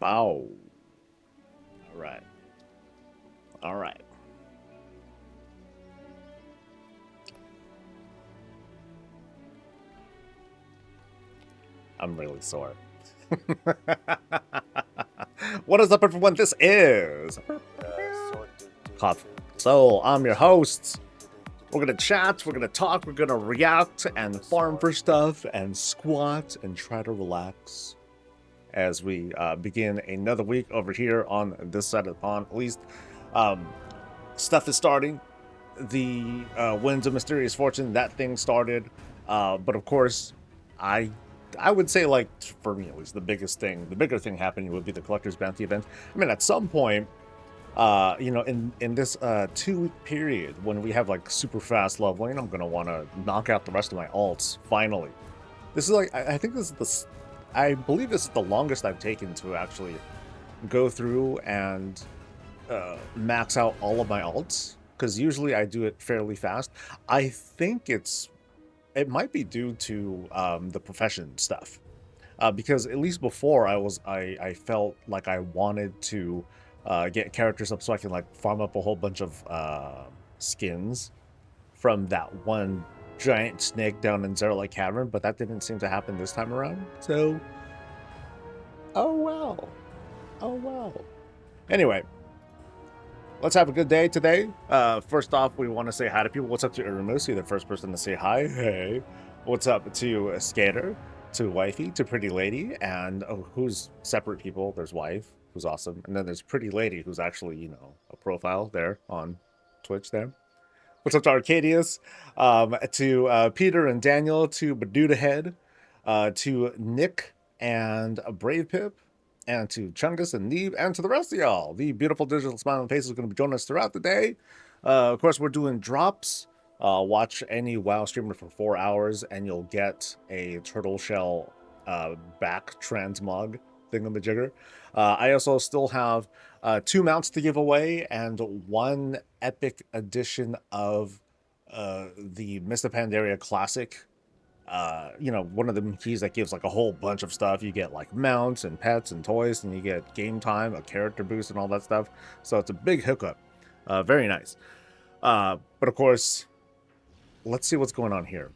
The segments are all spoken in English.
Bow. All right. All right. I'm really sore. What is up, everyone? This is Coffee Soul. I'm your host. We're gonna chat, we're gonna talk, we're gonna react and farm for stuff and squat and try to relax as we begin another week over here on this side of the pond. At least stuff is starting. The Winds of Mysterious Fortune, that thing started. But of course, I would say, like, for me at least, the bigger thing happening would be the Collector's Bounty event. I mean, at some point, in this 2-week period when we have like super fast leveling, I'm gonna want to knock out the rest of my alts finally. This is like, I think this is I believe this is the longest I've taken to actually go through and max out all of my alts, because usually I do it fairly fast. I think it might be due to the profession stuff, because at least before I felt like I wanted to get characters up so I can like farm up a whole bunch of skins from that one giant snake down in Zero Lake Cavern, but that didn't seem to happen this time around. So, oh well, oh well. Anyway, let's have a good day today. First off, we want to say hi to people. What's up to Uramusi, the first person to say hi? Hey. What's up to Skater, to Wifey, to Pretty Lady, and who's separate people? There's Wife, who's awesome, and then there's Pretty Lady, who's actually, a profile there on Twitch there. What's up to Arcadius, to Peter and Daniel, to Baduda Head, to Nick and Brave Pip, and to Chungus and Neeb, and to the rest of y'all. The beautiful digital smiling faces are going to be joining us throughout the day. Of course, we're doing drops. Watch any WoW streamer for 4 hours, and you'll get a turtle shell back transmog thingamajigger. I also still have 2 mounts to give away and 1 epic edition of the Mr. Pandaria Classic. One of the keys that gives like a whole bunch of stuff. You get like mounts and pets and toys, and you get game time, a character boost, and all that stuff. So it's a big hookup. Very nice. But of course, let's see what's going on here.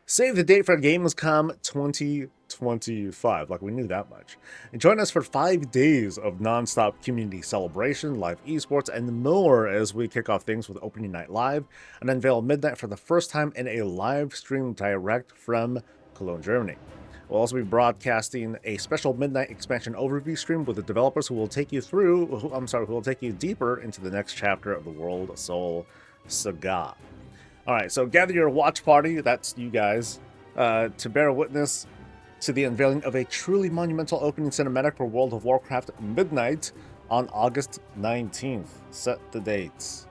Save the date for Gamescom 2025, like we knew that much. And join us for 5 days of non-stop community celebration, live esports, and more as we kick off things with opening night live and unveil Midnight for the first time in a live stream direct from Cologne, Germany. We'll also be broadcasting a special Midnight expansion overview stream with the developers who will take you deeper into the next chapter of the World Soul saga. All right, so gather your watch party, that's you guys, to bear witness to the unveiling of a truly monumental opening cinematic for World of Warcraft Midnight on August 19th. Set the dates,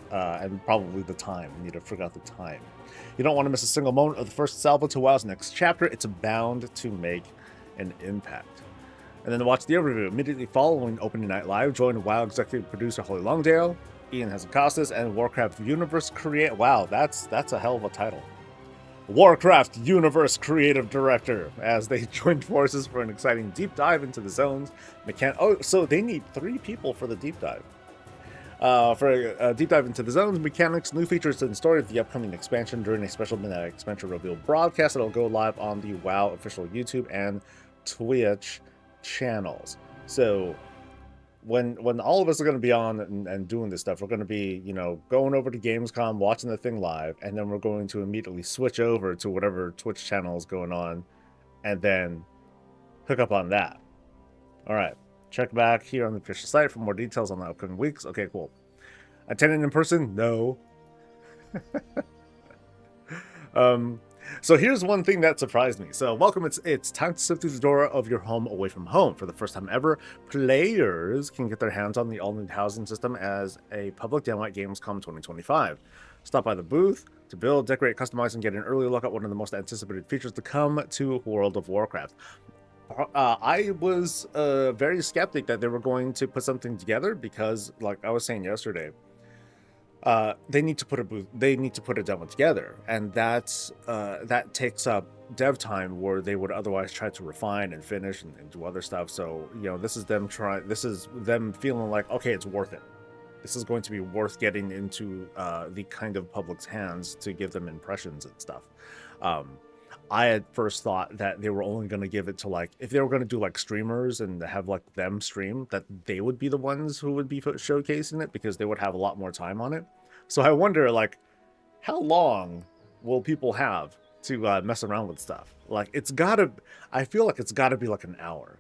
and probably the time. We need to figure out the time. You don't want to miss a single moment of the first salvo to WoW's next chapter. It's bound to make an impact. And then to watch the overview immediately following opening night live, join WoW executive producer Holly Longdale, Ian Hazacostas, and Warcraft Universe Create. Wow, that's a hell of a title. Warcraft Universe Creative Director, as they joined forces for an exciting deep dive into the zones. So they need 3 people for the deep dive. For a deep dive into the zones, mechanics, new features, and story of the upcoming expansion during a special Midnight expansion reveal broadcast that'll go live on the WoW official YouTube and Twitch channels. So when all of us are going to be on and doing this stuff, we're going to be, going over to Gamescom, watching the thing live, and then we're going to immediately switch over to whatever Twitch channel is going on, and then hook up on that. All right, check back here on the official site for more details on the upcoming weeks. Okay, cool. Attending in person? No. So here's one thing that surprised me. So welcome, it's time to sift through the door of your home away from home. For the first time ever, players can get their hands on the all-new housing system as a public demo at Gamescom 2025. Stop by the booth to build, decorate, customize, and get an early look at one of the most anticipated features to come to World of Warcraft. I was very skeptic that they were going to put something together because, like I was saying yesterday, they need to put a demo together, and that takes up dev time where they would otherwise try to refine and finish and do other stuff. So, you know, this is them feeling like, okay, it's worth it. This is going to be worth getting into the kind of public's hands to give them impressions and stuff. I at first thought that they were only going to give it to, like, if they were going to do like streamers and have like them stream, that they would be the ones who would be showcasing it because they would have a lot more time on it. So I wonder, like, how long will people have to mess around with stuff? Like, I feel like it's gotta be like an hour,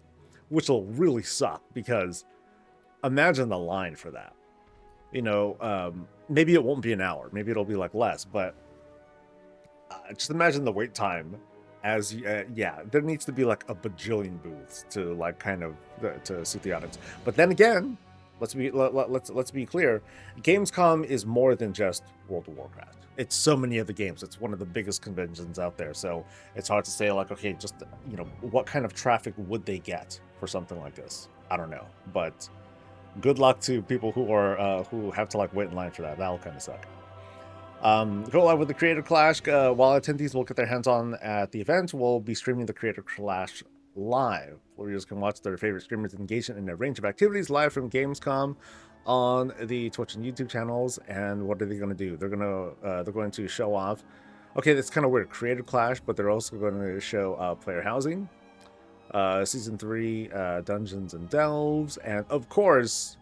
which will really suck because imagine the line for that. You know, maybe it won't be an hour, maybe it'll be like less, but just imagine the wait time. As yeah, there needs to be like a bajillion booths to like kind of to suit the audience. But then again, let's be clear, Gamescom is more than just World of Warcraft. It's so many other games. It's one of the biggest conventions out there. So it's hard to say, like, okay, just, you know, what kind of traffic would they get for something like this? I don't know. But good luck to people who have to like wait in line for that. That'll kind of suck. Go live with the Creator Clash. While attendees will get their hands on at the event, we'll be streaming the Creator Clash live. Warriors can watch their favorite streamers engage in a range of activities live from Gamescom on the Twitch and YouTube channels. And what are they going to do? They're going to show off. Okay, that's kind of weird. Creator Clash, but they're also going to show player housing, season 3 dungeons and delves, and of course,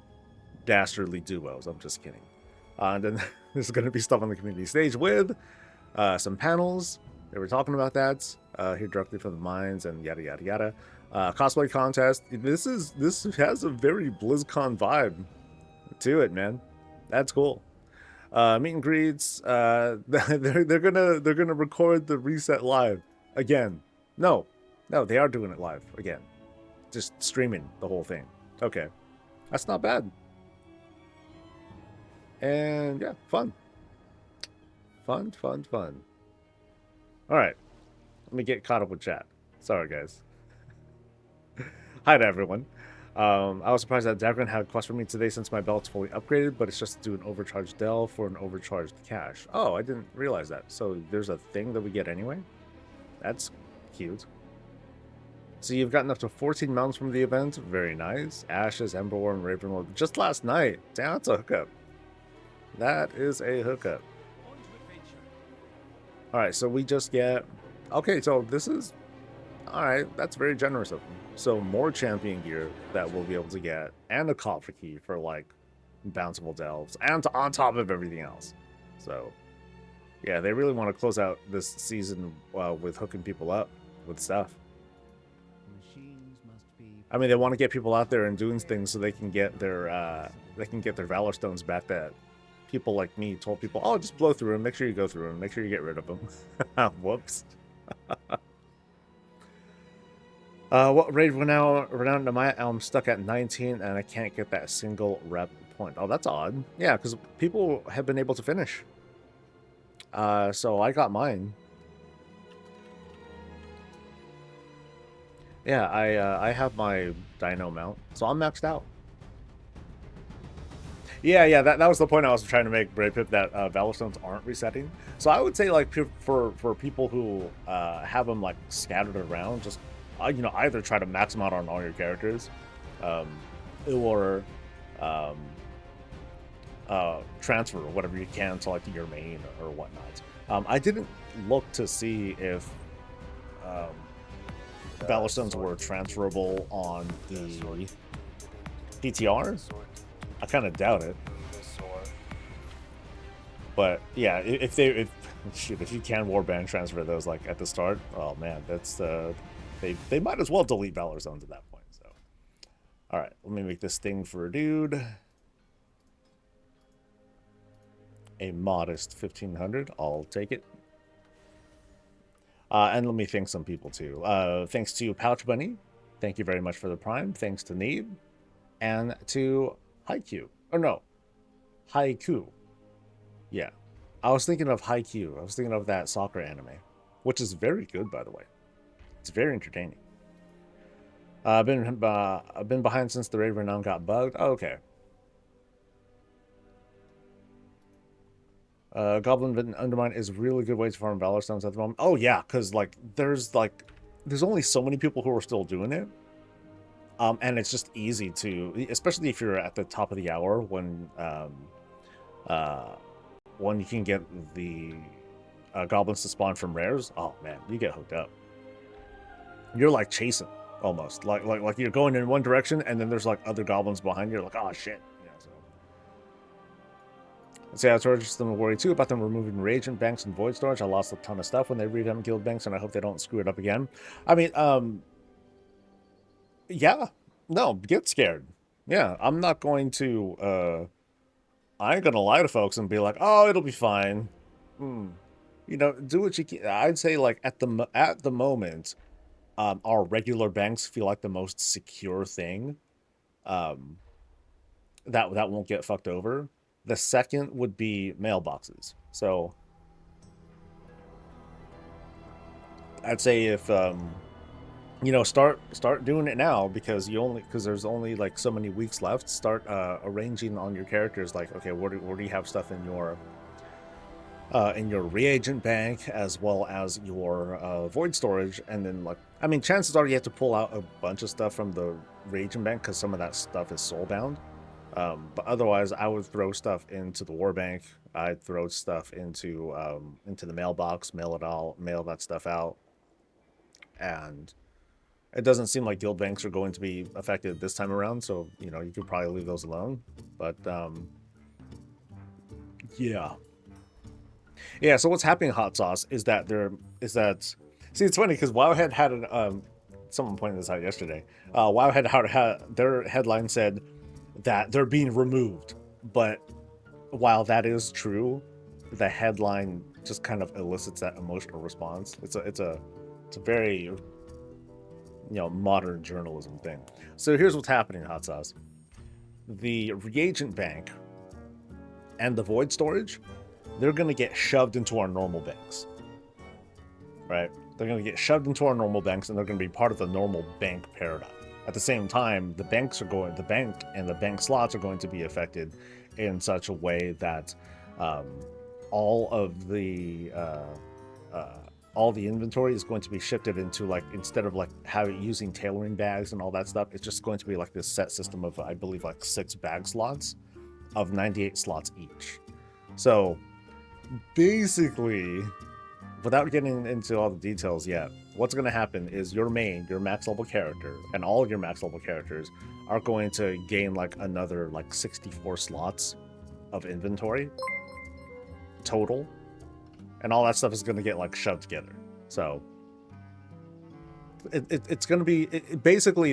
dastardly duos. I'm just kidding. And then there's going to be stuff on the community stage with some panels. They were talking about that here directly from the mines and yada yada yada. Cosplay contest. This has a very BlizzCon vibe to it, man. That's cool. Meet and greets. They're gonna record the reset live again. No, they are doing it live again. Just streaming the whole thing. Okay, that's not bad. And yeah, fun. All right, let me get caught up with chat. Sorry, guys. Hi to everyone. I was surprised that Dagran had a quest for me today since my belt's fully upgraded, but it's just to do an overcharged delve for an overcharged cache. Oh, I didn't realize that. So there's a thing that we get anyway? That's cute. So you've gotten up to 14 mounts from the event. Very nice. Ashes, Emberworm, Ravenwood. Just last night. Damn, that's a hookup. That is a hookup. Alright, so we just get... Okay, so this is... Alright, that's very generous of them. So more champion gear that we'll be able to get, and a coffer key for, like, bounceable delves, and on top of everything else. So, yeah, they really want to close out this season with hooking people up with stuff. I mean, they want to get people out there and doing things so they can get their Valor Stones back that people like me told people, oh, just blow through them, make sure you go through them, make sure you get rid of them. Whoops. What raid renowned am I? I'm stuck at 19 and I can't get that single rep point. Oh, that's odd. Yeah, because people have been able to finish. So I got mine. Yeah, I have my Dino mount, so I'm maxed out. Yeah, that was the point I was trying to make, Brave Pip, that Valor Stones aren't resetting. So I would say, like, for people who have them, like, scattered around, just, you know, either try to max them out on all your characters, or transfer whatever you can to, like, your main or whatnot. I didn't look to see if Valor Stones were transferable on the PTR. I kind of doubt it. But yeah, if you can warband transfer those like at the start, oh man, that's they might as well delete Valor Zones at that point. So, all right, let me make this thing for a dude. A modest 1500. I'll take it. And let me thank some people too. Thanks to Pouch Bunny. Thank you very much for the Prime. Thanks to Need. And to Haiku. Or no. Haiku. Yeah. I was thinking of Haiku. I was thinking of that soccer anime. Which is very good, by the way. It's very entertaining. I've been behind since the Raid Renown got bugged. Oh, okay. Goblin Undermine is a really good way to farm Valor Stones at the moment. Oh yeah, because like there's only so many people who are still doing it. And it's just easy to, especially if you're at the top of the hour when you can get the goblins to spawn from rares. Oh man, you get hooked up. You're like chasing almost, like you're going in one direction and then there's like other goblins behind you. You're like, oh shit. Yeah, so. Let's see, I was just worried too about them removing reagent banks and void storage. I lost a ton of stuff when they redone guild banks, and I hope they don't screw it up again. I mean, yeah, no, get scared. Yeah, I'm not going to, I ain't gonna lie to folks and be like, oh, it'll be fine. You know, do what you can. I'd say like at the moment, our regular banks feel like the most secure thing. That won't get fucked over. The second would be mailboxes. So I'd say if you know, start doing it now, because there's only like so many weeks left. Start arranging on your characters, like, okay, where do you have stuff in your reagent bank as well as your void storage, and then like, I mean, chances are you have to pull out a bunch of stuff from the reagent bank because some of that stuff is soulbound. But otherwise, I would throw stuff into the war bank. I'd throw stuff into the mailbox, mail that stuff out, and it doesn't seem like guild banks are going to be affected this time around, so, you know, you could probably leave those alone. But, yeah. Yeah, so what's happening, Hot Sauce, is that see, it's funny, because Wowhead had an, someone pointed this out yesterday. Wowhead had their headline said that they're being removed, but while that is true, the headline just kind of elicits that emotional response. It's a very, you know, modern journalism thing. So here's what's happening, Hot Sauce. The reagent bank and the void storage, they're going to get shoved into our normal banks, right? They're going to get shoved into our normal banks, and they're going to be part of the normal bank paradigm. At the same time, the bank and the bank slots are going to be affected in such a way that all the inventory is going to be shifted into, like, instead of like using tailoring bags and all that stuff, it's just going to be like this set system of, I believe, like 6 bag slots of 98 slots each. So basically, without getting into all the details yet, what's going to happen is your max level character, and all of your max level characters are going to gain like another like 64 slots of inventory total, and all that stuff is going to get like shoved together. So it's going to be basically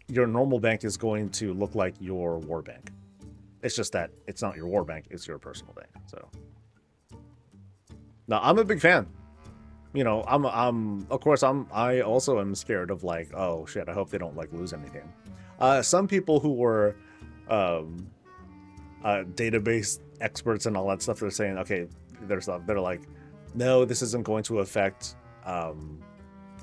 your normal bank is going to look like your war bank. It's just that it's not your war bank, it's your personal bank. So now, I'm a big fan. You know, I also am scared of, like, oh shit, I hope they don't like lose anything. Some people who were database experts and all that stuff, they're saying, okay, they're like, no, this isn't going to affect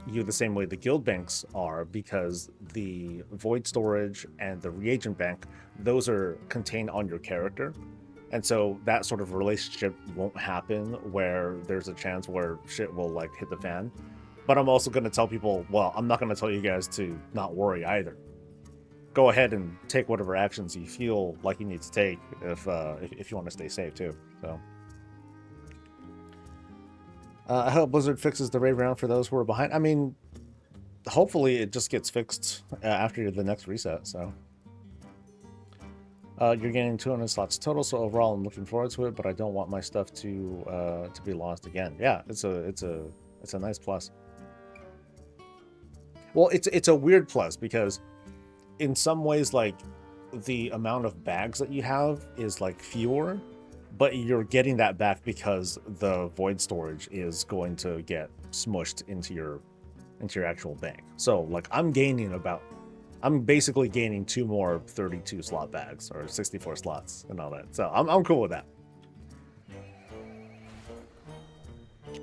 you the same way the guild banks are, because the void storage and the reagent bank, those are contained on your character, and so that sort of relationship won't happen where there's a chance where shit will like hit the fan. But I'm also going to tell people, well, I'm not going to tell you guys to not worry either. Go ahead and take whatever actions you feel like you need to take if you want to stay safe too. So I hope Blizzard fixes the raid round for those who are behind. I mean, hopefully it just gets fixed after the next reset. So you're getting 200 slots total, so overall I'm looking forward to it, but I don't want my stuff to be lost again. Yeah, it's a nice plus. Well, it's a weird plus, because in some ways, like, the amount of bags that you have is like fewer, but you're getting that back because the void storage is going to get smushed into your actual bank. So like, I'm basically gaining 2 more 32 slot bags, or 64 slots and all that. So I'm cool with that.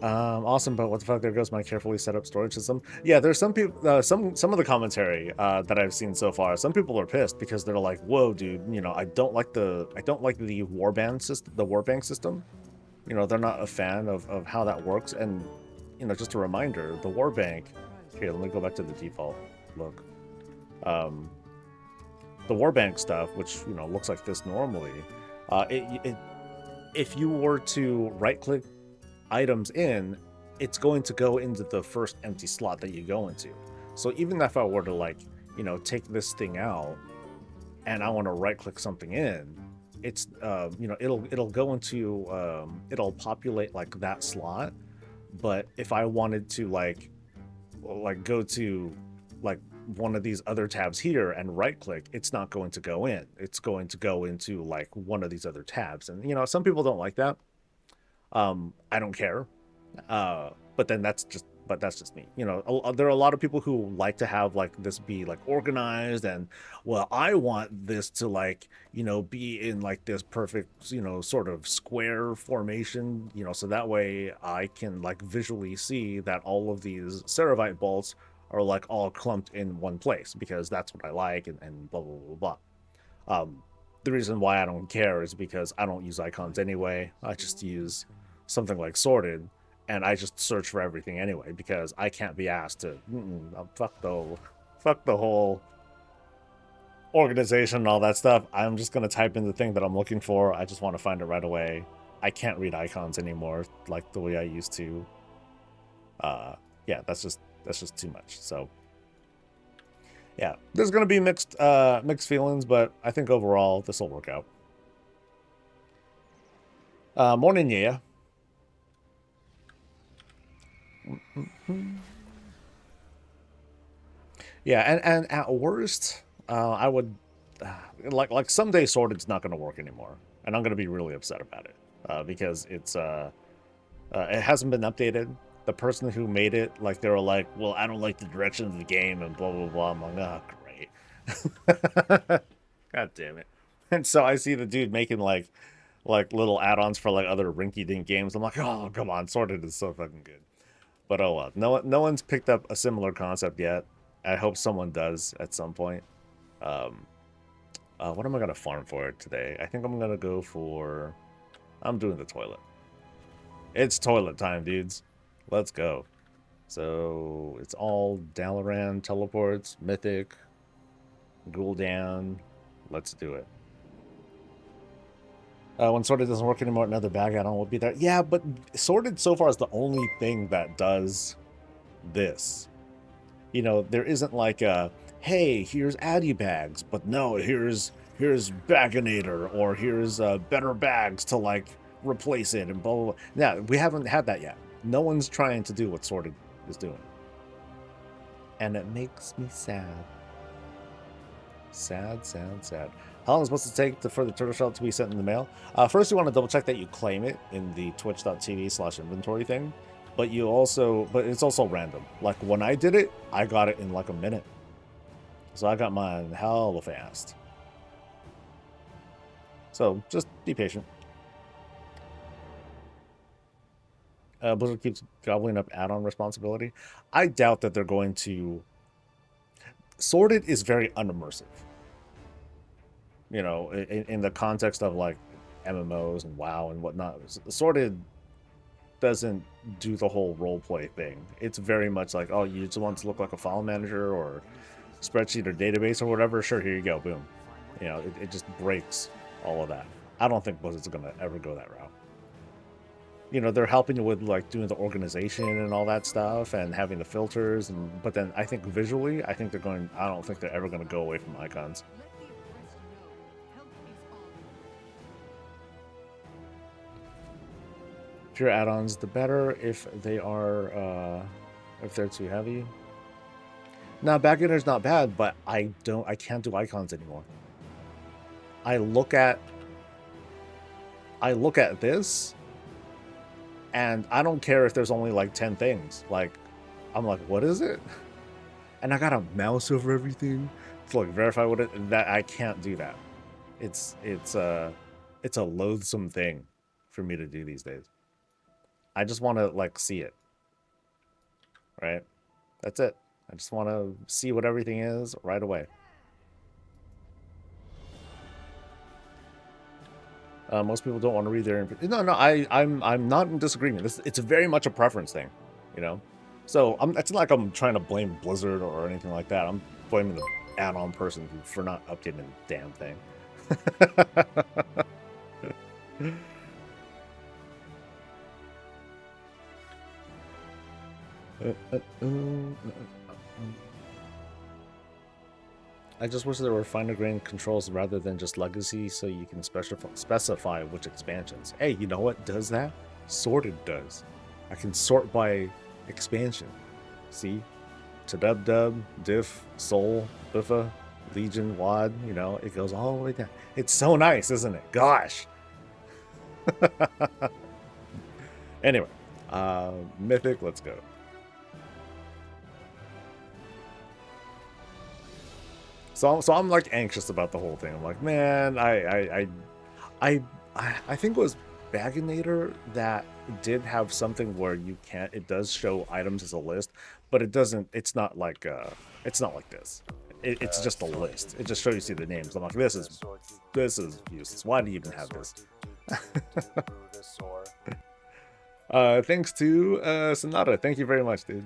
Awesome, but what the fuck? There goes my carefully set up storage system. Yeah, there's some people, some of the commentary that I've seen so far. Some people are pissed because they're like, "Whoa, dude! You know, I don't like the warband system, the warbank system. You know, they're not a fan of how that works." And you know, just a reminder, the warbank. Here, let me go back to the default look. The warbank stuff, which you know looks like this normally, if you were to right-click items in, it's going to go into the first empty slot that you go into. So even if I were to like, you know, take this thing out and I want to right click something in, it's you know, it'll go into it'll populate like that slot. But if I wanted to like go to like one of these other tabs here and right click, it's not going to go in. It's going to go into like one of these other tabs. And you know, some people don't like that. I don't care. But then that's just me. You know, there are a lot of people who like to have like this be like organized and, well, I want this to like, you know, be in like this perfect, you know, sort of square formation, you know, so that way I can like visually see that all of these Ceravite bolts are like all clumped in one place because that's what I like, and blah, blah, blah, blah. The reason why I don't care is because I don't use icons anyway. I just use something like sorted, and I just search for everything anyway because I can't be asked to fuck the whole organization and all that stuff. I'm just gonna type in the thing that I'm looking for. I just want to find it right away. I can't read icons anymore like the way I used to. Yeah, that's just too much. So yeah, there's gonna be mixed feelings, but I think overall this will work out. Morning, yeah. Yeah, and at worst, I would like someday Sorted's not going to work anymore, and I'm going to be really upset about it because it hasn't been updated. The person who made it, like, they were like, well, I don't like the direction of the game and blah blah blah. I'm like, oh great, god damn it. And so I see the dude making like little add-ons for like other rinky-dink games. I'm like, oh come on, Sorted is so fucking good. But oh well, no one's picked up a similar concept yet. I hope someone does at some point. What am I gonna farm for today? I think I'm gonna go for. I'm doing the toilet. It's toilet time, dudes. Let's go. So it's all Dalaran teleports, Mythic, Gul'dan. Let's do it. When Sorted doesn't work anymore, another bag add-on will be there. Yeah, but Sorted so far is the only thing that does this. You know, there isn't like a, hey, here's Addy bags, but no, here's Baginator, or here's better bags to like replace it and blah, blah, blah. Yeah, we haven't had that yet. No one's trying to do what Sorted is doing. And it makes me sad. Sad. How long is it supposed to take for the turtle shell to be sent in the mail? First, you want to double check that you claim it in the twitch.tv/inventory thing. But it's also random. Like when I did it, I got it in like a minute. So I got mine hella fast. So just be patient. Blizzard keeps gobbling up add-on responsibility. I doubt that they're going to. Sorted is very unimmersive. You know, in the context of like MMOs and WoW and whatnot. Sorted doesn't do the whole roleplay thing. It's very much like, oh, you just want to look like a file manager or spreadsheet or database or whatever. Sure, here you go, boom. You know, it just breaks all of that. I don't think Blizzard's gonna ever go that route. You know, they're helping you with like doing the organization and all that stuff and having the filters, but then I think visually, I don't think they're ever gonna go away from icons. Fewer add-ons, the better. If they're too heavy. Now, Bagginner's not bad, but I can't do icons anymore. I look at this, and I don't care if there's only like 10 things. Like, I'm like, what is it? And I got a mouse over everything to like verify what it. That I can't do that. It's a loathsome thing for me to do these days. I just want to like see it. Right? That's it. I just want to see what everything is right away. Most people don't want to read their. No, I'm not in disagreement. It's very much a preference thing, you know. So it's not like I'm trying to blame Blizzard or anything like that. I'm blaming the add-on person for not updating the damn thing. I just wish there were finer grained controls rather than just legacy, so you can specify which expansions. Hey, you know what does that? Sorted does. I can sort by expansion. See? Tadub, Diff, Soul, Biffa, Legion, WAD, you know, it goes all the way down. It's so nice, isn't it? Gosh. Anyway, Mythic, let's go. So I'm like anxious about the whole thing. I'm like, man, I think it was Baginator that did have something where you can't. It does show items as a list, but it doesn't. It's not like this. It's just a list. It just shows you the names. I'm like, this is useless. Why do you even have this? Thanks to Sonata. Thank you very much, dude.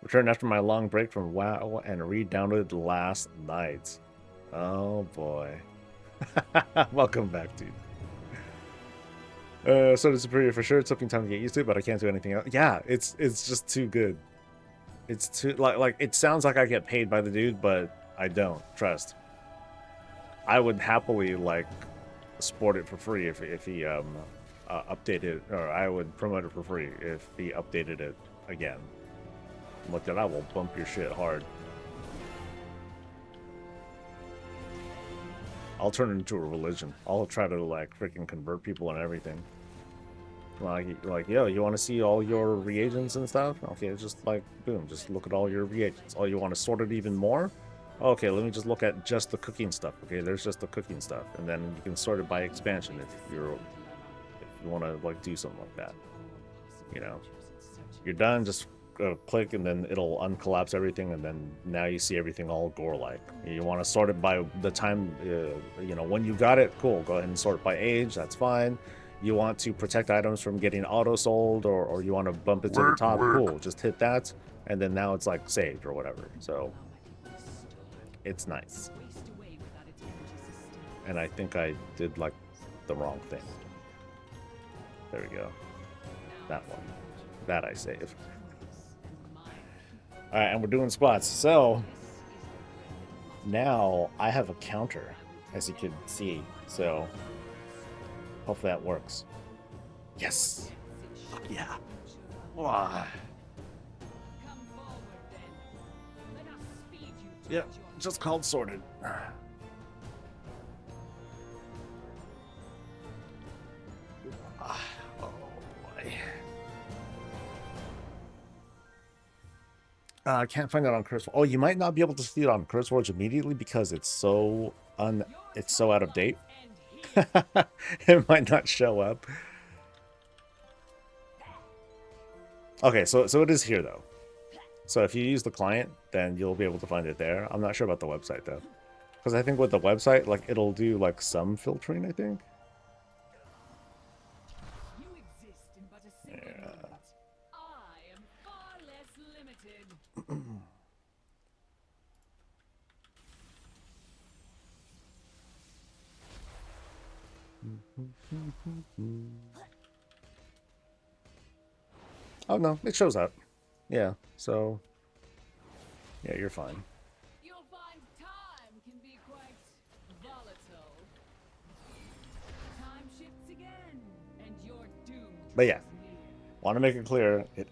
Returned after my long break from WoW and re-downloaded last night. Oh boy. Welcome back, dude. So it's superior for sure. It's taking time to get used to, but I can't do anything else. Yeah, it's just too good. It's too like it sounds like I get paid by the dude, but I don't. Trust. I would happily like sport it for free if he updated, or I would promote it for free if he updated it again. Look, that I will bump your shit hard. I'll turn it into a religion. I'll try to like freaking convert people and everything. Like, yo, you want to see all your reagents and stuff? Okay, just like, boom, just look at all your reagents. Oh, you want to sort it even more? Okay, let me just look at just the cooking stuff. Okay, there's just the cooking stuff, and then you can sort it by expansion if you want to like do something like that. You know, you're done. Just click, and then it'll uncollapse everything, and then now you see everything all gore-like. You want to sort it by the time, you know, when you got it. Cool. Go ahead and sort by age. That's fine. You want to protect items from getting auto-sold, or you want to bump it to the top. Cool. Just hit that, and then now it's like saved or whatever. So it's nice. And I think I did like the wrong thing. There we go. That one. That I saved. Alright, and we're doing squats. So now I have a counter, as you can see. So hopefully that works. Yes. Yeah. Wow. Yeah, just called sorted. Oh boy. I can't find it on Curse. Oh, you might not be able to see it on Curse Forge immediately because it's so out of date. It might not show up. Okay, so it is here though. So if you use the client, then you'll be able to find it there. I'm not sure about the website though, because I think with the website, like it'll do like some filtering. I think. Yeah. Oh no, it shows up. Yeah, so yeah, you're fine. You'll find time can be quite volatile. Time shifts again, and you're doomed. But yeah, want to make it clear, it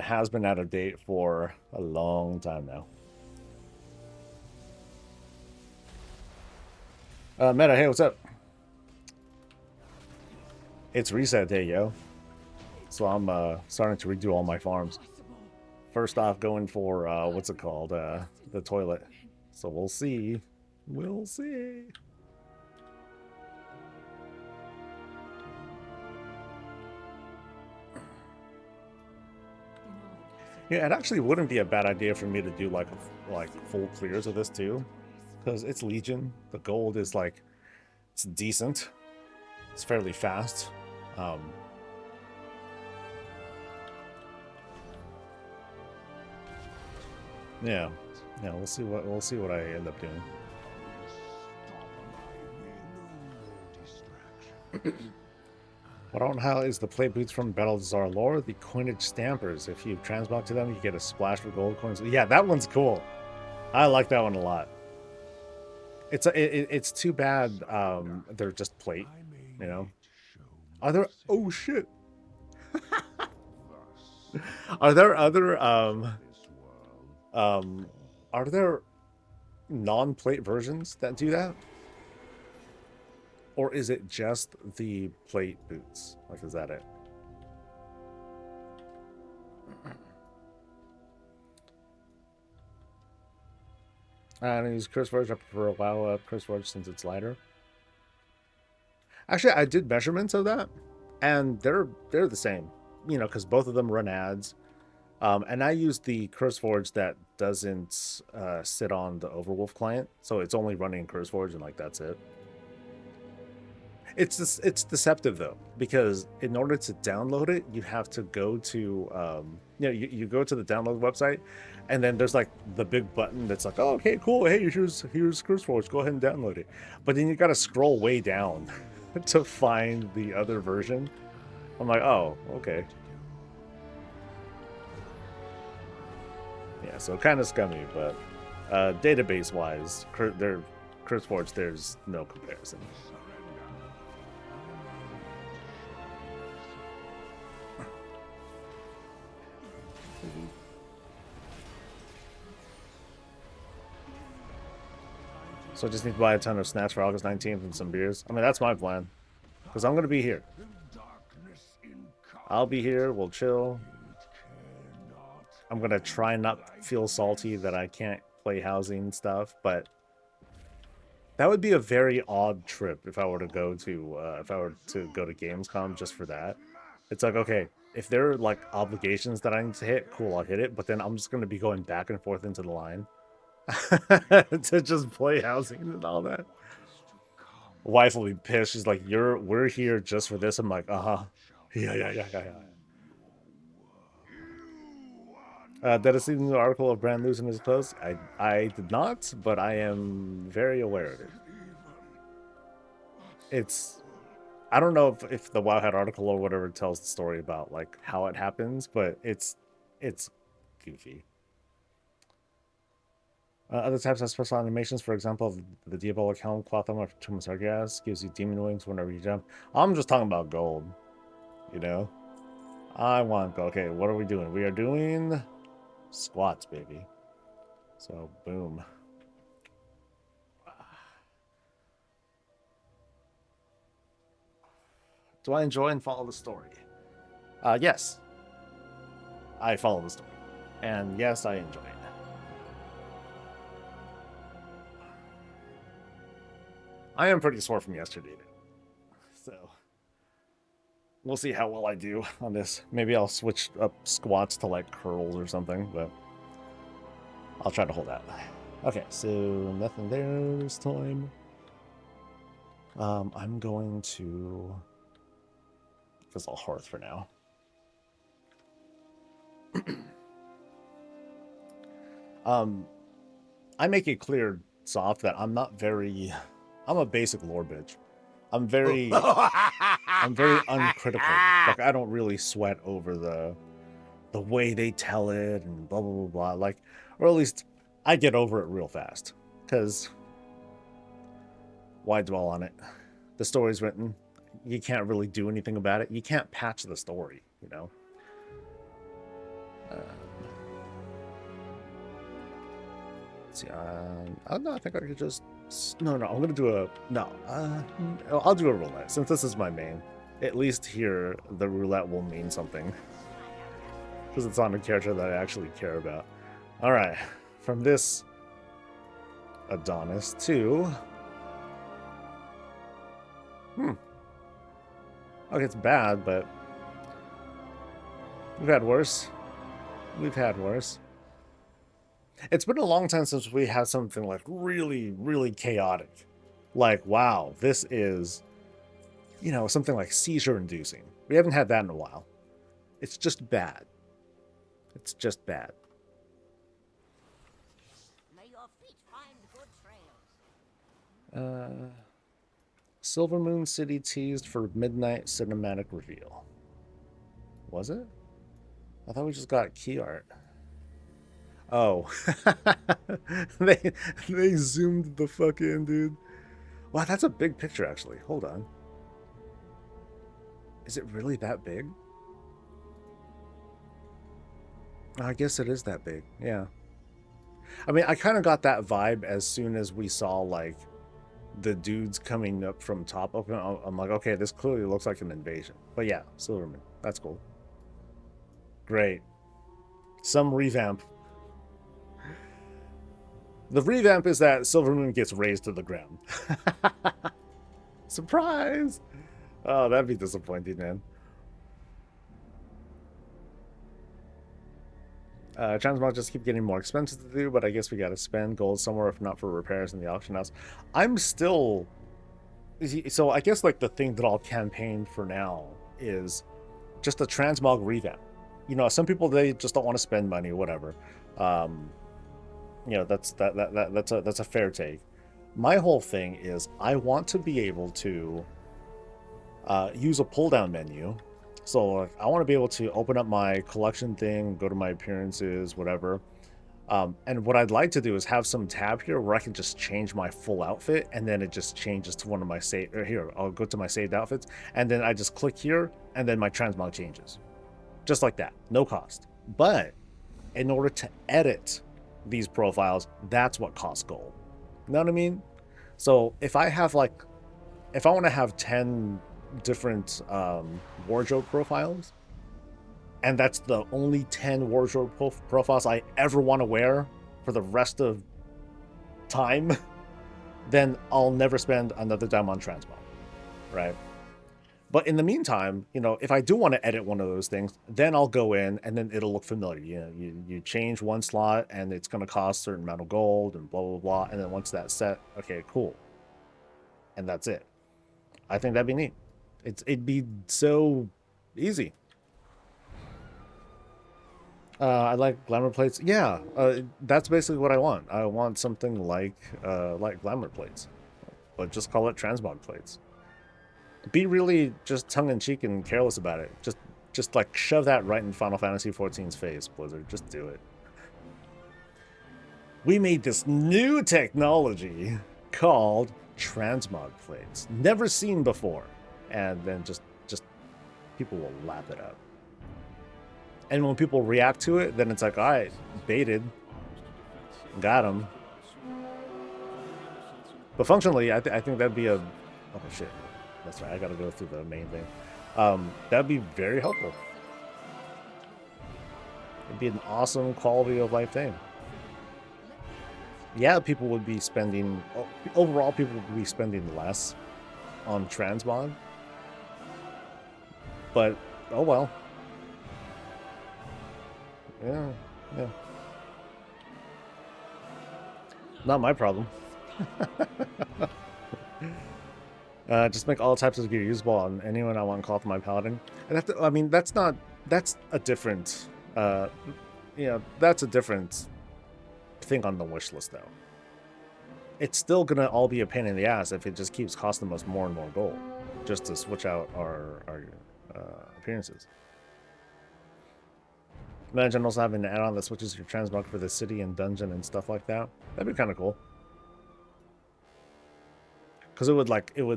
has been out of date for a long time now. Meta, hey, what's up? It's reset day, yo. So I'm starting to redo all my farms. First off, going for what's it called? The toilet. So we'll see. We'll see. Yeah, it actually wouldn't be a bad idea for me to do like full clears of this too, because it's Legion. The gold is like it's decent. It's fairly fast. Yeah, we'll see what I end up doing. What I don't know how is the play boots from Battlezar lore, the coinage stampers. If you transmog to them, you get a splash for gold coins. Yeah, that one's cool. I like that one a lot. It's too bad they're just plate, you know. Are there oh shit. Are there other are there non-plate versions that do that? Or is it just the plate boots? Like, is that it? I don't use Curse Forge. I prefer a WoW Curse Forge since it's lighter. Actually, I did measurements of that, and they're the same, you know, because both of them run ads. And I use the Curse Forge that doesn't sit on the Overwolf client, so it's only running Curse Forge, and like that's it. It's deceptive though, because in order to download it, you have to go to you know, you go to the download website, and then there's like the big button that's like, oh, okay, cool, hey, here's Curse Forge, go ahead and download it. But then you got to scroll way down to find the other version. I'm like, oh, okay. Yeah, so kind of scummy, but database wise, Curse Forge, there's no comparison. So I just need to buy a ton of snacks for August 19th and some beers. I mean, that's my plan, because I'm going to be here. I'll be here, we'll chill. I'm going to try not feel salty that I can't play housing stuff, but that would be a very odd trip if I were to go to Gamescom just for that. It's like, okay, if there are like obligations that I need to hit, cool, I'll hit it, but then I'm just going to be going back and forth into the line to just play housing and all that. Wife will be pissed. She's like, we're here just for this. I'm like, yeah. Did I see the new article of Brand losing his clothes? I did not, but I am very aware of it. I don't know if the Wowhead article or whatever tells the story about like how it happens, but it's goofy. Other types have special animations. For example, the Diabolic Helm Cloth Armor of Tomb Sargeras gives you demon wings whenever you jump. I'm just talking about gold, you know. I want gold. Okay, what are we doing? We are doing squats, baby. So boom. Do I enjoy and follow the story? Yes. I follow the story, and yes, I enjoy it. I am pretty sore from yesterday, so we'll see how well I do on this. Maybe I'll switch up squats to like curls or something, but I'll try to hold out. Okay, so nothing there this time. I'm going to I'll hearth for now. I make it clear, Soft, that I'm a basic lore bitch. I'm very uncritical. Like, I don't really sweat over the way they tell it and blah, blah, blah, blah. Like, or at least I get over it real fast. Because why dwell on it? The story's written. You can't really do anything about it. You can't patch the story, you know? Let's see. No, I think I could just... No, I'm going to do I'll do a roulette. Since this is my main, at least here, the roulette will mean something. Because it's on a character that I actually care about. Alright. From this Adonis to... Okay, it's bad, but we've had worse. We've had worse. It's been a long time since we had something like really, really chaotic. Like, wow, this is, you know, something like seizure-inducing. We haven't had that in a while. It's just bad. It's just bad. May your feet find good trails. Silver Moon City teased for midnight cinematic reveal. Was it? I thought we just got key art. Oh. they zoomed the fuck in, dude. Wow, that's a big picture, actually. Hold on. Is it really that big? I guess it is that big, yeah. I mean, I kind of got that vibe as soon as we saw, like, the dudes coming up from top. I'm like, okay, this clearly looks like an invasion. But yeah, Silverman. That's cool. Great. Some revamp. The revamp is that Silvermoon gets razed to the ground. Surprise! Oh, that'd be disappointing, man. Transmog just keep getting more expensive to do, but I guess we gotta spend gold somewhere, if not for repairs in the auction house. I'm still... So I guess, like, the thing that I'll campaign for now is just a Transmog revamp. You know, some people, they just don't want to spend money, whatever. You know, that's a fair take. My whole thing is I want to be able to use a pull-down menu. So like, I want to be able to open up my collection thing, go to my appearances, whatever. And what I'd like to do is have some tab here where I can just change my full outfit, and then it just changes to one of my saved. Here, I'll go to my saved outfits, and then I just click here, and then my transmog changes, just like that, no cost. But in order to edit these profiles, that's what costs gold. You know what I mean? So if I have like, if I want to have 10 different wardrobe profiles, and that's the only 10 wardrobe profiles I ever want to wear for the rest of time, then I'll never spend another dime on Transmog, right? But in the meantime, you know, if I do want to edit one of those things, then I'll go in and then it'll look familiar. You know, you change one slot and it's going to cost a certain amount of gold and blah, blah, blah. And then once that's set, okay, cool. And that's it. I think that'd be neat. It'd be so easy. I like glamour plates. Yeah, that's basically what I want. I want something like glamour plates, but just call it Transmog plates. Be really just tongue-in-cheek and careless about it. Just like shove that right in Final Fantasy XIV's face, Blizzard. Just do it. We made this new technology called Transmog plates, never seen before, and then just people will lap it up. And when people react to it, then it's like, all right, baited, got him. But functionally, I think that'd be a, oh shit. That's right, I gotta go through the main thing. That'd be very helpful. It'd be an awesome quality of life thing. Yeah, people would be spending, overall people would be spending less on Transmog. But, oh well. Yeah. Not my problem. Just make all types of gear usable on anyone I want to call for my paladin. And I mean, that's a different, you know, that's a different thing on the wish list, though. It's still gonna all be a pain in the ass if it just keeps costing us more and more gold just to switch out our appearances. Imagine also having an add-on that switches your transmog for the city and dungeon and stuff like that. That'd be kind of cool. Because it would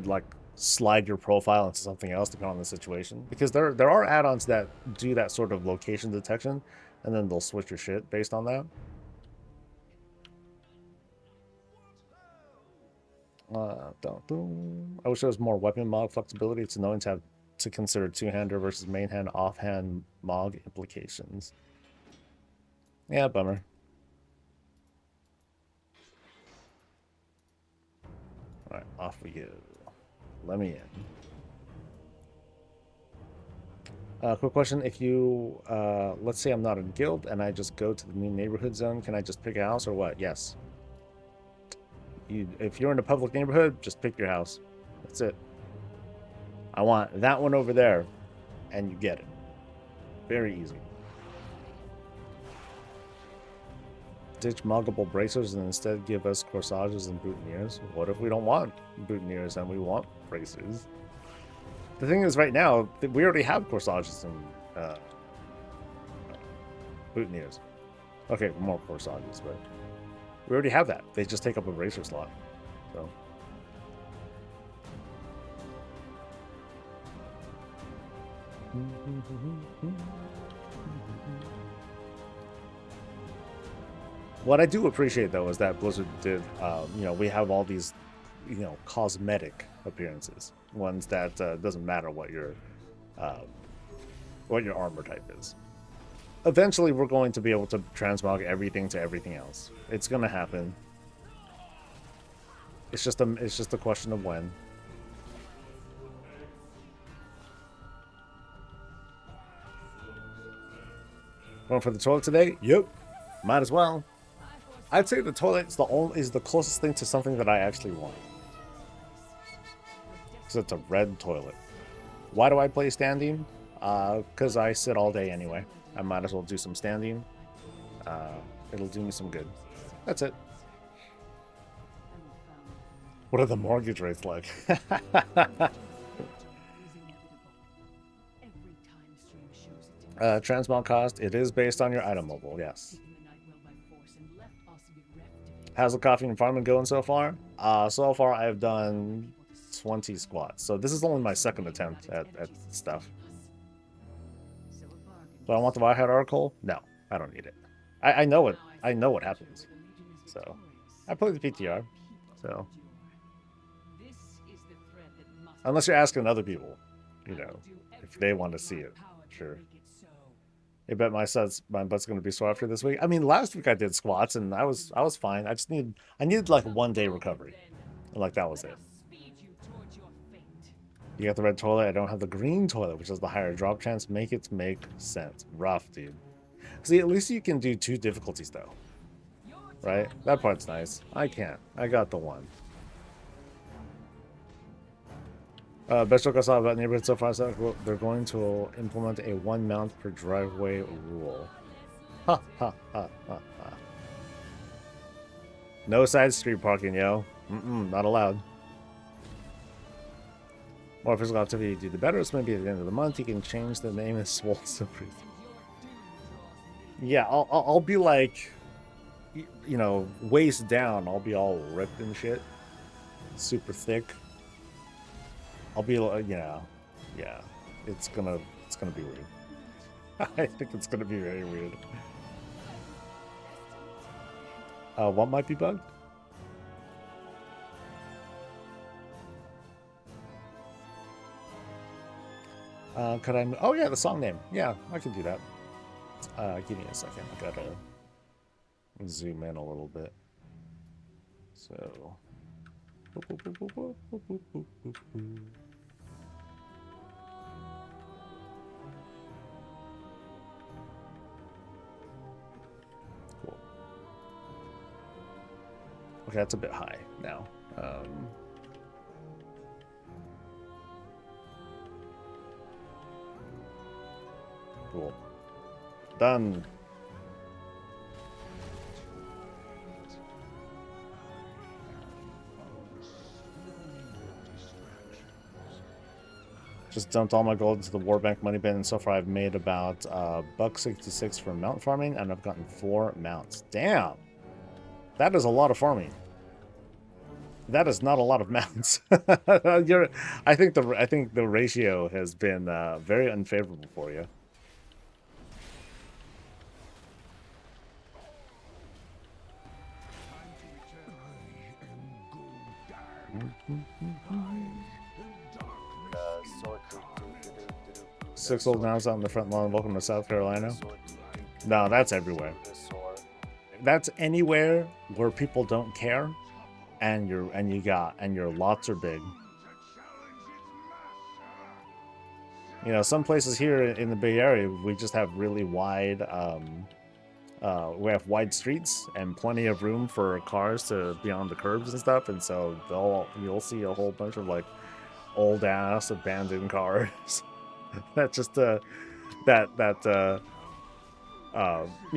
like slide your profile into something else depending on the situation. Because there are add-ons that do that sort of location detection, and then they'll switch your shit based on that. I wish there was more weapon mod flexibility. It's annoying to have to consider two-hander versus main hand, offhand Mog implications. Yeah, bummer. Alright, off we go. Let me in. Quick question: if you, let's say I'm not in guild and I just go to the new neighborhood zone, can I just pick a house or what? Yes. If you're in a public neighborhood, just pick your house. That's it. I want that one over there, and you get it. Very easy. Ditch muggable bracers and instead give us corsages and boutonnieres. What if we don't want boutonnieres and we want bracers? The thing is, right now, we already have corsages and boutonnieres. Okay, more corsages, but we already have that. They just take up a bracer slot. So. What I do appreciate, though, is that Blizzard did, you know, we have all these, you know, cosmetic appearances. Ones that doesn't matter what your armor type is. Eventually, we're going to be able to transmog everything to everything else. It's going to happen. It's just a question of when. Going for the toilet today? Yep. Might as well. I'd say the toilet is the closest thing to something that I actually want. Because it's a red toilet. Why do I play standing? Because I sit all day anyway. I might as well do some standing. It'll do me some good. That's it. What are the mortgage rates like? Transmog cost, it is based on your item mobile, yes. How's the coffee and farming going so far? So far I've done 20 squats. So this is only my second attempt at stuff. Do I want the Whitehead Oracle? No, I don't need it. I know it. I know what happens. So I play the PTR. So unless you're asking other people, you know, if they want to see it, sure. I bet my butt's gonna be sore after this week. I mean, last week I did squats and I was fine. I needed like 1 day recovery, and like that was it. You got the red toilet. I don't have the green toilet, which has the higher drop chance. Make it make sense. Rough, dude. See, at least you can do 2 difficulties though, right? That part's nice. I can't. I got the 1. Best joke I saw about neighborhood so far is that they're going to implement a 1 mount per driveway rule. Ha ha ha ha ha. No side street parking, yo. Not allowed. More physical activity you do, the better. It's maybe at the end of the month you can change the name as Swole Silver. Yeah, I'll be like, you know, waist down. I'll be all ripped and shit, super thick. I'll be like, yeah, it's gonna be weird. I think it's gonna be very weird. What might be bugged? Could I? Oh yeah, the song name. Yeah, I can do that. Give me a second. I gotta zoom in a little bit. So. Cool. Okay, that's a bit high now. Cool. Done. Just dumped all my gold into the Warbank money bin, and so far I've made about $1.66 from mount farming, and I've gotten 4 mounts. Damn, that is a lot of farming. That is not a lot of mounts. I think the ratio has been very unfavorable for you. Six old mounts out in the front lawn. Welcome to South Carolina. No, that's everywhere. That's anywhere where people don't care, and your lots are big. You know, some places here in the Bay Area, we just have really wide, we have wide streets and plenty of room for cars to be on the curbs and stuff, and so you'll see a whole bunch of like old ass abandoned cars. That just you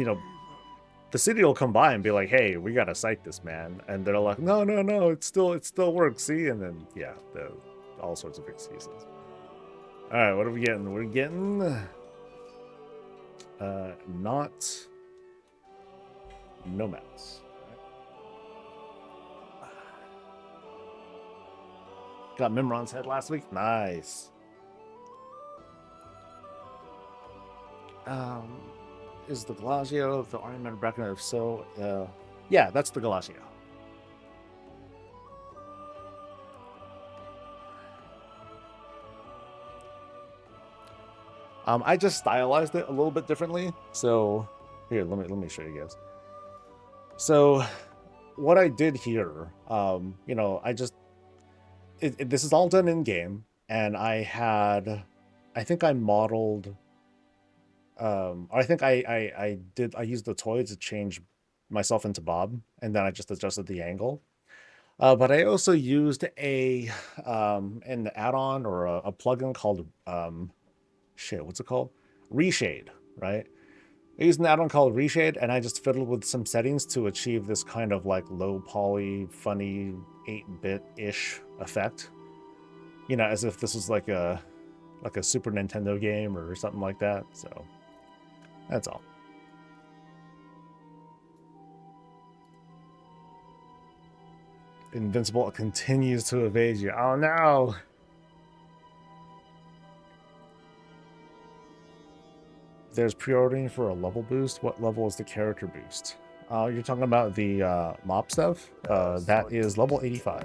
know, the city will come by and be like, "Hey, we gotta cite this man," and they're like, "No, no, no, it still works." See, and then yeah, all sorts of excuses. All right, what are we getting? We're getting not nomads. Got Mimron's head last week. Nice. Is the Galagio the Iron Man bracket? If so, yeah, that's the Galagio. I just stylized it a little bit differently. So here, let me show you guys. So what I did here, you know, this is all done in game, and I think I modeled, I think I used the toy to change myself into Bob, and then I just adjusted the angle. But I also used an add-on or a plugin called what's it called? Reshade, right? I used an add-on called Reshade, and I just fiddled with some settings to achieve this kind of like low poly, funny 8-bit-ish effect. You know, as if this was like a Super Nintendo game or something like that. So that's all. Invincible continues to evade you. Oh no! There's pre-ordering for a level boost. What level is the character boost? You're talking about the mop stuff? That is level 85.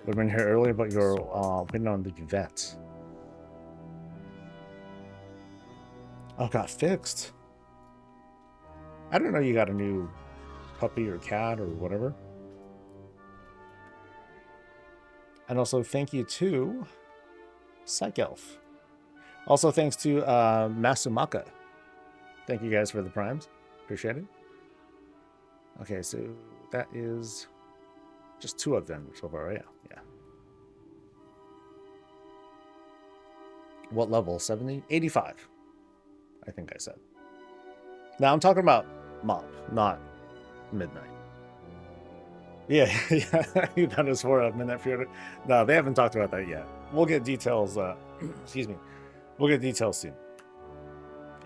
We've been here earlier, but you're waiting on the vet. Oh, got fixed. I don't know you got a new puppy or cat or whatever. And also thank you to Psych Elf. Also thanks to Masumaka. Thank you guys for the primes. Appreciate it. Okay, so that is just 2 of them so far. Yeah. What level? 70? 85. I think I said. Now I'm talking about Mop, not Midnight. Yeah, that is for a Midnight Fury. No, they haven't talked about that yet. We'll get details. Excuse me. We'll get details soon.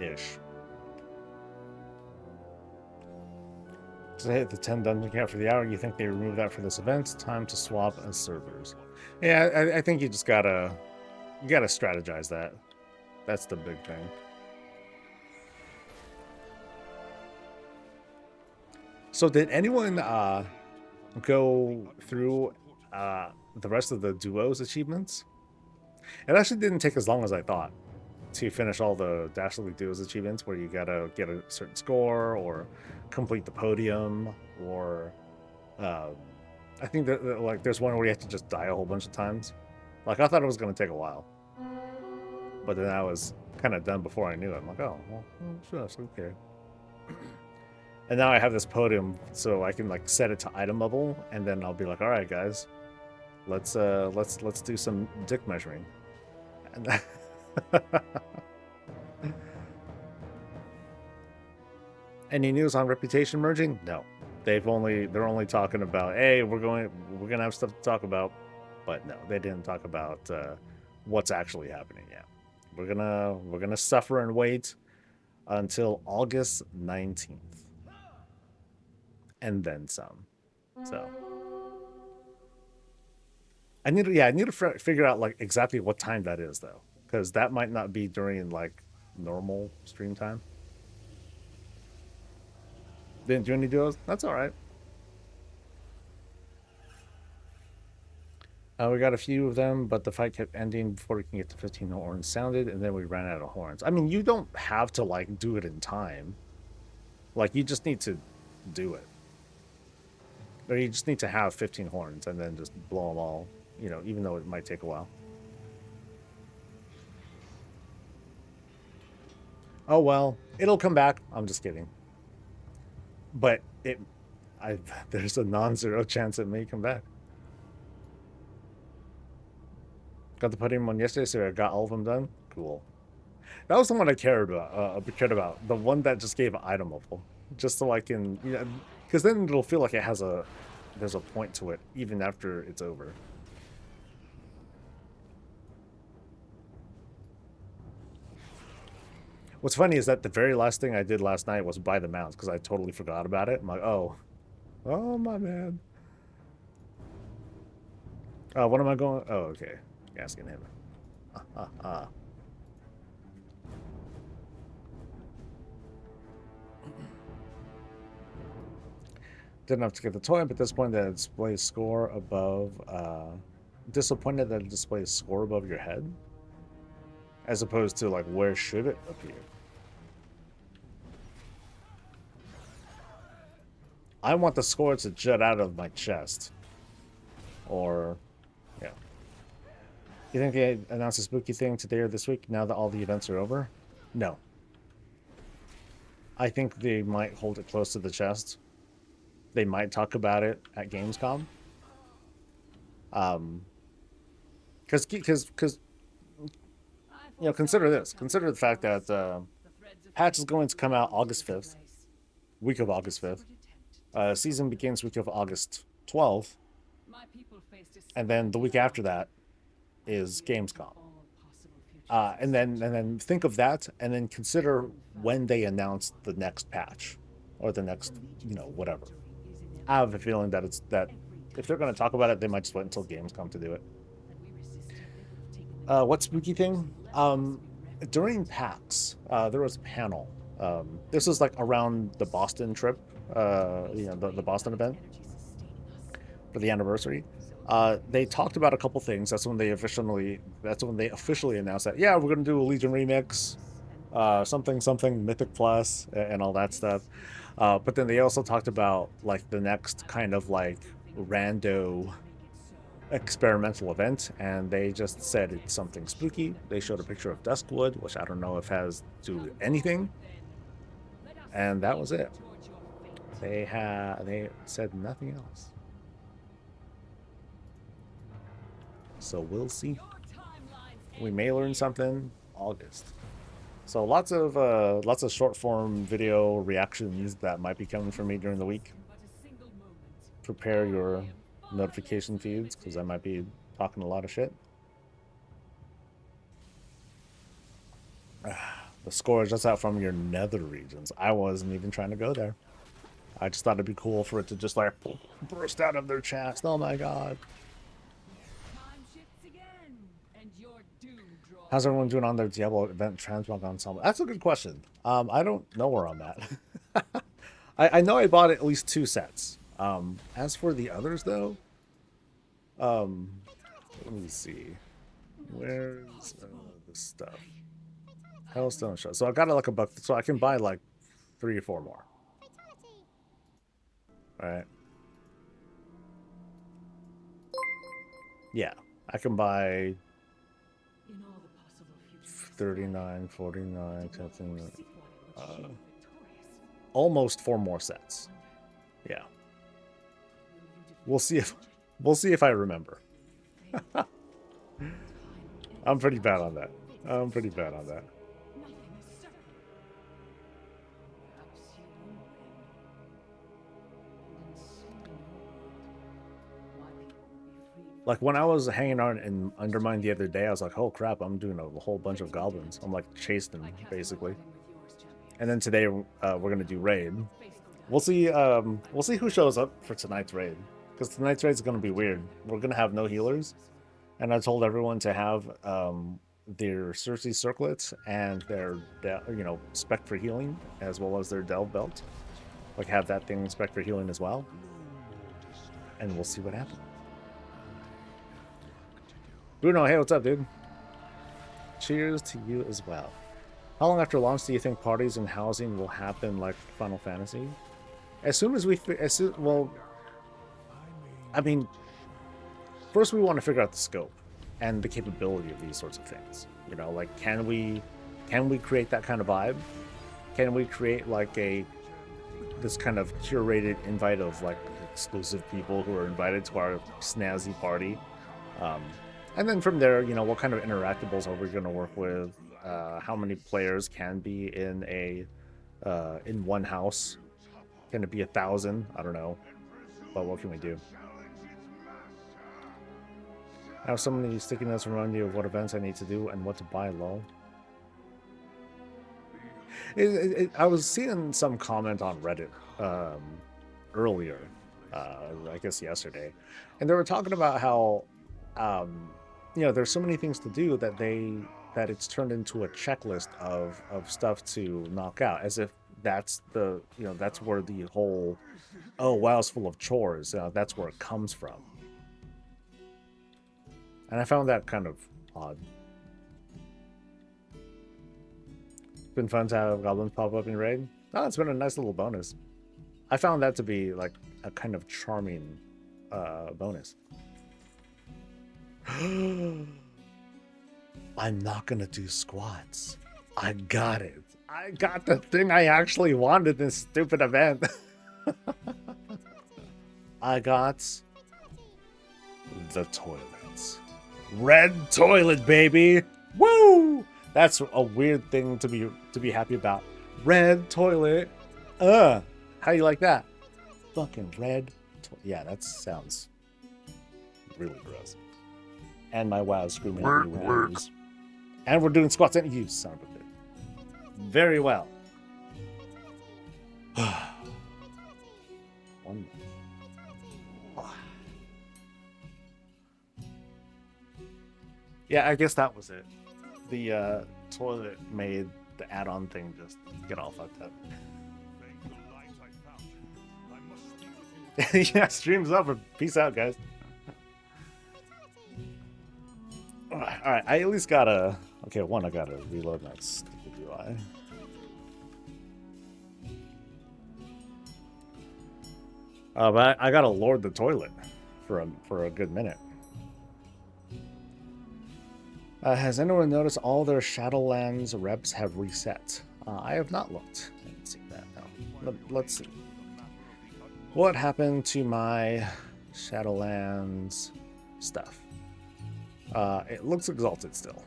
Ish. So I hit the 10 dungeon cap for the hour. You think they removed that for this event? Time to swap as servers. Yeah, I think you just gotta strategize that. That's the big thing. So did anyone go through the rest of the duos achievements? It actually didn't take as long as I thought to finish all the Dastardly Duos achievements, where you gotta get a certain score or complete the podium, or I think that like there's one where you have to just die a whole bunch of times. Like I thought it was gonna take a while, but then I was kind of done before I knew it. I'm like, oh, well, sure, it's okay. And now I have this podium, so I can like set it to item level, and then I'll be like, all right, guys, let's do some dick measuring. And any news on Reputation merging? No, they're only talking about, hey, we're gonna have stuff to talk about, but no, they didn't talk about what's actually happening yet. We're gonna suffer and wait until August 19th. And then some. So I need to figure out like exactly what time that is though, because that might not be during like normal stream time. Didn't do any duos? That's all right. We got a few of them, but the fight kept ending before we can get to 15 horns sounded, and then we ran out of horns. I mean, you don't have to like do it in time. Like you just need to do it. Or you just need to have 15 horns and then just blow them all, you know, even though it might take a while. Oh well, it'll come back. I'm just kidding. But there's a non-zero chance it may come back. Got the podium one yesterday, so I got all of them done. Cool. That was the one I cared about. The one that just gave itemable, just so I can, you know, because then it'll feel like there's a point to it even after it's over. What's funny is that the very last thing I did last night was buy the mounts because I totally forgot about it. I'm like, oh my man. What am I going? Oh, okay. Asking him. Didn't have to get the toy, but disappointed that it displays score above. Disappointed that it displays score above your head, as opposed to like where should it appear. I want the score to jut out of my chest, or yeah. You think they announced a spooky thing today or this week? Now that all the events are over, no. I think they might hold it close to the chest. They might talk about it at Gamescom. Because you know, consider this. Consider the fact that patch is going to come out August 5th, week of August 5th. Season begins week of August 12th, and then the week after that is Gamescom. And then think of that, and then consider when they announce the next patch or the next, you know, whatever. I have a feeling that if they're going to talk about it, they might just wait until Gamescom to do it. What spooky thing? During PAX, there was a panel. This was like around the Boston trip, you know, the Boston event for the anniversary. They talked about a couple things. That's when they officially announced that, yeah, we're going to do a Legion remix, something Mythic Plus, and all that stuff. But then they also talked about like the next kind of like rando experimental event, and they just said it's something spooky. They showed a picture of Duskwood, which I don't know if has to do with anything, and that was it. They said nothing else. So we'll see. We may learn something August. So lots of short form video reactions that might be coming from me during the week. Prepare your notification feeds because I might be talking a lot of shit. The score is just out from your nether regions. I wasn't even trying to go there. I just thought it'd be cool for it to just like burst out of their chest. Oh my god. How's everyone doing on their Diablo event Transmog ensemble? That's a good question. I don't know where I'm at. I know I bought at least 2 sets. As for the others though, let me see. Where's the stuff? Hellstone show. So I got it like $1, so I can buy like 3 or 4 more. Alright. Yeah, I can buy 39, 49, something. Almost 4 more sets. Yeah. We'll see if I remember. I'm pretty bad on that. Like when I was hanging out in Undermine the other day, I was like, oh crap, I'm doing a whole bunch of goblins. I'm like chasing them basically. And then today we're gonna do raid. We'll see who shows up for tonight's raid. Because tonight's raid is gonna be weird. We're gonna have no healers. And I told everyone to have their Cersei circlets and their spec for healing, as well as their delve belt. Like have that thing spec for healing as well. And we'll see what happens. Bruno, hey, what's up, dude? Cheers to you as well. How long after launch do you think parties and housing will happen like Final Fantasy? As soon as well, I mean, first we want to figure out the scope and the capability of these sorts of things. You know, like can we create that kind of vibe? Can we create like this kind of curated invite of like exclusive people who are invited to our snazzy party? And then from there, you know, what kind of interactables are we going to work with? How many players can be in one house? Can it be 1,000? I don't know. But what can we do? I have so many sticky notes remind you of what events I need to do and what to buy, lol. I was seeing some comment on Reddit earlier, I guess yesterday, and they were talking about how, you know, there's so many things to do that it's turned into a checklist of stuff to knock out, as if that's the, you know, that's where the whole, oh, WoW's full of chores, that's where it comes from. And I found that kind of odd. It's been fun to have goblins pop up in raid. Oh, it's been a nice little bonus. I found that to be like a kind of charming bonus. I'm not gonna do squats. I got it. I got the thing I actually wanted this stupid event. I got the toilets. Red toilet, baby. Woo! That's a weird thing to be happy about. Red toilet. How you like that? Fucking red. Yeah, that sounds really gross. And my WoW screaming at me with errors. And we're doing squats and you son of a bitch. Very well. One. Yeah, I guess that was it. The toilet made the add-on thing just get all fucked up. Yeah, stream's over. Peace out, guys. Alright, I at least gotta... Okay, one, I gotta reload that stupid UI. But I gotta lord the toilet for a good minute. Has anyone noticed all their Shadowlands reps have reset? I have not looked. I haven't seen that, no. Let's see. What happened to my Shadowlands stuff? It looks exalted still.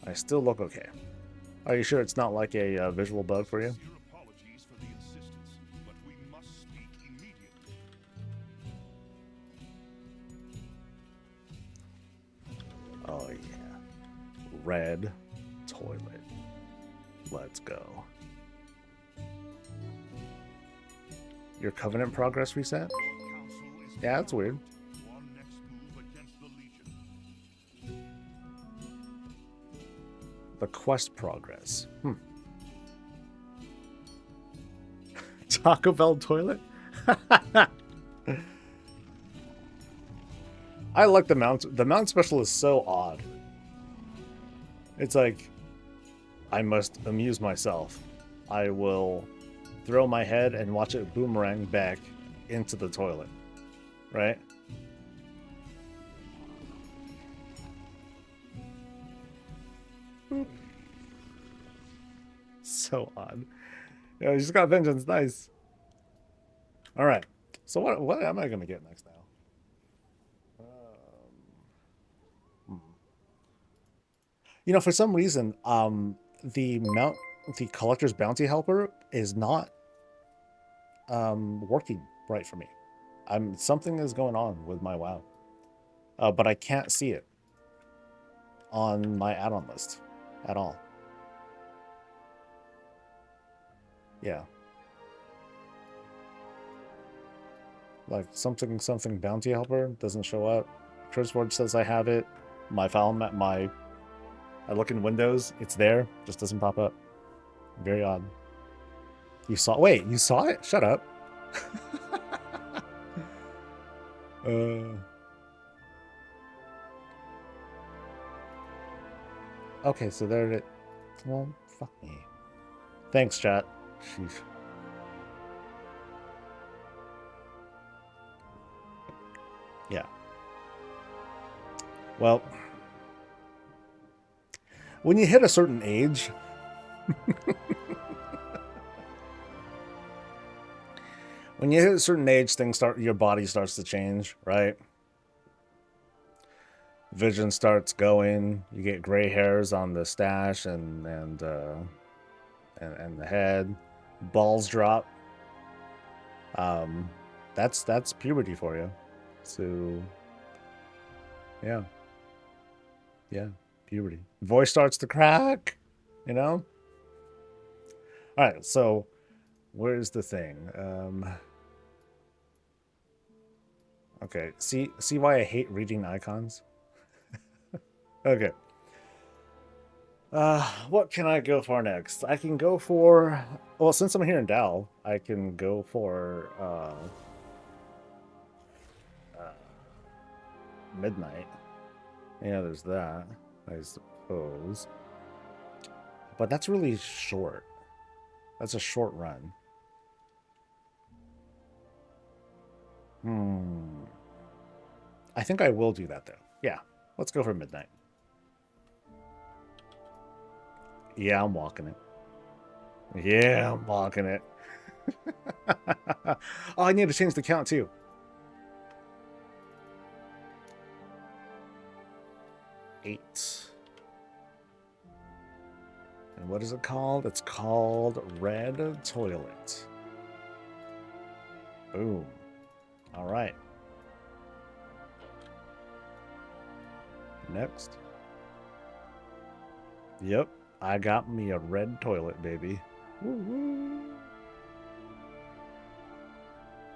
I still look okay. Are you sure it's not like a visual bug for you? Oh yeah. Red toilet. Let's go. Your Covenant progress reset? Yeah, that's weird. The quest progress. Taco Bell toilet? I like the mount. The mount special is so odd. It's like, I must amuse myself. I will throw my head and watch it boomerang back into the toilet. Right? So odd. Yeah, you just got vengeance. Nice. All right. So what am I gonna get next now? You know, for some reason, the collector's bounty helper is not working right for me. Something is going on with my WoW, but I can't see it on my add-on list at all. Yeah. Like something bounty helper doesn't show up. Curseword says I have it. My file map, I look in Windows, it's there, just doesn't pop up. Very odd. Wait, you saw it? Shut up. Okay, so there it. Well, fuck me. Thanks, chat. Sheesh. Yeah. Well, when you hit a certain age, when you hit a certain age, your body starts to change, right? Vision starts going. You get gray hairs on the stash and the head. Balls drop. That's puberty for you. So, yeah, puberty. Voice starts to crack. You know. All right, so where's the thing? Okay, see why I hate reading icons? Okay. What can I go for next? I can go for... Well, since I'm here in Dal, I can go for midnight. Yeah, there's that, I suppose. But that's really short. That's a short run. I think I will do that, though. Yeah, let's go for midnight. Yeah, I'm walking it. Yeah, I'm walking it. Oh, I need to change the count, too. Eight. And what is it called? It's called Red Toilet. Boom. All right. Next. Yep, I got me a red toilet, baby. Woo-woo.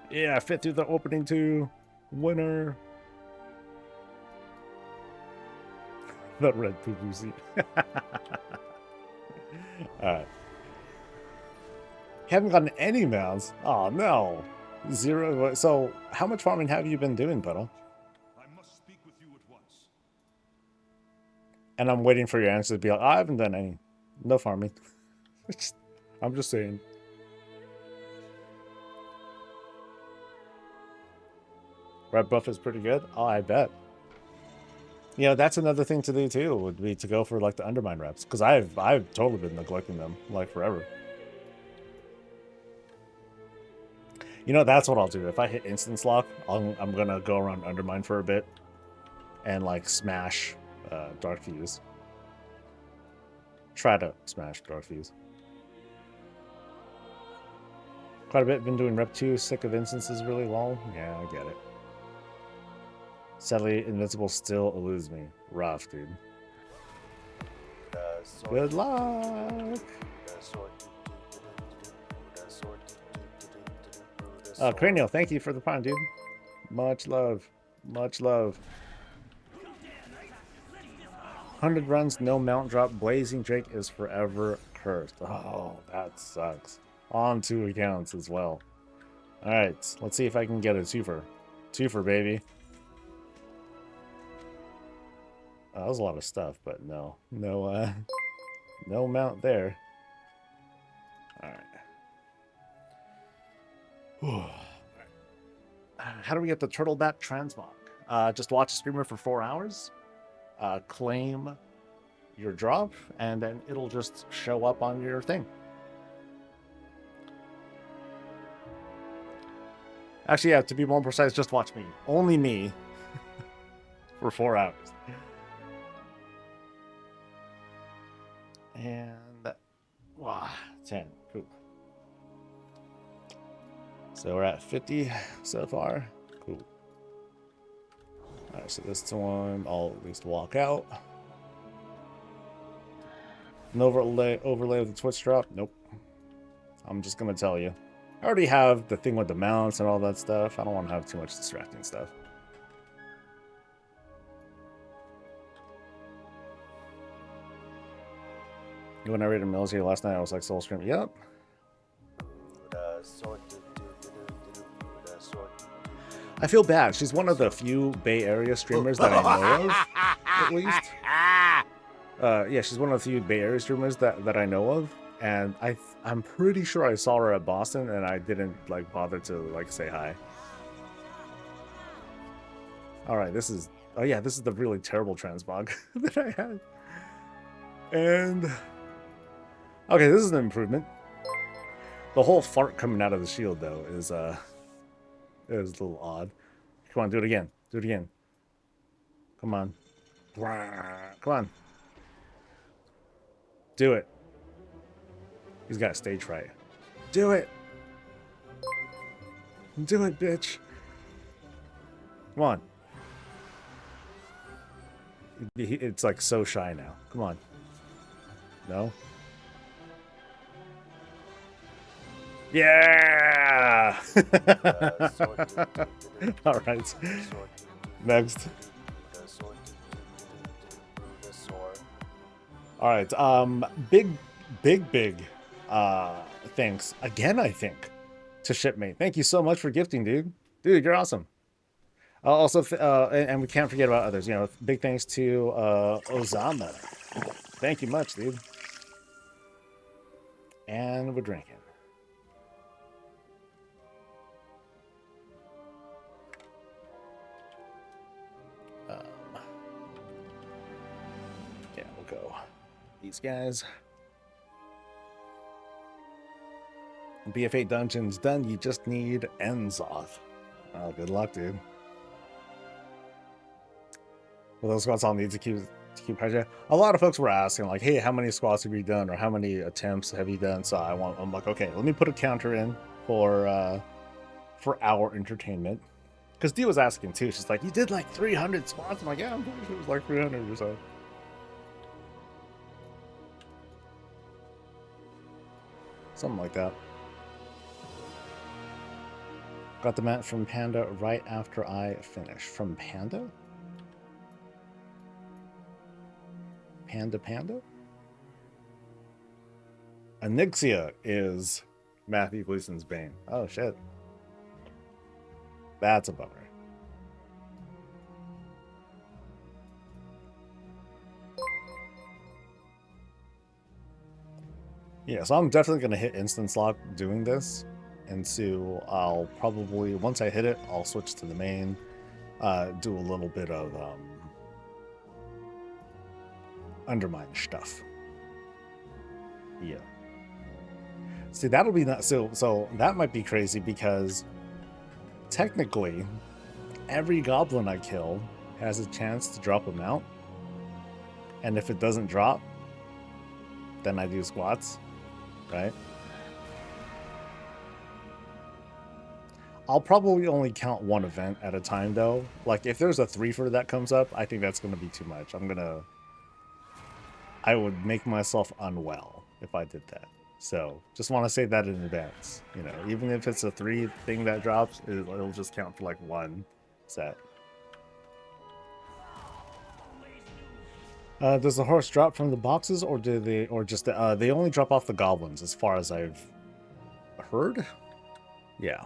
Yeah, I fit through the opening too. Winner. The red poo-poo seat. Alright. Haven't gotten any mounts. Oh no. Zero. So, how much farming have you been doing, Puddle? I must speak with you at once. And I'm waiting for your answer to be like, I haven't done any. No farming. I'm just saying. Red buff is pretty good. Oh, I bet. You know, that's another thing to do too, would be to go for like the undermine reps. Because I've totally been neglecting them like forever. You know, that's what I'll do. If I hit instance lock, I'm gonna go around undermine for a bit and like smash Dark Fuse. Try to smash Dark Fuse. Quite a bit. Been doing rep 2. Sick of instances really long. Yeah, I get it. Sadly, Invincible still eludes me. Rough, dude. Good luck! Cranial, thank you for the prime, dude. Much love. Much love. 100 runs, no mount drop. Blazing Drake is forever cursed. Oh, that sucks. On 2 accounts as well. Alright, let's see if I can get a twofer. Twofer, baby. That was a lot of stuff, but no mount there. Alright. How do we get the Turtleback Transmog? Just watch a streamer for 4 hours, claim your drop, and then it'll just show up on your thing. Actually, yeah, to be more precise, just watch me. Only me. For 4 hours. And... wow, 10. Cool. So we're at 50 so far. Cool. Alright, so this one, I'll at least walk out. An overlay of the Twitch drop? Nope. I'm just gonna tell you. I already have the thing with the mounts and all that stuff. I don't want to have too much distracting stuff. When I raided Mills last night, I was like, Soul Scream. Yep. I feel bad. She's one of the few Bay Area streamers that I know of, at least. Yeah, she's one of the few Bay Area streamers that I know of. And I'm pretty sure I saw her at Boston, and I didn't like bother to like say hi. All right, this is Oh yeah, this is the really terrible transmog that I had. And okay, this is an improvement. The whole fart coming out of the shield though is a little odd. Come on, do it again. Do it again. Come on. Come on. Do it. He's got stage fright. Do it. Do it, bitch. Come on. It's like so shy now. Come on. No? Yeah! All right. Next. All right. Big thanks again, I think, to Shipmate. Thank you so much for gifting, dude. Dude, you're awesome. Also, and we can't forget about others. You know, big thanks to Ozama. Thank you much, dude. And we're drinking. Yeah, we'll go. These guys. BF8 dungeon's done. You just need Enzoth. Oh, good luck, dude. Well, those squats all need to keep project. A lot of folks were asking, like, hey, how many squats have you done, or how many attempts have you done? So I'm like, okay, let me put a counter in for our entertainment. Because Dee was asking too. She's like, you did like 300 squats. I'm like, yeah, I'm pretty sure it was like 300 or so. Something like that. Got the mat from Panda right after I finished. From Panda? Panda? Anixia is Matthew Gleason's bane. Oh, shit. That's a bummer. Yeah, so I'm definitely going to hit instance lock doing this. And so I'll probably, once I hit it, I'll switch to the main, do a little bit of undermine stuff. Yeah. See, that'll be not so that might be crazy because technically every goblin I kill has a chance to drop a mount. And if it doesn't drop, then I do squats, right? I'll probably only count one event at a time though. Like if there's a 3-fer that comes up, I think that's gonna be too much. I would make myself unwell if I did that. So just want to say that in advance. You know, even if it's a 3 thing that drops, it'll just count for like 1 set. Does the horse drop from the boxes, or do they, or just they only drop off the goblins, as far as I've heard? Yeah.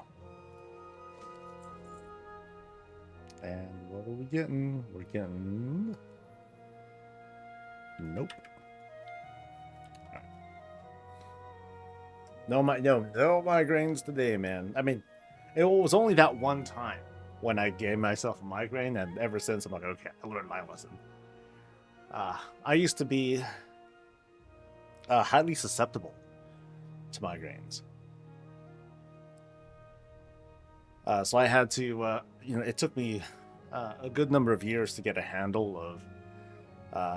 And what are we getting? We're getting... Nope. Right. No migraines today, man. I mean, it was only that one time when I gave myself a migraine, and ever since I'm like, okay, I learned my lesson. I used to be highly susceptible to migraines. So I had to, you know, it took me a good number of years to get a handle of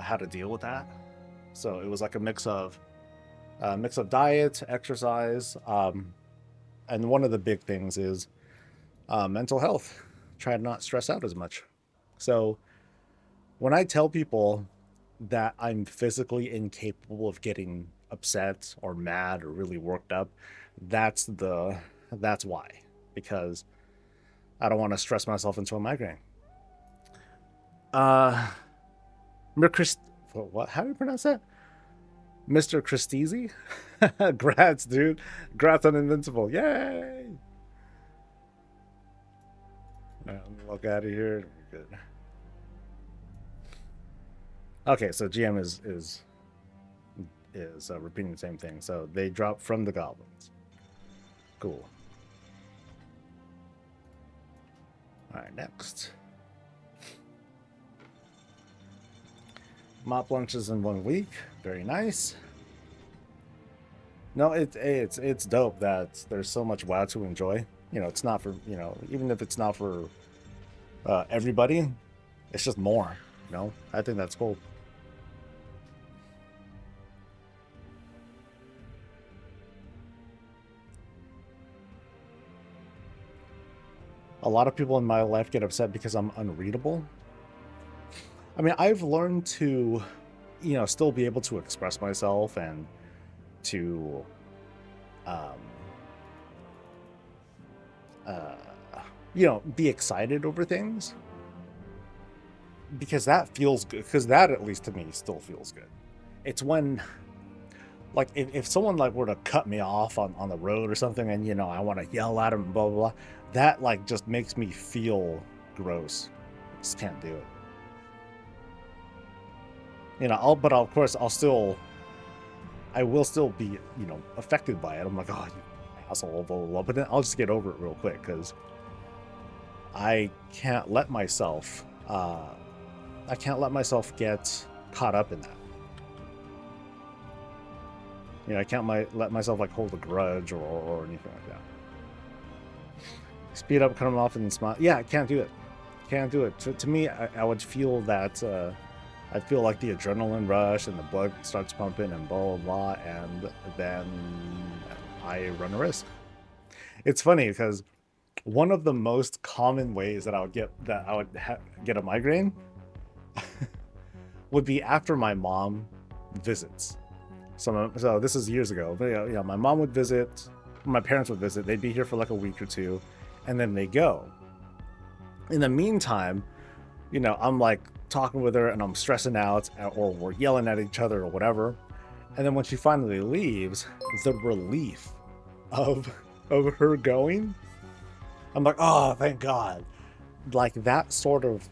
how to deal with that. So it was like a mix of diet, exercise, and one of the big things is mental health. Try to not stress out as much. So when I tell people that I'm physically incapable of getting upset or mad or really worked up, that's why, because I don't want to stress myself into a migraine. What? How do you pronounce that? Mr. Christese? Grats, dude. Grats on Invincible. Yay! Walk out of here. We're good. Okay, so GM is repeating the same thing. So they drop from the goblins. Cool. All right, next. Mop lunches in 1 week. Very nice. No, it's dope that there's so much WoW to enjoy. You know, it's not for, you know, even if it's not for everybody, it's just more, you know? I think that's cool. A lot of people in my life get upset because I'm unreadable. I mean, I've learned to, you know, still be able to express myself and to, you know, be excited over things. Because that feels good. Because that, at least to me, still feels good. It's when, like, if someone, like, were to cut me off on the road or something and, you know, I want to yell at them, blah, blah, blah, that, like, just makes me feel gross. I just can't do it. You know, but of course, I will still be, you know, affected by it. I'm like, oh, you asshole, blah, blah, blah. But then I'll just get over it real quick because I can't let myself, get caught up in that. You know, I can't let myself, like, hold a grudge or anything like that. Speed up, cut them off, and smile. Yeah, I can't do it. Can't do it. To me, I would feel that, I'd feel like the adrenaline rush and the blood starts pumping and blah, blah, blah, and then I run a risk. It's funny because one of the most common ways that I would get a migraine would be after my mom visits. So this is years ago, but yeah, my mom would visit, my parents would visit, they'd be here for like a week or two, and then they go. In the meantime, you know, I'm like talking with her and I'm stressing out, or we're yelling at each other or whatever. And then when she finally leaves, the relief of her going, I'm like, oh, thank God. Like that sort of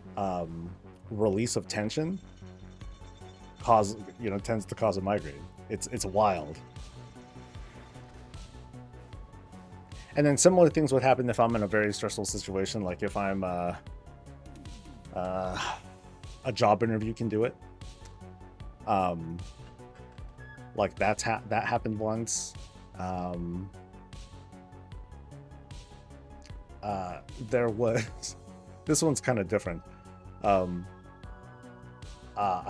release of tension tends to cause a migraine. It's wild. And then similar things would happen if I'm in a very stressful situation, like if I'm a job interview can do it. Like that happened once. There was this one's kind of different. I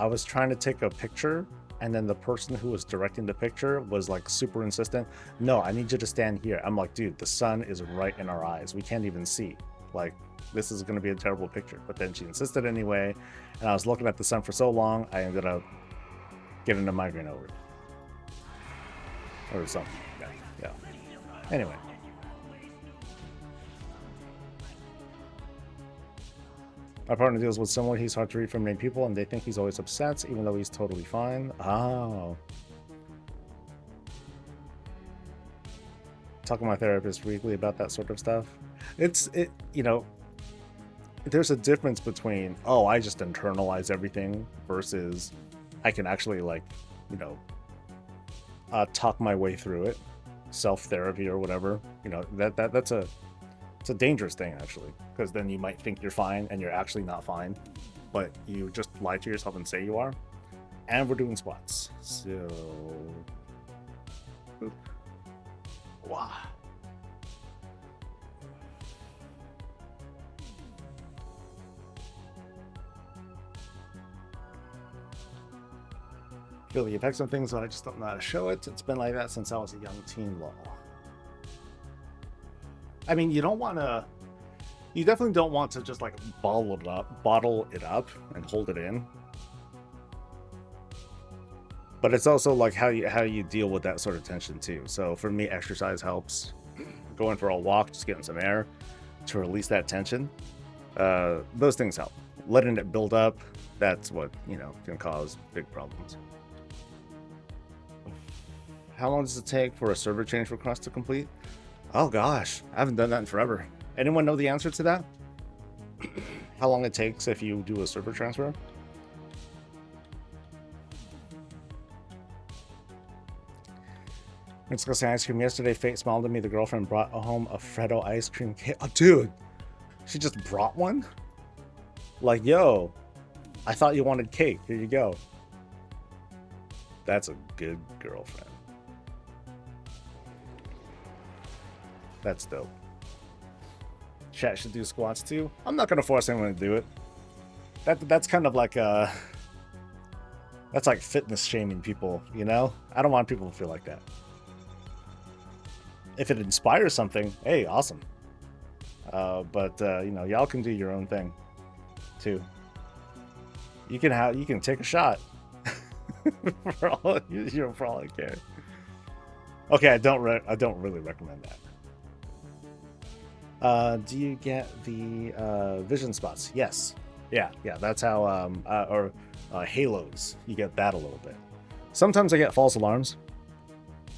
was trying to take a picture, and then the person who was directing the picture was like super insistent. No, I need you to stand here. I'm like, dude, the sun is right in our eyes. We can't even see. Like, this is going to be a terrible picture. But then she insisted anyway, and I was looking at the sun for so long, I ended up getting a migraine over it. Or something. Yeah. Anyway. My partner deals with someone he's hard to read from many people, and they think he's always upset, even though he's totally fine. Oh. Talking to my therapist weekly about that sort of stuff. You know, there's a difference between, oh, I just internalize everything versus I can actually, like, you know, talk my way through it. Self-therapy or whatever. You know, that's a dangerous thing, actually, because then you might think you're fine and you're actually not fine, but you just lie to yourself and say you are. And we're doing squats, so wow. Feel the effects on things, but I just don't know how to show it. It's been like that since I was a young teen. Lol. I mean, you definitely don't want to just like bottle it up and hold it in. But it's also like how you deal with that sort of tension too. So for me, exercise helps. Going for a walk, just getting some air to release that tension. Those things help. Letting it build up, that's what, you know, can cause big problems. How long does it take for a server change request to complete? Oh gosh, I haven't done that in forever. Anyone know the answer to that? How long it takes if you do a server transfer? I'm just gonna say ice cream. Yesterday, Fate smiled at me. The girlfriend brought home a Freddo ice cream cake. Oh, dude, she just brought one? Like, yo, I thought you wanted cake. Here you go. That's a good girlfriend. That's dope. Chat should do squats too. I'm not gonna force anyone to do it. That's kind of like that's like fitness shaming people, you know? I don't want people to feel like that. If it inspires something, hey, awesome. But you know, y'all can do your own thing too. You can take a shot for all for all I care. Okay, I don't really recommend that. Do you get the vision spots? Yes. Yeah. That's how or halos. You get that a little bit. Sometimes I get false alarms.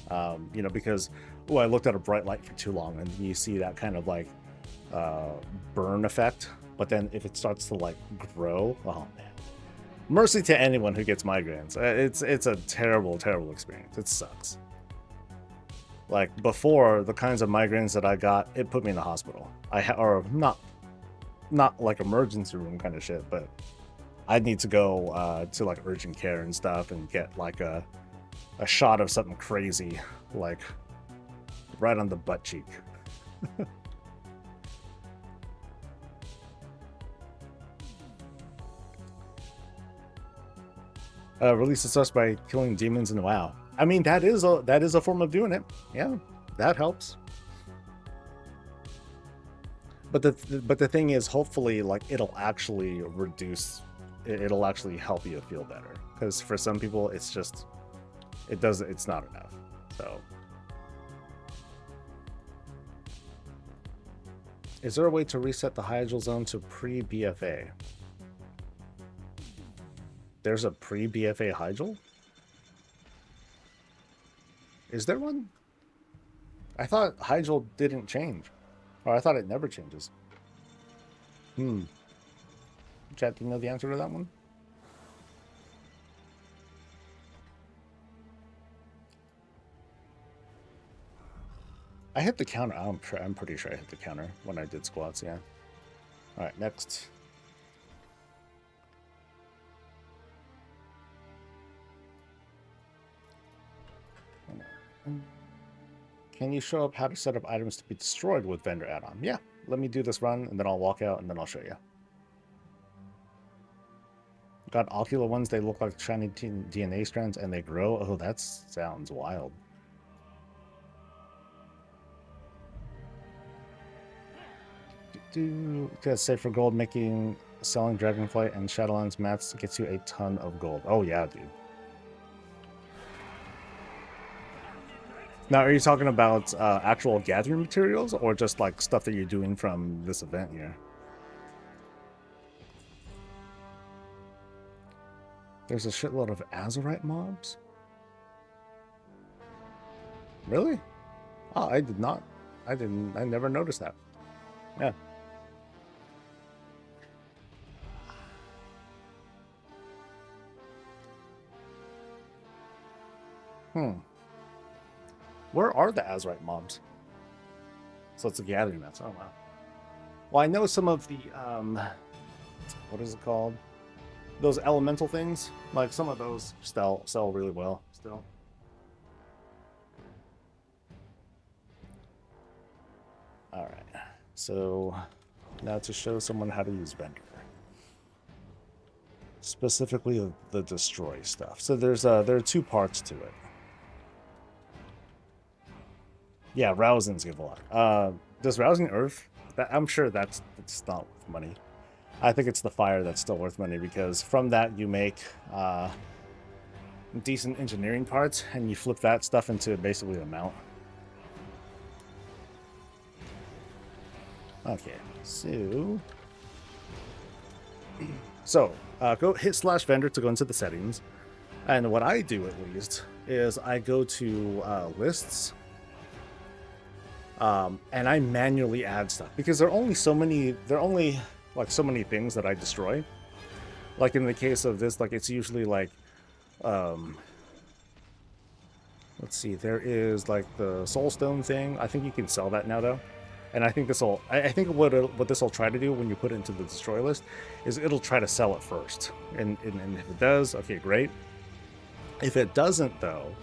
You know, because I looked at a bright light for too long, and you see that kind of like burn effect. But then if it starts to like grow, oh man. Mercy to anyone who gets migraines. It's a terrible experience. It sucks. Like before, the kinds of migraines that I got, it put me in the hospital. Or not like emergency room kind of shit, but I'd need to go to like urgent care and stuff and get like a shot of something crazy, like right on the butt cheek. Release the source by killing demons in WoW. I mean, that is a form of doing it. Yeah, that helps. But the thing is, hopefully, like it'll actually reduce. It'll actually help you feel better. Because for some people, it's just it's not enough. So, is there a way to reset the hydral zone to pre-BFA? There's a pre-BFA hydral? Is there one? I thought hydral didn't change. Or I thought it never changes. Chat, do you know the answer to that one? I hit the counter. I'm pretty sure I hit the counter when I did squats, yeah. Alright, next. Can you show up how to set up items to be destroyed with vendor add-on? Yeah, let me do this run and then I'll walk out and then I'll show you. Got ocular ones, they look like shiny DNA strands and they grow. Oh, that sounds wild. Because say for gold, selling Dragonflight and Shadowlands mats gets you a ton of gold. Oh yeah, dude. Now, are you talking about actual gathering materials or just like stuff that you're doing from this event here? There's a shitload of Azurite mobs? Really? Oh, I did not. I never noticed that. Yeah. Where are the Azurite mobs? So it's a gathering mess. Oh wow. Well, I know some of the what is it called? Those elemental things. Like some of those sell really well still. All right. So now to show someone how to use vendor. Specifically the destroy stuff. So there are two parts to it. Yeah, Rousings give a lot. Does Rousing Earth? I'm sure it's not worth money. I think it's the fire that's still worth money because from that you make decent engineering parts and you flip that stuff into basically a mount. Okay, so go hit /vendor to go into the settings, and what I do at least is I go to lists. And I manually add stuff because there are only so many things that I destroy. Like in the case of this, like it's usually like, let's see, there is like the soulstone thing. I think you can sell that now though. And I think I think what this will try to do when you put it into the destroy list is it'll try to sell it first. And if it does, okay, great. If it doesn't, though,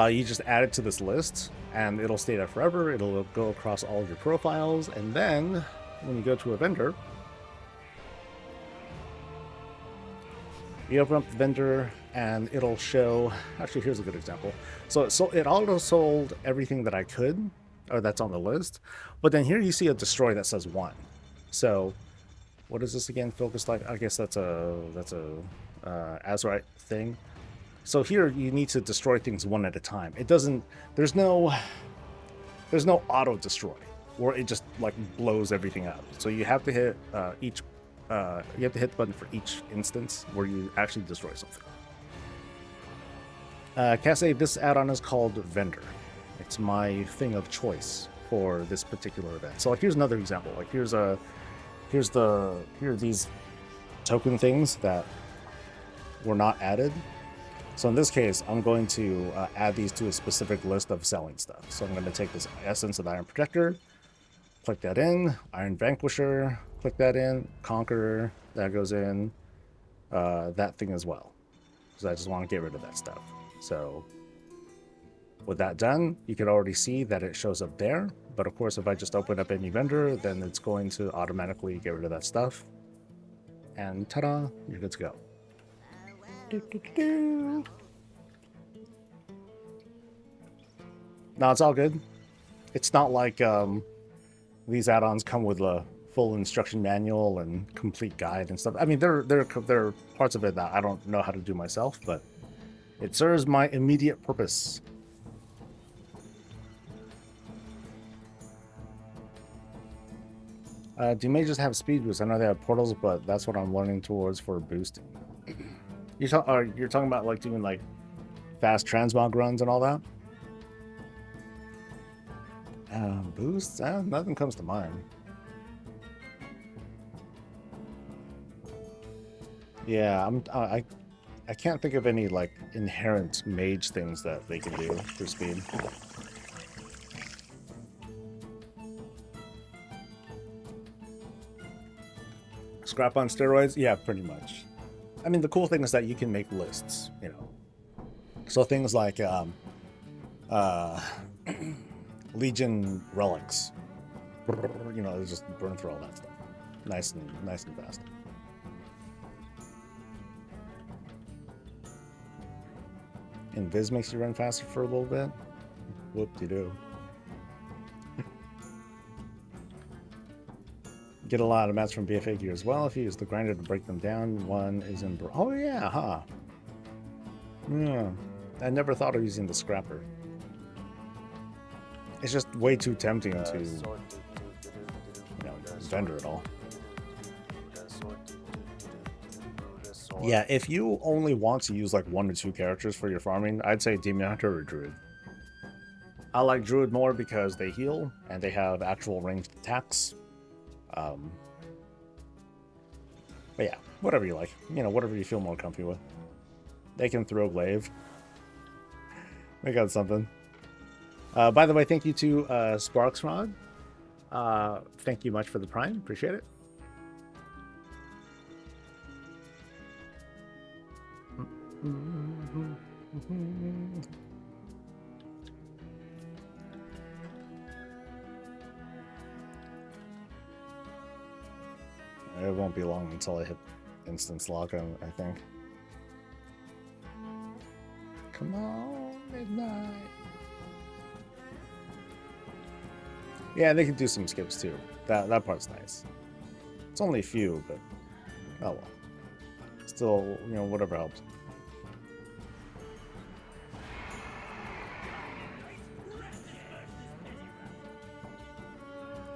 you just add it to this list, and it'll stay there forever. It'll go across all of your profiles, and then when you go to a vendor, you open up the vendor, and it'll show. Actually, here's a good example. So it auto sold everything that I could, or that's on the list, but then here you see a destroy that says 1. So what is this again? Focus like, I guess that's a Azurite thing. So here you need to destroy things one at a time. It doesn't. There's no auto destroy where it just like blows everything up. So you have to hit each. You have to hit the button for each instance where you actually destroy something. Casse, this add-on is called Vendor. It's my thing of choice for this particular event. So like here's another example. Like here are these token things that were not added. So in this case, I'm going to add these to a specific list of selling stuff. So I'm going to take this Essence of Iron Protector, click that in, Iron Vanquisher, click that in, Conqueror, that goes in, that thing as well. Because I just want to get rid of that stuff. So with that done, you can already see that it shows up there. But of course, if I just open up any vendor, then it's going to automatically get rid of that stuff. And ta-da, you're good to go. No, it's all good. It's not like these add-ons come with a full instruction manual and complete guide and stuff. I mean, there are parts of it that I don't know how to do myself, but it serves my immediate purpose. Do mages have speed boost? I know they have portals, but that's what I'm learning towards for boosting. You're talking about like doing like fast transmog runs and all that? Boosts? Nothing comes to mind. Yeah, I can't think of any like inherent mage things that they can do for speed. Scrap on steroids? Yeah, pretty much. I mean, the cool thing is that you can make lists, you know. So things like Legion relics, you know, just burn through all that stuff, nice and fast. Invis makes you run faster for a little bit. Whoop-de-doo. Get a lot of mats from BFA gear as well. If you use the grinder to break them down, one is in. Oh yeah, huh? Yeah, I never thought of using the scrapper. It's just way too tempting to, you know, vendor it all. Yeah, if you only want to use like 1 or 2 characters for your farming, I'd say Demon Hunter or Druid. I like Druid more because they heal and they have actual ranged attacks. But yeah, whatever you like. You know, whatever you feel more comfy with. They can throw glaive. They got something. By the way, thank you to Sparksrod. Thank you much for the Prime. Appreciate it. It won't be long until I hit instance lock, I think. Come on, midnight. Yeah, they can do some skips too. That part's nice. It's only a few, but oh well. Still, you know, whatever helps.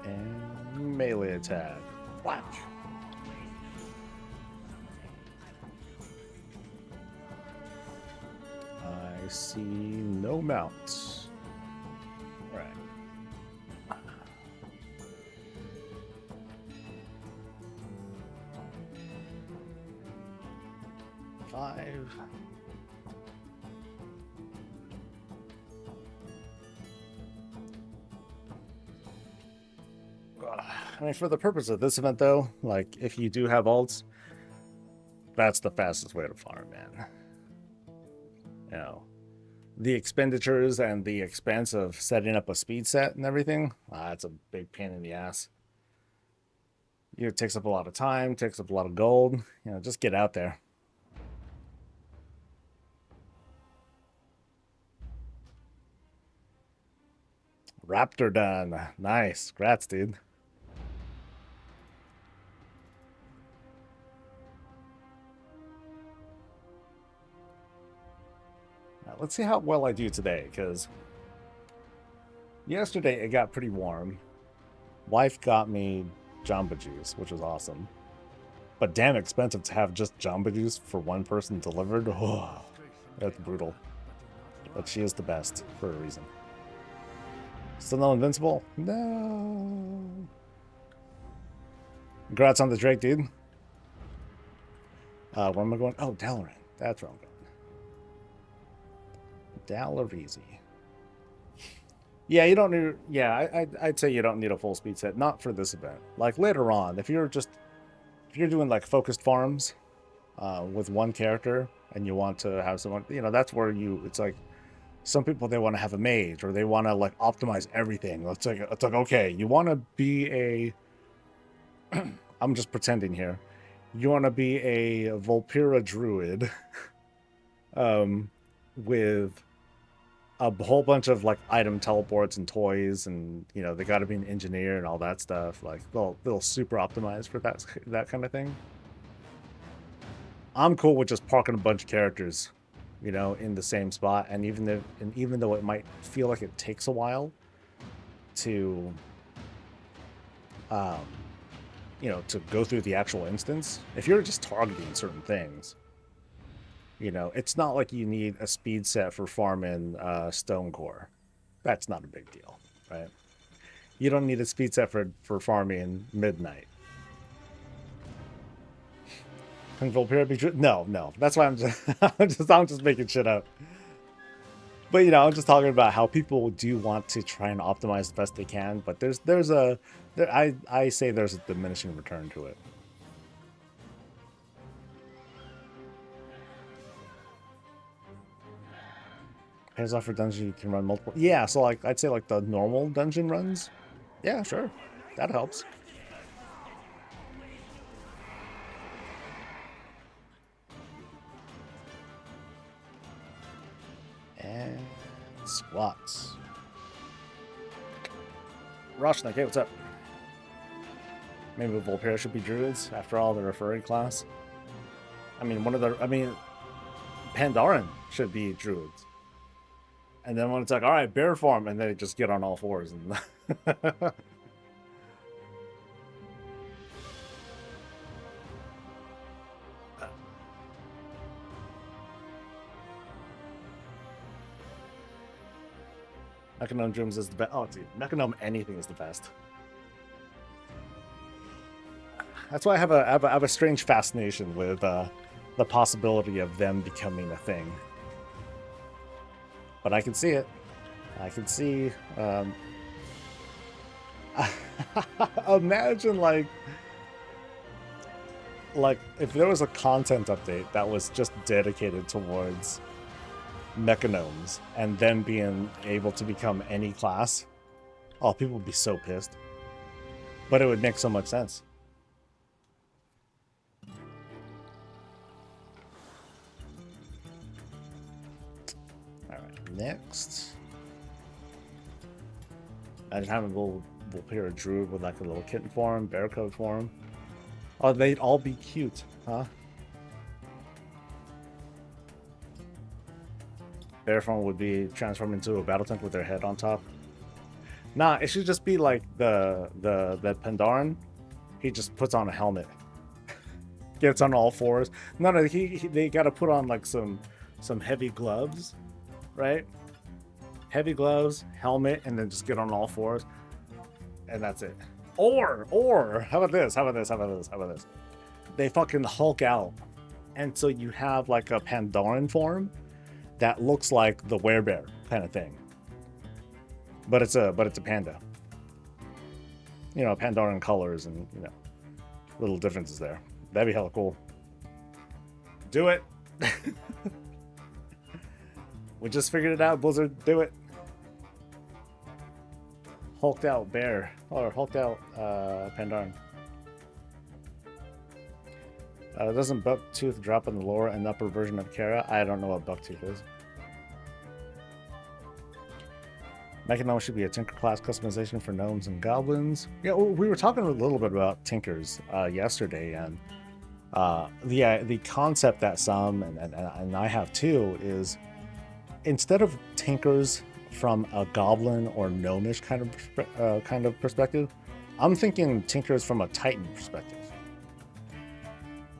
And melee attack. Whack. I see no mounts. Right. Five. I mean, for the purpose of this event, though, like, if you do have ults, that's the fastest way to farm, man. you know, the expenditures and the expense of setting up a speed set and everything, it's a big pain in the ass. It takes up a lot of time, takes up a lot of gold. You know, just get out there. Raptor done. Nice. Congrats, dude. Now, let's see how well I do today, because yesterday it got pretty warm. Wife got me Jamba Juice, which was awesome. But damn expensive to have just Jamba Juice for one person delivered. Oh, that's brutal. But she is the best for a reason. Still no Invincible? No. Congrats on the Drake, dude. Where am I going? Oh, Dalaran. That's where I'm going. Dalareezy. Yeah, you don't need... Yeah, I'd say you don't need a full speed set. Not for this event. Like, later on, if you're doing, like, focused farms with one character and you want to have someone... You know, that's where you... It's like... Some people, they want to have a mage, or they want to, like, optimize everything. It's like, okay, you want to be a... I'm just pretending here. You want to be a Volpira druid with a whole bunch of, like, item teleports and toys, and, you know, they got to be an engineer and all that stuff. Like, they'll super optimize for that kind of thing. I'm cool with just parking a bunch of characters, you know, in the same spot, and even though it might feel like it takes a while to, you know, to go through the actual instance, if you're just targeting certain things, you know, it's not like you need a speed set for farming stone core. That's not a big deal, right? You don't need a speed set for farming midnight. Can Volpira be true? No. That's why I'm just making shit up. But, you know, I'm just talking about how people do want to try and optimize the best they can. But I say there's a diminishing return to it. Pays off for dungeon, you can run multiple. Yeah, so like I'd say like the normal dungeon runs. Yeah, sure, that helps. And squats. Roshnik, hey, what's up? Maybe Volpira should be druids after all, the referring class. I mean, Pandaren should be druids. And then when it's like, all right, bear form, and then they just get on all fours. And Mechanome Drums is the best. Oh, dude, Mechanome anything is the best. That's why I have a strange fascination with the possibility of them becoming a thing. But I can see it. I can see. Imagine like if there was a content update that was just dedicated towards Mechanomes and them being able to become any class. Oh, people would be so pissed. But it would make so much sense. Next, I just have a little Volpira druid with like a little kitten form, bear code form. Oh, they'd all be cute, huh? Bear form would be transformed into a battle tank with their head on top. Nah, it should just be like the Pandaren. He just puts on a helmet, gets on all fours. No, they got to put on like some heavy gloves. Right? Heavy gloves, helmet, and then just get on all fours. And that's it. Or, how about this? They fucking Hulk out. And so you have like a Pandaren form that looks like the werebear kind of thing. But it's a panda. You know, Pandaren colors and, you know, little differences there. That'd be hella cool. Do it. We just figured it out, Blizzard. Do it. Hulked out bear. Or hulked out Pandaren. Doesn't Bucktooth drop in the lower and upper version of Kara? I don't know what Bucktooth is. Mechanome should be a Tinker class customization for gnomes and goblins. Yeah, we were talking a little bit about Tinkers yesterday, and the concept that some, and I have too, is instead of Tinkers from a goblin or gnomish kind of perspective, I'm thinking Tinkers from a Titan perspective.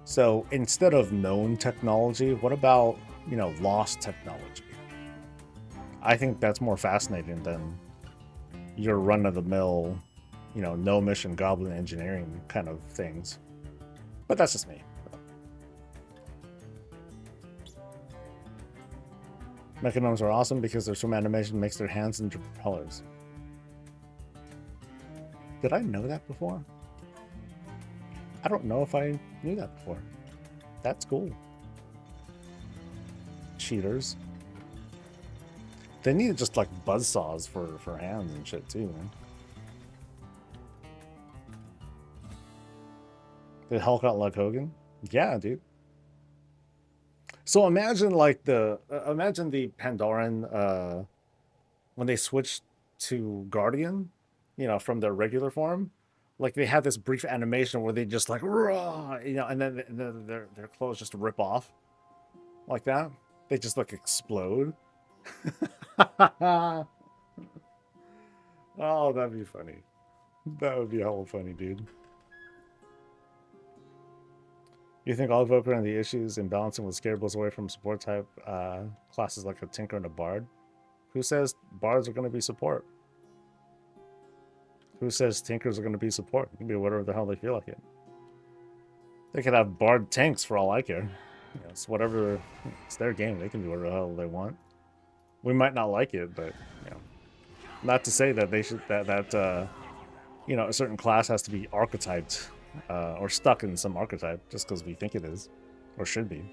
So instead of known technology, what about, you know, lost technology? I think that's more fascinating than your run-of-the-mill, you know, gnomish and goblin engineering kind of things. But that's just me. Mechanomes are awesome because their swim animation makes their hands into propellers. Did I know that before? I don't know if I knew that before. That's cool. Cheaters. They need just like buzzsaws for hands and shit too, man. Did Hulk out like Hogan? Yeah, dude. So imagine like imagine the Pandaren when they switched to Guardian, you know, from their regular form. Like they had this brief animation where they just like, raw, you know, and then their clothes just rip off like that. They just like explode. Oh, that'd be funny. That would be hella funny, dude. You think all Evoker and the issues in balancing with Scarebles away from support type classes like a Tinker and a Bard? Who says Bards are going to be support? Who says Tinkers are going to be support? It can be whatever the hell they feel like it. They could have Bard tanks for all I care. You know, it's whatever. It's their game. They can do whatever the hell they want. We might not like it, but you know, not to say that they should you know, a certain class has to be archetyped or stuck in some archetype just because we think it is or should be.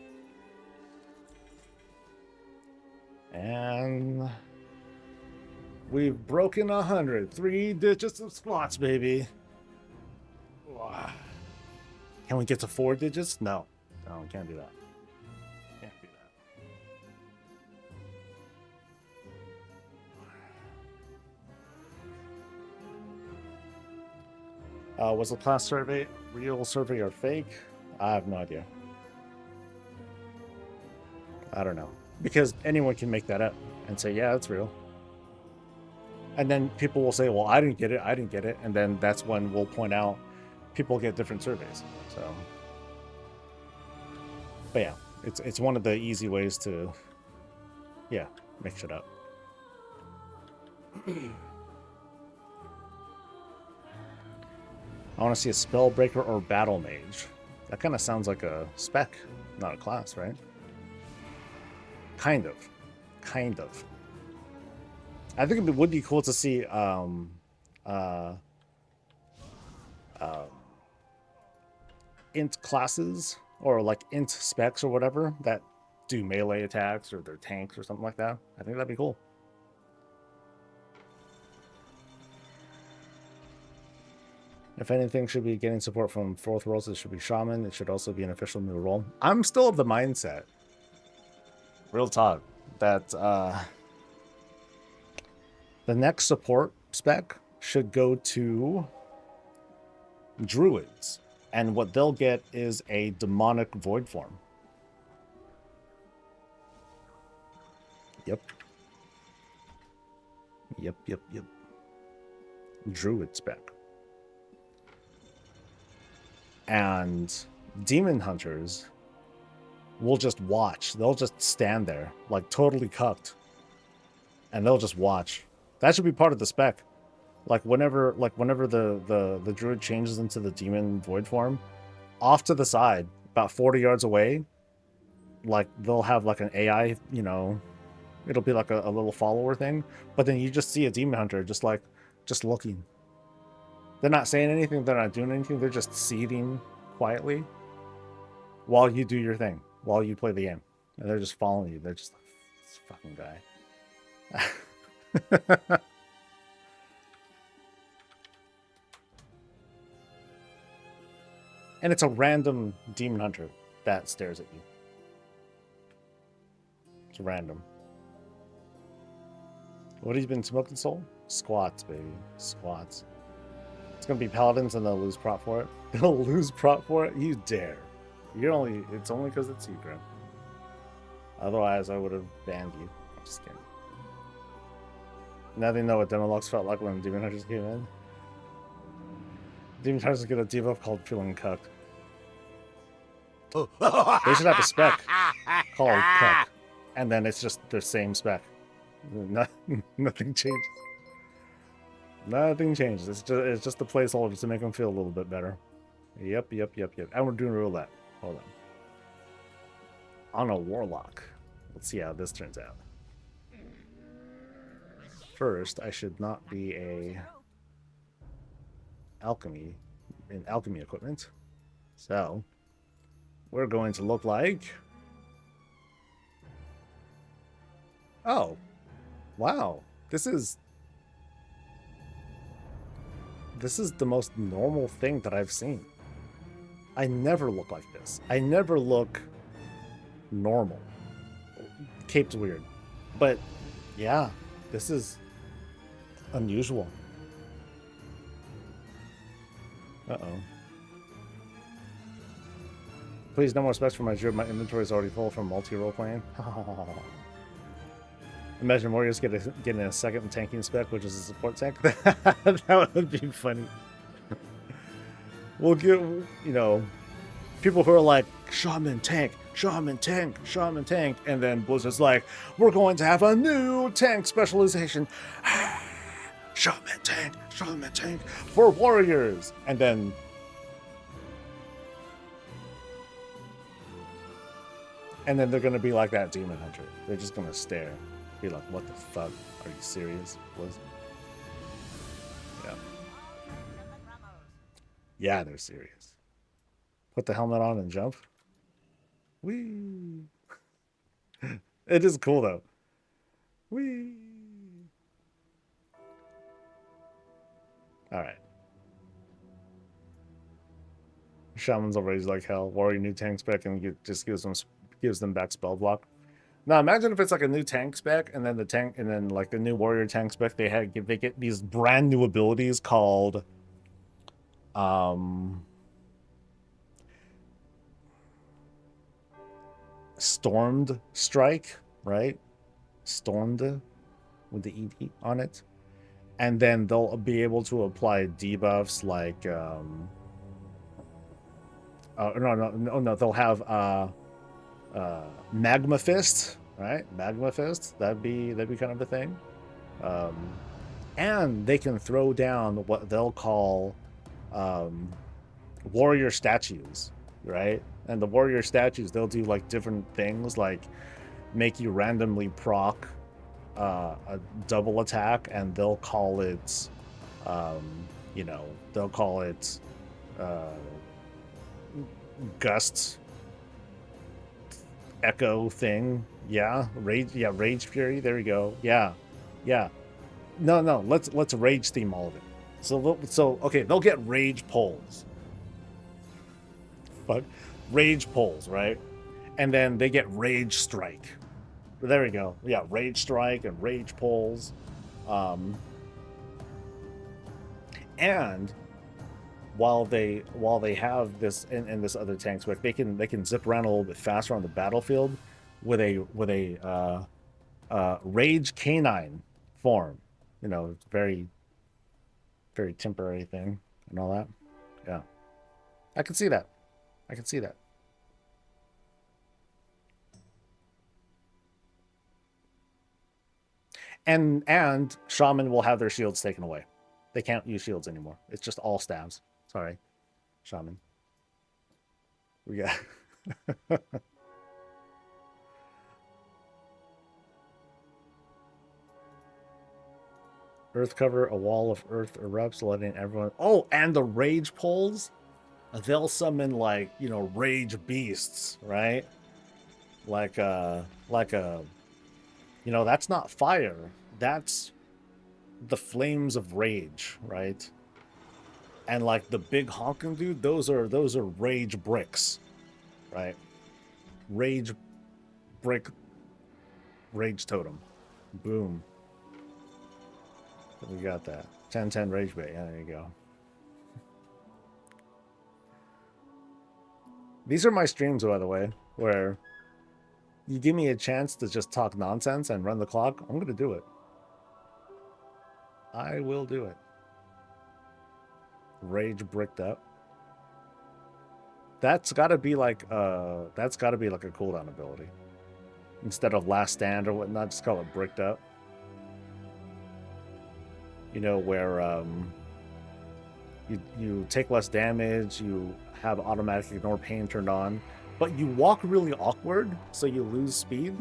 And we've broken 100. 3 digits of squats, baby. Can we get to 4 digits? No, we can't do that. Can't do that. Was the class survey real survey or fake? I have no idea. I don't know. Because anyone can make that up and say, yeah, it's real. And then people will say, well, I didn't get it. And then that's when we'll point out people get different surveys. So, but yeah, it's one of the easy ways to, yeah, make shit up. I want to see a Spellbreaker or Battle Mage. That kind of sounds like a spec, not a class, right? Kind of. I think it would be cool to see int classes or like int specs or whatever that do melee attacks or their tanks or something like that. I think that'd be cool. If anything should be getting support from 4th roles, it should be Shaman. It should also be an official new role. I'm still of the mindset, real talk, that the next support spec should go to Druids. And what they'll get is a demonic void form. Yep. Druid spec. And demon hunters will just watch. They'll just stand there, like totally cucked. And they'll just watch. That should be part of the spec. Like whenever the druid changes into the demon void form, off to the side, about 40 yards away, like they'll have like an AI, you know, it'll be like a little follower thing, but then you just see a demon hunter just looking. They're not saying anything, they're not doing anything, they're just seething quietly while you do your thing, while you play the game. And they're just following you. They're just This fucking guy. And it's a random demon hunter that stares at you. It's random. What have you been smoking, Soul? Squats, baby. Squats. It's gonna be paladins and they'll lose prop for it. They'll lose prop for it? You dare. It's only because it's you, Grim. Otherwise, I would have banned you. I'm just kidding. Now they know what Demolux felt like when Demon Hunters came in. Demon Hunters get a debuff called Feeling Cucked. They should have a spec called Cuck. And then it's just the same spec. Nothing changes. Nothing changes. It's just the placeholder to make them feel a little bit better. Yep. And we're doing roulette. Hold on. On a warlock. Let's see how this turns out. First, I should not be in alchemy equipment. So, we're going to look like... Oh. Wow. This is the most normal thing that I've seen. I never look like this. I never look normal. Cape's weird. But, yeah, this is unusual. Uh-oh. Please, no more specs for my drip. My inventory is already full from multi-role playing. Imagine Warriors getting a second tanking spec, which is a support tank. That would be funny. We'll get, people who are like, Shaman tank, Shaman tank, Shaman tank. And then Blizzard's like, we're going to have a new tank specialization. Shaman tank for Warriors. And then they're going to be like that Demon Hunter. They're just going to stare. Be like, what the fuck? Are you serious? Blizzard? Yeah. Yeah, they're serious. Put the helmet on and jump. Whee! It is cool, though. Whee! Alright. Shaman's already like hell. Warrior new tank spec and just gives them back spell block. Now imagine if it's like a new tank spec, and then like the new warrior tank spec, they get these brand new abilities called Stormed Strike, right? Stormed with the ED on it. And then they'll be able to apply debuffs like no, they'll have Magma Fist, right? Magma Fist, that'd be kind of a thing. And they can throw down what they'll call warrior statues, right? And the warrior statues, they'll do like different things, like make you randomly proc a double attack, and they'll call it Gust Echo thing. Rage Fury, there we go. Yeah no, let's rage theme all of it. So okay, they'll get rage poles. Fuck, rage poles, right? And then they get rage strike. There we go. Yeah, rage strike and rage poles. And while they have this in this other tank spec, they can zip around a little bit faster on the battlefield with a rage canine form. Very, very temporary thing and all that. Yeah, I can see that. And Shaman will have their shields taken away. They can't use shields anymore. It's just all stabs. Sorry, Shaman. We got... Earth cover, a wall of earth erupts, letting everyone... Oh, and the rage poles? They'll summon, like, rage beasts, right? Like a You know, that's not fire. That's the flames of rage, right? And like the big honking dude, those are rage bricks, right? Rage brick, rage totem. Boom. We got that. 10-10 rage bait. Yeah, there you go. These are my streams, by the way, where you give me a chance to just talk nonsense and run the clock. I'm gonna do it. I will do it. Rage bricked up. That's gotta be like a cooldown ability. Instead of last stand or whatnot, just call it bricked up. You know, where you take less damage, you have automatic ignore pain turned on, but you walk really awkward, so you lose speed,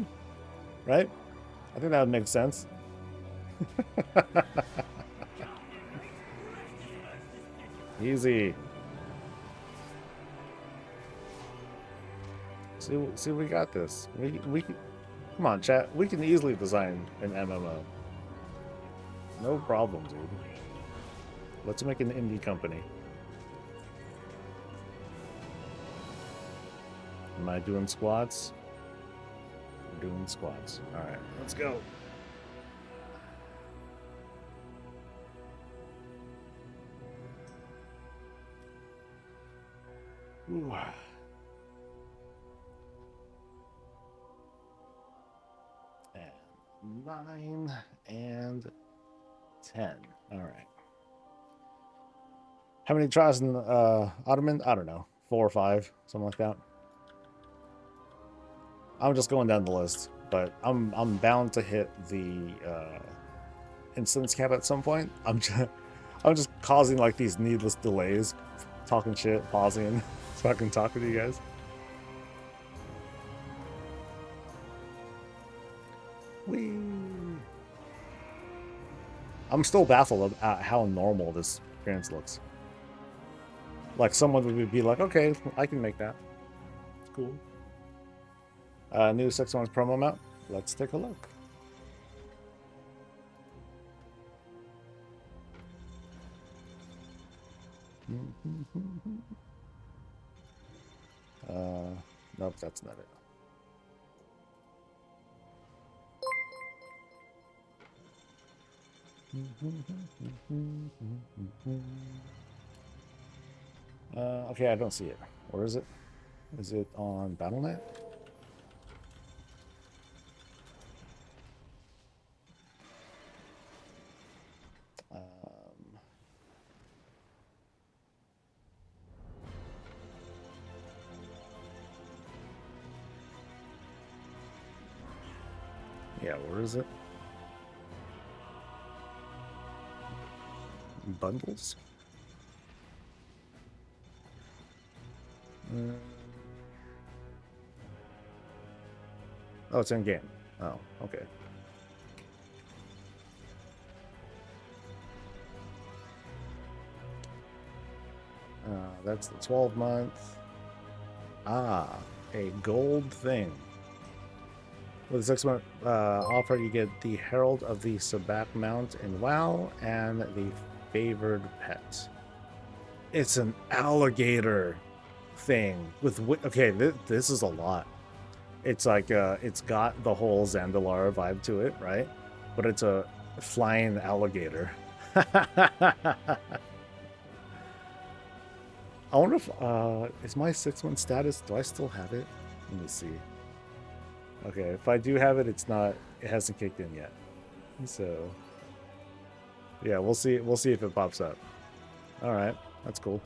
right? I think that would make sense. Easy. See, we got this. We come on, chat. We can easily design an MMO. No problem, dude. Let's make an indie company. Am I doing squats? I'm doing squats. All right, let's go. Ooh. And 9 and 10. All right. How many tries in Ottoman? I don't know. 4 or 5, something like that. I'm just going down the list, but I'm bound to hit the instance cap at some point. I'm just causing like these needless delays, talking shit, pausing, so I can talk with you guys. Whee! I'm still baffled at how normal this appearance looks. Like someone would be like, okay, I can make that. It's cool. New 6 months promo map. Let's take a look. Nope, that's not it. Okay, I don't see it. Where is it? Is it on BattleNet? Yeah, where is it? Bundles? Oh, it's in game. Oh, okay. That's the 12-month. Ah, a gold thing. With a 6-month offer, you get the Herald of the Sabak Mount in WoW and the Favored Pet. It's an alligator thing with okay. This is a lot. It's like it's got the whole Zandalar vibe to it, right? But it's a flying alligator. I wonder if is my 6-month status? Do I still have it? Let me see. Okay, if I do have it, it's not. It hasn't kicked in yet. So yeah, we'll see. We'll see if it pops up. All right, that's cool.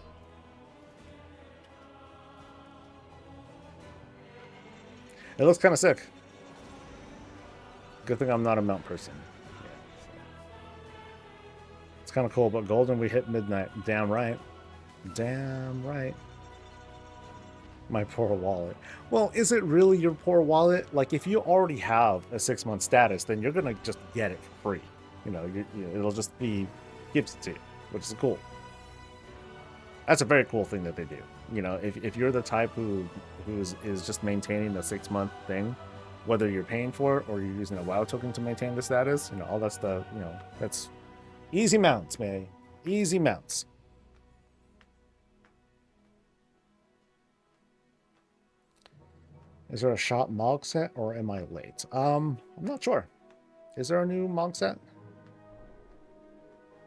It looks kind of sick. Good thing I'm not a mount person. Yeah, so. It's kind of cool, but golden we hit midnight. Damn right. Damn right. My poor wallet. Well, is it really your poor wallet? Like, if you already have a 6-month status, then you're gonna just get it for free. You know, it'll just be gifted to you, which is cool. That's a very cool thing that they do. You know, if you're the type who is just maintaining the 6-month thing, whether you're paying for it or you're using a WoW token to maintain the status, you know, all that stuff, you know, that's easy mounts, man. Easy mounts. Is there a shop Mog set or am I late? I'm not sure. Is there a new Mog set?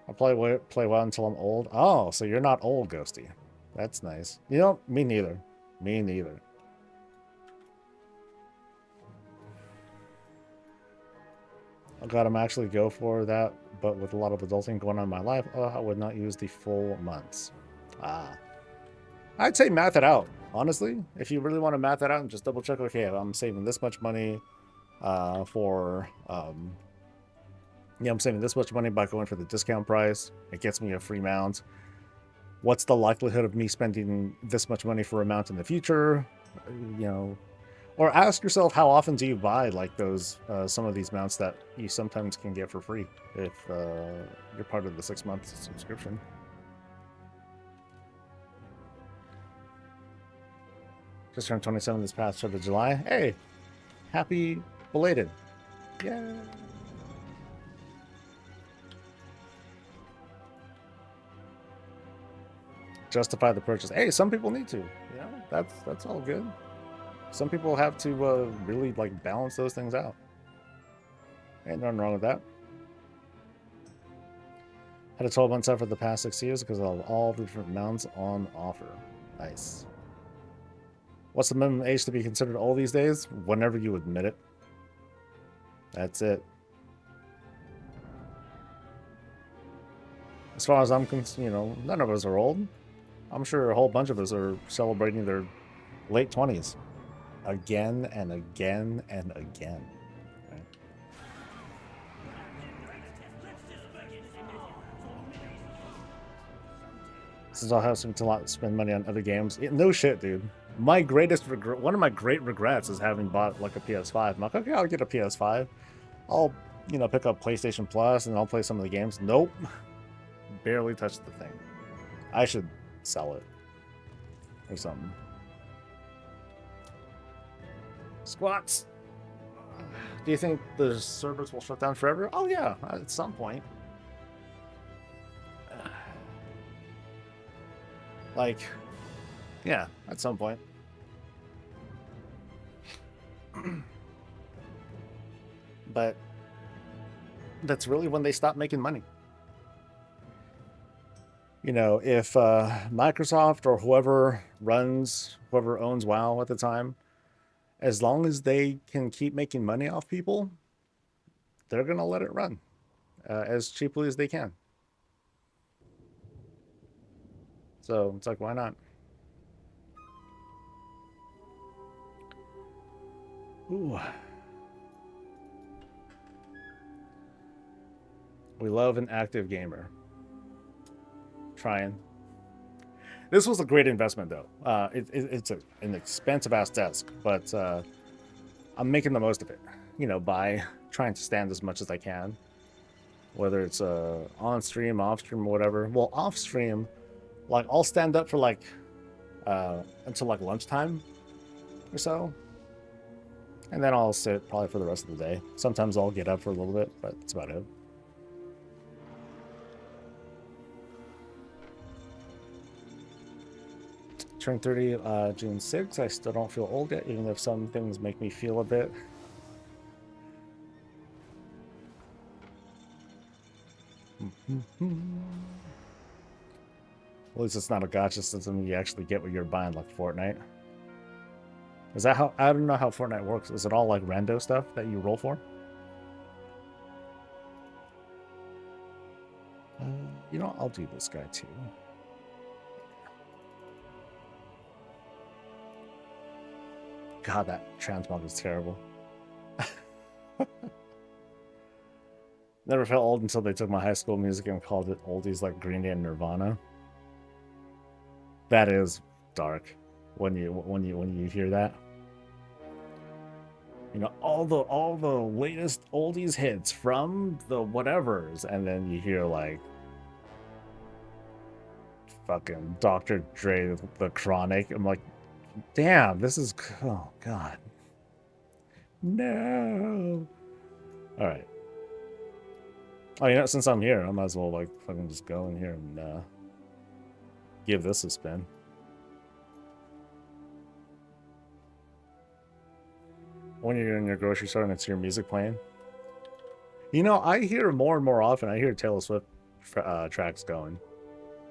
I'll play well until I'm old. Oh, so you're not old, Ghosty. That's nice. You know, me neither. Me neither. Oh god, I'm actually go for that, but with a lot of adulting going on in my life, I would not use the full months. I'd say math it out. Honestly, if you really want to math that out and just double check, okay, I'm saving this much money I'm saving this much money by going for the discount price. It gets me a free mount. What's the likelihood of me spending this much money for a mount in the future? You know, or ask yourself, how often do you buy like those some of these mounts that you sometimes can get for free if you're part of the 6-month subscription. Just turned 27 this past 3rd of July. Hey, happy belated. Yeah. Justify the purchase. Hey, some people need to. Yeah, that's all good. Some people have to really like balance those things out. Ain't nothing wrong with that. Had a 12-month set for the past 6 years because of all the different mounts on offer. Nice. What's the minimum age to be considered old these days? Whenever you admit it. That's it. As far as I'm concerned, you know, none of us are old. I'm sure a whole bunch of us are celebrating their late 20s. Again and again and again. Right? Since I'll have to spend money on other games. No shit, dude. My greatest regret, one of my great regrets is having bought like a PS5. I'm like, okay, I'll get a PS5. I'll, you know, pick up PlayStation Plus and I'll play some of the games. Nope. Barely touched the thing. I should sell it or something. Squats. Do you think the servers will shut down forever? Oh yeah, at some point. Like, yeah, at some point. But that's really when they stop making money. You know, if Microsoft or whoever owns WoW at the time, as long as they can keep making money off people, they're going to let it run as cheaply as they can. So it's like, why not? Ooh. We love an active gamer. Trying. This was a great investment, though. It's an expensive-ass desk, but I'm making the most of it, you know, by trying to stand as much as I can. Whether it's on-stream, off-stream, or whatever. Well, off-stream, like, I'll stand up for, like, until, like, lunchtime or so. And then I'll sit probably for the rest of the day. Sometimes I'll get up for a little bit, but that's about it. Turned 30 June 6th. I still don't feel old yet, even if some things make me feel a bit. At least it's not a gotcha system. You actually get what you're buying, like Fortnite. Is that how? I don't know how Fortnite works. Is it all like rando stuff that you roll for? You know, I'll do this guy too. God, that Transmog is terrible. Never felt old until they took my high school music and called it oldies like Green Day and Nirvana. That is dark when you hear that. You know, all the latest oldies hits from the whatevers, and then you hear like fucking Dr. Dre, The Chronic. I'm like, damn, this is, oh god. No. All right. Oh, you know, since I'm here, I might as well like fucking just go in here and give this a spin. When you're in your grocery store and it's your music playing. You know, I hear more and more often. I hear Taylor Swift tracks going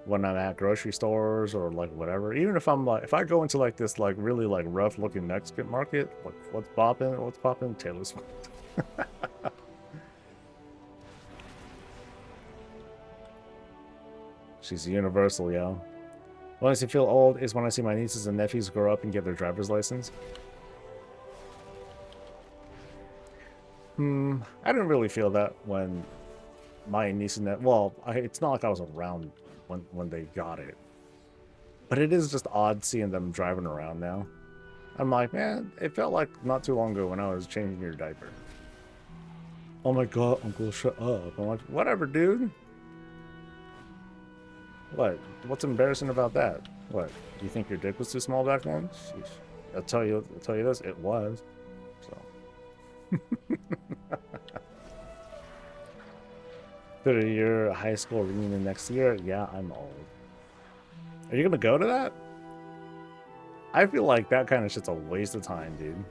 when I'm at grocery stores or like whatever. Even if I'm like, if I go into like this like really like rough looking Mexican market, like what's popping? What's popping? Taylor Swift. She's universal, yo. What makes me feel old is when I see my nieces and nephews grow up and get their driver's license. I didn't really feel that when my niece and nephew. Well, it's not like I was around when they got it, but it is just odd seeing them driving around now. I'm like, man, it felt like not too long ago when I was changing your diaper. Oh my god, Uncle, shut up. I'm like, whatever, dude. What? What's embarrassing about that? What? You think your dick was too small back then? Sheesh. I'll tell you this, it was. So. Third year high school reunion next year. Yeah, I'm old. Are you gonna go to that? I feel like that kind of shit's a waste of time, dude.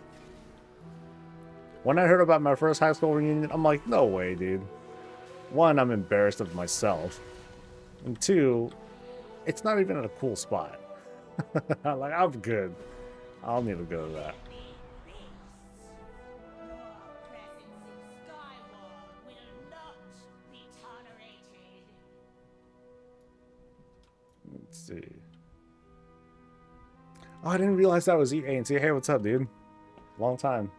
When I heard about my first high school reunion, I'm like, no way, dude. One, I'm embarrassed of myself. And two, it's not even in a cool spot. Like, I'm good. I don't need to go to that. Let's see. Oh, I didn't realize that was EA. Hey, what's up, dude? Long time.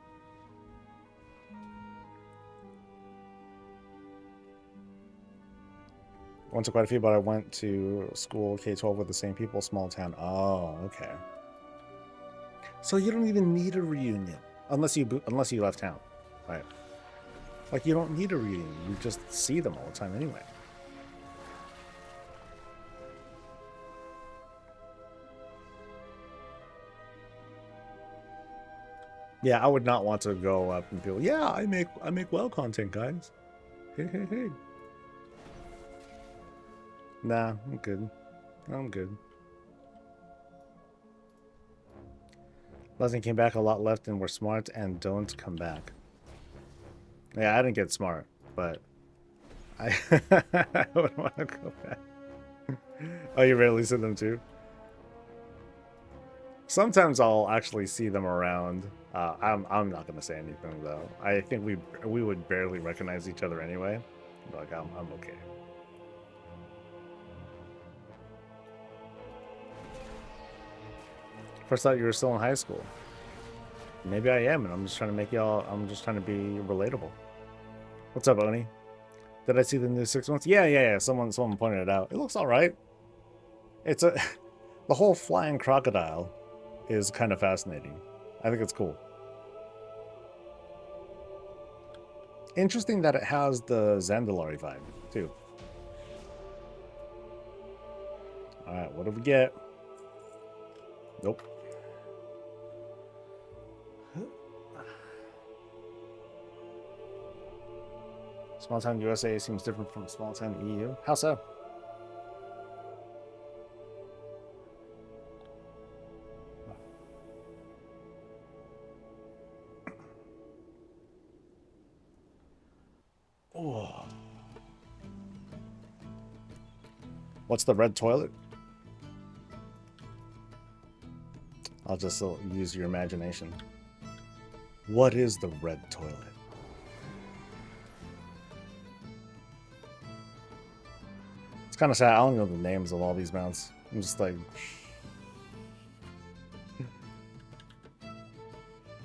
Went to quite a few, but I went to school K-12 with the same people, small town. Oh, okay. So you don't even need a reunion unless you left town, right? Like you don't need a reunion. You just see them all the time anyway. Yeah, I would not want to go up and feel, yeah, I make well content, guys. Hey. Nah, I'm good. I'm good. Leslie came back a lot left and were smart and don't come back. Yeah, I didn't get smart, but I would want to go back. Oh, you rarely see them too? Sometimes I'll actually see them around. I'm not gonna say anything though. I think we would barely recognize each other anyway. Like I'm okay. First thought you were still in high school. Maybe I am, and I'm just trying to make y'all. I'm just trying to be relatable. What's up, Oni? Did I see the new 6 months? Yeah. Someone pointed it out. It looks all right. It's the whole flying crocodile is kind of fascinating. I think it's cool. Interesting that it has the Zandalari vibe too. All right, what do we get? Nope. Small town USA seems different from small town EU. How so? Oh. What's the red toilet? I'll just use your imagination. What is the red toilet? It's kind of sad. I don't know the names of all these mounts. I'm just like...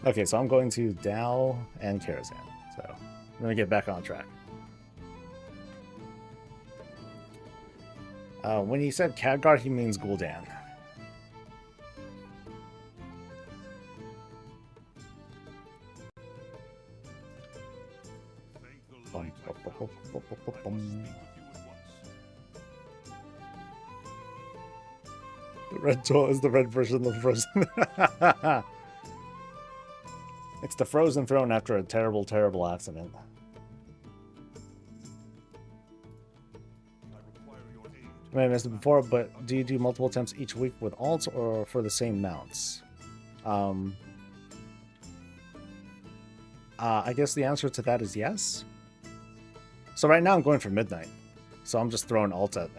Okay, so I'm going to Dow and Karazhan. So I'm going to get back on track. When he said Khadgar, he means Gul'dan. The red toilet is the red version of the frozen. It's the frozen throne after a terrible, terrible accident. I require your aid. I may have missed it before, but do you do multiple attempts each week with alts or for the same mounts? I guess the answer to that is yes. So right now I'm going for midnight. So I'm just throwing alt at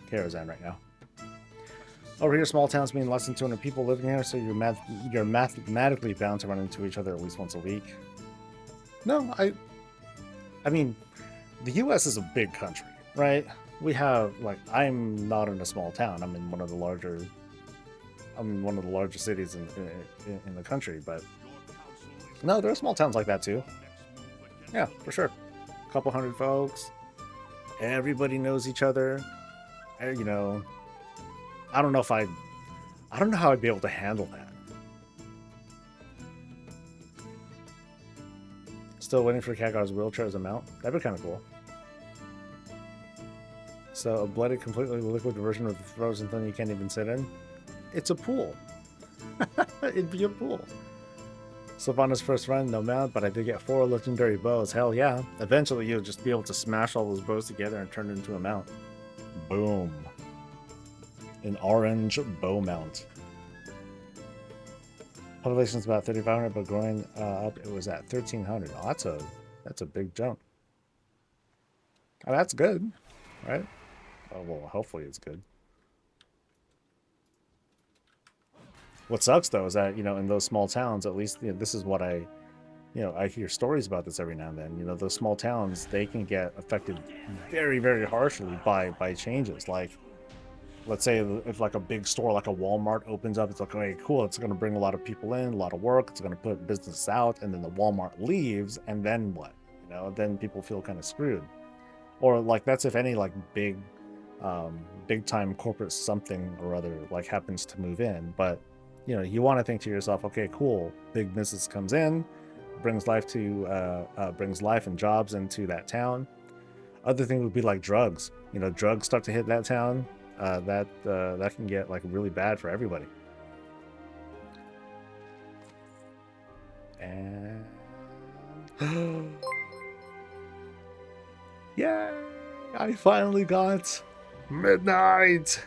Karazhan right now. Over here, small towns mean less than 200 people living here, so you're mathematically bound to run into each other at least once a week. No, I mean, the U.S. is a big country, right? We have, like, I'm not in a small town. I'm in one of the larger cities in the country, but no, there are small towns like that too. Yeah, for sure. A couple hundred folks. Everybody knows each other. You know, I don't know how I'd be able to handle that. Still waiting for Kagar's wheelchair as a mount. That'd be kind of cool. So a blooded, completely liquid version of the frozen thing you can't even sit in. It's a pool. It'd be a pool. Sylvana's first run, no mount, but I did get 4 legendary bows. Hell yeah. Eventually you'll just be able to smash all those bows together and turn it into a mount. Boom. An orange bow mount. Population's about 3,500, but growing up it was at 1,300. Oh, that's a big jump. Oh, that's good, right? Oh, well, hopefully it's good. What sucks though is that, you know, in those small towns, at least, you know, this is what I hear stories about this every now and then. You know, those small towns, they can get affected very, very harshly by changes. Like, let's say if like a big store like a Walmart opens up, it's like, okay, cool, it's going to bring a lot of people in, a lot of work, it's going to put business out, and then the Walmart leaves, and then what? You know, then people feel kind of screwed. Or like that's if any like big time corporate something or other like happens to move in. But you know, you want to think to yourself, okay, cool, big business comes in, brings life and jobs into that town. Other thing would be like drugs. You know, drugs start to hit that town. That can get like really bad for everybody. And yay! I finally got midnight.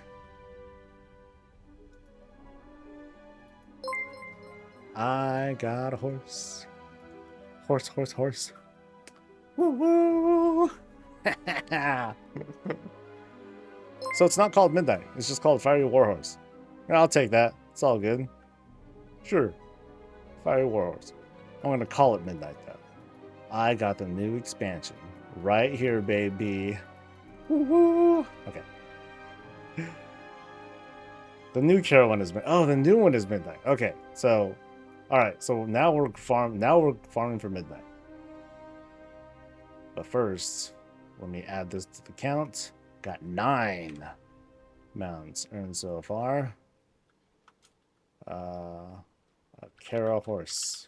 I got a horse. Horse. Woo woo! So it's not called Midnight. It's just called Fiery Warhorse. And I'll take that. It's all good. Sure. Fiery Warhorse. I'm going to call it Midnight, though. I got the new expansion. Right here, baby. Woo-woo! Okay. The new Kara one is... Oh, the new one is Midnight. Okay, so... Alright, so now we're farming for Midnight. But first, let me add this to the count. Got 9 mounts earned so far. A Kara horse.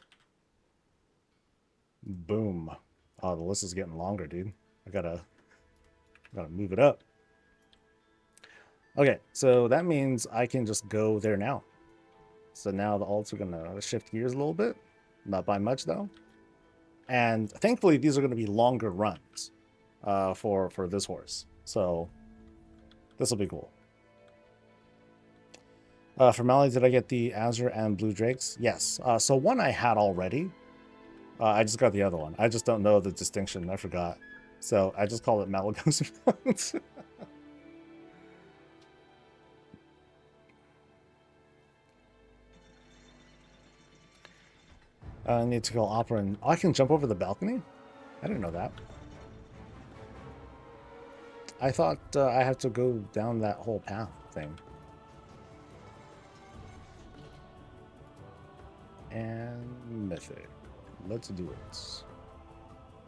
Boom. Oh, the list is getting longer, dude. I gotta move it up. Okay, so that means I can just go there now. So now the alts are gonna shift gears a little bit. Not by much though. And thankfully these are gonna be longer runs for this horse. So this will be cool. For Mali, did I get the Azure and Blue Drakes? Yes. So one I had already. I just got the other one. I just don't know the distinction. I forgot. So I just call it Malagos Mount. I need to go opera and... Oh, I can jump over the balcony? I didn't know that. I thought I had to go down that whole path thing. And mythic. Let's do it.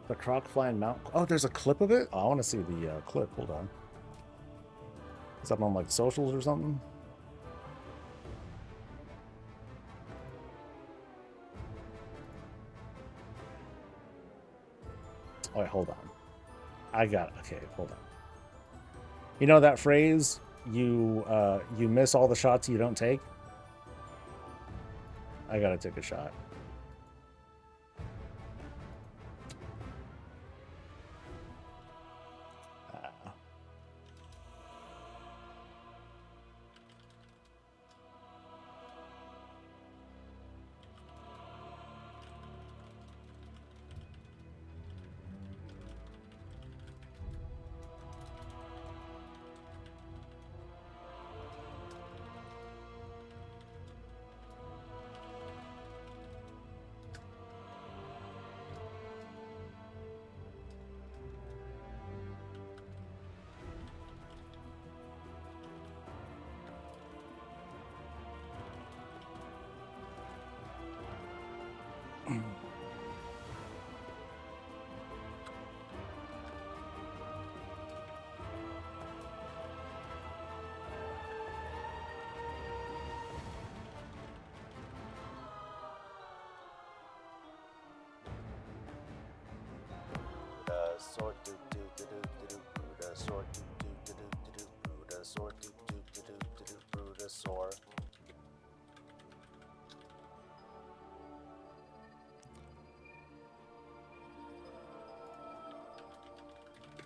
The croc flying mount. Oh, there's a clip of it? Oh, I want to see the clip. Hold on. Is that on like socials or something? Oh, wait, hold on. I got it. Okay, hold on. You know that phrase, you miss all the shots you don't take? I gotta take a shot.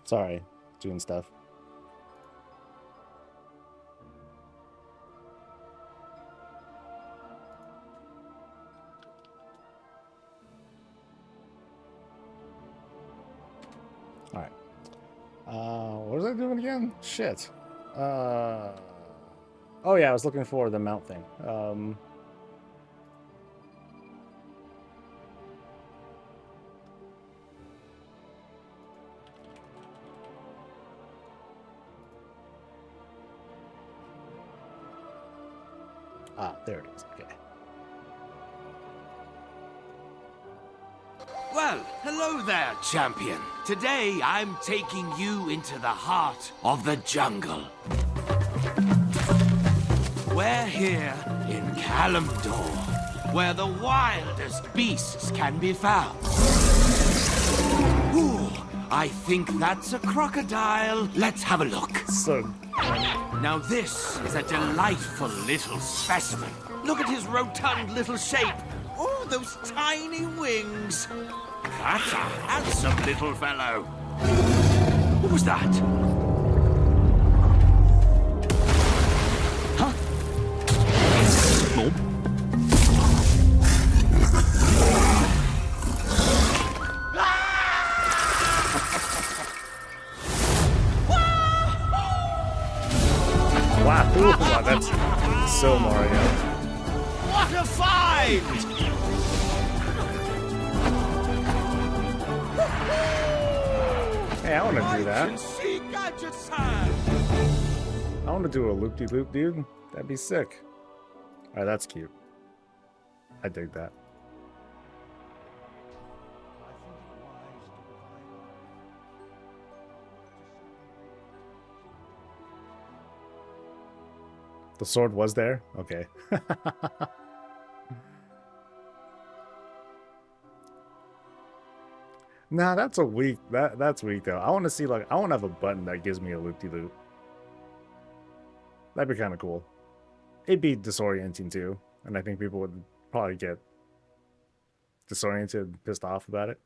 Sorry, doing stuff. All right. What was I doing again? Shit. Oh yeah, I was looking for the mount thing. Ah, there it is. Okay. Well, hello there, champion. Today, I'm taking you into the heart of the jungle. We're here in Kalimdor, where the wildest beasts can be found. Ooh, I think that's a crocodile. Let's have a look. So, Now this is a delightful little specimen. Look at his rotund little shape. Oh, those tiny wings. That's a handsome little fellow. What was that? Huh? wow, ooh, wow, that's so Mario. What a find! Hey, I want to do that. See gadgets hand. I want to do a loop-de-loop, dude. That'd be sick. All right, that's cute. I dig that. The sword was there? Okay. Nah, that's a weak. That's weak though. I want to see like I want to have a button that gives me a loop-de-loop. That'd be kind of cool. It'd be disorienting too, and I think people would probably get disoriented and pissed off about it.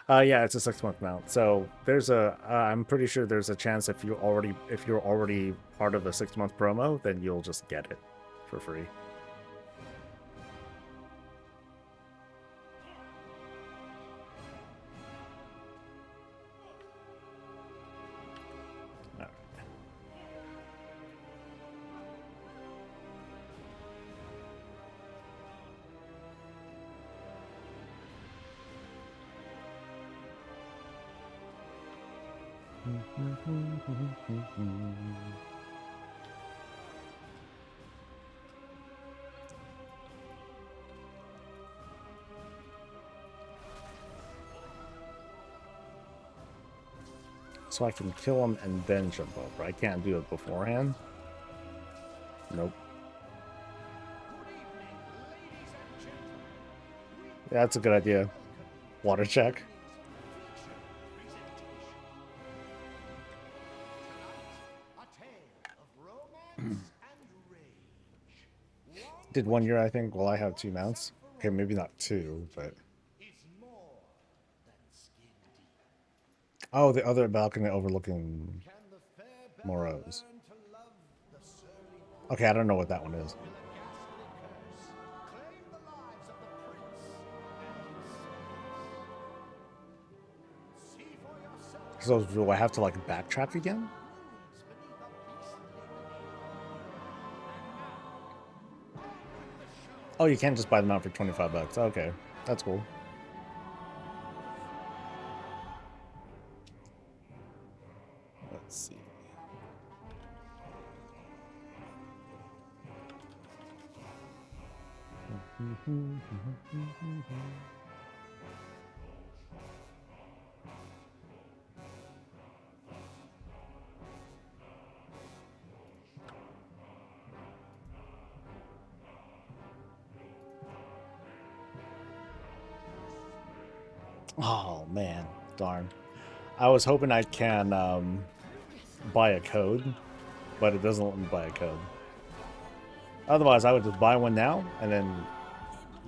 Yeah, it's a 6-month mount. So there's a. I'm pretty sure there's a chance if you're already part of a 6-month promo, then you'll just get it for free. So I can kill him and then jump over. I can't do it beforehand. Nope. Yeah, that's a good idea. Water check. Did 1 year, I think. Well, I have 2 mounts. Okay, maybe not 2, but... Oh, the other balcony overlooking Moros. Okay, I don't know what that one is. So do I have to like backtrack again? Oh, you can't just buy them out for 25 bucks. Okay, that's cool. Let's see. Oh man, Darn. I was hoping I can buy a code, but it doesn't let me buy a code. Otherwise, I would just buy one now and then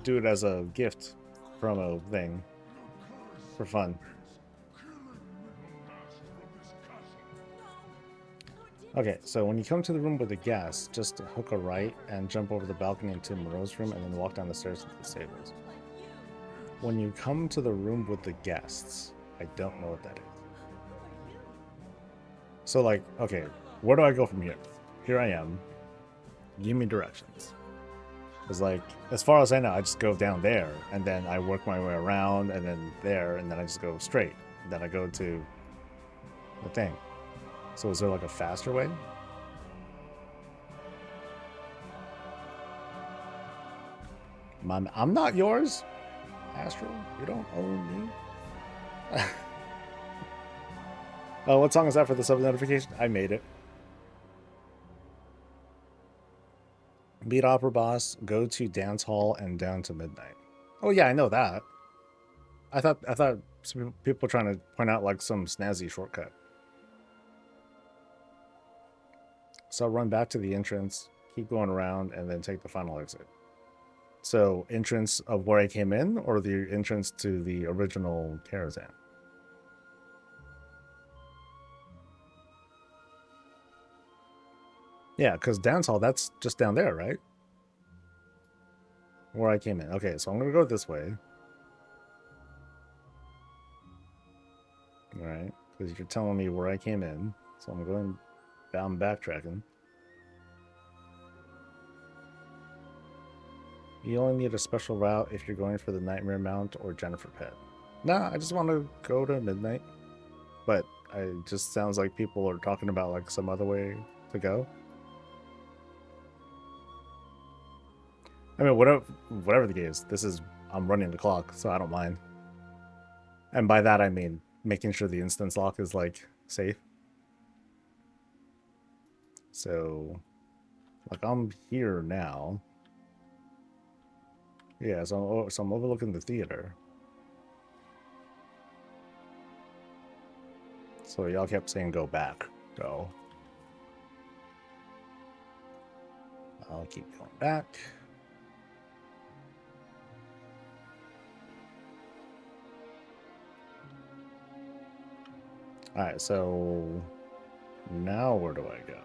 do it as a gift promo thing for fun. Okay, so when you come to the room with the guests, just hook a right and jump over the balcony into Moreau's room and then walk down the stairs to the stables. When you come to the room with the guests, I don't know what that is. So like, okay, where do I go from here? Here I am. Give me directions. It's like, as far as I know, I just go down there and then I work my way around and then there and then I just go straight. And then I go to the thing. So is there like a faster way? I'm not yours, Astro. You don't own me. Oh, what song is that for the sub notification? I made it. Beat Opera Boss, go to dance hall and down to midnight. Oh yeah, I know that. I thought some people were trying to point out like some snazzy shortcut. So I'll run back to the entrance, keep going around, and then take the final exit. So entrance of where I came in, or the entrance to the original Karazhan? Yeah, because dance hall, that's just down there, right? Where I came in. Okay, so I'm going to go this way. Alright, because you're telling me where I came in. So I'm going down backtracking. You only need a special route if you're going for the Nightmare Mount or Jennifer Pet. Nah, I just want to go to midnight. But it just sounds like people are talking about like some other way to go. I mean, whatever the case, I'm running the clock, so I don't mind. And by that I mean making sure the instance lock is like safe. So, like I'm here now. Yeah, so I'm overlooking the theater. So y'all kept saying go back. So I'll keep going back. Alright, so now where do I go?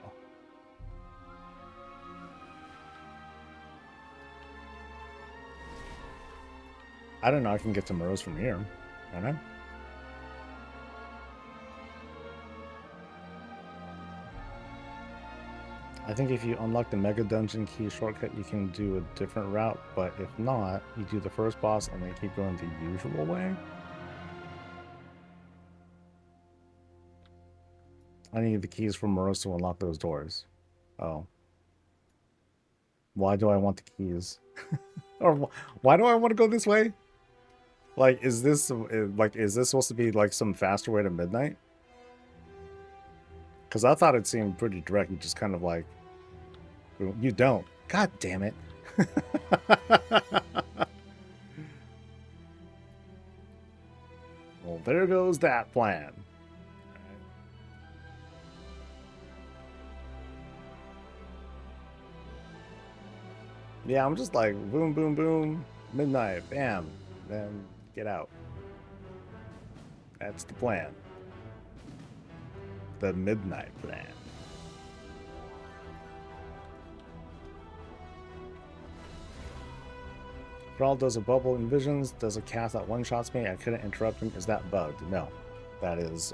I don't know, I can get to Moreau's from here. I don't know. I think if you unlock the Mega Dungeon key shortcut, you can do a different route, but if not, you do the first boss and then keep going the usual way. I need the keys from Moreau's to unlock those doors. Oh. Why do I want the keys? Or why do I want to go this way? Like, is this supposed to be like some faster way to midnight? Because I thought it seemed pretty direct. You just kind of like, you don't. God damn it. Well, there goes that plan. Yeah, I'm just like boom, boom, boom, midnight, bam, then get out. That's the plan. The midnight plan. Brawl does a bubble in visions, does a cast that one-shots me, I couldn't interrupt him. Is that bugged? No. That is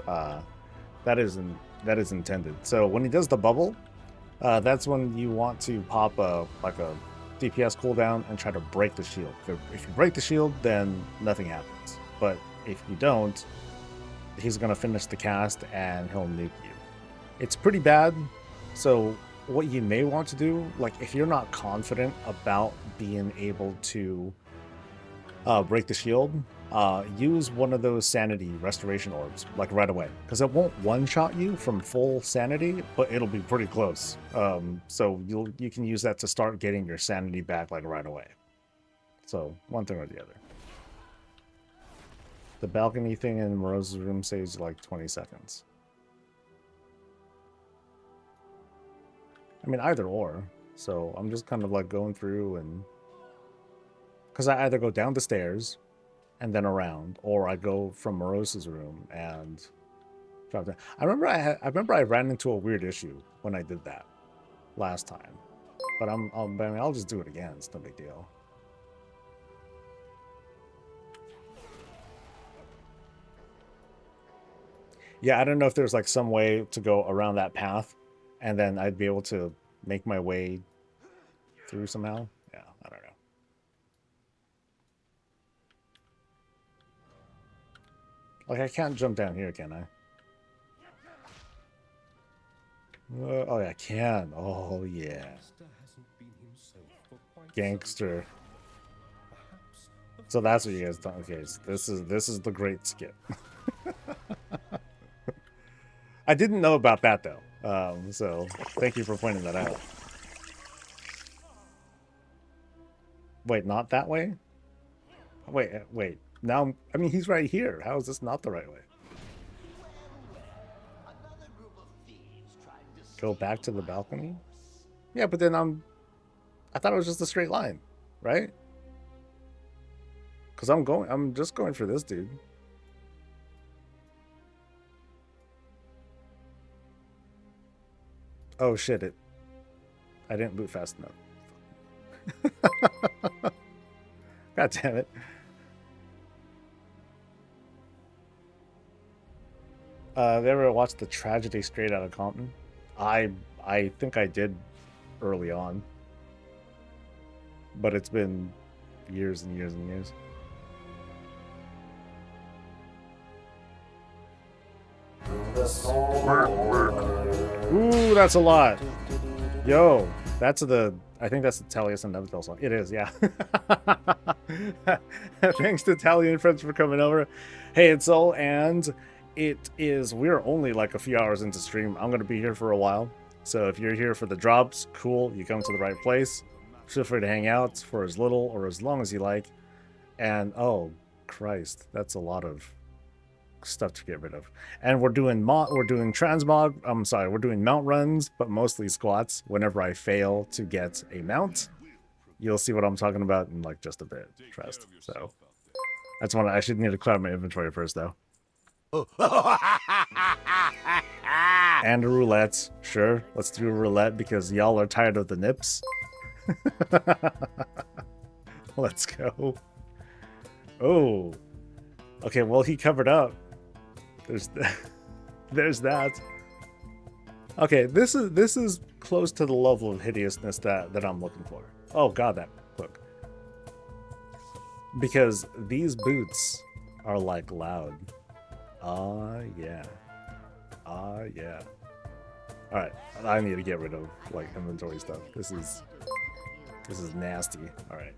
intended. So when he does the bubble, that's when you want to pop a DPS cooldown and try to break the shield. If you break the shield, then nothing happens. But if you don't, he's going to finish the cast and he'll nuke you. It's pretty bad. So what you may want to do, like if you're not confident about being able to break the shield, use one of those sanity restoration orbs like right away, because it won't one-shot you from full sanity, but it'll be pretty close. So you can use that to start getting your sanity back like right away. So one thing or the other. The balcony thing in Morose's room saves like 20 seconds. I mean, either or. So I'm just kind of like going through and... Because I either go down the stairs and then around, or I go from Morose's room and drop down. I remember I ran into a weird issue when I did that last time. But I'll just do it again. It's no big deal. Yeah, I don't know if there's like some way to go around that path and then I'd be able to make my way through somehow. Yeah, I don't know. Like, I can't jump down here, can I? Oh, yeah, I can. Oh, yeah. Gangster. So that's what you guys thought. Okay, so this is the great skip. I didn't know about that though. So thank you for pointing that out. Wait, not that way? Wait. Now, I mean, he's right here. How is this not the right way? Go back to the balcony? Yeah, but then I thought it was just a straight line, right? Because I'm just going for this dude. Oh shit, I didn't boot fast enough. God damn it. Have you ever watched The Tragedy Straight Outta Compton? I think I did early on. But it's been years and years and years. Ooh, that's a lot. Yo, I think that's the Talius and Nevertheless song. It is, yeah. Thanks to Tally and friends for coming over. Hey, it's Soul, and we're only like a few hours into stream. I'm gonna be here for a while. So if you're here for the drops, cool, you come to the right place. Feel free to hang out for as little or as long as you like. And oh Christ, that's a lot of stuff to get rid of. And we're doing transmog. I'm sorry, we're doing mount runs, but mostly squats. Whenever I fail to get a mount, you'll see what I'm talking about in like just a bit. Trust. So that's one. I should need to clear out my inventory first, though. And a roulette, sure. Let's do a roulette because y'all are tired of the nips. Let's go. Oh, okay. Well, he covered up. There's that. Okay, this is close to the level of hideousness that I'm looking for. Oh god, that book. Because these boots are like loud. Yeah. Yeah. All right, I need to get rid of like inventory stuff. This is nasty. All right.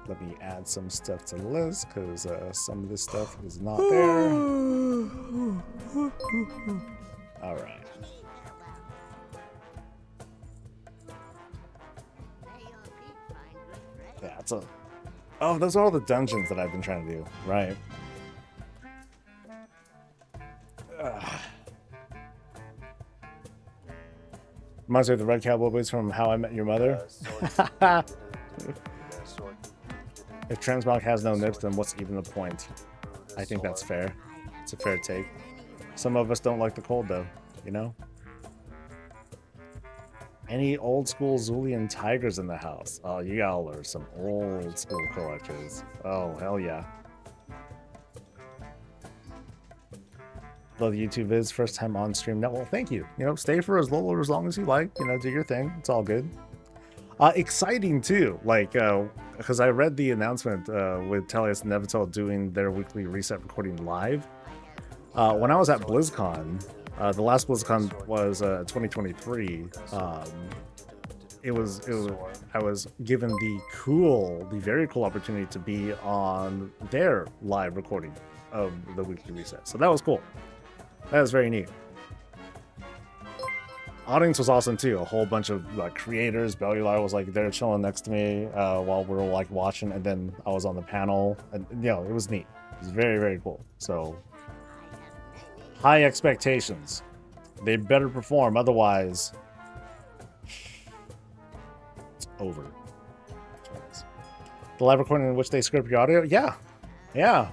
Let me add some stuff to the list because some of this stuff is not there. All right. Yeah, it's a. Oh, those are all the dungeons that I've been trying to do. Right. Reminds me of the Red Cowboy Boots from How I Met Your Mother. If Transmog has no nips, then what's even the point? I think that's fair. It's a fair take. Some of us don't like the cold, though, you know? Any old school Zulian tigers in the house? Oh, you all are some old school collectors. Oh, hell yeah. Love YouTube vids, first time on stream. No, well, thank you. You know, stay for as little or as long as you like. You know, do your thing. It's all good. Exciting too, like because I read the announcement with Telius and Nevital doing their weekly reset recording live. When I was at BlizzCon, the last BlizzCon was 2023. I was given the very cool opportunity to be on their live recording of the weekly reset. So that was cool. That was very neat. Audience was awesome too. A whole bunch of like creators. Bellular was like there chilling next to me while we were like watching, and then I was on the panel, and you know, it was neat. It's very, very cool. So, high expectations. They better perform, otherwise, it's over. The live recording in which they script your audio? Yeah. Yeah.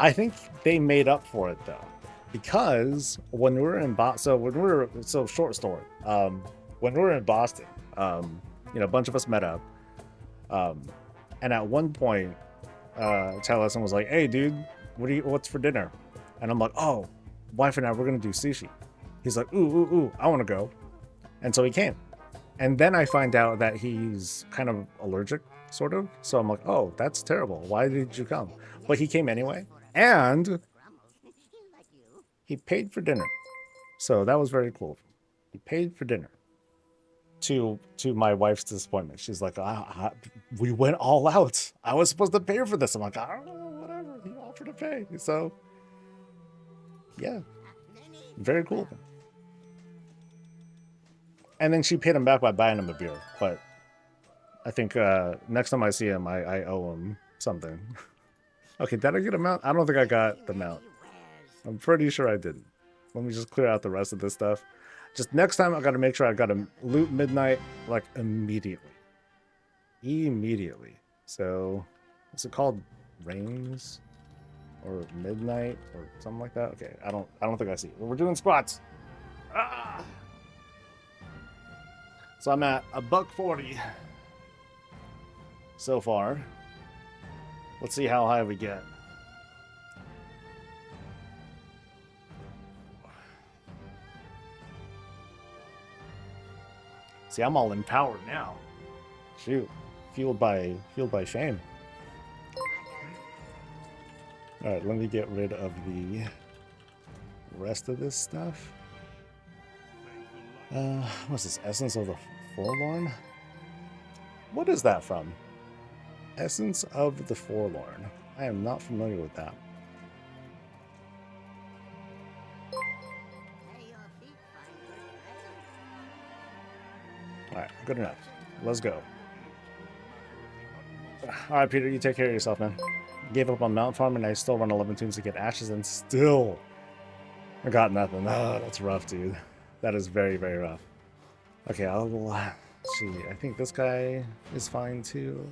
I think they made up for it, though. Because when we were in Boston, short story. When we were in Boston, a bunch of us met up. And at one point, Taliesin was like, "Hey, dude, what's for dinner?" And I'm like, "Oh, wife and I, we're gonna do sushi." He's like, "Ooh, I want to go," and so he came. And then I find out that he's kind of allergic, sort of. So I'm like, "Oh, that's terrible. Why did you come?" But he came anyway, and he paid for dinner. So that was very cool. He paid for dinner. To my wife's disappointment, she's like, "We went all out. I was supposed to pay for this." I'm like, "I don't know, whatever. He offered to pay." So, yeah, very cool. And then she paid him back by buying him a beer. But I think next time I see him, I owe him something. Okay, did I get a mount? I don't think I got the mount. I'm pretty sure I didn't. Let me just clear out the rest of this stuff. Just next time, I got to make sure I got to loot midnight, like, immediately. Immediately. So, is it called Rains? Or Midnight? Or something like that? Okay, I don't think I see it. We're doing squats. Ah! So I'm at $140 so far. Let's see how high we get. See, I'm all empowered now. Shoot, fueled by shame. All right, let me get rid of the rest of this stuff. What's this? Essence of the Forlorn? What is that from? Essence of the Forlorn. I am not familiar with that. Alright, good enough. Let's go. Alright, Peter, you take care of yourself, man. Gave up on Mount Farm and I still run 11 tunes to get ashes and still I got nothing. Oh, that's rough, dude. That is very, very rough. Okay, I'll see. I think this guy is fine too.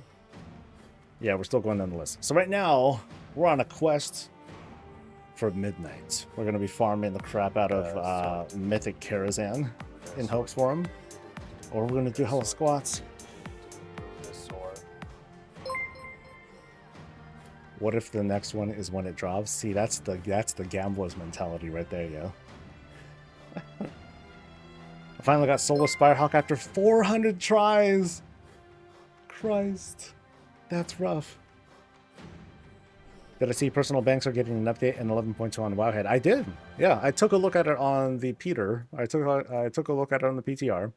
Yeah, we're still going down the list. So right now, we're on a quest for midnight. We're going to be farming the crap out of Mythic Karazhan in hopes for him. Or we're going to do hella squats. What if the next one is when it drops? See, that's the gambler's mentality right there, yo. I finally got Soulless Spirehawk after 400 tries. Christ. That's rough. Did I see personal banks are getting an update in 11.2 on Wowhead? I did. Yeah, I took a look at it on the Peter. I took a look at it on the PTR.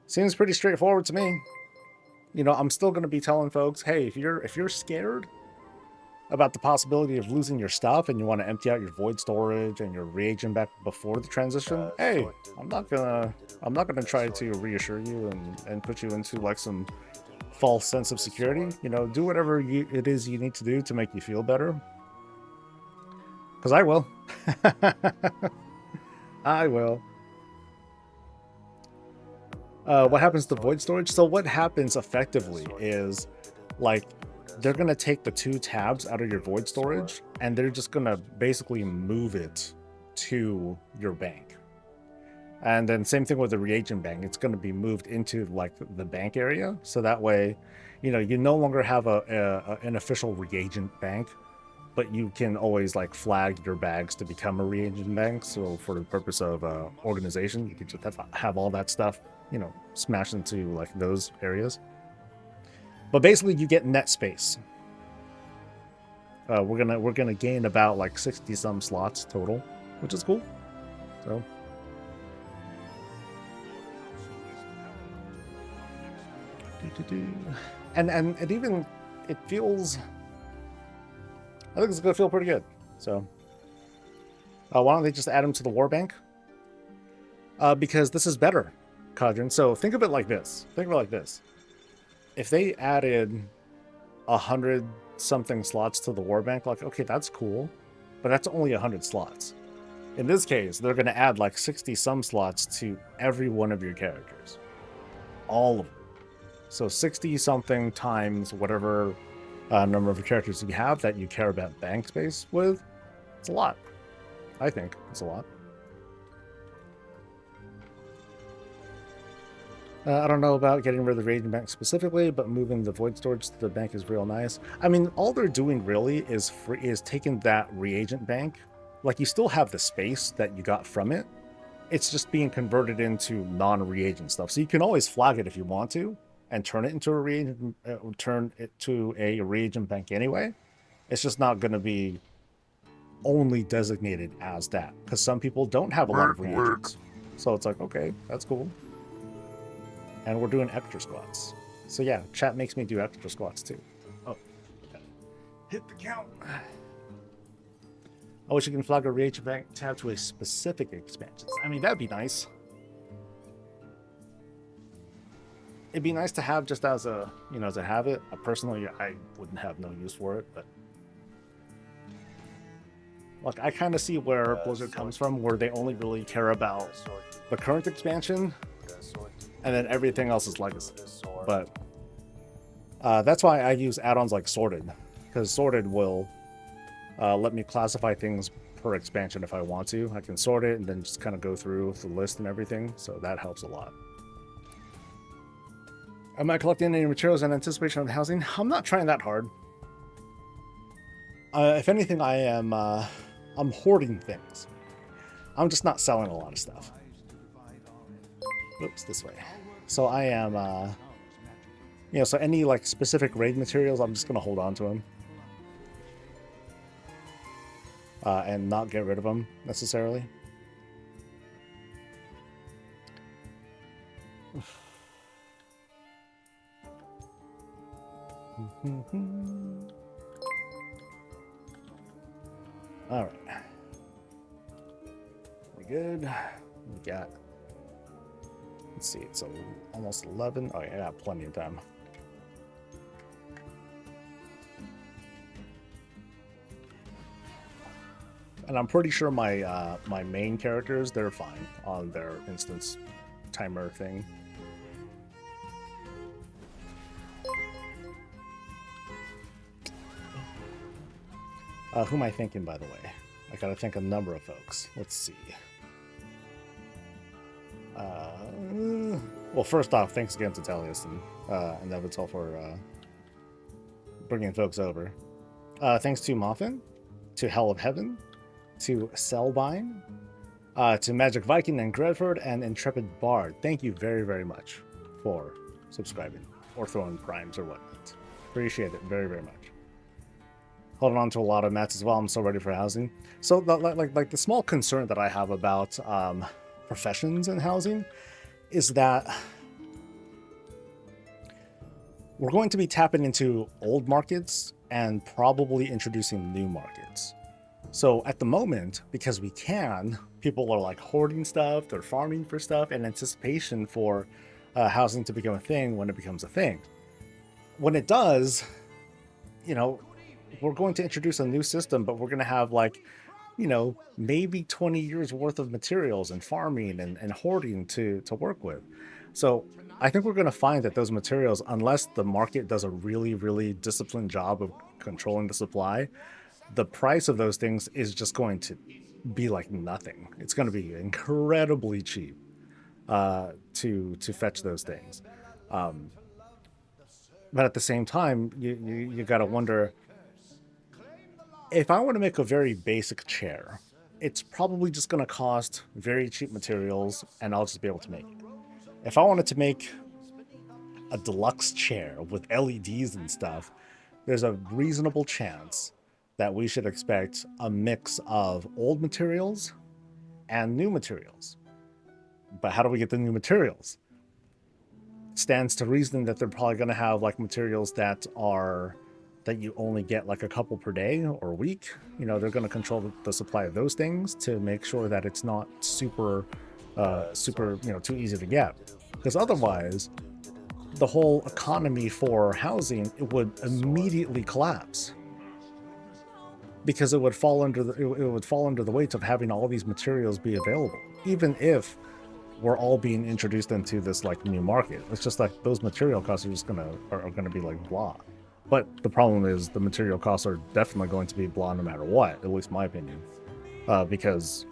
Seems pretty straightforward to me. You know, I'm still going to be telling folks, hey, if you're scared about the possibility of losing your stuff and you want to empty out your void storage and your reagent back before the transition, hey, I'm not gonna try to reassure you and put you into like some false sense of security. You know, do whatever it is you need to do to make you feel better. Because I will. I will. What happens to void storage? So what happens effectively is, like, they're going to take the 2 tabs out of your void storage, and they're just going to basically move it to your bank. And then same thing with the reagent bank. It's going to be moved into, like, the bank area. So that way, you know, you no longer have an official reagent bank, but you can always, like, flag your bags to become a reagent bank. So for the purpose of organization, you can just have all that stuff, you know, smash into like those areas. But basically you get net space. We're gonna gain about like 60 some slots total, which is cool. So and even it feels, I think it's gonna feel pretty good. So why don't they just add them to the war bank? Because this is better, Cadron. So think of it like this. If they added 100 something slots to the war bank, like, okay, that's cool, but that's only 100 slots. In this case, they're going to add like 60 some slots to every one of your characters. All of them. So 60 something times whatever number of characters you have that you care about bank space with. It's a lot. I think it's a lot. I don't know about getting rid of the reagent bank specifically, but moving the void storage to the bank is real nice. I mean, all they're doing really is taking that reagent bank. Like, you still have the space that you got from it. It's just being converted into non-reagent stuff. So you can always flag it if you want to, and turn it into a reagent bank anyway. It's just not going to be only designated as that, because some people don't have a lot of reagents. So it's like, okay, that's cool. And we're doing extra squats. So yeah, chat makes me do extra squats too. Oh, hit the count. I wish you can flag a reagent bank tab to a specific expansion. I mean, that'd be nice. It'd be nice to have just as a, you know, to have it. Personally, I wouldn't have no use for it, but like, I kind of see where Blizzard comes from, where they only really care about the current expansion, and then everything else is legacy. But that's why I use add-ons like Sorted, because Sorted will let me classify things per expansion if I want to. I can sort it and then just kind of go through the list and everything, so that helps a lot. Am I collecting any materials in anticipation of the housing? I'm not trying that hard. If anything, I am I'm hoarding things. I'm just not selling a lot of stuff. Oops, this way. So I am, you know, so any like specific raid materials, I'm just gonna hold on to them. And not get rid of them necessarily. All right, we good. We got, let's see, it's almost 11. Oh yeah, I got plenty of time. And I'm pretty sure my my main characters, they're fine on their instance timer thing. Who am I thinking, by the way? I gotta think a number of folks. Let's see. Well, first off, thanks again to Talius and Nevital for bringing folks over. Thanks to Moffin, to Hell of Heaven, to Selbine, to Magic Viking and Gredford, and Intrepid Bard. Thank you very, very much for subscribing or throwing primes or whatnot. Appreciate it very, very much. Holding on to a lot of mats as well. I'm so ready for housing. So, like the small concern that I have about professions in housing is that we're going to be tapping into old markets and probably introducing new markets. So at the moment, because we can, people are like hoarding stuff, they're farming for stuff in anticipation for housing to become a thing when it becomes a thing. When it does, you know, we're going to introduce a new system, but we're going to have like, you know, maybe 20 years worth of materials and farming and hoarding to work with. So I think we're going to find that those materials, unless the market does a really, really disciplined job of controlling the supply, the price of those things is just going to be like nothing. It's going to be incredibly cheap to fetch those things. But at the same time, you got to wonder, if I want to make a very basic chair, it's probably just going to cost very cheap materials and I'll just be able to make it. If I wanted to make a deluxe chair with LEDs and stuff, there's a reasonable chance that we should expect a mix of old materials and new materials. But how do we get the new materials? Stands to reason that they're probably going to have like materials that you only get like a couple per day or week. You know, they're going to control the supply of those things to make sure that it's not super, you know, too easy to get. Because otherwise, the whole economy for housing, it would immediately collapse because it would fall under the weight of having all these materials be available, even if we're all being introduced into this like new market. It's just like those material costs are just gonna be like blah. But the problem is the material costs are definitely going to be blah no matter what, at least my opinion, because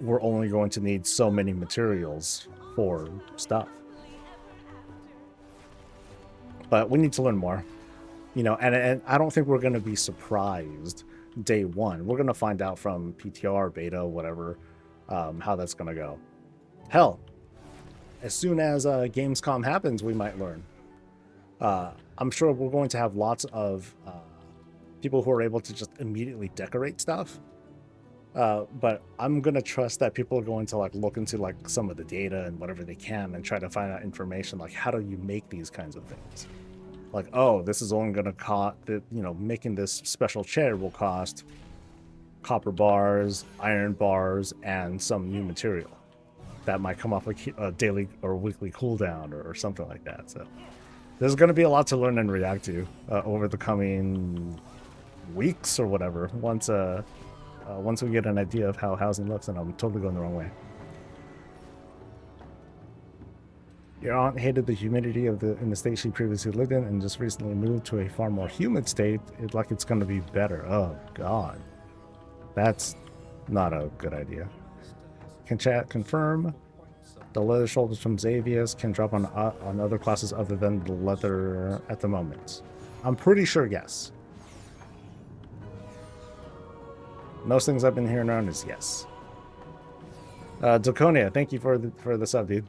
we're only going to need so many materials for stuff. But we need to learn more, you know, and I don't think we're going to be surprised day one. We're going to find out from PTR, beta, whatever, how that's going to go. Hell, as soon as Gamescom happens, we might learn. I'm sure we're going to have lots of people who are able to just immediately decorate stuff. But I'm going to trust that people are going to like look into like some of the data and whatever they can and try to find out information like how do you make these kinds of things. Like, oh, this is only going to cost, you know, making this special chair will cost copper bars, iron bars, and some new material that might come off a daily or weekly cooldown or something like that. So there's going to be a lot to learn and react to over the coming weeks or whatever. Once we get an idea of how housing looks, and I'm totally going the wrong way. Your aunt hated the humidity in the state she previously lived in and just recently moved to a far more humid state. Like it's going to be better. Oh, God. That's not a good idea. Can chat confirm the leather shoulders from Xavius can drop on other classes other than the leather at the moment? I'm pretty sure yes. Most things I've been hearing around is yes. Draconia, thank you for the sub, dude.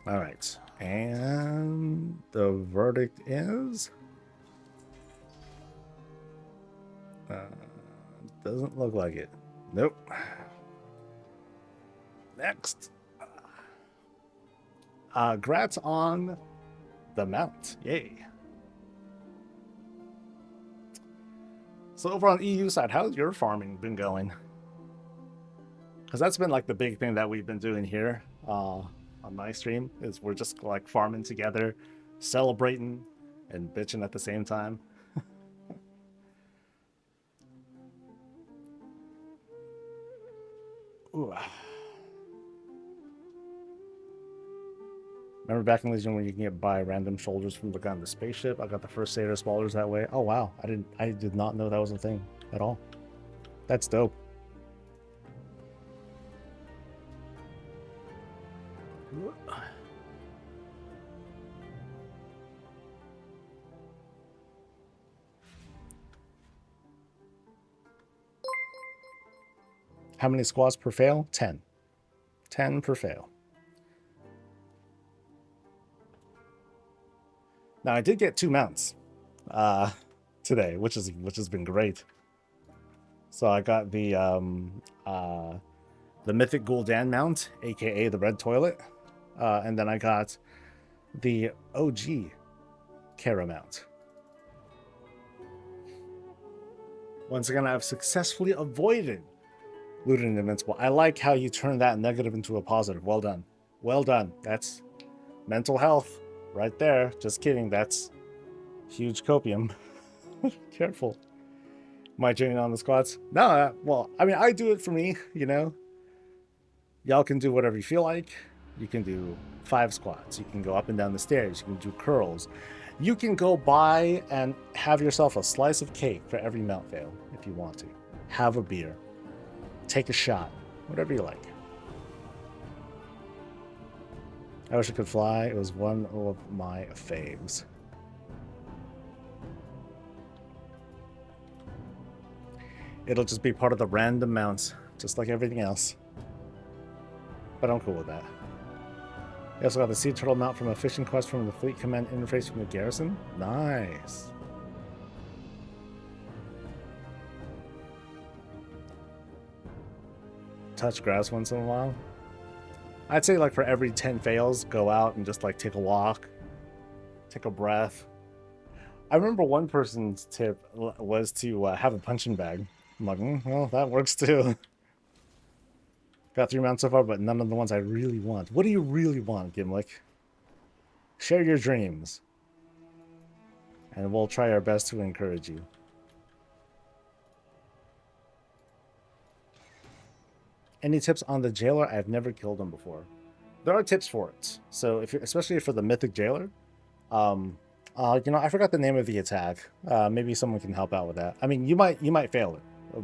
All right, and the verdict is doesn't look like it. Nope. Next. Grats on the mount. Yay. So over on the EU side, how's your farming been going? Because that's been like the big thing that we've been doing here on my stream, is we're just like farming together, celebrating and bitching at the same time. Ooh. Remember back in Legion when you can buy random shoulders from the guy on the spaceship? I got the first Satyr spoilers that way. Oh wow, I did not know that was a thing at all. That's dope. How many squads per fail? 10. 10 per fail. Now I did get 2 mounts today, which has been great. So I got the Mythic Gul'dan mount, aka the Red Toilet, and then I got the OG Kara mount. Once again, I've successfully avoided looting invincible. I like how you turn that negative into a positive. Well done. Well done. That's mental health. Right there. Just kidding. That's huge copium. Careful. Am I joining on the squads? No, well, I mean, I do it for me, you know. Y'all can do whatever you feel like. You can do 5 squats. You can go up and down the stairs. You can do curls. You can go buy and have yourself a slice of cake for every mount fail if you want to. Have a beer. Take a shot. Whatever you like. I wish I could fly. It was one of my faves. It'll just be part of the random mounts, just like everything else. But I'm cool with that. You also got the Sea Turtle mount from a fishing quest from the Fleet Command interface from the garrison. Nice. Touch grass once in a while. I'd say like for every 10 fails, go out and just like take a walk, take a breath. I remember one person's tip was to have a punching bag I'm like, well, that works too. Got 3 mounts so far, but none of the ones I really want. What do you really want, Gimlick? Share your dreams. And we'll try our best to encourage you. Any tips on the jailer? I've never killed him before. There are tips for it. So, if you're, especially for the mythic jailer, you know, I forgot the name of the attack. Maybe someone can help out with that. I mean, you might fail it,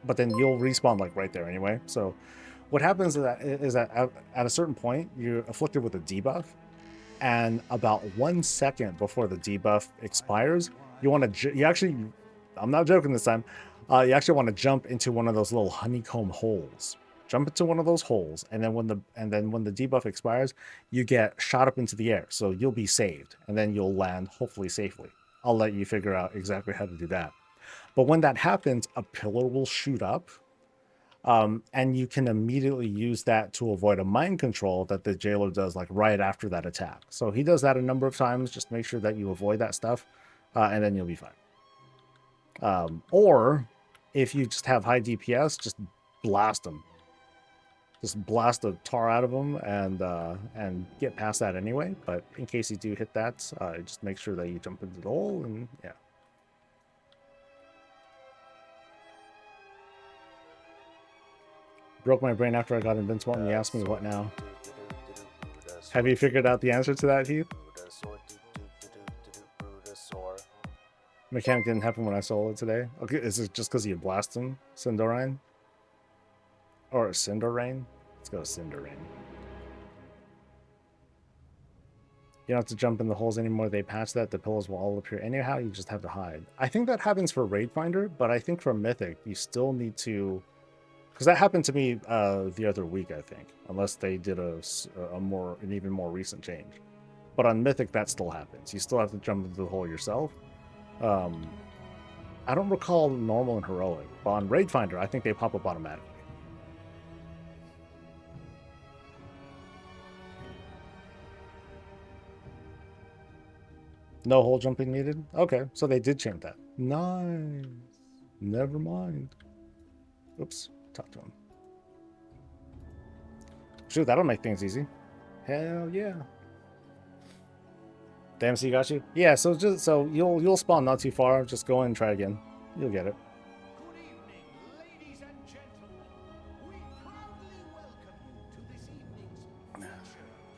but then you'll respawn like right there anyway. So, what happens is that at a certain point you're afflicted with a debuff, and about 1 second before the debuff expires, you want to actually, I'm not joking this time, you actually want to jump into one of those little honeycomb holes. Jump into one of those holes, and then when the debuff expires, you get shot up into the air, so you'll be saved, and then you'll land hopefully safely. I'll let you figure out exactly how to do that. But when that happens, a pillar will shoot up, and you can immediately use that to avoid a mind control that the jailer does like right after that attack. So he does that a number of times. Just make sure that you avoid that stuff, and then you'll be fine. Or if you just have high DPS, just blast them. Just blast the tar out of them and get past that anyway. But in case you do hit that, just make sure that you jump into the hole and yeah. Broke my brain after I got invincible and you asked me what now. Have you figured out the answer to that, Heath? Mechanic didn't happen when I soloed today. Okay, is it just because you blast him, Cinderine? Or Cinderrain? Let's go Cinderrain. You don't have to jump in the holes anymore. They patch that. The pillars will all appear anyhow. You just have to hide. I think that happens for Raid Finder, but I think for Mythic, you still need to... Because that happened to me the other week, I think. Unless they did an even more recent change. But on Mythic, that still happens. You still have to jump into the hole yourself. I don't recall normal and heroic, but on Raid Finder, I think they pop up automatically. No hole jumping needed? Okay, so they did change that. Nice. Never mind. Oops, talk to him. Shoot, that'll make things easy. Hell yeah. Damn, so you got you? Yeah, so you'll spawn not too far. Just go in and try again. You'll get it. Good evening, ladies and gentlemen. We proudly welcome you to this evening's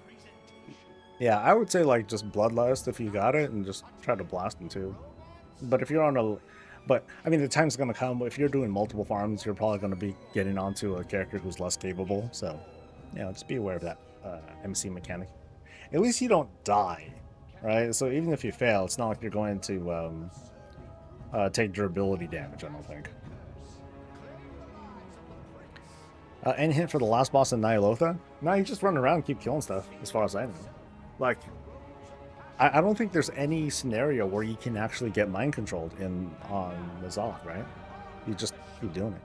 presentation. Yeah, I would say like just Bloodlust if you got it, and just try to blast them too. But if you're on a... But, I mean, the time's going to come. If you're doing multiple farms, you're probably going to be getting onto a character who's less capable. So, you know, just be aware of that MC mechanic. At least you don't die, right? So even if you fail, it's not like you're going to take durability damage, I don't think. Any hint for the last boss in Nyalotha? No, you just run around and keep killing stuff, as far as I know. Like... I don't think there's any scenario where you can actually get mind controlled on Mazak, right? You just keep doing it.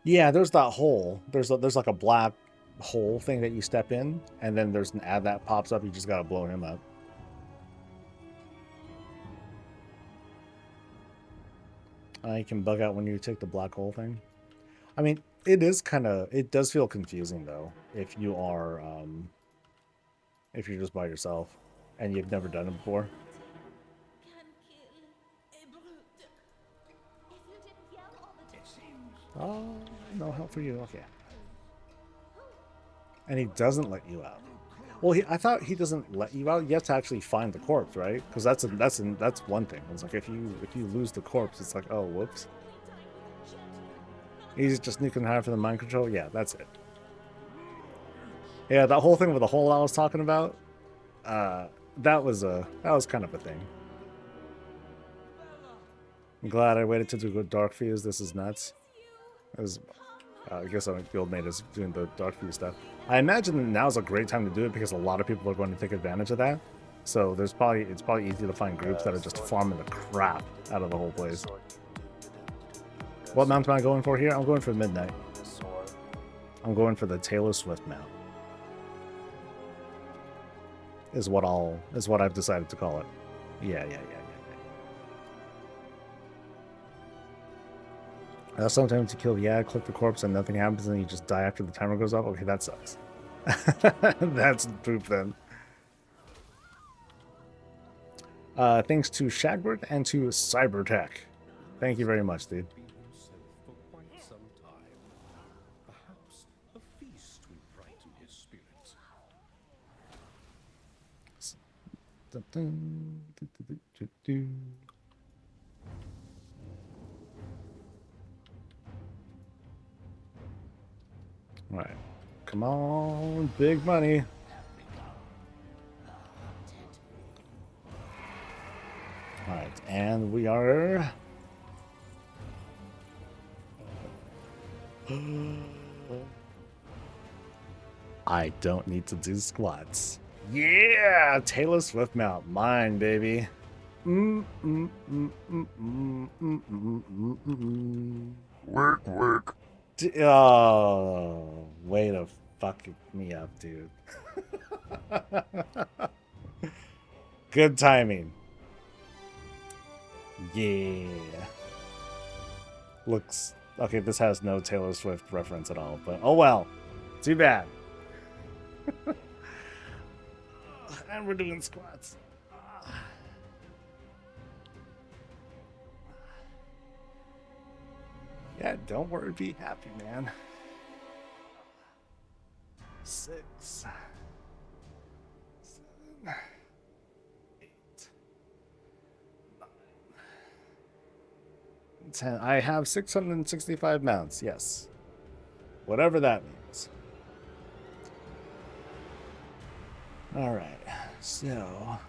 Yeah, there's that hole. There's like a black hole thing that you step in, and then there's an ad that pops up. You just gotta blow him up. You can bug out when you take the black hole thing. I mean, it does feel confusing though if you are if you're just by yourself and you've never done it before. Oh, no help for you. Okay. And he doesn't let you out. Well, I thought he doesn't let you out. You have to actually find the corpse, right? Because that's one thing. It's like if you lose the corpse, it's like, oh, whoops. He's just nuking high for the mind control? Yeah, that's it. Yeah, that whole thing with the hole I was talking about, that was kind of a thing. I'm glad I waited to do good Dark Fuse. This is nuts. I guess the guild mate is doing the Dark Fuse stuff. I imagine that now's a great time to do it because a lot of people are going to take advantage of that. So it's probably easy to find groups that are just farming the crap out of the whole place. What mount am I going for here? I'm going for Midnight. I'm going for the Taylor Swift mount. Is what I've decided to call it. Yeah. Sometimes you kill, click the corpse and nothing happens and you just die after the timer goes off. Okay, that sucks. That's poop then. Thanks to Shagward and to Cybertech. Thank you very much, dude. Be himself for quite some time. Perhaps a feast will brighten his spirit. All right, come on, big money. All right, and we are. I don't need to do squats. Yeah, Taylor Swift mount, mine, baby. Work. Oh, way to fuck me up, dude. Good timing. Yeah. Looks okay. This has no Taylor Swift reference at all, but oh well. Too bad. And we're doing squats. Yeah, don't worry, be happy, man. 6, 7, 8, 9, 10. I have 665 mounts, yes. Whatever that means. Alright, so.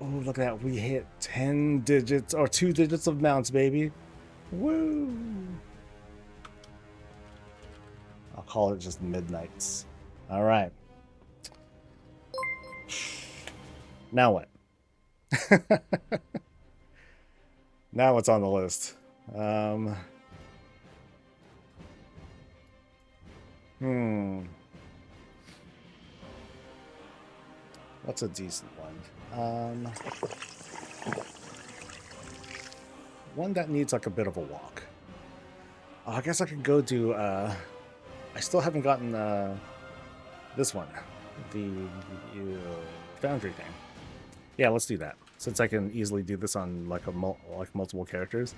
Oh, look at that. We hit 10 digits, or 2 digits of mounts, baby. Woo! I'll call it just midnights. All right. Now what? Now what's on the list? What's a decent one? One that needs like a bit of a walk. I guess I could go do I still haven't gotten this one, the foundry thing. Yeah, let's do that since I can easily do this on like multiple characters.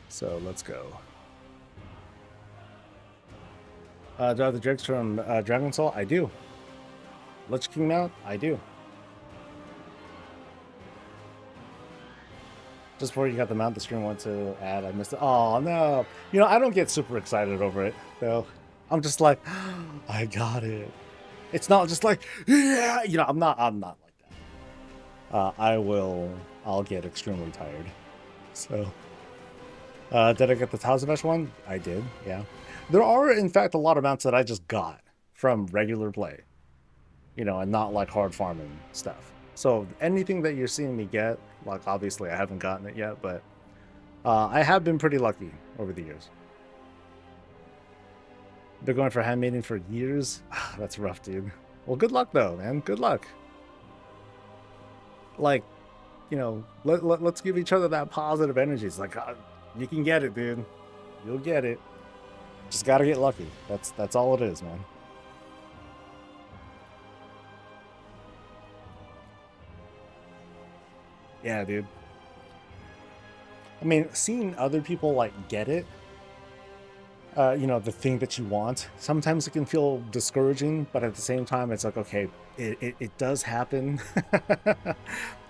So let's go. Do I have the drakes from Dragon Soul? I do. Lich King mount? I do. Just before you got the mount the stream went to add, I missed it. Oh no! You know, I don't get super excited over it though. I'm just like, I got it. It's not just like, yeah, you know, I'm not like that. I'll get extremely tired. So, did I get the Tazavesh one? I did, yeah. There are, in fact, a lot of mounts that I just got from regular play. You know, and not like hard farming stuff. So anything that you're seeing me get, like obviously I haven't gotten it yet, but I have been pretty lucky over the years. They're going for hand maiden for years. That's rough, dude. Well, good luck though, man. Good luck. Like, you know, let's give each other that positive energy. It's like, you can get it, dude. You'll get it. Just gotta get lucky. That's all it is, man. Yeah, dude. I mean, seeing other people like get it, you know, the thing that you want, sometimes it can feel discouraging, but at the same time, it's like, okay, it does happen.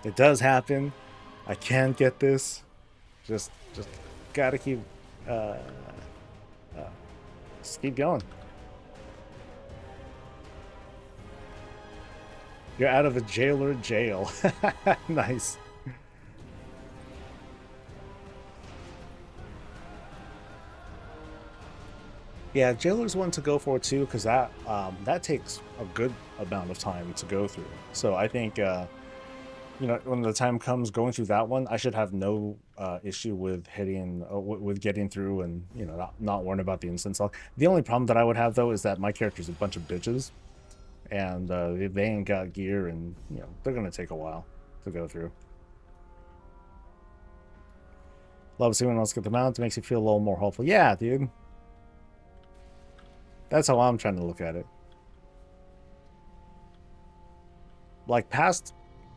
It does happen. I can get this. Just gotta keep, just keep going. You're out of a jailer jail. Nice. Yeah, jailer's one to go for too, because that takes a good amount of time to go through. So I think, you know, when the time comes going through that one, I should have no issue with hitting, with getting through, and you know, not worrying about the instance lock. The only problem that I would have though is that my character's a bunch of bitches, and they ain't got gear, and you know they're gonna take a while to go through. Love seeing when else get them out. It makes you feel a little more hopeful. Yeah, dude. That's how I'm trying to look at it. Like past,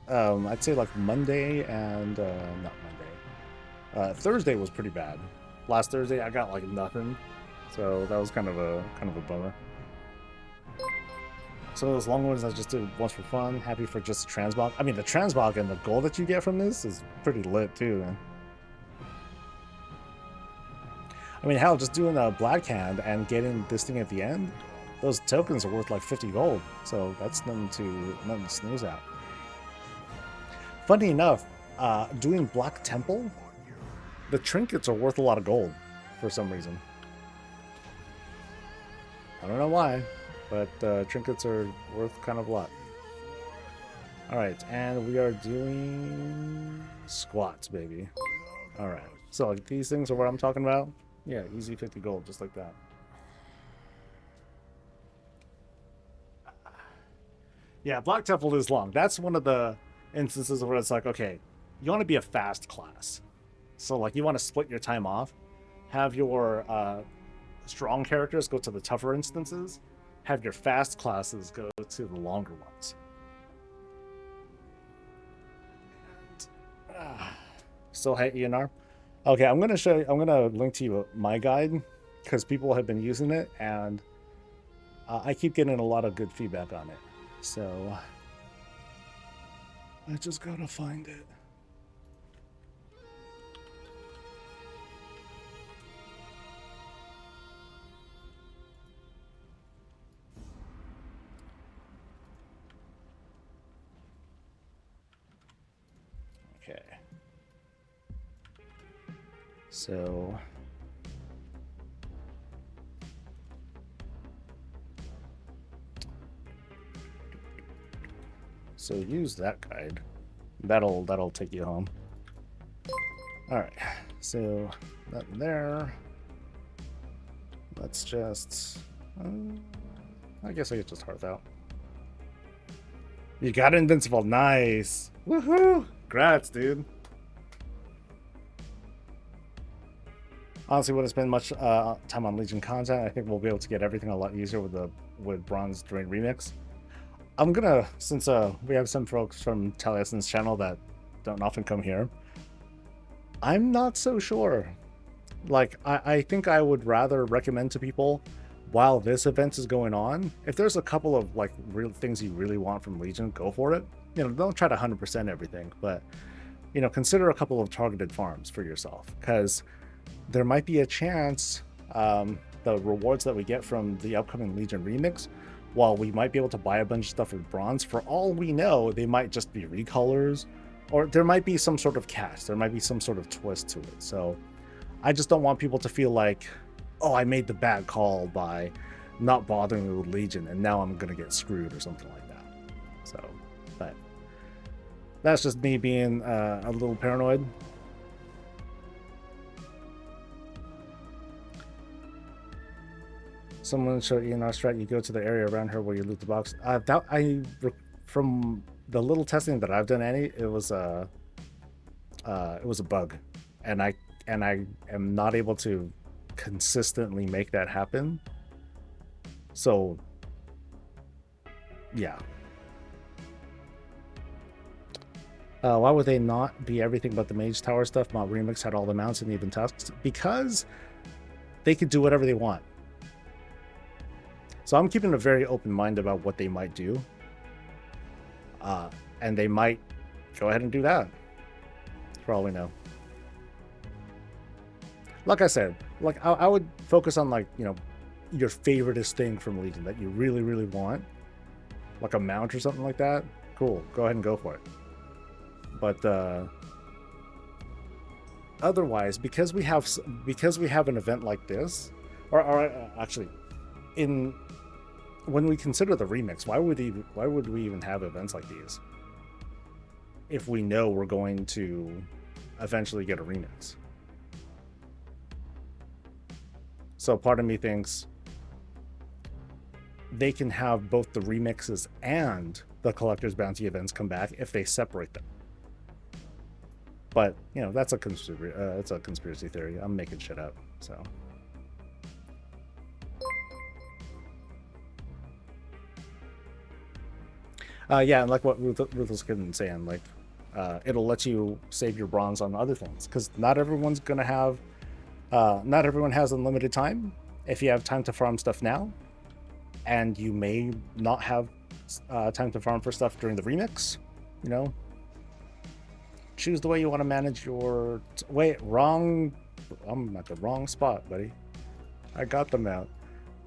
I'd say like Monday and not Monday. Thursday was pretty bad. Last Thursday I got like nothing, so that was kind of a bummer. Some of those long ones I just did once for fun. Happy for just the Transmog. I mean, the Transmog and the gold that you get from this is pretty lit too, man. I mean, hell, just doing a Black Hand and getting this thing at the end, those tokens are worth like 50 gold. So that's nothing to snooze at. Funny enough, doing Black Temple, the trinkets are worth a lot of gold for some reason. I don't know why, but trinkets are worth kind of a lot. Alright, and we are doing squats, baby. Alright, so like, these things are what I'm talking about. Yeah, easy 50 gold, just like that. Yeah, Black Temple is long. That's one of the instances where it's like, okay, you want to be a fast class. So, like, you want to split your time off. Have your strong characters go to the tougher instances. Have your fast classes go to the longer ones. Still hate ENR? Okay, I'm gonna show you, I'm gonna link to you my guide because people have been using it and I keep getting a lot of good feedback on it. So I just gotta find it. Okay. So use that guide. That'll take you home. All right. So nothing there. Let's just. I guess I could just hearth out. You got invincible. Nice. Woohoo! Congrats, dude. Honestly, wouldn't spend much time on Legion content. I think we'll be able to get everything a lot easier with Bronze during Remix. I'm gonna, since we have some folks from Taliesin's channel that don't often come here, I'm not so sure. Like, I think I would rather recommend to people while this event is going on, if there's a couple of like real things you really want from Legion, go for it. You know, don't try to 100% everything, but you know, consider a couple of targeted farms for yourself, because there might be a chance the rewards that we get from the upcoming Legion Remix, while we might be able to buy a bunch of stuff with bronze, for all we know, they might just be recolors, or there might be some sort of cast, there might be some sort of twist to it. So I just don't want people to feel like, oh, I made the bad call by not bothering with Legion and now I'm gonna get screwed or something like that. So, but that's just me being a little paranoid. Someone showed you in our strat, you go to the area around her where you loot the box. From the little testing that I've done, Annie, it was a bug, and I am not able to consistently make that happen. So yeah. Why would they not be everything but the Mage Tower stuff? Mod Remix had all the mounts and even tusks, because they could do whatever they want. So I'm keeping a very open mind about what they might do. And they might go ahead and do that, for all we know. Like I said, like I would focus on, like, you know, your favoriteest thing from Legion that you really, really want. Like a mount or something like that. Cool, go ahead and go for it. But otherwise, because we have an event like this, or actually, when we consider the remix, why would we even have events like these if we know we're going to eventually get a remix? So part of me thinks they can have both the remixes and the collector's bounty events come back if they separate them. But you know, that's a conspiracy theory. I'm making shit up. So. Yeah, and like what Ruth was saying, like it'll let you save your bronze on other things because not everyone has unlimited time. If you have time to farm stuff now, and you may not have time to farm for stuff during the remix, you know, choose the way you want to manage your. Wait, wrong. I'm at the wrong spot, buddy. I got them out.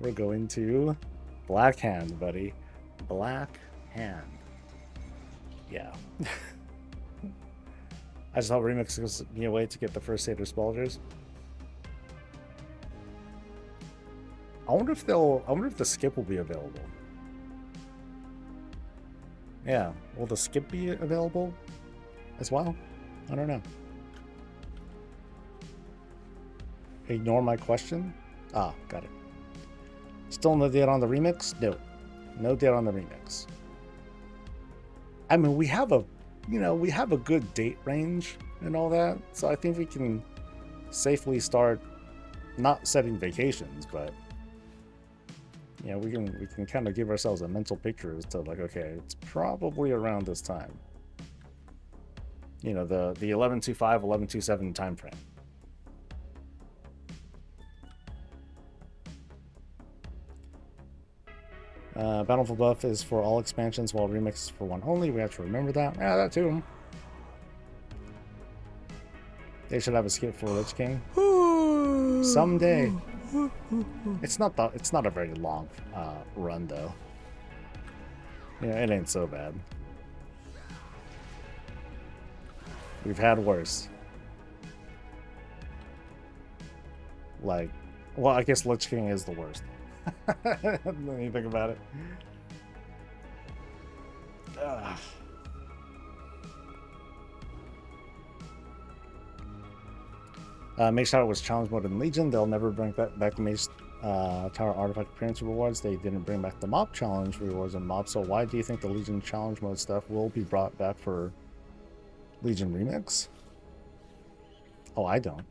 We're going to Black Hand, buddy. Black Hand. Yeah. I just hope remix gives me a way to get the first Seder Spalders. I wonder if the skip will be available. Yeah, will the skip be available as well? I don't know. Ignore my question. Ah, got it. Still no date on the remix? No. No date on the remix. I mean, we have a good date range and all that, so I think we can safely start not setting vacations, but you know, we can kind of give ourselves a mental picture as to like, okay, it's probably around this time. You know, the 11.25, 11.27 time frame. Battlefield buff is for all expansions, while remix is for one only. We have to remember that. Yeah, that too. They should have a skip for Lich King someday. It's not a very long run though. Yeah, it ain't so bad. We've had worse. Like, well, I guess Lich King is the worst. When you think about it. Mage Tower was challenge mode in Legion. They'll never bring back the Mage Tower artifact appearance rewards. They didn't bring back the mob challenge rewards in mob. So why do you think the Legion challenge mode stuff will be brought back for Legion Remix? Oh, I don't.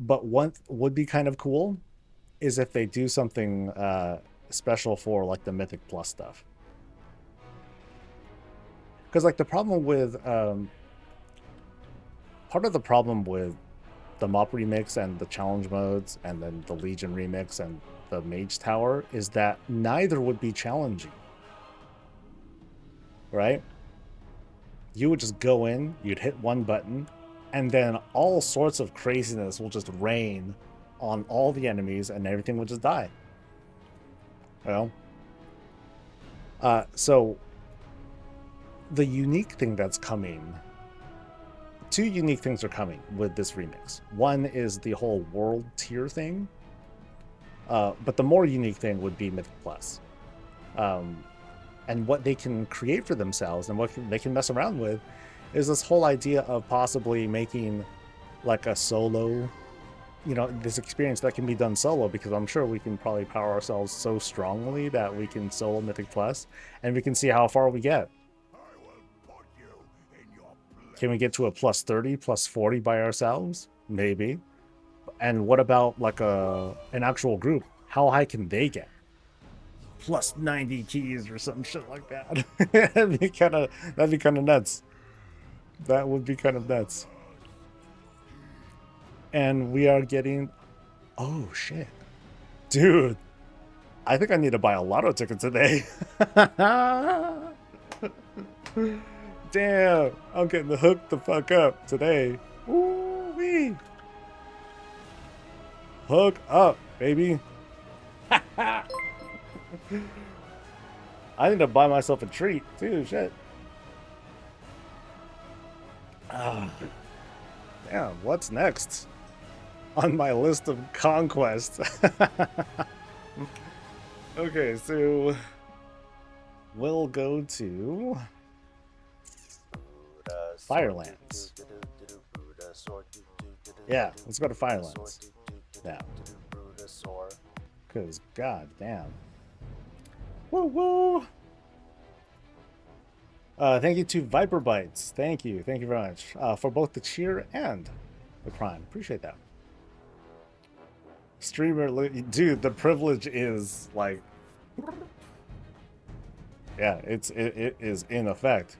But what would be kind of cool is if they do something special for like the Mythic Plus stuff. Because like the problem with part of the problem with the MOP remix and the challenge modes and then the Legion remix and the Mage Tower is that neither would be challenging. Right? You would just go in, you'd hit one button, and then all sorts of craziness will just rain on all the enemies and everything will just die. Well, so the unique thing that's coming, two unique things are coming with this remix. One is the whole world tier thing, but the more unique thing would be Mythic Plus. And what they can create for themselves and what they can mess around with is this whole idea of possibly making like a solo, you know, this experience that can be done solo, because I'm sure we can probably power ourselves so strongly that we can solo Mythic Plus and we can see how far we get. Can we get to a plus 30, plus 40 by ourselves? Maybe. And what about like an actual group? How high can they get? Plus 90 keys or some shit like that. that'd be kind of nuts. That would be kind of nuts. And we are getting, oh shit, dude, I think I need to buy a lotto ticket today. Damn, I'm getting hooked the fuck up today. Ooh-wee. Hook up, baby. I need to buy myself a treat too, shit. Damn, what's next on my list of conquests? Okay, so we'll go to Firelands. Yeah, let's go to Firelands. now. Because, god damn. Woo woo! Thank you to Viper Bites. Thank you very much. For both the cheer and the prime. Appreciate that. Streamer, dude, the privilege is like, yeah, it is in effect.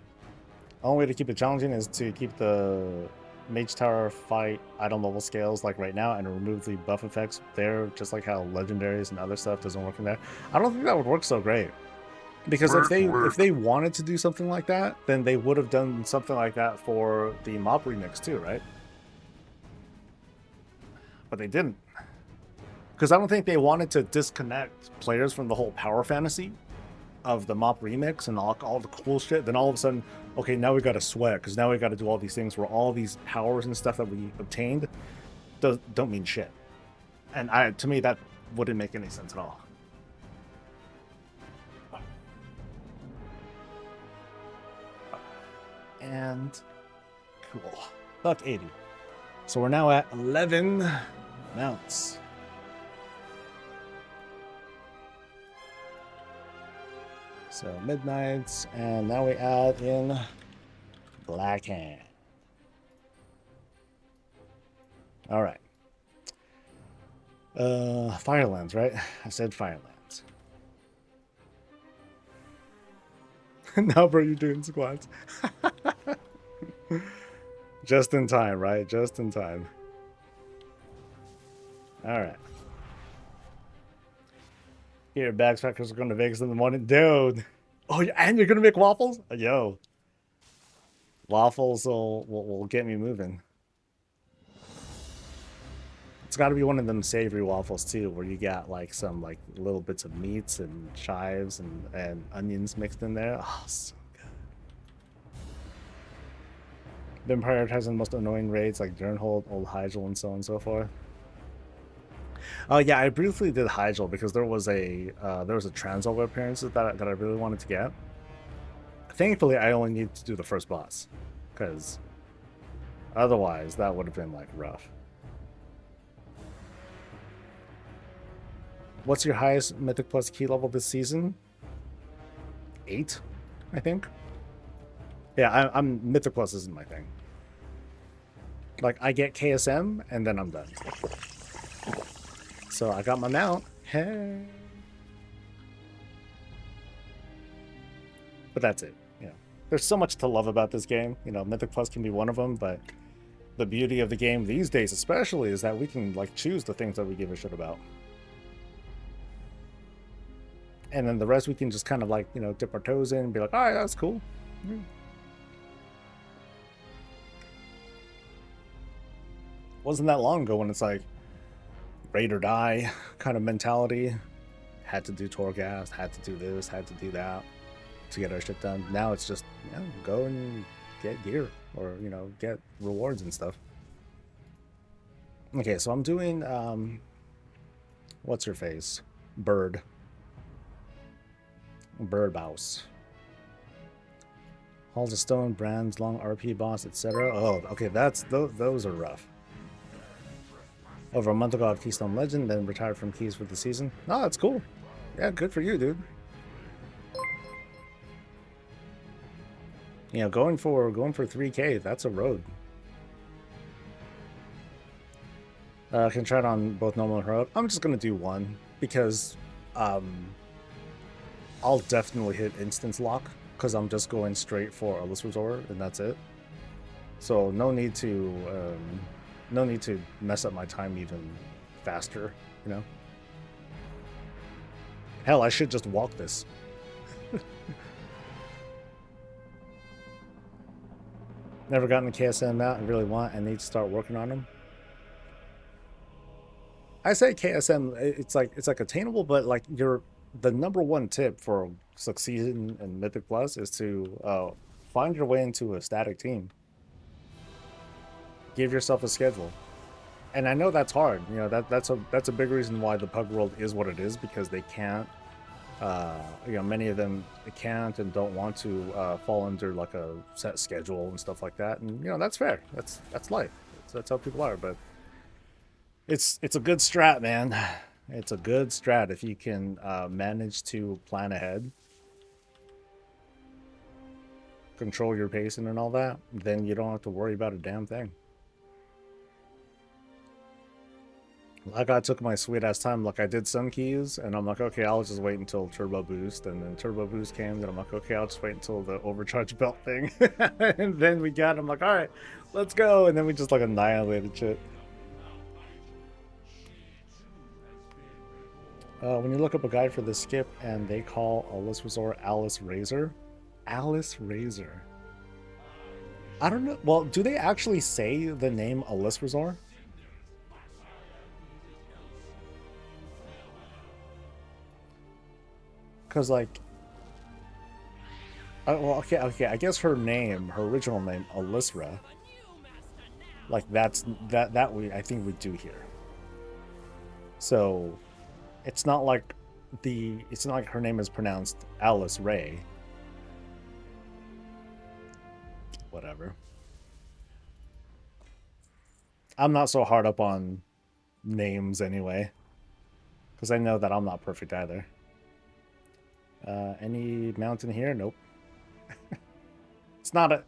Only way to keep it challenging is to keep the Mage Tower fight item level scales like right now and remove the buff effects there, just like how legendaries and other stuff doesn't work in there. I don't think that would work so great. Because if they wanted to do something like that, then they would have done something like that for the mob remix too, right? But they didn't. Because I don't think they wanted to disconnect players from the whole power fantasy of the mop remix and all the cool shit. Then all of a sudden, okay, now we got to sweat because now we got to do all these things where all these powers and stuff that we obtained don't mean shit. And to me, that wouldn't make any sense at all. And cool. Buck 80. So we're now at 11 mounts. So Midnights, and now we add in Black Hand. All right. Firelands, right? I said Firelands. Now, bro, you're doing squats. Just in time, right? Just in time. All right. Here, backpackers are going to Vegas in the morning. Dude. Oh, and you're going to make waffles? Yo. Waffles will get me moving. It's got to be one of them savory waffles, too, where you got, like, some, like, little bits of meats and chives and onions mixed in there. Oh, so good. Been prioritizing the most annoying raids, like Durnhold, Old Hygel, and so on and so forth. Oh yeah, I briefly did Hygel because there was a Transmog appearance that I really wanted to get. Thankfully, I only needed to do the first boss, because otherwise that would have been like rough. What's your highest Mythic Plus key level this season? 8, I think. Yeah, I'm Mythic Plus isn't my thing. Like I get KSM and then I'm done. So I got my mount. Hey. But that's it. You know, there's so much to love about this game. You know, Mythic Plus can be one of them, but the beauty of the game these days especially is that we can like choose the things that we give a shit about. And then the rest we can just kind of like, you know, dip our toes in and be like, all right, that's cool. Yeah. Wasn't that long ago when it's like raid or die kind of mentality. Had to do Torghast, had to do this, had to do that to get our shit done. Now it's just, you know, go and get gear or, you know, get rewards and stuff. Okay, so I'm doing, what's her face? Bird Bouse. Halls of Stone, Brands, Long RP Boss, etc. Oh, okay, those are rough. Over a month ago at Keystone Legend, then retired from Keys for the season. Oh, that's cool. Yeah, good for you, dude. You know, going for 3K, that's a road. I can try it on both normal and heroic. I'm just gonna do one because I'll definitely hit instance lock because I'm just going straight for a list resort and that's it. So no need to mess up my time even faster, you know? Hell, I should just walk this. Never gotten a KSM out. I really want. I need to start working on them. I say KSM, it's like attainable, but like the number one tip for succeeding in Mythic Plus is to find your way into a static team. Give yourself a schedule. And I know that's hard. You know, that's a big reason why the pug world is what it is, because they can't you know, many of them can't and don't want to fall under like a set schedule and stuff like that. And you know, that's fair. That's life. That's how people are. But It's a good strat, man. It's a good strat if you can manage to plan ahead, control your pacing and all that. Then you don't have to worry about a damn thing. Like I took my sweet ass time. Like I did some keys, and I'm like, okay, I'll just wait until turbo boost, and then turbo boost came. Then I'm like, okay, I'll just wait until the overcharge belt thing, and then we got. I'm like, all right, let's go, and then we just like annihilated shit. When you look up a guide for the skip, and they call Alice Resort Alice Razor, Alice Razor. I don't know. Well, do they actually say the name Alice Resort? Because like, well, okay. I guess her name, her original name, Alisra. Like that we I think we do here. So, it's not like her name is pronounced Alice Ray. Whatever. I'm not so hard up on names anyway, because I know that I'm not perfect either. Any mountain here? Nope. It's not a...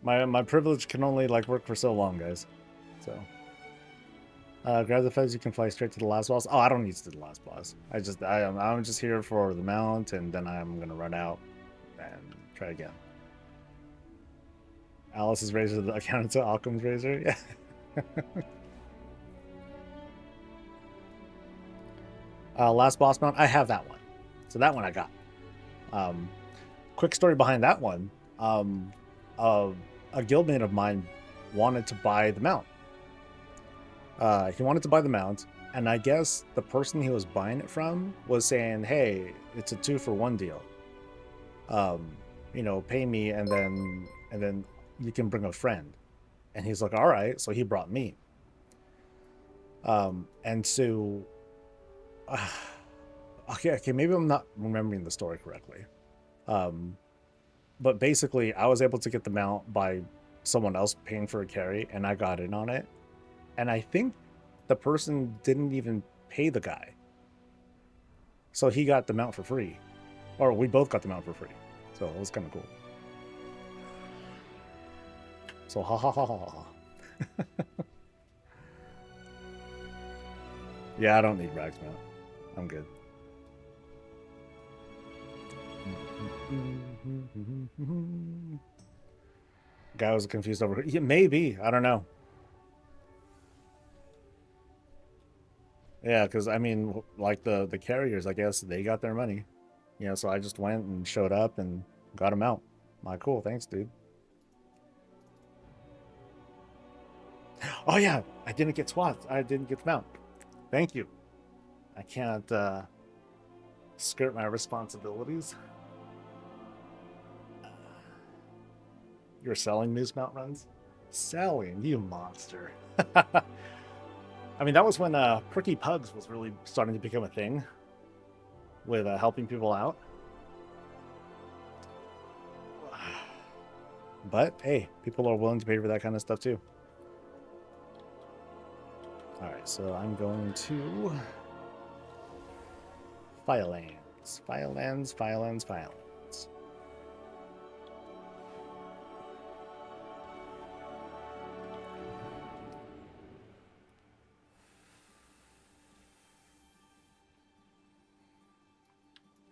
My privilege can only, like, work for so long, guys. So... grab the feathers, you can fly straight to the last boss. Oh, I don't need to do the last boss. I'm just here for the mount, and then I'm gonna run out and try again. Alice's razor accounted to Occam's razor? Yeah. Last boss mount, I have that one. So that one I got. Quick story behind that one. A guildmate of mine wanted to buy the mount. He wanted to buy the mount, and I guess the person he was buying it from was saying, "Hey, it's a 2-for-1 deal. You know, pay me, and then you can bring a friend." And he's like, "All right." So he brought me. And so. Okay, maybe I'm not remembering the story correctly. But basically, I was able to get the mount by someone else paying for a carry, and I got in on it. And I think the person didn't even pay the guy. So he got the mount for free. Or we both got the mount for free. So it was kind of cool. So ha ha ha ha ha. Yeah, I don't need Rag's mount. I'm good. Guy was confused over. Yeah, maybe. I don't know. Yeah, because I mean, like the carriers, I guess they got their money. You know, so I just went and showed up and got him out. I'm like, cool, thanks, dude. Oh yeah, I didn't get SWAT. I didn't get the mount. Thank you. I can't skirt my responsibilities. You're selling news mount runs? Selling, you monster. I mean, that was when Pricky Pugs was really starting to become a thing with helping people out. But, hey, people are willing to pay for that kind of stuff, too. Alright, so I'm going to... Filelands. Filelands, Filelands, Filelands.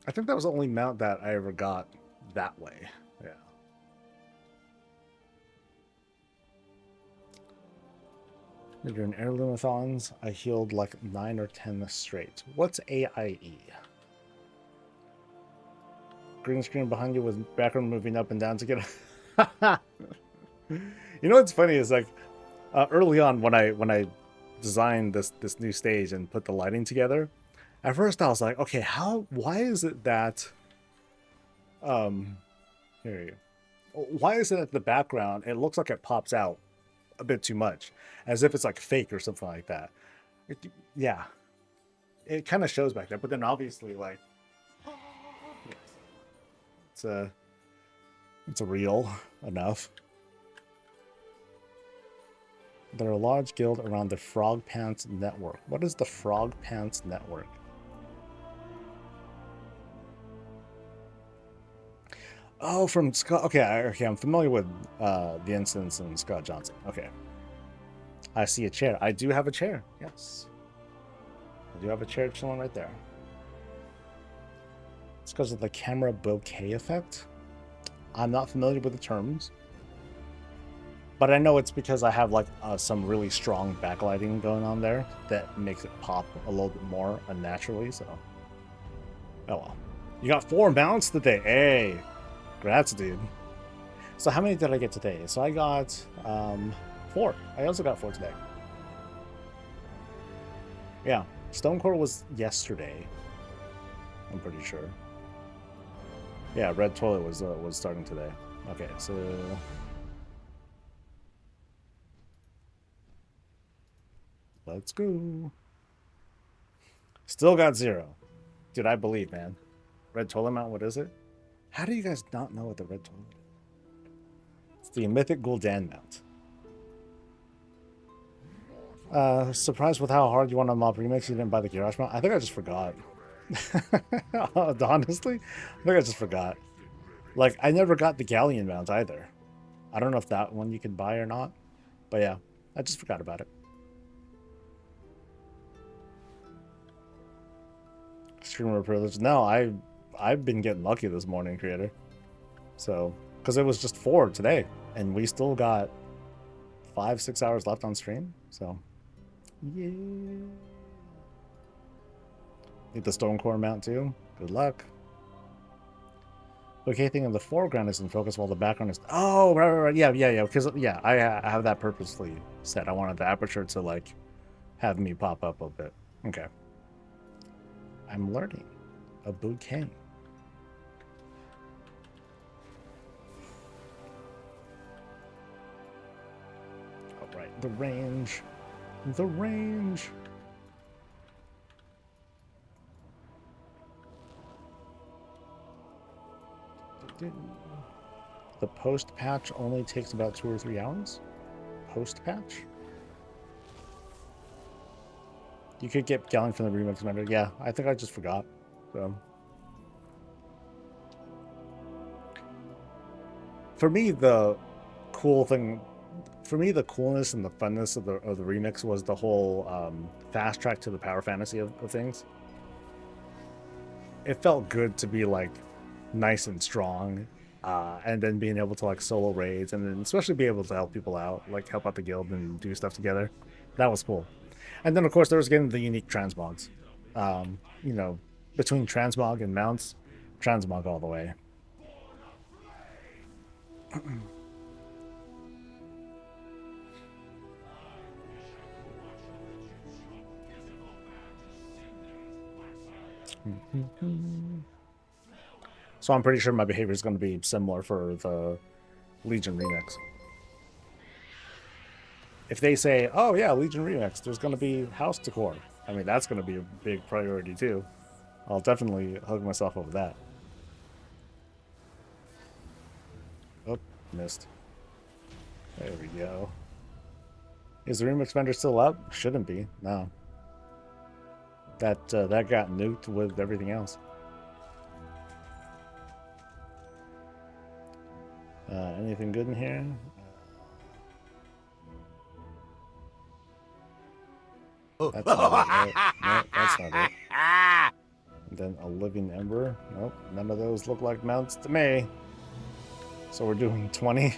I think that was the only mount that I ever got that way. Yeah. During heirloomathons, I healed like 9 or 10 straight. What's AIE? Green screen behind you with background moving up and down to get. You know what's funny is like early on when I designed this new stage and put the lighting together. At first, I was like, okay, why is it that, here you go. Why is it that the background, it looks like it pops out a bit too much, as if it's like fake or something like that. Yeah, it kind of shows back there, but then obviously like, it's a real enough. They're a large guild around the Frog Pants Network. What is the Frog Pants Network? Oh, from Scott. Okay, okay, I'm familiar with the incidents in Scott Johnson. Okay. I see a chair. I do have a chair. Yes. I do have a chair chilling right there. It's because of the camera bokeh effect. I'm not familiar with the terms. But I know it's because I have like some really strong backlighting going on there that makes it pop a little bit more unnaturally, so. Oh well. You got 4 mounts today. Hey. Congrats, dude. So how many did I get today? So I got 4. I also got 4 today. Yeah. Stonecore was yesterday. I'm pretty sure. Yeah, Red Toilet was starting today. Okay, so let's go. Still got 0. Dude, I believe, man. Red Toilet Mount, what is it? How do you guys not know what the Red Toilet is? It's the Mythic Gul'dan mount. Surprised with how hard you want to mob remix, you didn't buy the Garage mount? I think I just forgot. Honestly, I think I just forgot. Like, I never got the Galleon mount either. I don't know if that one you can buy or not. But yeah, I just forgot about it. Streamer privilege. No, I've been getting lucky this morning, creator. So, because it was just 4 today, and we still got 5-6 hours left on stream. So, yeah. Need the Stonecore mount too. Good luck. Okay, thing in the foreground is in focus while the background is. Oh, right. Yeah. Because yeah, I have that purposely set. I wanted the aperture to like have me pop up a bit. Okay. I'm learning a bouquet. All right, the range. The range. The post patch only takes about 2 or 3 hours. Post patch. You could get Galleon from the remix vendor. Yeah, I think I just forgot. So for me, the cool thing, for me, the coolness and the funness of the remix was the whole fast track to the power fantasy of things. It felt good to be like nice and strong, and then being able to like solo raids, and then especially be able to help people out, like help out the guild and do stuff together. That was cool. And then of course there was getting the unique transmogs. You know, between transmog and mounts, transmog all the way. So I'm pretty sure my behavior is going to be similar for the Legion remix. If they say, oh yeah, Legion remix, there's going to be house decor. I mean, that's going to be a big priority too. I'll definitely hug myself over that. Oh, missed. There we go. Is the remix vendor still up? Shouldn't be. No. That got nuked with everything else. Anything good in here? That's not it. No, that's not it. And then a living ember. Nope, none of those look like mounts to me. So we're doing 20.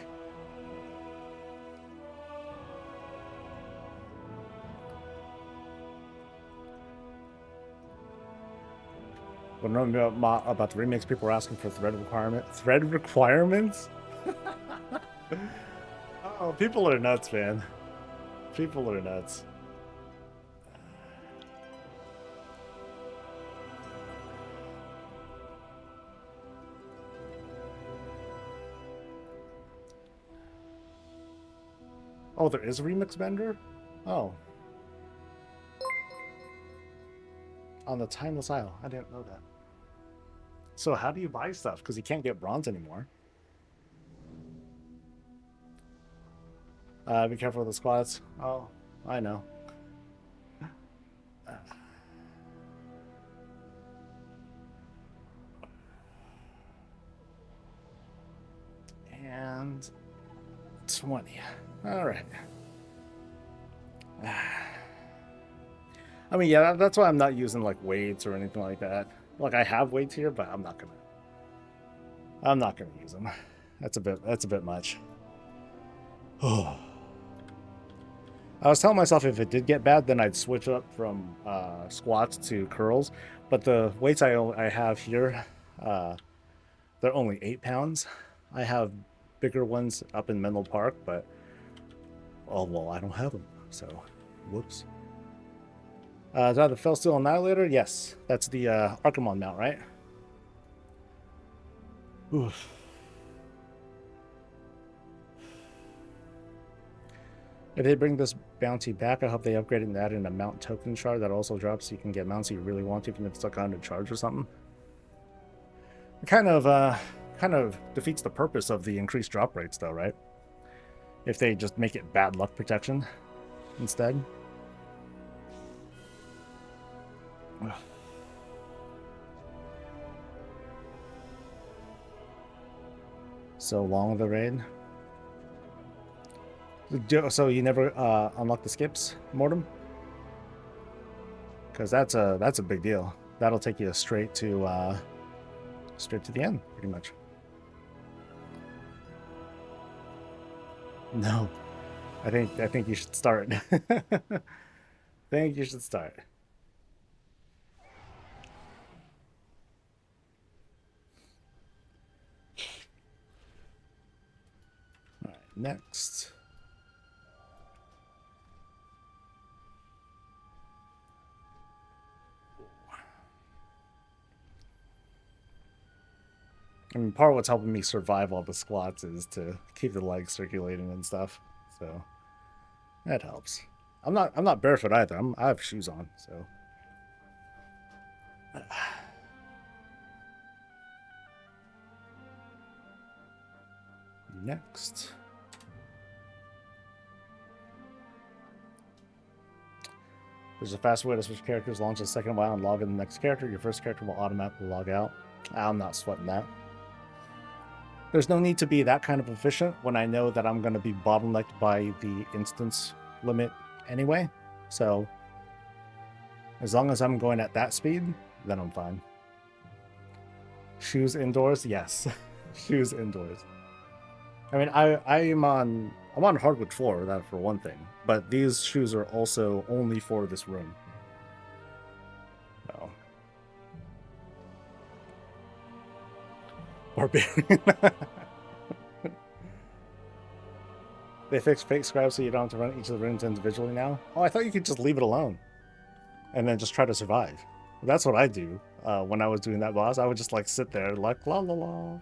But remember about the remix, people were asking for thread requirements? Oh, people are nuts, man. People are nuts. Oh, there is a remix vendor? Oh. On the Timeless Isle. I didn't know that. So how do you buy stuff? Because you can't get bronze anymore. Be careful with the squats. Oh, I know. And 20. All right. I mean, yeah, that's why I'm not using like weights or anything like that. Like I have weights here, but I'm not gonna use them. That's a bit much. I was telling myself if it did get bad, then I'd switch up from squats to curls. But the weights I have here, they're only 8 pounds. I have bigger ones up in Menlo Park, but oh well, I don't have them, so whoops. Is that the Felsteel Annihilator? Yes, that's the Archimon mount, right? Oof. If they bring this bounty back, I hope they upgrade it and add in a mount token shard that also drops so you can get mounts you really want, even if it's like under charge or something. It kind of defeats the purpose of the increased drop rates, though, right? If they just make it bad luck protection instead. So long the raid. So you never unlock the skips, Mortem? Because that's a big deal. That'll take you straight to the end, pretty much. No, I think you should start. I think you should start. All right, next. I mean, part of what's helping me survive all the squats is to keep the legs circulating and stuff. So that helps. I'm not barefoot either. I have shoes on, so. Next. There's a fast way to switch characters. Launch a second while and log in the next character. Your first character will automatically log out. I'm not sweating that. There's no need to be that kind of efficient when I know that I'm going to be bottlenecked by the instance limit anyway. So as long as I'm going at that speed, then I'm fine. Shoes indoors? Yes. Shoes indoors. I mean, I'm on hardwood floor, that for one thing. But these shoes are also only for this room. So. Barbarian. They fixed fake scribes so you don't have to run each of the rooms individually now? Oh, I thought you could just leave it alone. And then just try to survive. That's what I do when I was doing that boss. I would just like sit there like la la la.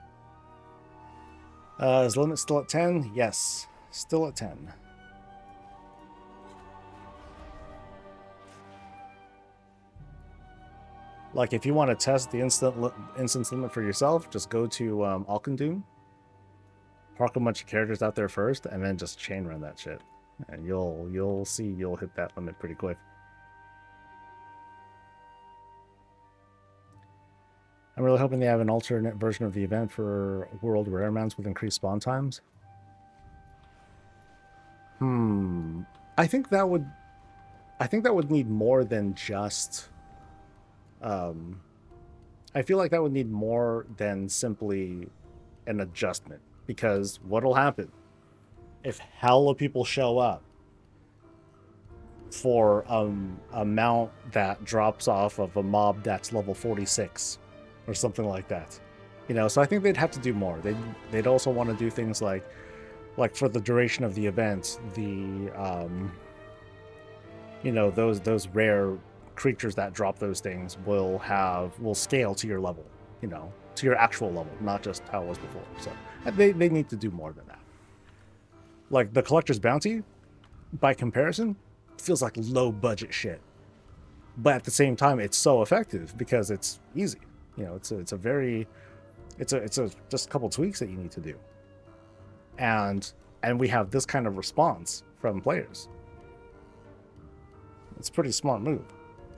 Is the limit still at 10? Yes, still at 10. Like if you want to test the instance limit for yourself, just go to Alkandun, park a bunch of characters out there first, and then just chain run that shit, and you'll see you'll hit that limit pretty quick. I'm really hoping they have an alternate version of the event for world rare mounts with increased spawn times. I think that would need more than just. I feel like that would need more than simply an adjustment, because what'll happen if hella people show up for a mount that drops off of a mob that's level 46 or something like that, you know? So I think they'd have to do more. They'd also want to do things like for the duration of the event, the you know, those rare creatures that drop those things will scale to your level, you know, to your actual level, not just how it was before. So they need to do more than that. Like the collector's bounty, by comparison, feels like low budget shit, but at the same time it's so effective because it's easy. You know, it's just a couple tweaks that you need to do, and And we have this kind of response from players. It's a pretty smart move.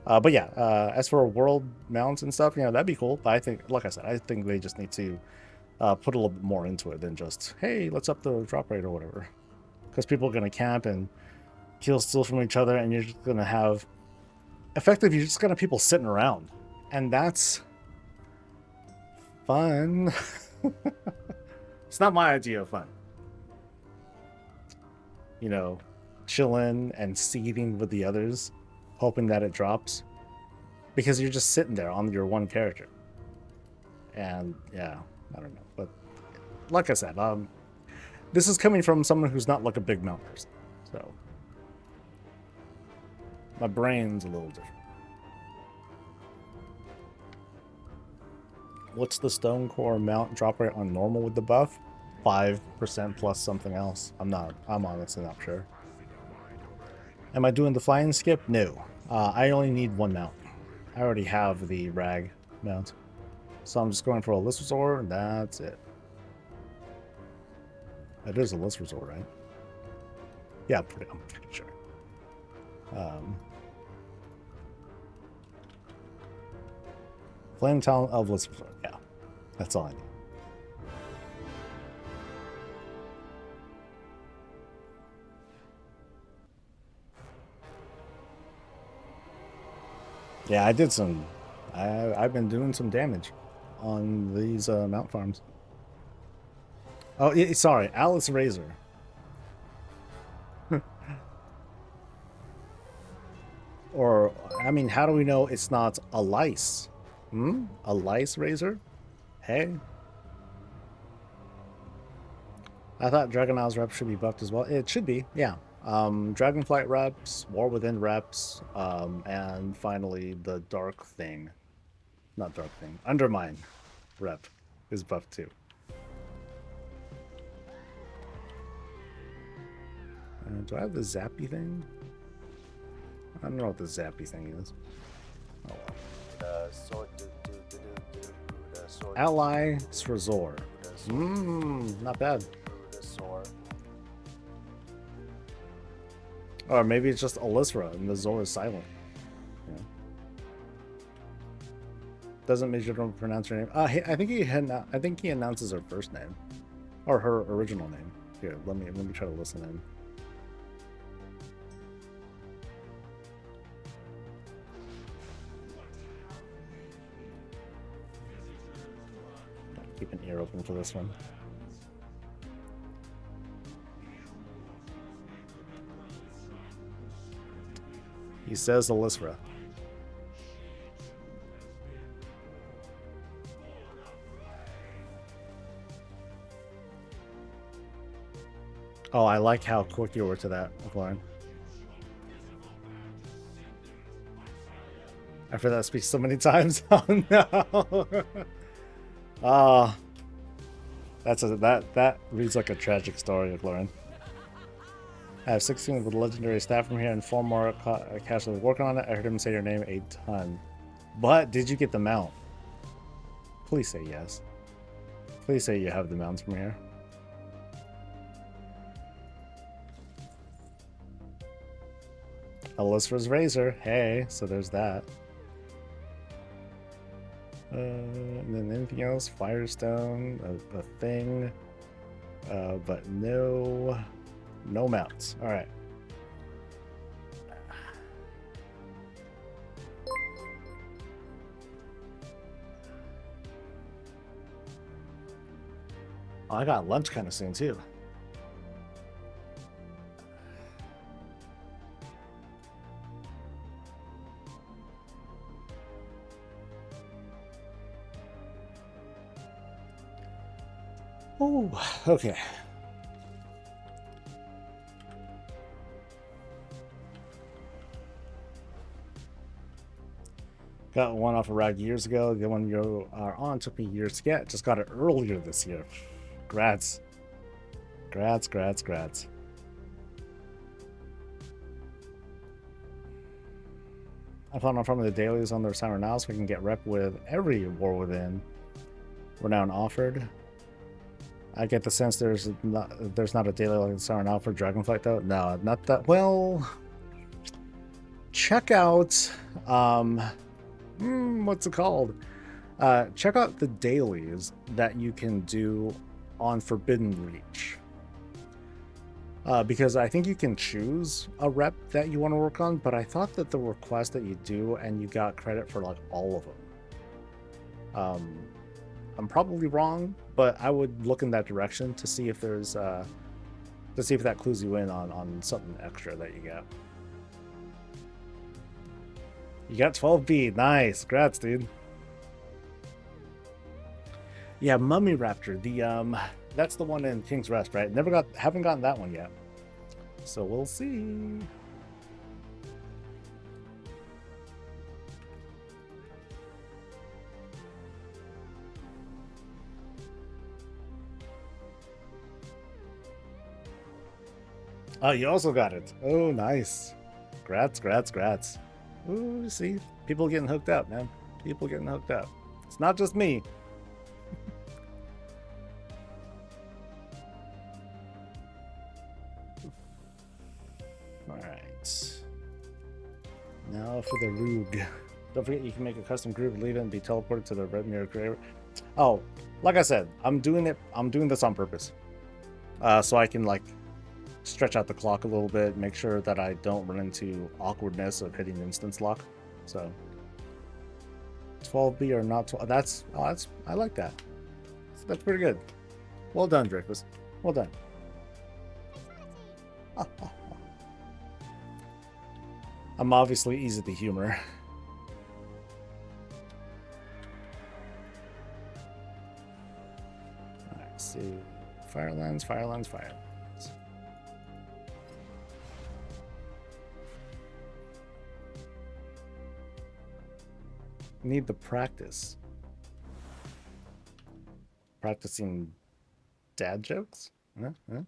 But yeah, as for world mounts and stuff, that'd be cool. But I think, like I said, I think they just need to put a little bit more into it than just, hey, let's up the drop rate or whatever. Because people are going to camp and steal from each other, and you're just going to have... Effectively, you're just going to have people sitting around. And that's... fun. It's not my idea of fun. Chilling and seething with the others, hoping that it drops. Because you're just sitting there on your one character. And, yeah, I don't know. But, like I said, this is coming from someone who's not like a big mount person. So, my brain's a little different. What's the stone core mount drop rate on normal with the buff? 5% plus something else. I'm honestly not sure. Am I doing the flying skip? No. I only need one mount. I already have the rag mount. So I'm just going for a list resort, and that's it. It is a list resort, right? Yeah, I'm pretty sure. Flame Talent of list resort. Yeah, that's all I need. Yeah, I did some... I've been doing some damage on these mount farms. Oh, sorry, Alice Razor. Or, I mean, how do we know it's not a lice? A lice razor? Hey? I thought Dragon Isles reps should be buffed as well. It should be, yeah. Dragonflight reps, War Within reps, and finally the Dark Thing. Not Dark Thing. Undermine rep is buffed too. Do I have the Zappy thing? I don't know what the Zappy thing is. Oh well. Ally Srazor. Not bad. Or maybe it's just Elisra and the Zor is silent. Yeah. Doesn't mean you don't pronounce her name. I think he announces her first name, or her original name. Here, let me try to listen in. Keep an ear open for this one. He says Elisra. Oh, I like how quick you were to that, Lauren. I've heard that speech so many times. Oh no. That reads like a tragic story of Lauren. I have 16 with the legendary staff from here and 4 more casually working on it. I heard him say your name a ton. But did you get the mount? Please say yes. Please say you have the mounts from here. Elisra's Razor. Hey, so there's that. And then anything else? Firestone, a thing. But no mounts. All right. Oh, I got lunch kind of soon too. Oh, okay. Got one off a rag years ago. The one you are on took me years to get. Just got it earlier this year. Grats. Grats. I found on from the dailies on their summer now, so we can get rep with every War Within. Renown offered. I get the sense there's not a daily like this now for Dragonflight though. No, not that. Well, check out what's it called? Check out the dailies that you can do on Forbidden Reach. Because I think you can choose a rep that you want to work on, but I thought that the request that you do and you got credit for like all of them. I'm probably wrong, but I would look in that direction to see if there's to see if that clues you in on something extra that you get. You got 12B, nice, congrats, dude. Yeah, Mummy Raptor, the that's the one in King's Rest, right? Haven't gotten that one yet, so we'll see. Oh, you also got it. Oh, nice. Grats. Ooh, see? People getting hooked up, man. People getting hooked up. It's not just me. Alright. Now for the Roog. Don't forget you can make a custom group, leave it, and be teleported to the Red Mirror Creator. Oh, like I said, I'm doing this on purpose. So I can, like, stretch out the clock a little bit, make sure that I don't run into awkwardness of hitting instance lock. So 12B or not 12, that's I like that. That's pretty good. Well done, Dreyfus. Well done. I'm obviously easy to humor. Alright, see. Firelands. Need the practice. Practicing dad jokes? Huh? Let's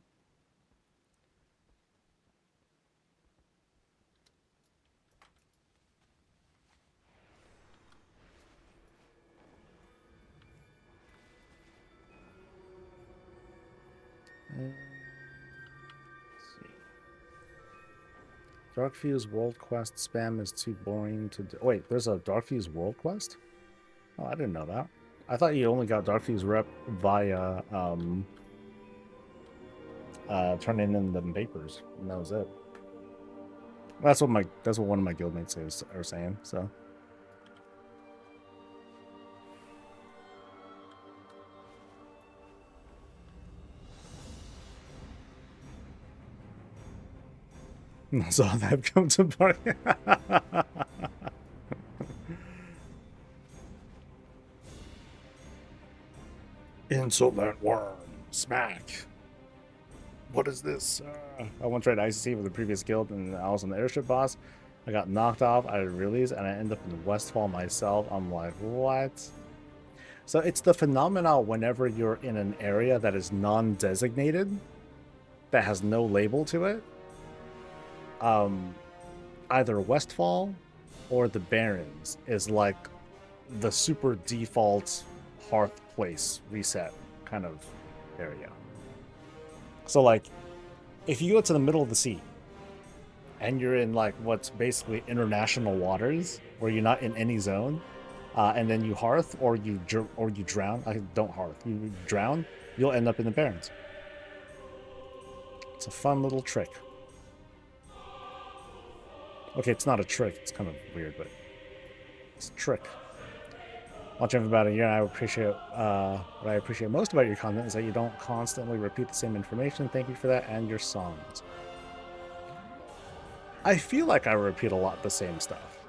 see. Darkfuse World Quest spam is too boring to do. Wait, there's a Darkfuse World Quest? Oh, I didn't know that. I thought you only got Darkfuse rep via turning in the papers, and that was it. That's what one of my guildmates are saying. So. So that come to party. Insult that worm. Smack. What is this? I once tried ICC with the previous guild and I was on the airship boss. I got knocked off out of release and I end up in Westfall myself. I'm like, what? So it's the phenomena whenever you're in an area that is non-designated, that has no label to it. Either Westfall or the Barrens is like the super default hearth place reset kind of area. So like if you go to the middle of the sea and you're in like what's basically international waters where you're not in any zone, and then you hearth or you drown, don't hearth, you drown, you'll end up in the Barrens. It's a fun little trick. Okay, it's not a trick. It's kind of weird, but it's a trick. Watching for about a year, and I appreciate what I appreciate most about your content is that you don't constantly repeat the same information. Thank you for that and your songs. I feel like I repeat a lot the same stuff.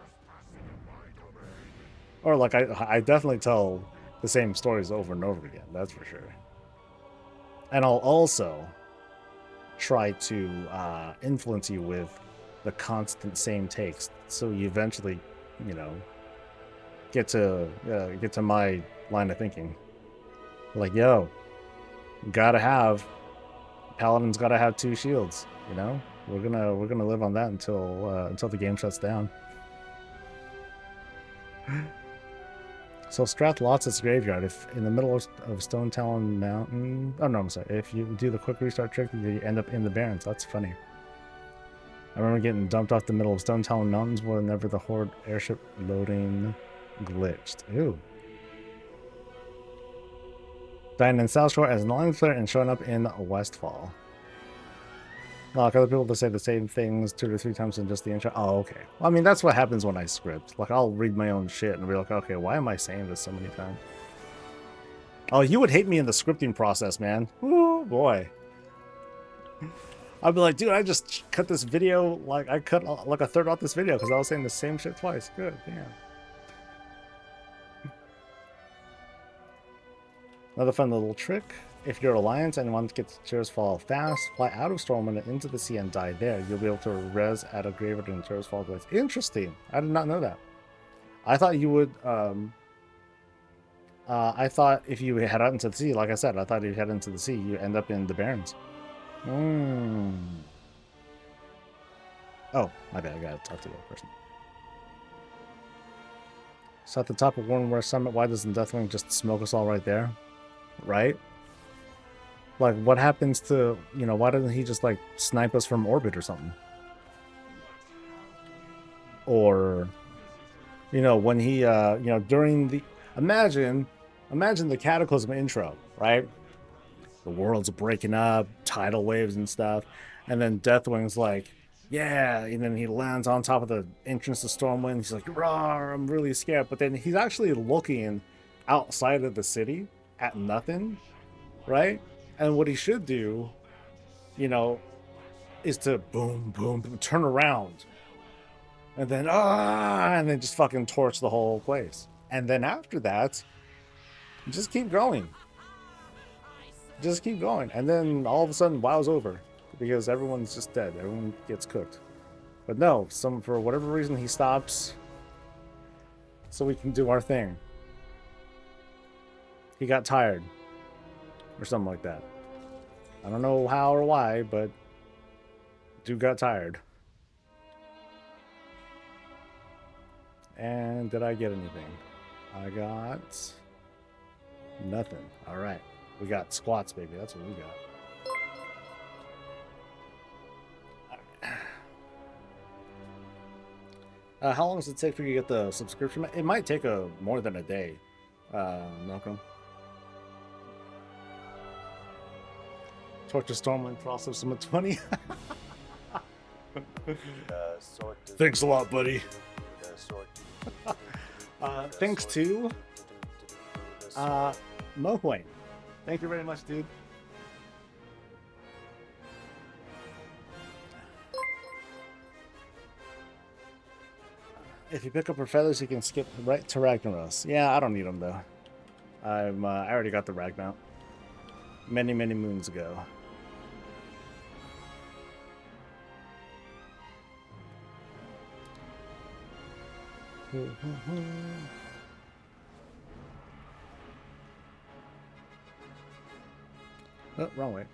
Or like I definitely tell the same stories over and over again, that's for sure. And I'll also try to influence you with the constant same takes, so you eventually, you know, get to my line of thinking. Like, yo, Paladin's gotta have 2 shields. You know, we're gonna live on that until the game shuts down. So Strath Lots' graveyard, if in the middle of Stone Talon Mountain... Oh, no, I'm sorry. If you do the quick restart trick, you end up in the Barrens. That's funny. I remember getting dumped off the middle of Stone Talon Mountains whenever the Horde airship loading glitched. Ooh. Dying in South Shore as an alliance player and showing up in Westfall. Like other people to say the same things 2 to 3 times in just the intro. Oh, okay. Well, I mean, that's what happens when I script. Like, I'll read my own shit and be like, okay, why am I saying this so many times? Oh, you would hate me in the scripting process, man. Oh, boy. I'd be like, dude, I just cut this video. Like, I cut like a third off this video because I was saying the same shit twice. Good, damn. Another fun little trick. If you're Alliance and want to get to Tears Fall fast, fly out of Stormwind and into the sea and die there. You'll be able to res at a graveyard in Tears Fall. Interesting. I did not know that. I thought you would. I thought if you head out into the sea, like I said, I thought if you head into the sea, you end up in the Barrens. Oh, my bad. I gotta talk to the other person. So at the top of Warrenware Summit, why doesn't Deathwing just smoke us all right there? Right? Like, what happens to, you know, why doesn't he just, like, snipe us from orbit or something? Or, you know, when he, you know, during the, imagine the Cataclysm intro, right? The world's breaking up, tidal waves and stuff, and then Deathwing's like, yeah, and then he lands on top of the entrance to Stormwind. He's like, "Rawr, I'm really scared," but then he's actually looking outside of the city at nothing, right? And what he should do, you know, is to boom, boom, boom, turn around, and then and then just fucking torch the whole place. And then after that, just keep going. Just keep going. And then all of a sudden, WoW's over. Because everyone's just dead. Everyone gets cooked. But no, for whatever reason, he stops. So we can do our thing. He got tired. Or something like that. I don't know how or why, but dude got tired. And did I get anything? I got nothing. Alright. We got squats, baby. That's what we got. How long does it take for you to get the subscription? It might take more than a day, Malcolm. Torture Stormwind Process Summit 20. Thanks a lot, buddy. Thanks to Mohway. Thank you very much, dude. If you pick up her feathers, you can skip right to Ragnaros. Yeah, I don't need them though. I already got the rag mount many moons ago. Oh, wrong way.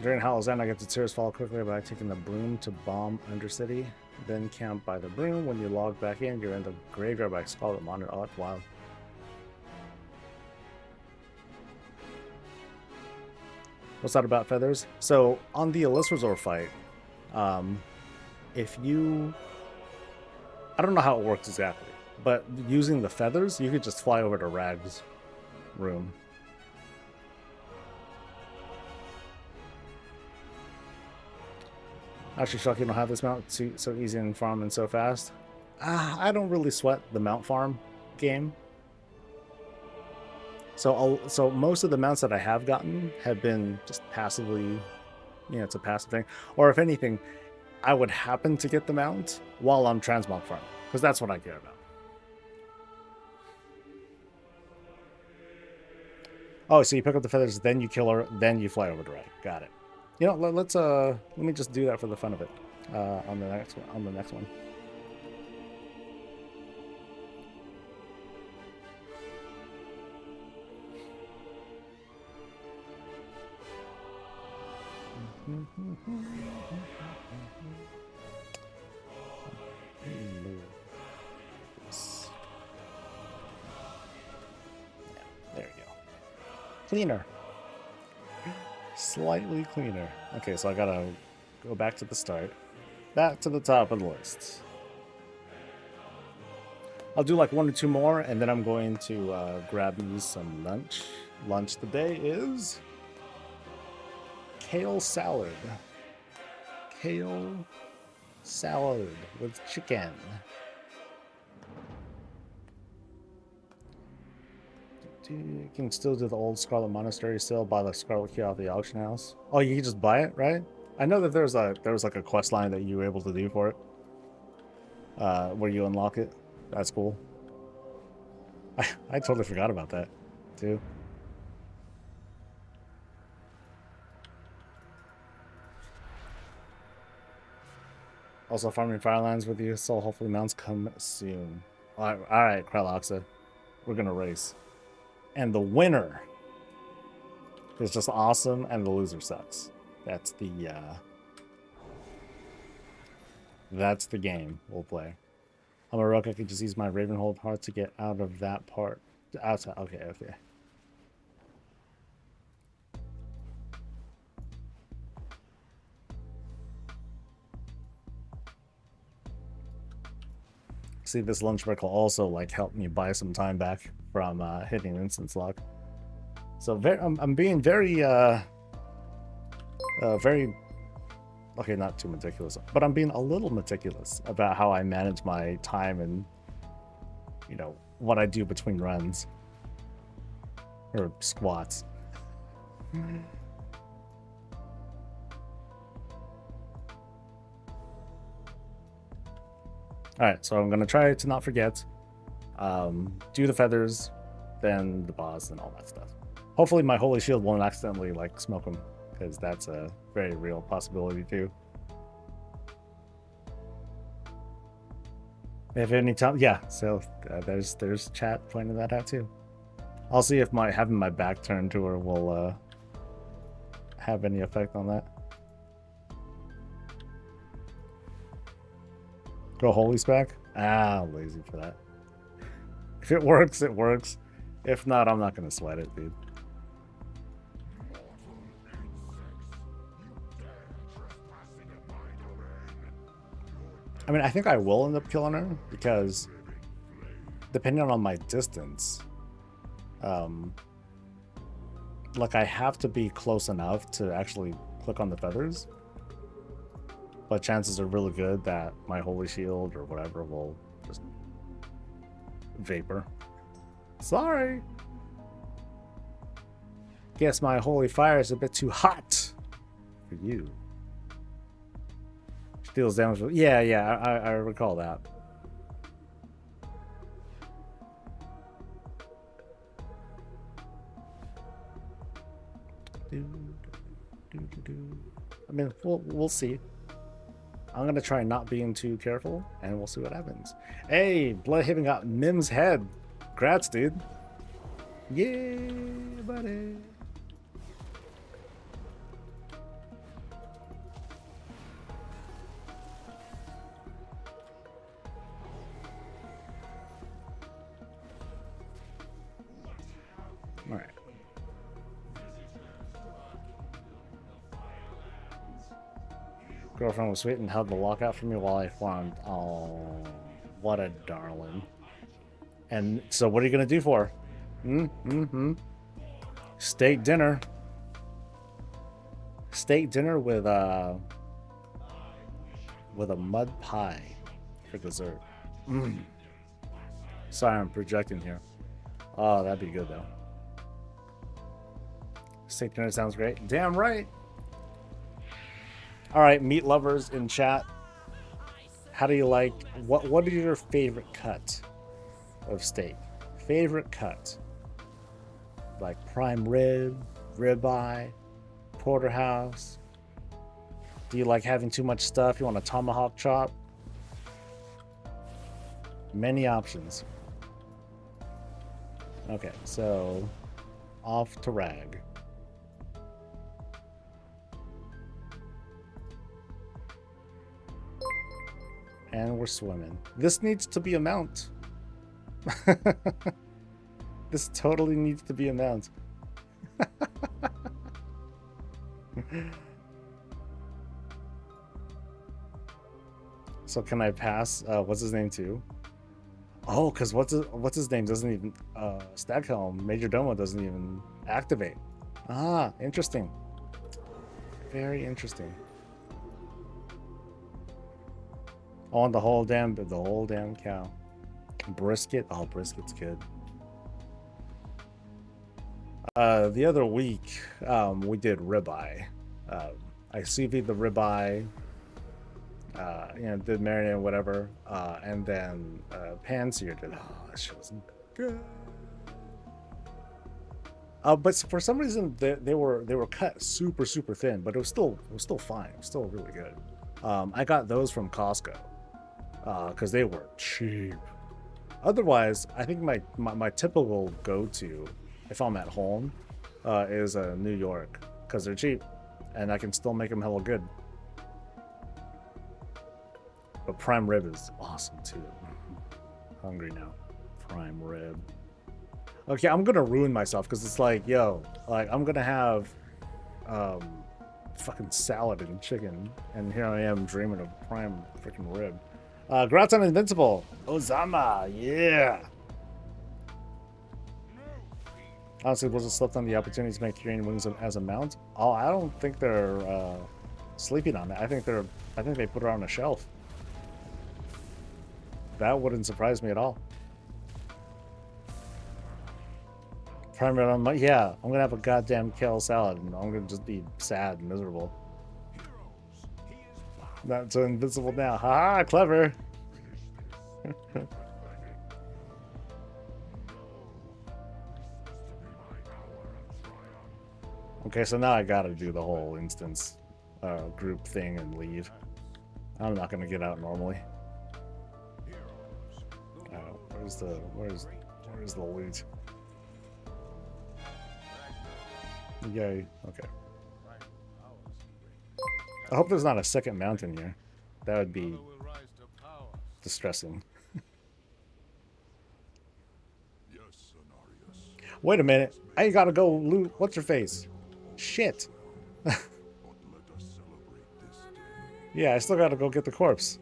During Howl's End, I get to Tears Fall quickly by taking the broom to bomb Undercity, then camp by the broom. When you log back in, you're in the graveyard by Scarlet Monitor. Oh, wow. What's that about feathers? So, on the Elisrazor fight, if you... I don't know how it works exactly, but using the feathers, you could just fly over to Rag's room. Actually, shock you don't have this mount so easy and farm and so fast. I don't really sweat the mount farm game. So most of the mounts that I have gotten have been just passively, you know, it's a passive thing. Or if anything, I would happen to get the mount while I'm transmog farming, because that's what I care about. Oh, so you pick up the feathers, then you kill her, then you fly over to Rag. Got it. You know, let me just do that for the fun of it on the next one. Cleaner. Slightly cleaner. Okay, so I gotta go back to the start. Back to the top of the list. I'll do like 1 or 2 more, and then I'm going to grab me some lunch. Lunch today is kale salad. Kale salad with chicken. You can still do the old Scarlet Monastery still, buy the Scarlet Key off the auction house. Oh, you can just buy it, right? I know that there was like a quest line that you were able to do for it. Where you unlock it. That's cool. I totally forgot about that, too. Also farming Firelands with you, so hopefully mounts come soon. Alright, Kraloxa. We're gonna race. And the winner is just awesome, and the loser sucks. That's the game we'll play. I'm a rook, I can just use my Ravenhold heart to get out of that part. Outside. Okay, okay. See, this lunch break will also like help me buy some time back from hitting instance lock. So I'm being very okay, not too meticulous, but I'm being a little meticulous about how I manage my time and, you know, what I do between runs or squats. Alright, so I'm gonna try to not forget. Do the feathers, then the boss, and all that stuff. Hopefully my holy shield won't accidentally like smoke him, because that's a very real possibility too. If any time, yeah. So there's chat pointing that out too. I'll see if having my back turned to her will have any effect on that. Go holy spec? Ah, lazy for that. If it works, it works. If not, I'm not gonna sweat it, dude. I mean, I think I will end up killing her because depending on my distance, like I have to be close enough to actually click on the feathers, but chances are really good that my holy shield or whatever will just vapor. Sorry. Guess my holy fire is a bit too hot for you. Deals damage. Yeah, I recall that. I mean, we'll see. I'm gonna try not being too careful, and we'll see what happens. Hey, Bloodhaven got Mim's head. Congrats, dude. Yeah, buddy. All right. Girlfriend was sweet and held the lockout for me while I farmed. Oh, what a darling. And so what are you going to do for her? Steak dinner. Steak dinner with a mud pie for dessert. Sorry, I'm projecting here. Oh, that'd be good though. Steak dinner sounds great. Damn right. All right, meat lovers in chat. How do you like, what is your favorite cut of steak? Favorite cut? Like prime rib, ribeye, porterhouse? Do you like having too much stuff? You want a tomahawk chop? Many options. Okay, so off to rag. And we're swimming. This needs to be a mount. This totally needs to be a mount. So can I pass? What's his name too? Oh, because what's his name doesn't even Staghelm Major Domo doesn't even activate. Ah, interesting. Very interesting. On the whole damn cow. Brisket. Oh, brisket's good. The other week, we did ribeye. I sous vide the ribeye. You know, did marinade or whatever, and then pan-seared it. Oh, that shit was good. But for some reason they were cut super thin, but it was still fine. It was still really good. I got those from Costco because they were cheap. Otherwise, I think my typical go-to if I'm at home is New York because they're cheap and I can still make them hella good. But prime rib is awesome too. Hungry now. Prime rib. Okay, I'm gonna ruin myself because it's like, yo, like I'm gonna have fucking salad and chicken, and here I am dreaming of prime freaking rib. Congrats on Invincible. Ozama, yeah. Honestly, was it slept on the opportunity to make Korean wings as a mount? Oh, I don't think they're sleeping on it. I think they put it on a shelf. That wouldn't surprise me at all. Prime rib on my, yeah, I'm gonna have a goddamn kale salad and I'm gonna just be sad and miserable. Not so invincible now. Haha, clever. Okay, so now I gotta do the whole instance group thing and leave. I'm not gonna get out normally. Where's the loot? Yay. Okay. I hope there's not a second mountain here. That would be distressing. Wait a minute. I gotta go loot. What's your face? Shit. Yeah, I still gotta go get the corpse.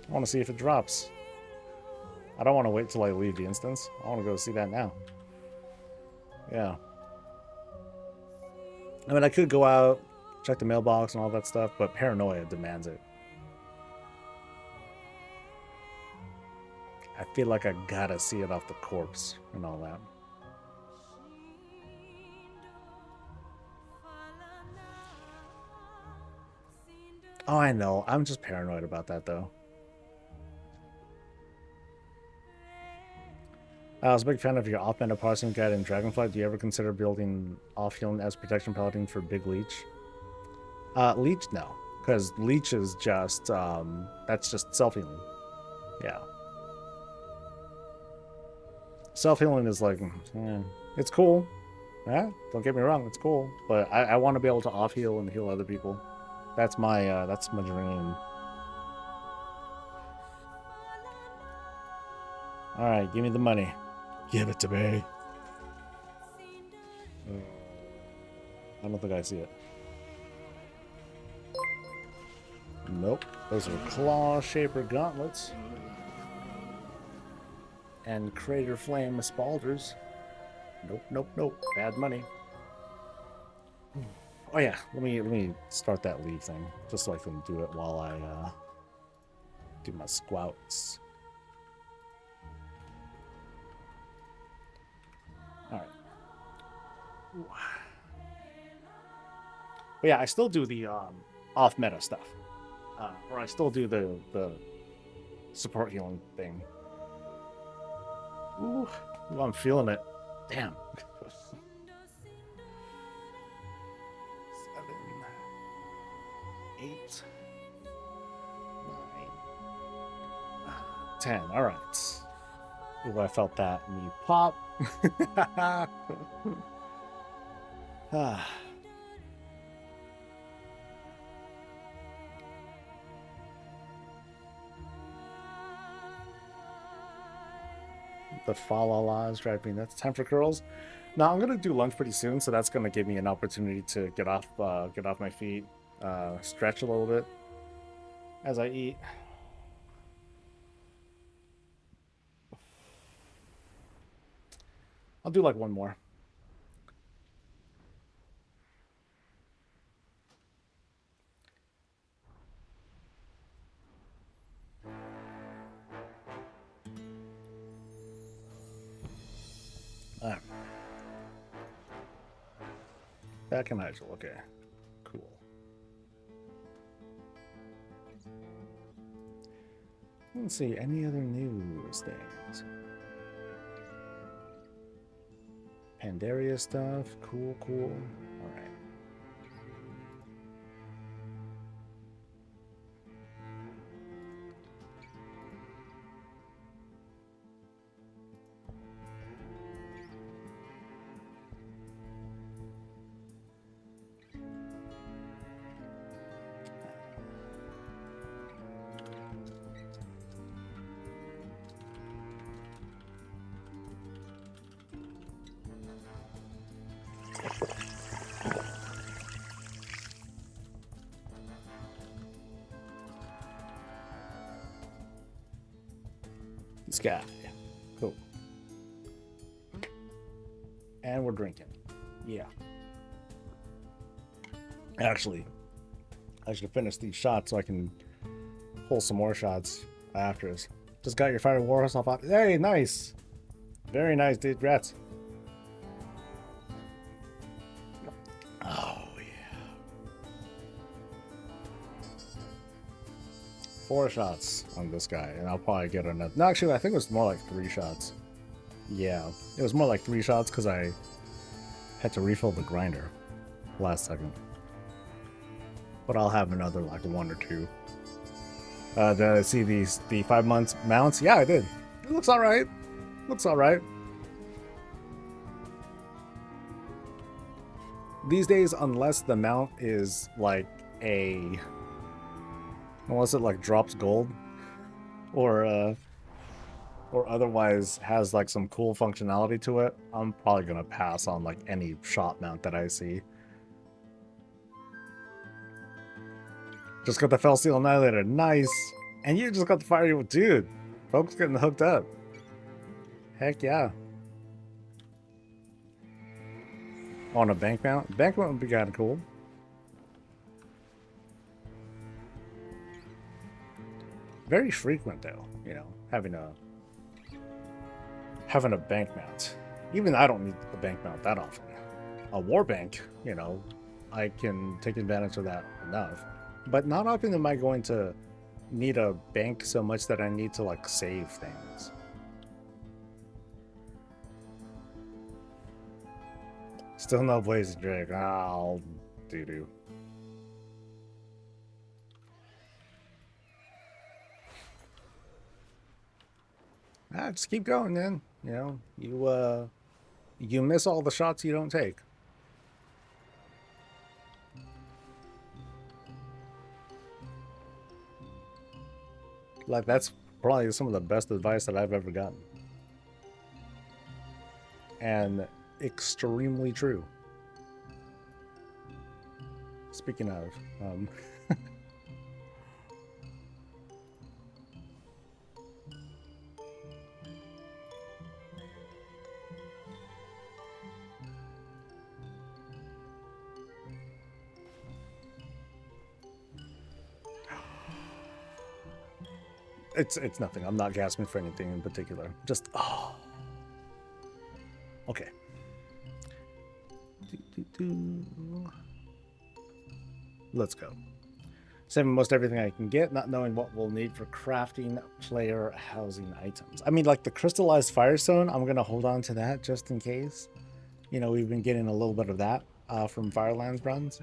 I want to see if it drops. I don't want to wait till I leave the instance. I want to go see that now. Yeah. I mean, I could go out, check the mailbox and all that stuff, but paranoia demands it. I feel like I gotta see it off the corpse and all that. Oh, I know. I'm just paranoid about that, though. I was a big fan of your off-meta parsing guide in Dragonflight. Do you ever consider building off-healing as protection paladin for Big Leech? Leech, no. Because Leech is just, that's just self-healing. Yeah. Self-healing is like, it's cool. Yeah, don't get me wrong, it's cool. But I want to be able to off-heal and heal other people. That's my dream. Alright, give me the money. Give it to me. I don't think I see it. Nope. Those are Claw Shaper Gauntlets. And Crater Flame Spalders. Nope. Bad money. Oh yeah, let me start that leave thing. Just so I can do it while I do my squouts. Alright. But yeah, I still do the off-meta stuff. Or I still do the support healing thing. Ooh, I'm feeling it. Damn. 7, 8, 9, 10. All right. Ooh, I felt that me pop. Ah. The fa la la's drive me nuts. Time for curls. No, I'm gonna do lunch pretty soon, so that's gonna give me an opportunity to get off my feet, stretch a little bit as I eat. I'll do like one more. Back in Nigel. Okay, cool. Let's see, any other news things? Pandaria stuff, cool. All right. This guy. Cool. And we're drinking. Yeah. Actually, I should finish these shots so I can pull some more shots after this. Just got your fire warhorse off. Hey, nice. Very nice, dude. Rats. Oh, yeah. 4 shots on this guy, and I'll probably get another. No, actually, I think it was more like 3 shots. Yeah, it was more like 3 shots because I had to refill the grinder last second. But I'll have another like 1 or 2. Did I see the 5 months mounts? Yeah, I did. It looks all right. Looks all right. These days, unless the mount is like unless it like drops gold, or otherwise has like some cool functionality to it, I'm probably gonna pass on like any shot mount that I see. Just got the Fell Steel Annihilator, nice. And you just got the Fire Evil, dude. Folks getting hooked up. Heck yeah. On a bank mount? Bank mount would be kind of cool. Very frequent though, you know, having a bank mount. Even I don't need a bank mount that often. A war bank, you know, I can take advantage of that enough. But not often am I going to need a bank so much that I need to like save things. Still no Blazing Drake. I'll doo-doo. Just keep going, man. You know, you miss all the shots you don't take. Like, that's probably some of the best advice that I've ever gotten. And extremely true. Speaking of, it's nothing. I'm not gasping for anything in particular. Just okay. Let's go. Saving most everything I can get, not knowing what we'll need for crafting player housing items. I mean, like the crystallized firestone, I'm gonna hold on to that just in case. You know, we've been getting a little bit of that from Firelands runs.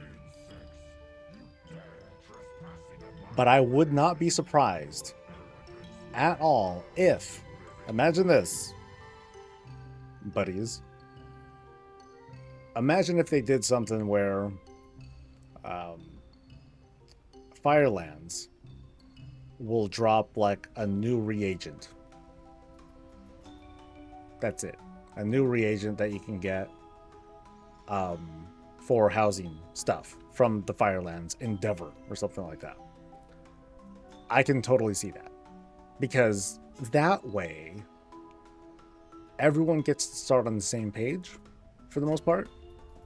But I would not be surprised at all if, imagine this, buddies. Imagine if they did something where Firelands will drop like a new reagent That's it. A new reagent that you can get for housing stuff from the Firelands Endeavor or something like that. I can totally see that. Because that way, everyone gets to start on the same page for the most part.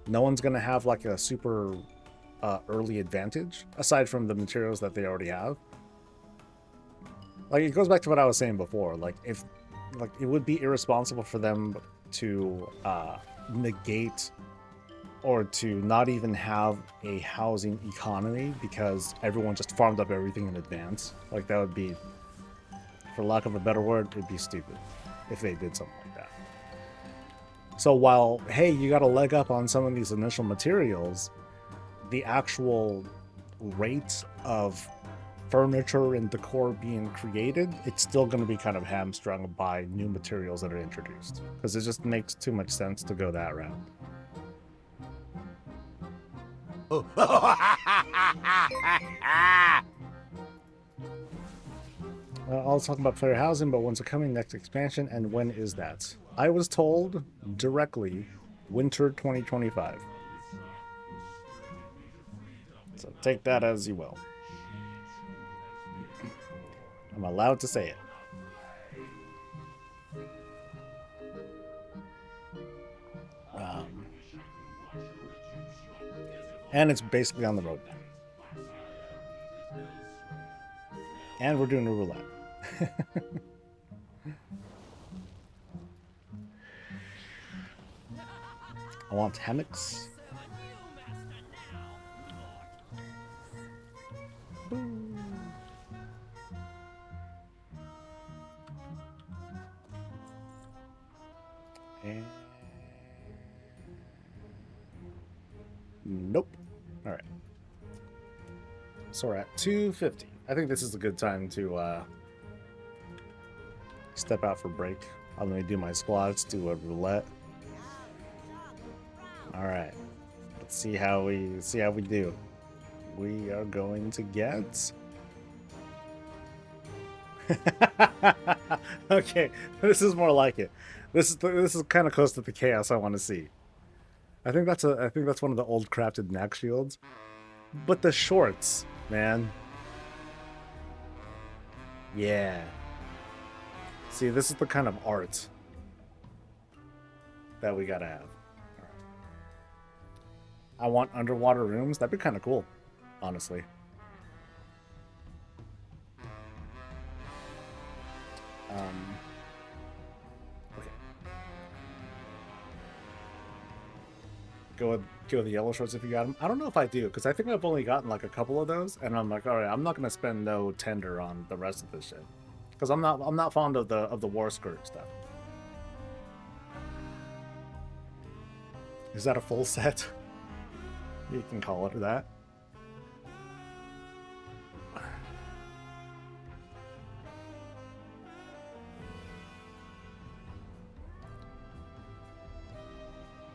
No one's going to have like a super early advantage, aside from the materials that they already have. Like, it goes back to what I was saying before. Like, if, like, it would be irresponsible for them to negate or to not even have a housing economy because everyone just farmed up everything in advance. Like, that would be, for lack of a better word, it'd be stupid if they did something like that. So while, hey, you got a leg up on some of these initial materials, the actual rate of furniture and decor being created, it's still going to be kind of hamstrung by new materials that are introduced. Because it just makes too much sense to go that route. I'll talk about player housing, but when's it coming? Next expansion, and when is that? I was told directly winter 2025. So take that as you will. I'm allowed to say it. And it's basically on the road now. And we're doing a roulette. I want hammocks. And nope. All right. So we're at 250. I think this is a good time to step out for break. I'm gonna do my squats, do a roulette. All right. Let's see how we do. We are going to get. Okay, this is more like it. This is kind of close to the chaos I want to see. I think that's one of the old crafted neck shields. But the shorts, man. Yeah. See, this is the kind of art that we gotta have. I want underwater rooms. That'd be kind of cool, honestly. Okay. Go with the yellow shorts if you got them. I don't know if I do, because I think I've only gotten like a couple of those, and I'm like, all right, I'm not gonna spend no tender on the rest of this shit, because I'm not fond of the war skirt stuff. Is that a full set? You can call it that.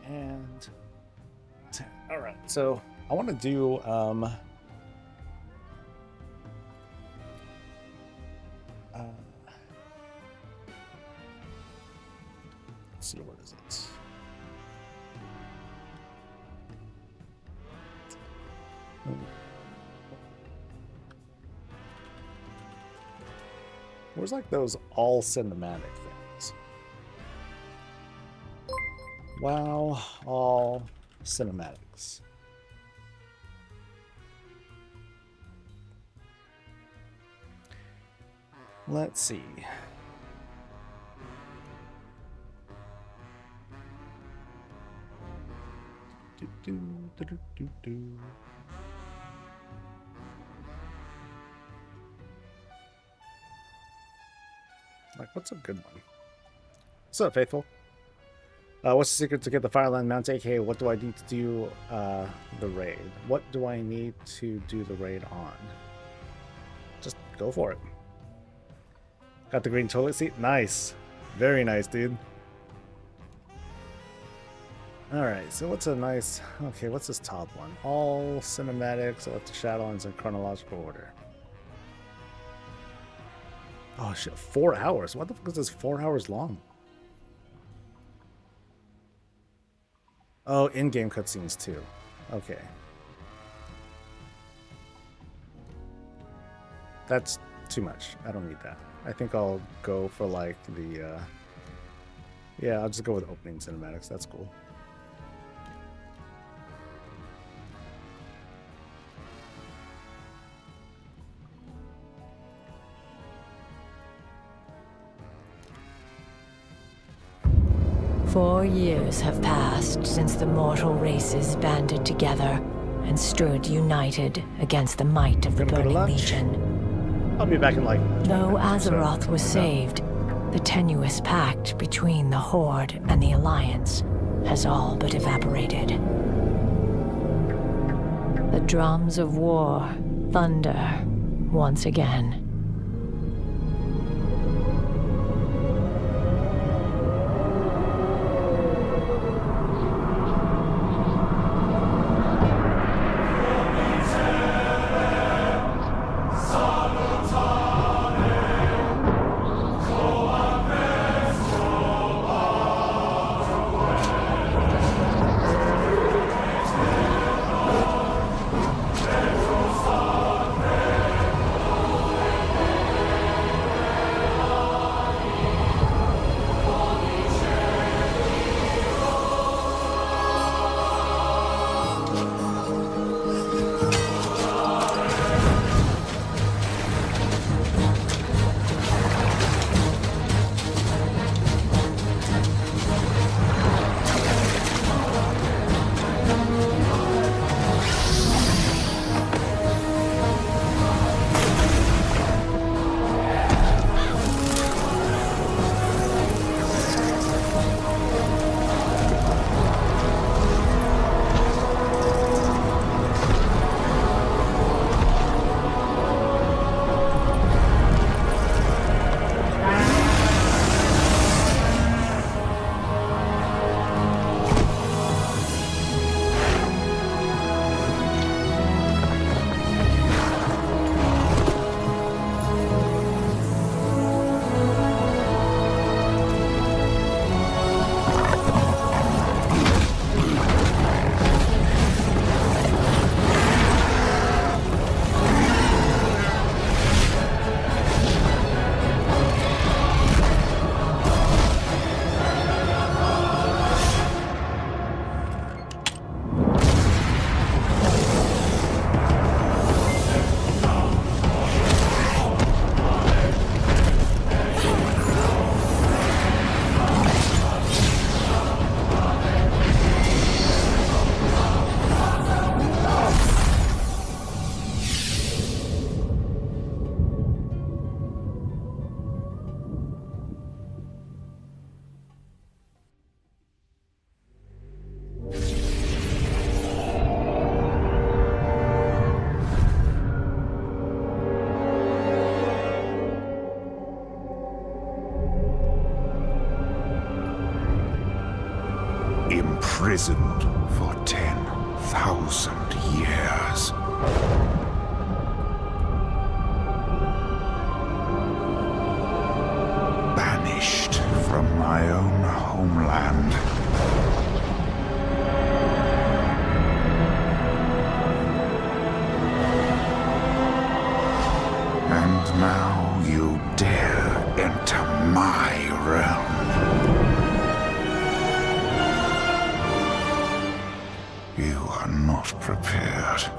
And all right, so I want to do let's see, what is it? Where's like those all cinematic things? Wow, all cinematics. Let's see. Like, what's a good one? What's up, Faithful? What's the secret to get the Fireland mount? AKA, what do I need to do the raid? What do I need to do the raid on? Just go for it. Got the green toilet seat? Nice. Very nice, dude. Alright, so what's a nice... Okay, what's this top one? All cinematics, electric shadow lines in chronological order. Oh shit, 4 hours? What the fuck is this 4 hours long? Oh, in-game cutscenes too. Okay. That's too much. I don't need that. I think I'll go for like the yeah, I'll just go with opening cinematics. That's cool. Four years have passed since the mortal races banded together and stood united against the might of the Gonna go to Burning lunch. Legion. I'll be back in like 20 Though minutes or so. Azeroth was saved, the tenuous pact between the Horde and the Alliance has all but evaporated. The drums of war thunder once again. Imprisoned for 10,000 years. Banished from my own homeland. And now you dare enter my realm. You are not prepared.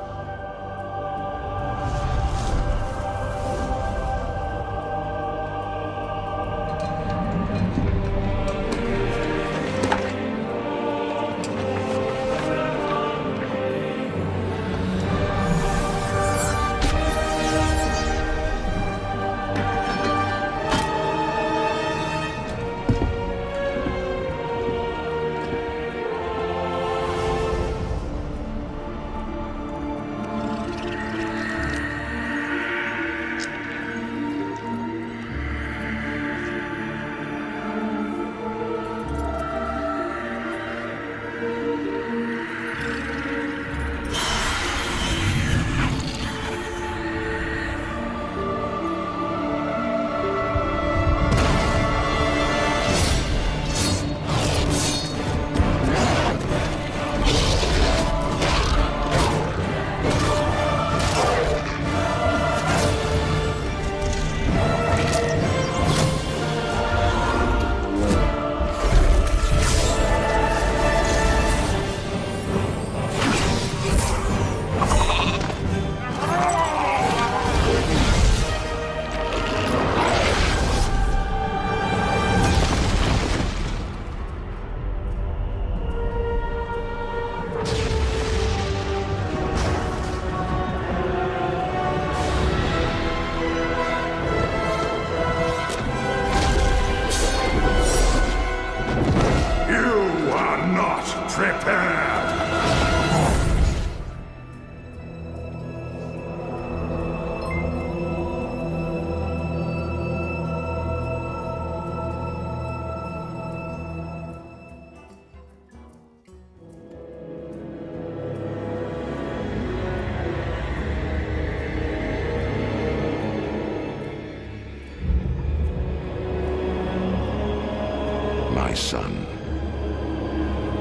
my son.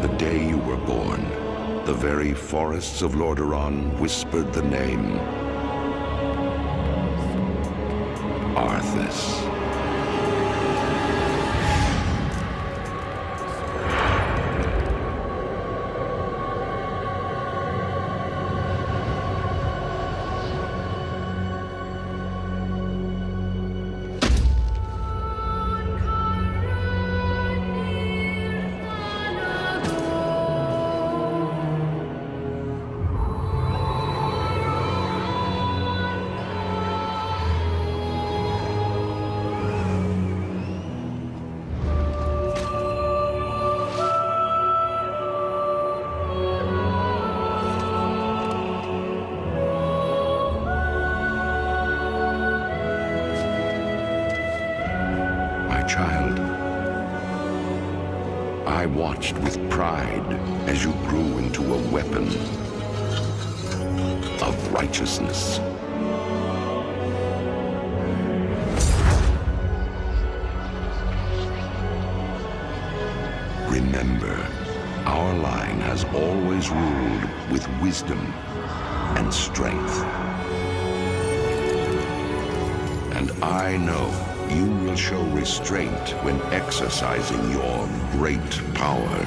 The day you were born, the very forests of Lordaeron whispered the name Arthas. Child, I watched with pride as you grew into a weapon of righteousness. Remember, our line has always ruled with wisdom and strength. And I know you will show restraint when exercising your great power.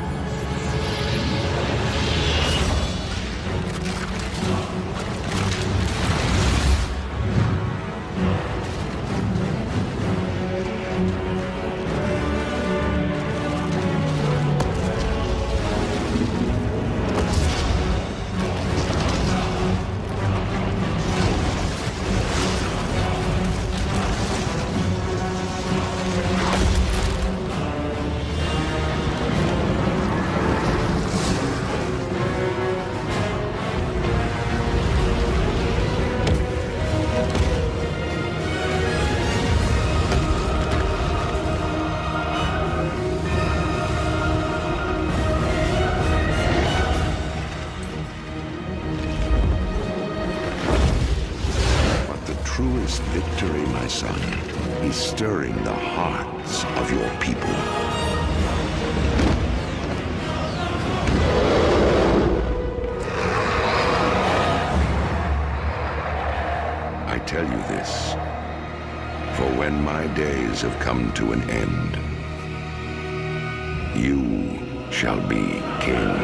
Truest victory, my son, is stirring the hearts of your people. I tell you this, for when my days have come to an end, you shall be king.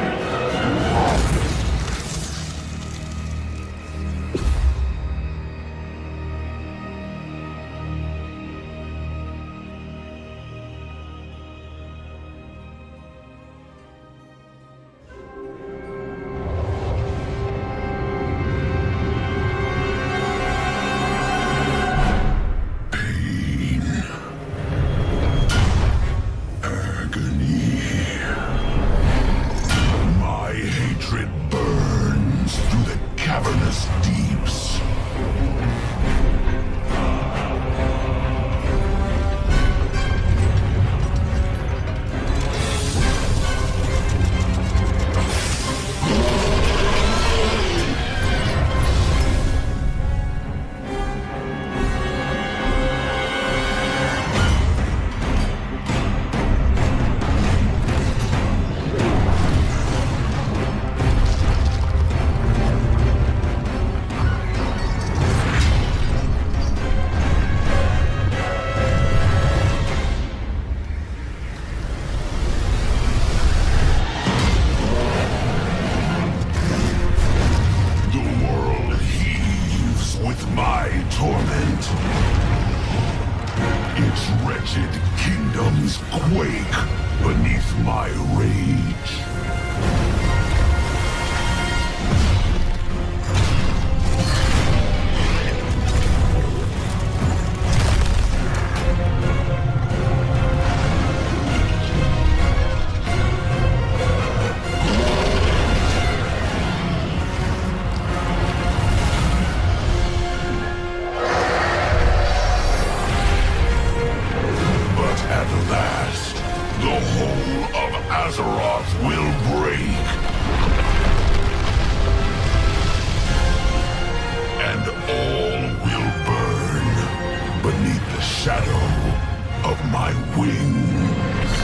Shadow of my wings.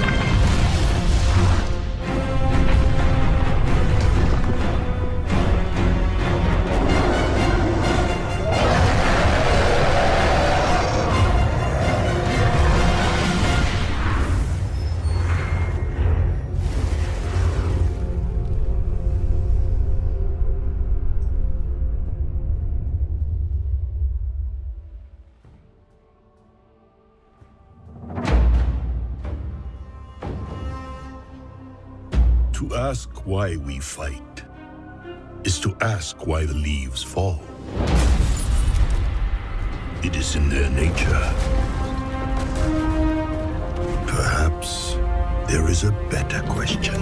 To ask why we fight is to ask why the leaves fall. It is in their nature. Perhaps there is a better question.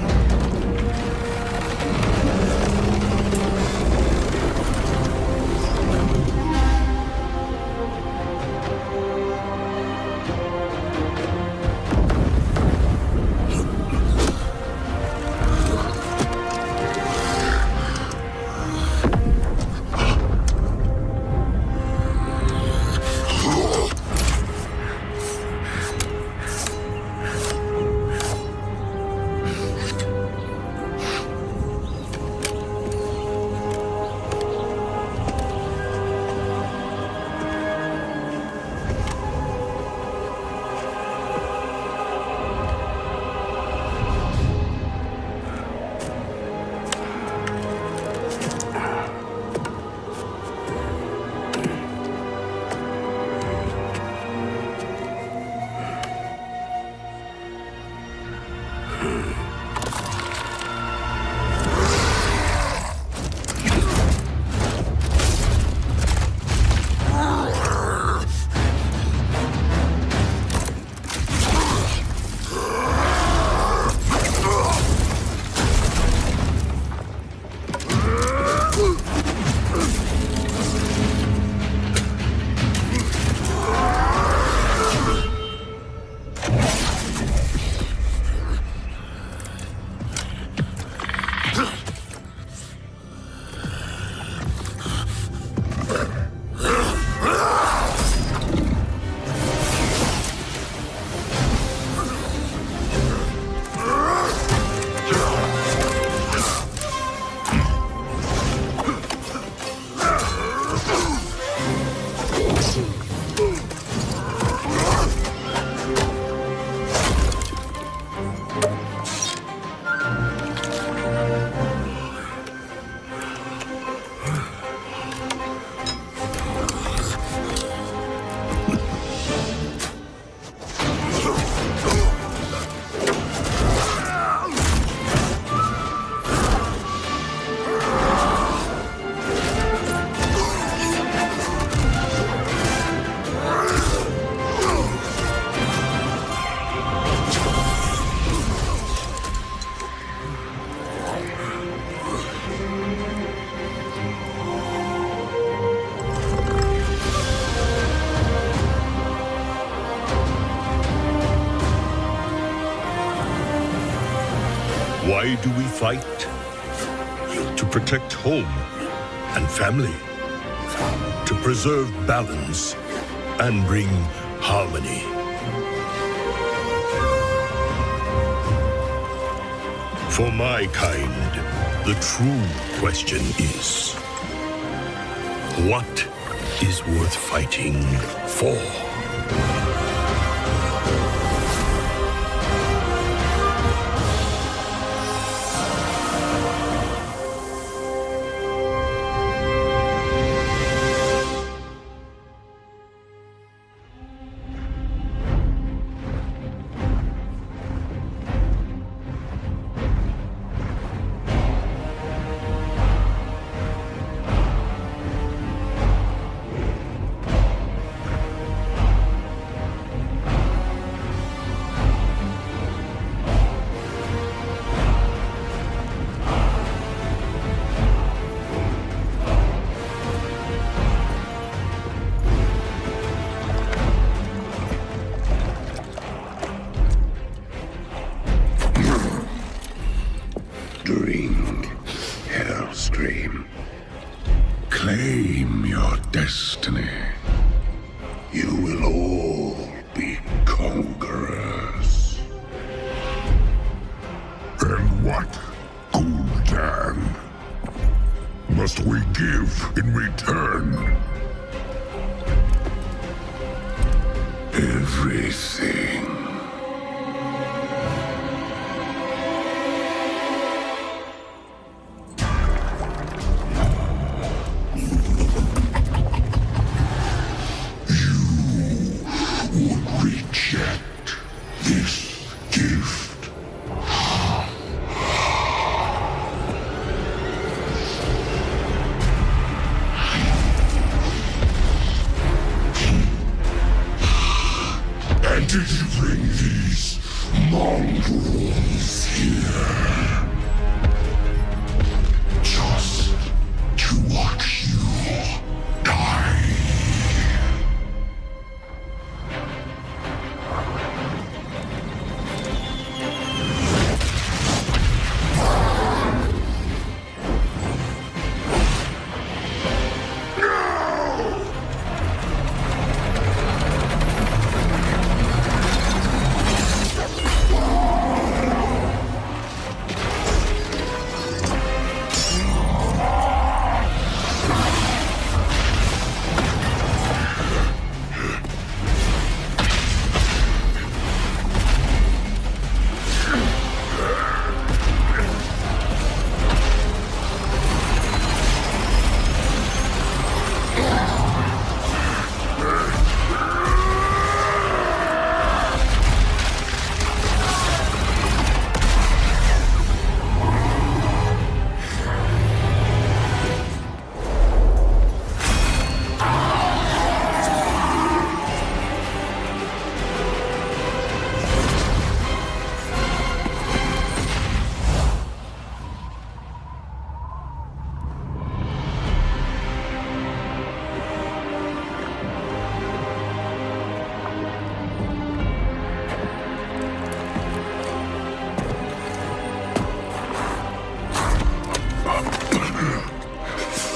Why do we fight? To protect home and family. To preserve balance and bring harmony. For my kind, the true question is, what is worth fighting for? Drink, Hellscream. Claim your destiny. You will all be conquerors. And what, Gul'dan, must we give in return? Everything. Reject this gift. did you bring these mongrels here? Just to watch you die.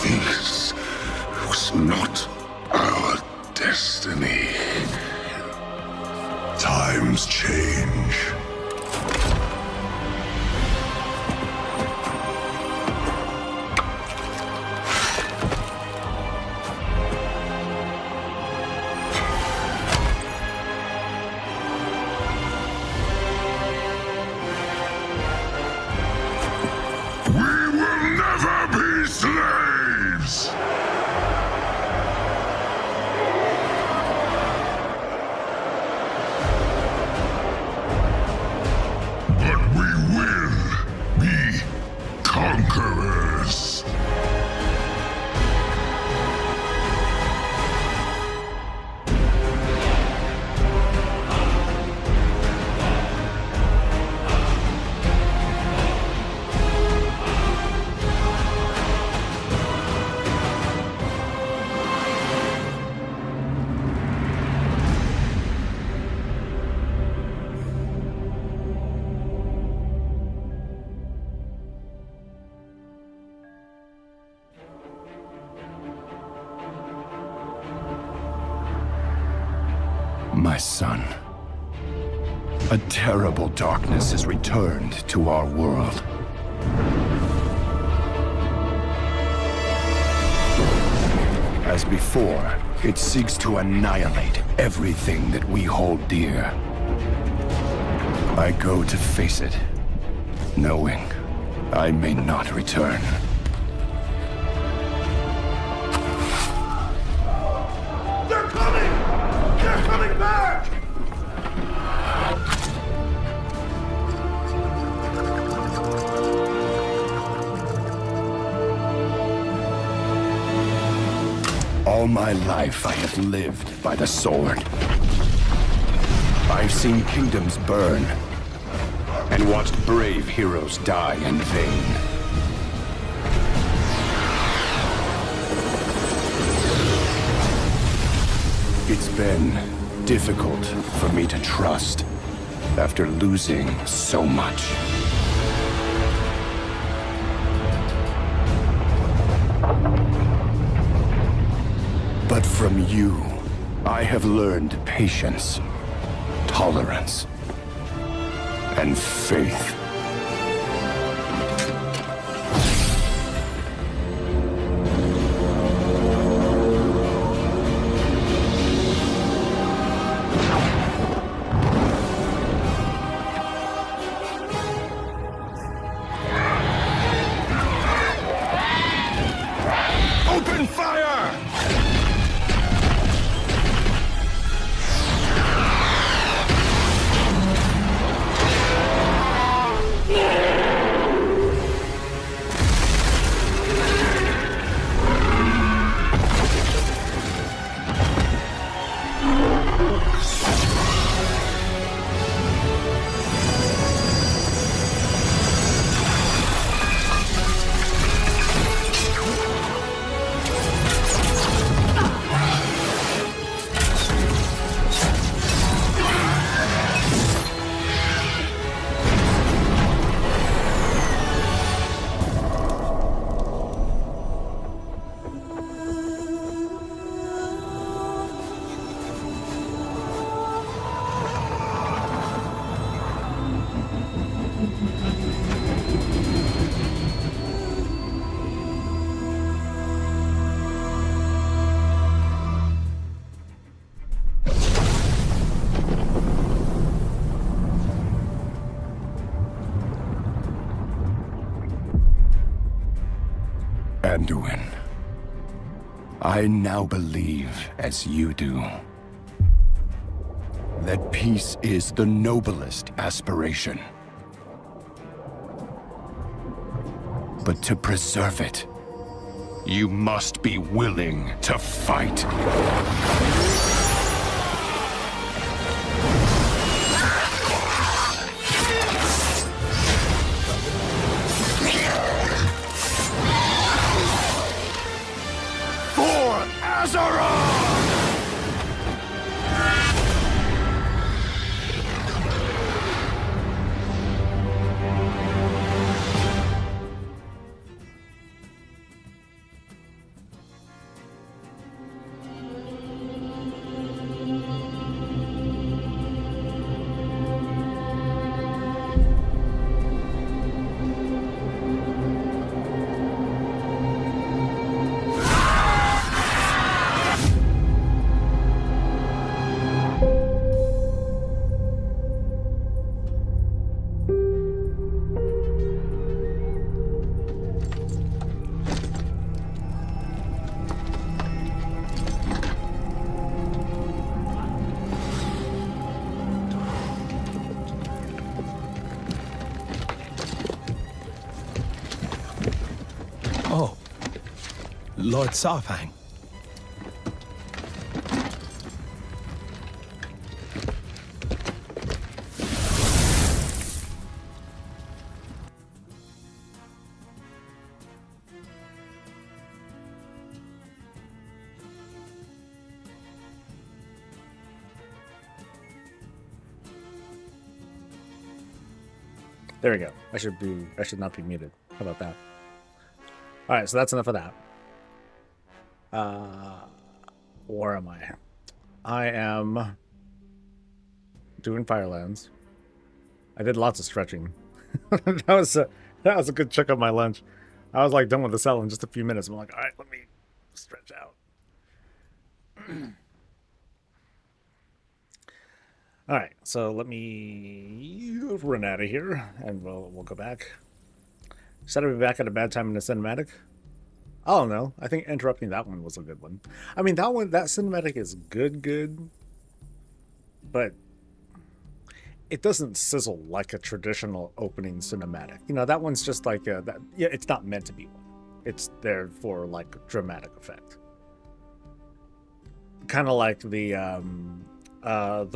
This was not our destiny. Times change. We will never be slaves! But we will be conquerors. My son, a terrible darkness has returned to our world. As before, it seeks to annihilate everything that we hold dear. I go to face it, knowing I may not return. They're coming! They're coming back! All my life I have lived by the sword. I've seen kingdoms burn, and watched brave heroes die in vain. It's been difficult for me to trust after losing so much. But from you, I have learned patience, tolerance, and faith. Open fire! Anduin. I now believe, as you do, that peace is the noblest aspiration. But to preserve it, you must be willing to fight. For Azeroth! Oh, Lord Sarfang. There we go. I should not be muted. How about that? All right, so that's enough of that. Where am I? I am doing Firelands. I did lots of stretching. that was a good chunk of my lunch. I was like done with the cell in just a few minutes. I'm like, all right, let me stretch out. All right, so let me run out of here, and we'll go back. Said I'd be back at a bad time in the cinematic. I don't know. I think interrupting that one was a good one. I mean, that cinematic is good, but it doesn't sizzle like a traditional opening cinematic. You know, that one's just like yeah, it's not meant to be one. It's there for like dramatic effect. Kind of like the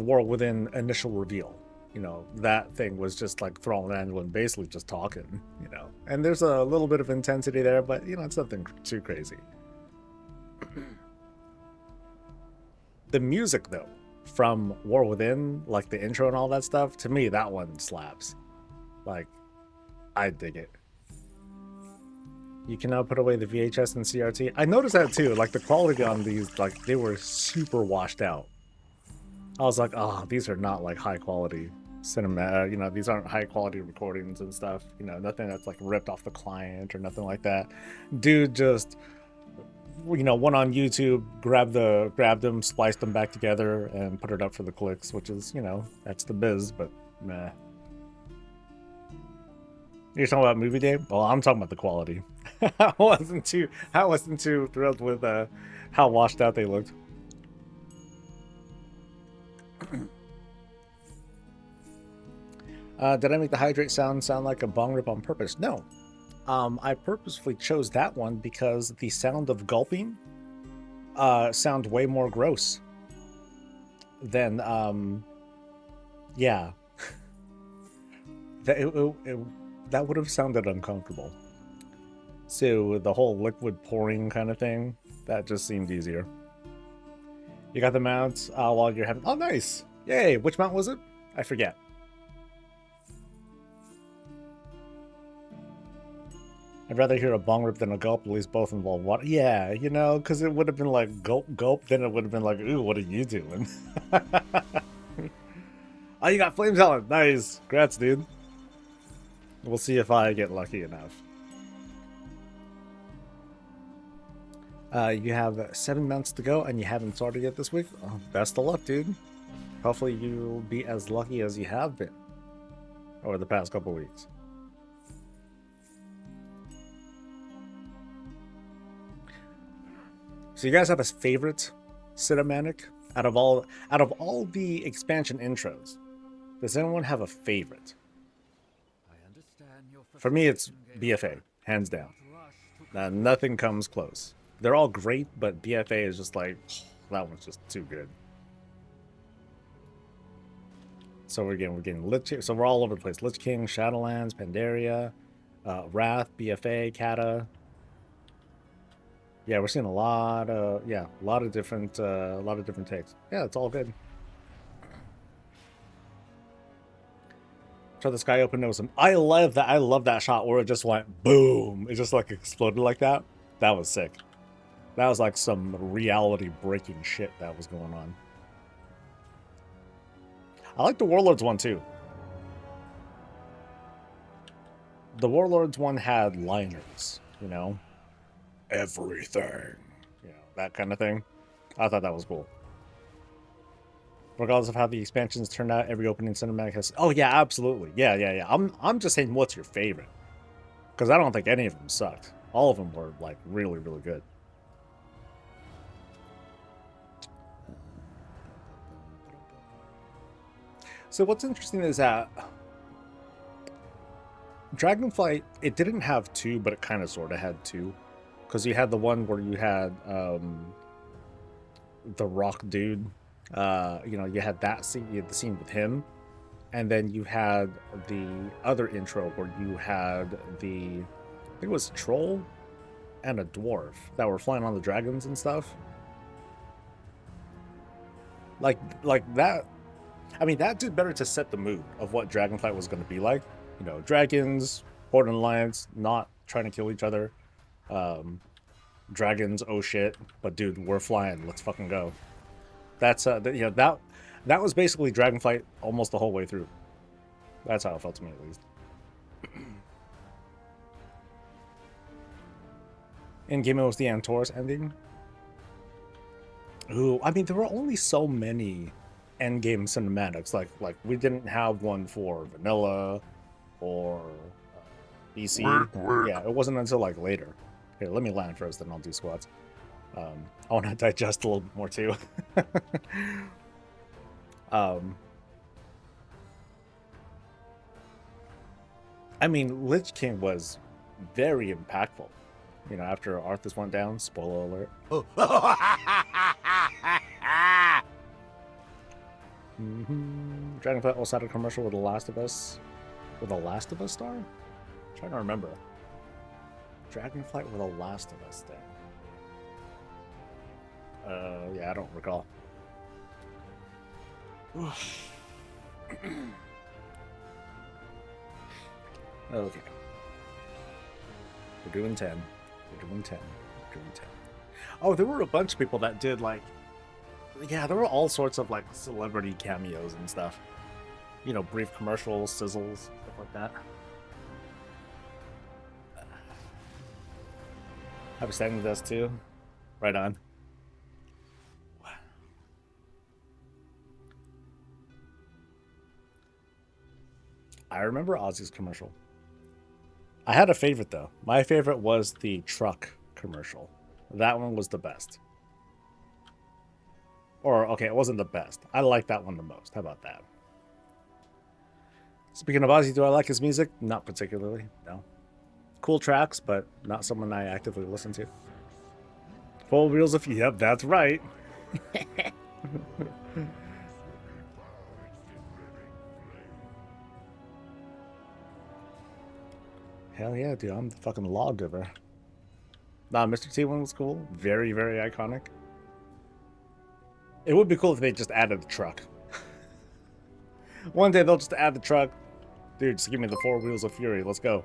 World Within initial reveal. You know, that thing was just like throwing Anduin basically just talking, you know. And there's a little bit of intensity there, but, you know, it's nothing too crazy. The music, though, from War Within, like the intro and all that stuff, to me, that one slaps. Like, I dig it. You can now put away the VHS and CRT. I noticed that, too. Like, the quality on these, like, they were super washed out. I was like, oh, these are not, like, high quality cinema, you know, these aren't high quality recordings and stuff, you know, nothing that's like ripped off the client or nothing like that. Dude just, you know, went on YouTube, grabbed them, spliced them back together and put it up for the clicks, which is, you know, that's the biz, but meh. You're talking about movie day? Well, I'm talking about the quality. I wasn't too thrilled with how washed out they looked. Did I make the hydrate sound like a bong rip on purpose? No. I purposefully chose that one because the sound of gulping sounds way more gross than yeah. That would have sounded uncomfortable. So the whole liquid pouring kind of thing, that just seemed easier. You got the mounts while you're having... Oh, nice! Yay! Which mount was it? I forget. I'd rather hear a bong rip than a gulp. At least both involve water. Yeah, you know, because it would have been like gulp, gulp. Then it would have been like, ooh, what are you doing? Oh, you got flames on. Nice. Congrats, dude. We'll see if I get lucky enough. You have 7 mounts to go, and you haven't started yet this week. Oh, best of luck, dude. Hopefully you'll be as lucky as you have been over the past couple weeks. So you guys have a favorite cinematic out of all the expansion intros? Does anyone have a favorite? For me, it's BFA, hands down. Nothing comes close. They're all great, but BFA is just like, that one's just too good. So we're getting Lich, so we're all over the place. Lich King, Shadowlands, Pandaria, Wrath, BFA, Kata. Yeah, we're seeing a lot of different takes. Yeah, it's all good. Try the sky open. There was some. I love that shot where it just went boom. It just like exploded like that. That was sick. That was like some reality breaking shit that was going on. I like the Warlords one too. The Warlords one had liners, you know, everything, you know, that kind of thing. I thought that was cool. Regardless of how the expansions turned out, every opening cinematic has. Oh yeah, absolutely. Yeah. I'm just saying, what's your favorite? Because I don't think any of them sucked. All of them were like really, really good. So what's interesting is that Dragonflight, it didn't have two, but it kind of sort of had two. Because you had the one where you had the rock dude. You know, you had that scene, you had the scene with him. And then you had the other intro where you had the, I think it was a troll and a dwarf that were flying on the dragons and stuff. Like that. I mean, that did better to set the mood of what Dragonflight was going to be like. You know, dragons, Horde and Alliance, not trying to kill each other. Dragons, oh shit. But dude, we're flying. Let's fucking go. That's, you know, that was basically Dragonflight almost the whole way through. That's how it felt to me, at least. In game, it was the Antorus ending. Ooh, I mean, there were only so many endgame cinematics. Like we didn't have one for vanilla or BC. Yeah, it wasn't until like later. Here, let me land first, then I'll do squats. I want to digest a little bit more too. I mean, Lich King was very impactful. You know, after Arthas went down, spoiler alert. Dragonflight also had a commercial with The Last of Us. With The Last of Us star? I'm trying to remember. Dragonflight with The Last of Us thing. Yeah, I don't recall. Okay. We're doing 10. We're doing 10. We're doing 10. Oh, there were a bunch of people that did like... Yeah, there were all sorts of like celebrity cameos and stuff. You know, brief commercials, sizzles, stuff like that. I was standing with us too. Right on. I remember Ozzy's commercial. I had a favorite though. My favorite was the truck commercial. That one was the best. Or, okay, it wasn't the best. I like that one the most. How about that? Speaking of Ozzy, do I like his music? Not particularly, no. Cool tracks, but not someone I actively listen to. Full Wheels of... Yep, that's right. Hell yeah, dude. I'm the fucking lawgiver. Nah, Mr. T one was cool. Very, very iconic. It would be cool if they just added the truck. One day they'll just add the truck. Dude, just give me the 4 Wheels of Fury. Let's go.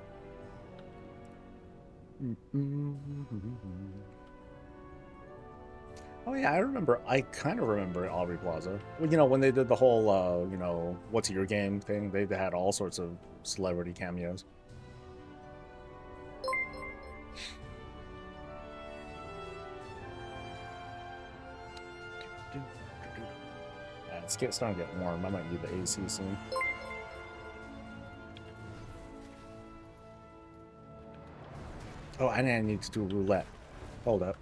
Oh yeah, I kind of remember Aubrey Plaza. Well, you know, when they did the whole, you know, what's your game thing, they had all sorts of celebrity cameos. It's starting to get warm. I might need the AC soon. Oh, and I need to do roulette. Hold up.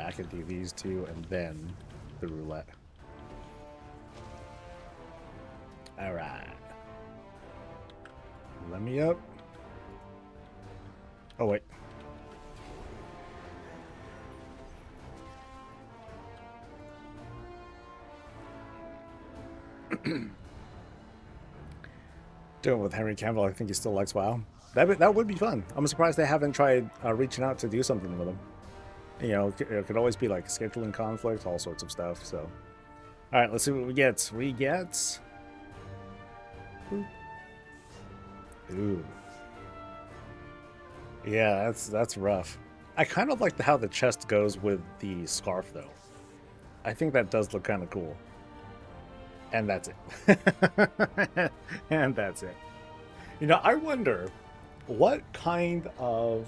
I could do these two and then the roulette. All right. Let me up. Oh, wait. Doing it with Henry Cavill. I think he still likes WoW. That would be fun. I'm surprised they haven't tried reaching out to do something with him. You know, it could always be like scheduling conflicts, all sorts of stuff. So, all right, let's see what we get. We get. Ooh. Yeah, that's rough. I kind of like how the chest goes with the scarf, though. I think that does look kind of cool. And that's it. And that's it. You know, I wonder what kind of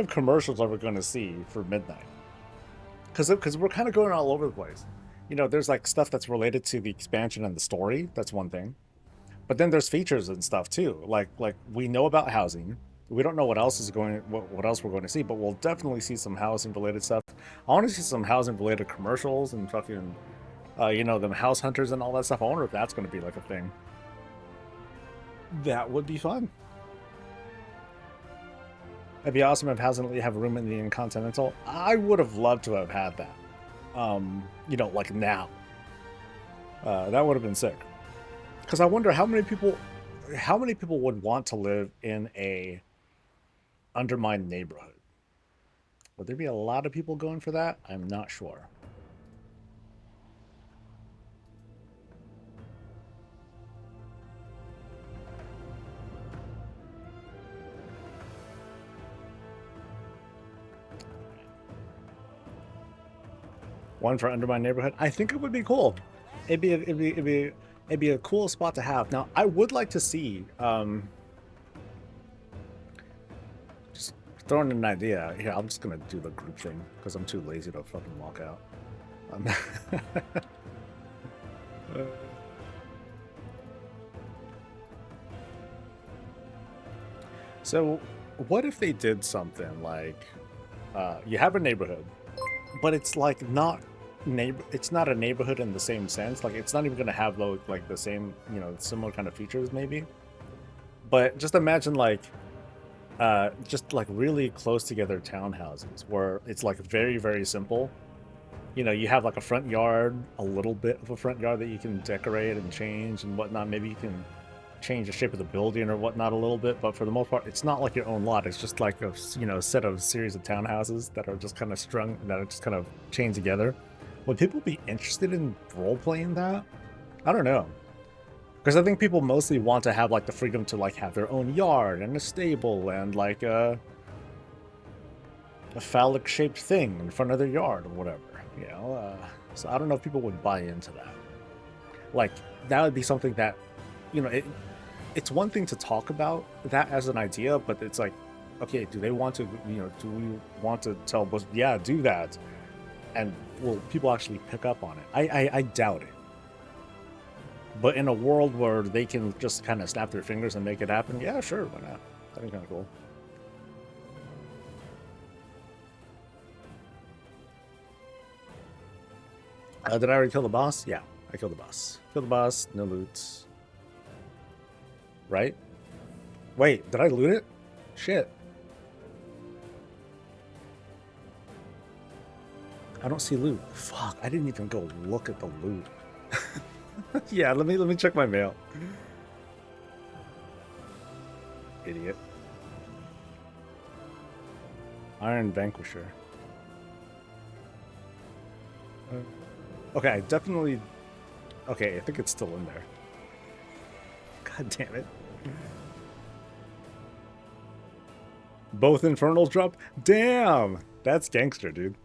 commercials are we going to see for Midnight? Because we're kind of going all over the place. You know, there's like stuff that's related to the expansion and the story. That's one thing. But then there's features and stuff too. Like we know about housing. We don't know what else is going, what else we're going to see, but we'll definitely see some housing related stuff. I want to see some housing related commercials and fucking, you know, them house hunters and all that stuff. I wonder if that's going to be like a thing. That would be fun. It'd be awesome if housing let you have a room in the Intercontinental. I would have loved to have had that. You know, like now. That would have been sick. Because I wonder how many people would want to live in a undermined neighborhood. Would there be a lot of people going for that? I'm not sure. One for undermined neighborhood. I think it would be cool. It'd be a cool spot to have. Now, I would like to see, just throwing an idea. Here, I'm just going to do the group thing because I'm too lazy to fucking walk out. So, what if they did something like, you have a neighborhood, but it's like not it's not a neighborhood in the same sense. Like it's not even going to have like the same, you know, similar kind of features maybe. But just imagine like just like really close together townhouses where it's like very, very simple. You know, you have like a front yard, a little bit of a front yard that you can decorate and change and whatnot. Maybe you can change the shape of the building or whatnot a little bit, but for the most part, it's not like your own lot. It's just like a, you know, set of series of townhouses that are just kind of strung, that are just kind of chained together. Would people be interested in role-playing that? I don't know. Because I think people mostly want to have like the freedom to like have their own yard and a stable and like a phallic-shaped thing in front of their yard or whatever. You know, so I don't know if people would buy into that. Like that would be something that, you know, it's one thing to talk about that as an idea, but it's like, okay, do they want to, you know, do we want to tell, yeah, do that? And will people actually pick up on it? I doubt it. But in a world where they can just kind of snap their fingers and make it happen, yeah, sure, why not? That'd be kind of cool. Did I already kill the boss? Yeah, I killed the boss. Killed the boss, no loot. Right? Wait, did I loot it? Shit. I don't see loot. Fuck, I didn't even go look at the loot. Yeah, let me check my mail. Idiot. Iron Vanquisher. Okay, I definitely... Okay, I think it's still in there. God damn it. Both Infernals drop? Damn! That's gangster, dude.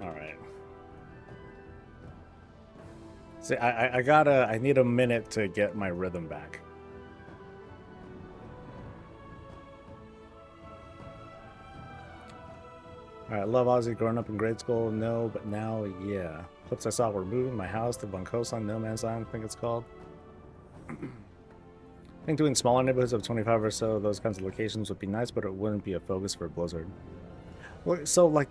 Alright. See, I need a minute to get my rhythm back. Alright, love Ozzy growing up in grade school, no, but now, yeah. Clips I saw were moving my house to Bunkosa, No Man's Land, I think it's called. I think doing smaller neighborhoods of 25 or so, those kinds of locations would be nice, but it wouldn't be a focus for Blizzard. Well, so like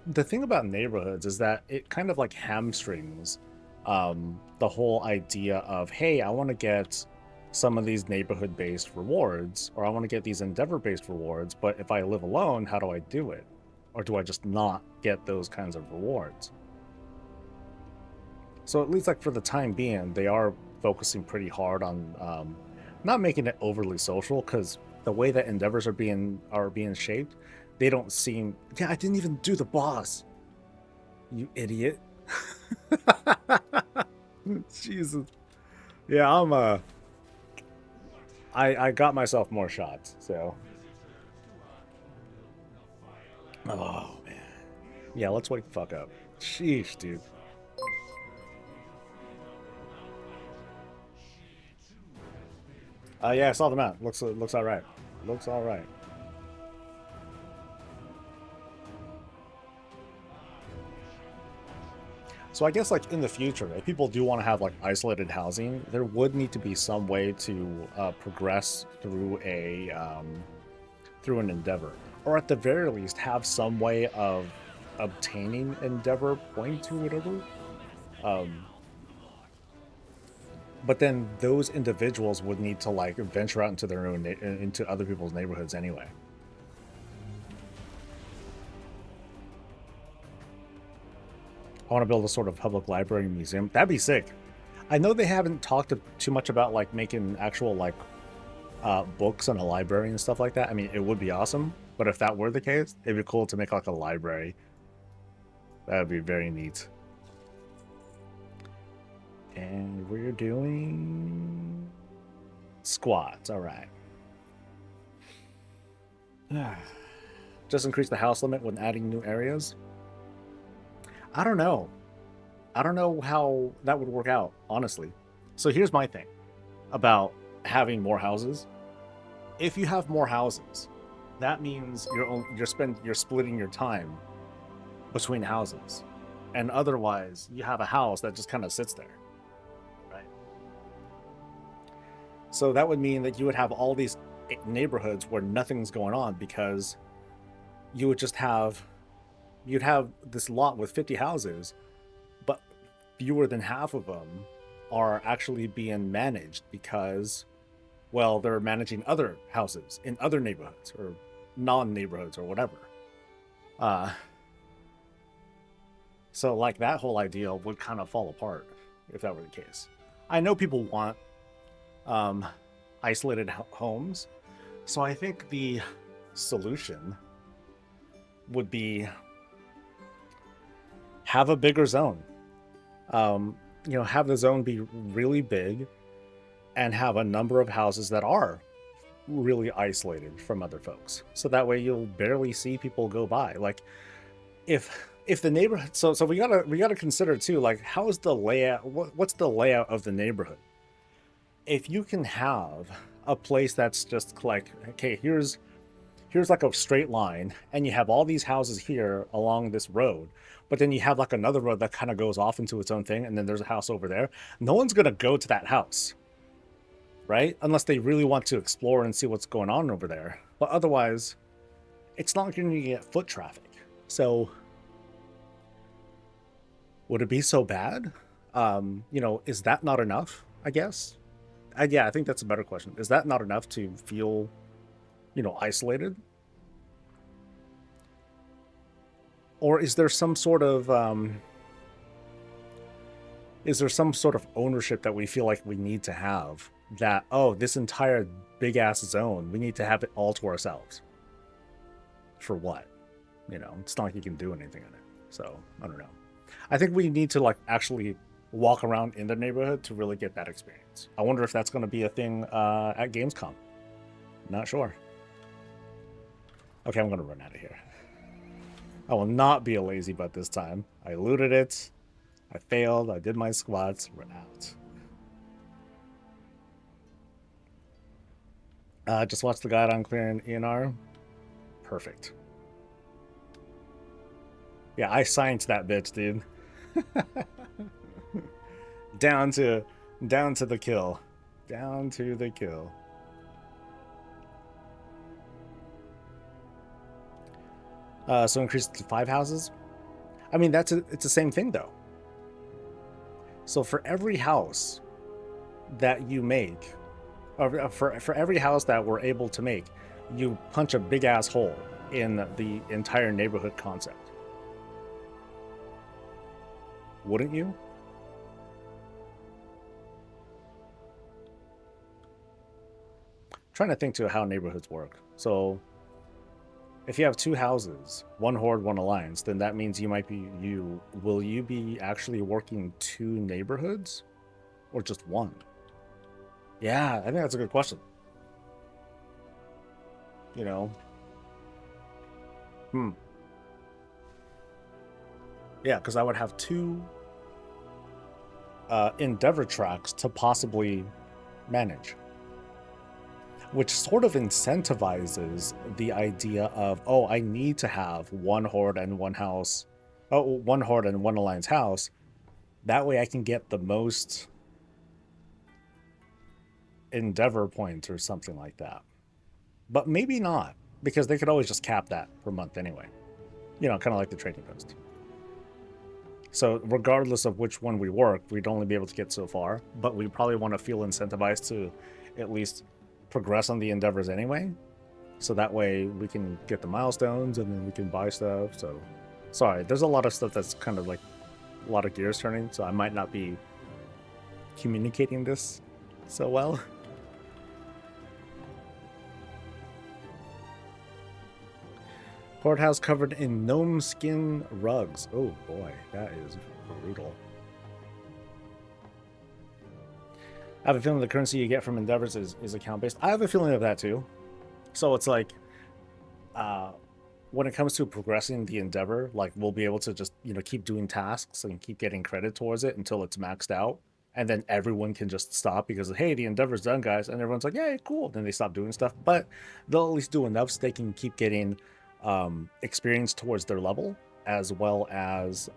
the thing about neighborhoods is that it kind of like hamstrings the whole idea of, hey, I want to get some of these neighborhood-based rewards, or I want to get these endeavor-based rewards, but if I live alone, how do I do it? Or do I just not get those kinds of rewards? So at least like for the time being, they are focusing pretty hard on not making it overly social, because the way that endeavors are being shaped, they don't seem... Yeah, I didn't even do the boss. You idiot. Jesus. Yeah, I got myself more shots, so... Oh, man. Yeah, let's wake the fuck up. Sheesh, dude. Yeah, I saw the map. Looks alright. Looks alright. So I guess like in the future, if people do want to have like isolated housing, there would need to be some way to progress through an endeavor, or at the very least have some way of obtaining endeavor points or whatever. But then those individuals would need to like venture out into their own into other people's neighborhoods anyway. I want to build a sort of public library museum. That'd be sick. I know they haven't talked too much about like making actual like books in a library and stuff like that. I mean, it would be awesome, but if that were the case, it'd be cool to make like a library. That would be very neat. And we're doing squads. All right. Just increase the house limit when adding new areas. I don't know. I don't know how that would work out, honestly. So here's my thing about having more houses. If you have more houses, that means you're splitting your time between houses, and otherwise you have a house that just kind of sits there. So that would mean that you would have all these neighborhoods where nothing's going on, because you would just have, you'd have this lot with 50 houses, but fewer than half of them are actually being managed because, well, they're managing other houses in other neighborhoods or non-neighborhoods or whatever. So like that whole idea would kind of fall apart if that were the case. I know people want isolated homes, so I think the solution would be have a bigger zone. Have the zone be really big and have a number of houses that are really isolated from other folks, so that way you'll barely see people go by. Like if the neighborhood, so we gotta consider too, like how's the layout, what's the layout of the neighborhood? If you can have a place that's just like, okay, here's like a straight line, and you have all these houses here along this road, but then you have like another road that kind of goes off into its own thing, and then there's a house over there. No one's gonna go to that house, right? Unless they really want to explore and see what's going on over there. But otherwise, it's not going to get foot traffic. So would it be so bad? Is that not enough, I guess? Yeah, I think that's a better question. Is that not enough to feel, isolated? Or is there some sort of ownership that we feel like we need to have, that, oh, this entire big ass zone, we need to have it all to ourselves? For what? It's not like you can do anything in it. So I don't know. I think we need to like actually walk around in the neighborhood to really get that experience. I wonder if that's going to be a thing at Gamescom. Not sure. Okay, I'm going to run out of here. I will not be a lazy butt this time. I looted it. I failed. I did my squats. We're out. Just watch the guide on clearing ENR. Perfect. Yeah, I signed that bitch, dude. down to the kill. Down to the kill. So increase it to 5 houses. I mean, it's the same thing though. So for every house that you make, or for every house that we're able to make, you punch a big ass hole in the entire neighborhood concept. Wouldn't you? Trying to think to how neighborhoods work. So if you have 2 houses, 1 horde, 1 alliance, then that means you might be will you be actually working 2 neighborhoods or just 1? Yeah, I think that's a good question. You know. Yeah, because I would have 2 endeavor tracks to possibly manage, which sort of incentivizes the idea of, oh, I need to have 1 horde and 1 house, 1 horde and 1 alliance house. That way I can get the most endeavor points or something like that. But maybe not, because they could always just cap that per month anyway. You know, kind of like the trading post. So regardless of which one we work, we'd only be able to get so far, but we probably want to feel incentivized to at least progress on the endeavors anyway. So that way we can get the milestones and then we can buy stuff. So sorry, there's a lot of stuff that's kind of like a lot of gears turning, so I might not be communicating this so well. Horde house covered in gnome skin rugs. Oh boy, that is brutal. I have a feeling the currency you get from endeavors is account based. I have a feeling of that too. So it's like, when it comes to progressing the endeavor, like we'll be able to just, you know, keep doing tasks and keep getting credit towards it until it's maxed out. And then everyone can just stop because, hey, the endeavor's done, guys. And everyone's like, yay, cool. Then they stop doing stuff. But they'll at least do enough so they can keep getting experience towards their level, as well as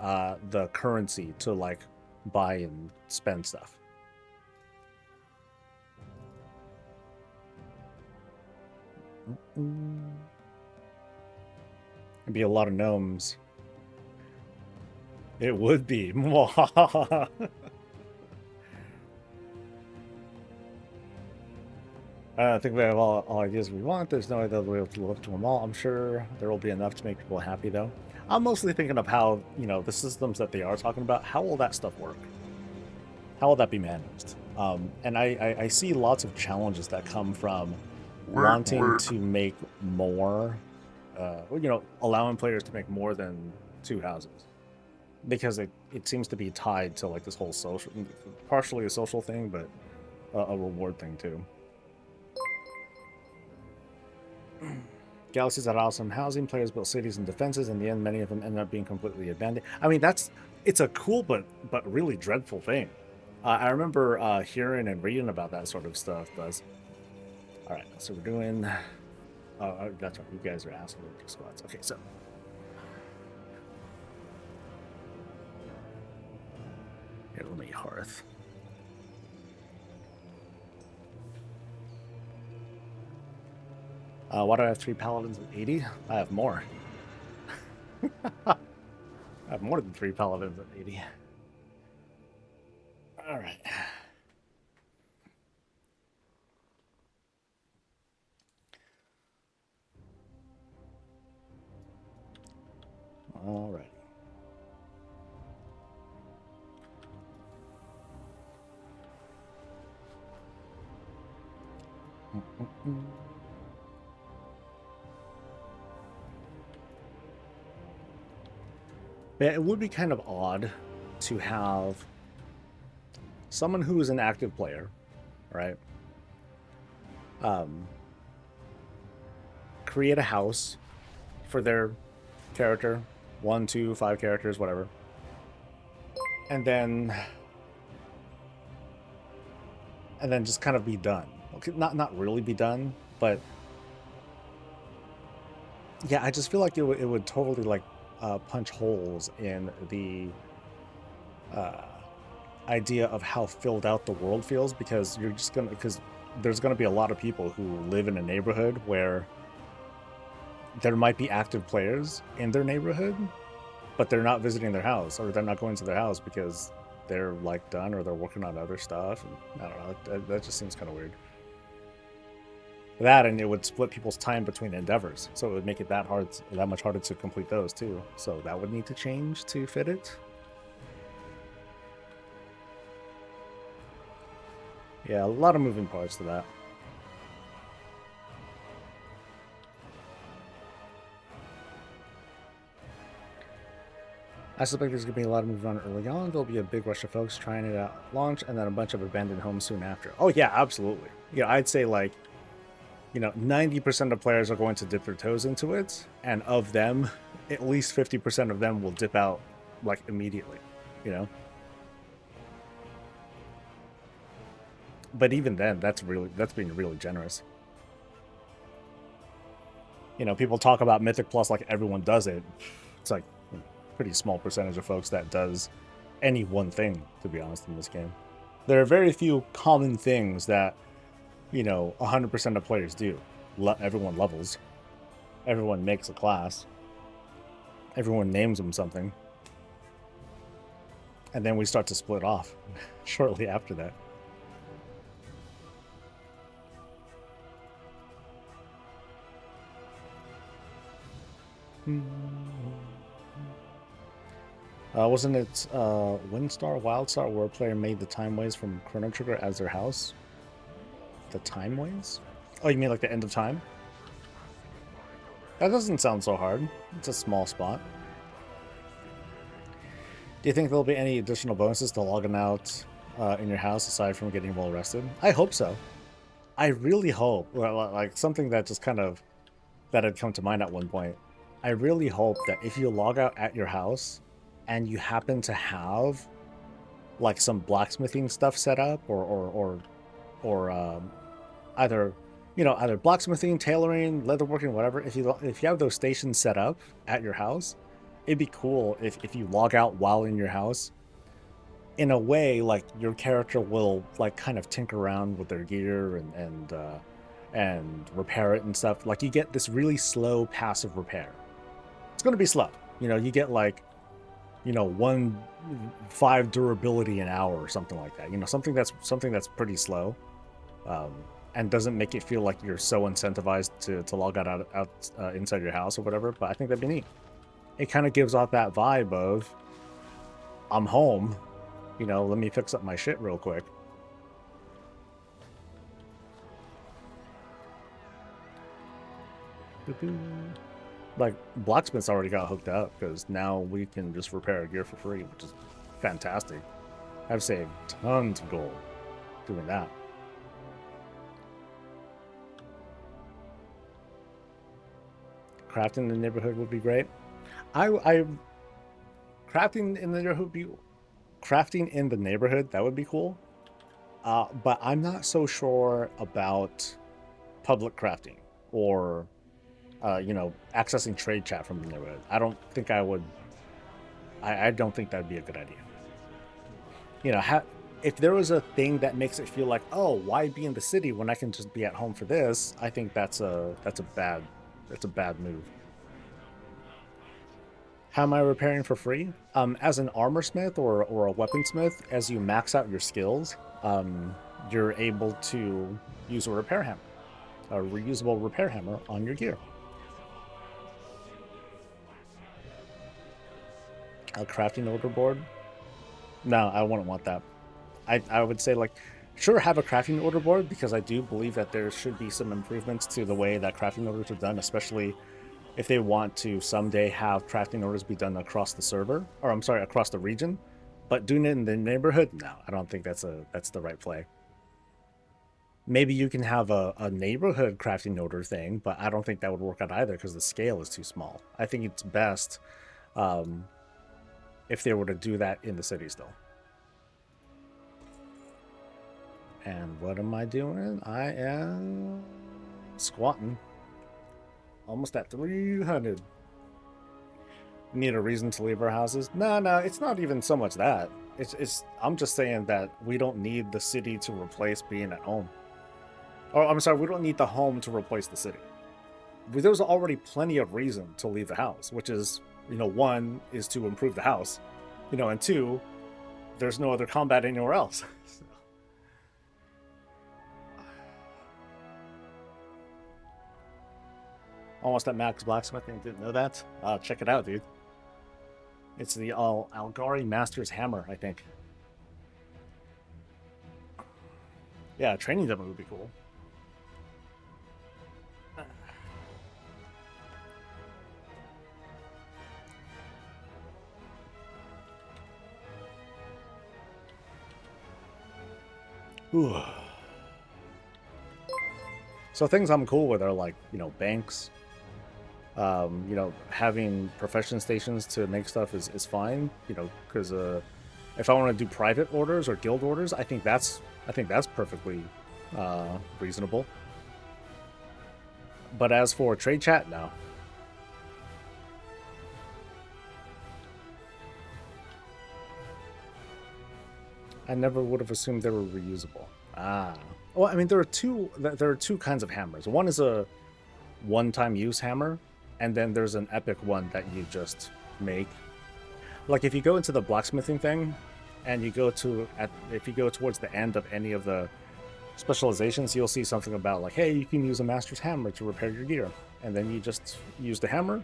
the currency to like buy and spend stuff. It'd be a lot of gnomes. It would be. I think we have all ideas we want. There's no way they'll be able to live up to them all. I'm sure there will be enough to make people happy, though. I'm mostly thinking of how, you know, the systems that they are talking about, how will that stuff work? How will that be managed? And I see lots of challenges that come from wanting to make more, you know, allowing players to make more than 2 houses. Because it seems to be tied to, like, this whole social, partially a social thing, but a reward thing, too. Galaxies had awesome housing. Players built cities and defenses. In the end, many of them ended up being completely abandoned. I mean, it's a cool but really dreadful thing. I remember hearing and reading about that sort of stuff. All right, so we're doing. That's right. You guys are asking for squads. Okay, so. Here, let me hearth. Why do I have 3 paladins at 80? I have more. I have more than 3 paladins at 80. All right. All right. Yeah, it would be kind of odd to have someone who is an active player, right? Create a house for their character, 1, 2, 5 characters, whatever, and then just kind of be done. Okay, not really be done, but yeah, I just feel like it would totally like punch holes in the idea of how filled out the world feels, because there's gonna be a lot of people who live in a neighborhood where there might be active players in their neighborhood, but they're not visiting their house, or they're not going to their house because they're like done, or they're working on other stuff. And I don't know. That just seems kind of weird. That, and it would split people's time between endeavors, so it would make it that much harder to complete those too. So that would need to change to fit it. Yeah, a lot of moving parts to that. I suspect there's going to be a lot of moving on early on. There'll be a big rush of folks trying it out at launch, and then a bunch of abandoned homes soon after. Oh yeah, absolutely. Yeah, I'd say like, 90% of players are going to dip their toes into it, and of them, at least 50% of them will dip out like immediately, But even then, that's being really generous. People talk about Mythic Plus like everyone does it. It's like a pretty small percentage of folks that does any one thing, to be honest, in this game. There are very few common things that 100% of players do. Everyone levels. Everyone makes a class. Everyone names them something. And then we start to split off shortly after that. Wasn't it Windstar, Wildstar, where a player made the Timeways from Chrono Trigger as their house? The Timeways? Oh, you mean like the end of time? That doesn't sound so hard. It's a small spot. Do you think there'll be any additional bonuses to logging out in your house aside from getting well rested? I hope so. I really hope. Like something that just that had come to mind at one point. I really hope that if you log out at your house and you happen to have like some blacksmithing stuff set up or either blacksmithing, tailoring, leatherworking, whatever, if you have those stations set up at your house, it'd be cool if you log out while in your house. In a way, like your character will like kind of tinker around with their gear and repair it and stuff. Like you get this really slow passive repair. It's going to be slow. You get like 1.5 durability an hour or something like that. Something that's pretty slow, and doesn't make it feel like you're so incentivized to log out inside your house or whatever. But I think that'd be neat. It kind of gives off that vibe of I'm home. Let me fix up my shit real quick. Like blacksmiths already got hooked up because now we can just repair our gear for free, which is fantastic. I've saved tons of gold doing that. Crafting in the neighborhood would be great. Crafting in the neighborhood, that would be cool. But I'm not so sure about public crafting or accessing trade chat from the neighborhood. I don't think I would. I don't think that'd be a good idea. If there was a thing that makes it feel like, oh, why be in the city when I can just be at home for this? I think that's a bad move. How am I repairing for free? As an armor smith or a weaponsmith, as you max out your skills, you're able to use a repair hammer, a reusable repair hammer on your gear. A crafting order board? No, I wouldn't want that. I would say, like, sure, have a crafting order board, because I do believe that there should be some improvements to the way that crafting orders are done, especially if they want to someday have crafting orders be done across the server, or I'm sorry, across the region. But doing it in the neighborhood, no, I don't think that's the right play. Maybe you can have a neighborhood crafting order thing, but I don't think that would work out either because the scale is too small. I think it's best if they were to do that in the city still. And what am I doing? I am squatting. Almost at 300. Need a reason to leave our houses? No, it's not even so much that. I'm just saying that we don't need the city to replace being at home. Or I'm sorry, we don't need the home to replace the city. there's already plenty of reason to leave the house, which is, you know, one is to improve the house, you know, and two, there's no other combat anywhere else. Almost at Max Blacksmithing, didn't know that. Check it out, dude. It's the Algari Master's Hammer, I think. Yeah, a training demo would be cool. Ooh. So things I'm cool with are like, you know, banks. You know, having profession stations to make stuff is fine, you know, because if I want to do private orders or guild orders, I think that's perfectly reasonable. But as for trade chat, no. I never would have assumed they were reusable. Ah. Well, I mean, there are two kinds of hammers. One is a one-time use hammer, and then there's an epic one that you just make. Like if you go into the blacksmithing thing, and you go if you go towards the end of any of the specializations, you'll see something about like, hey, you can use a master's hammer to repair your gear, and then you just use the hammer,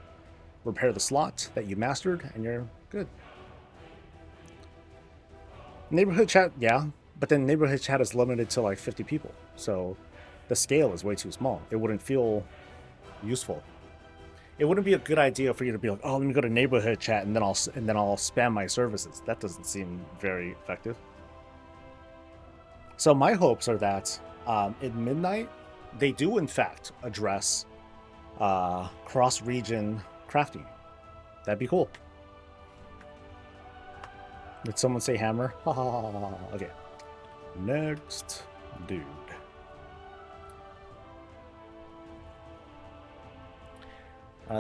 repair the slot that you mastered, and you're good. Neighborhood chat, yeah, but then neighborhood chat is limited to like 50 people, so the scale is way too small. It wouldn't feel useful. It wouldn't be a good idea for you to be like, oh, let me go to neighborhood chat and then I'll spam my services. That doesn't seem very effective. So my hopes are that at midnight they do in fact address cross-region crafting. That'd be cool. Did someone say hammer? Okay. Next dude.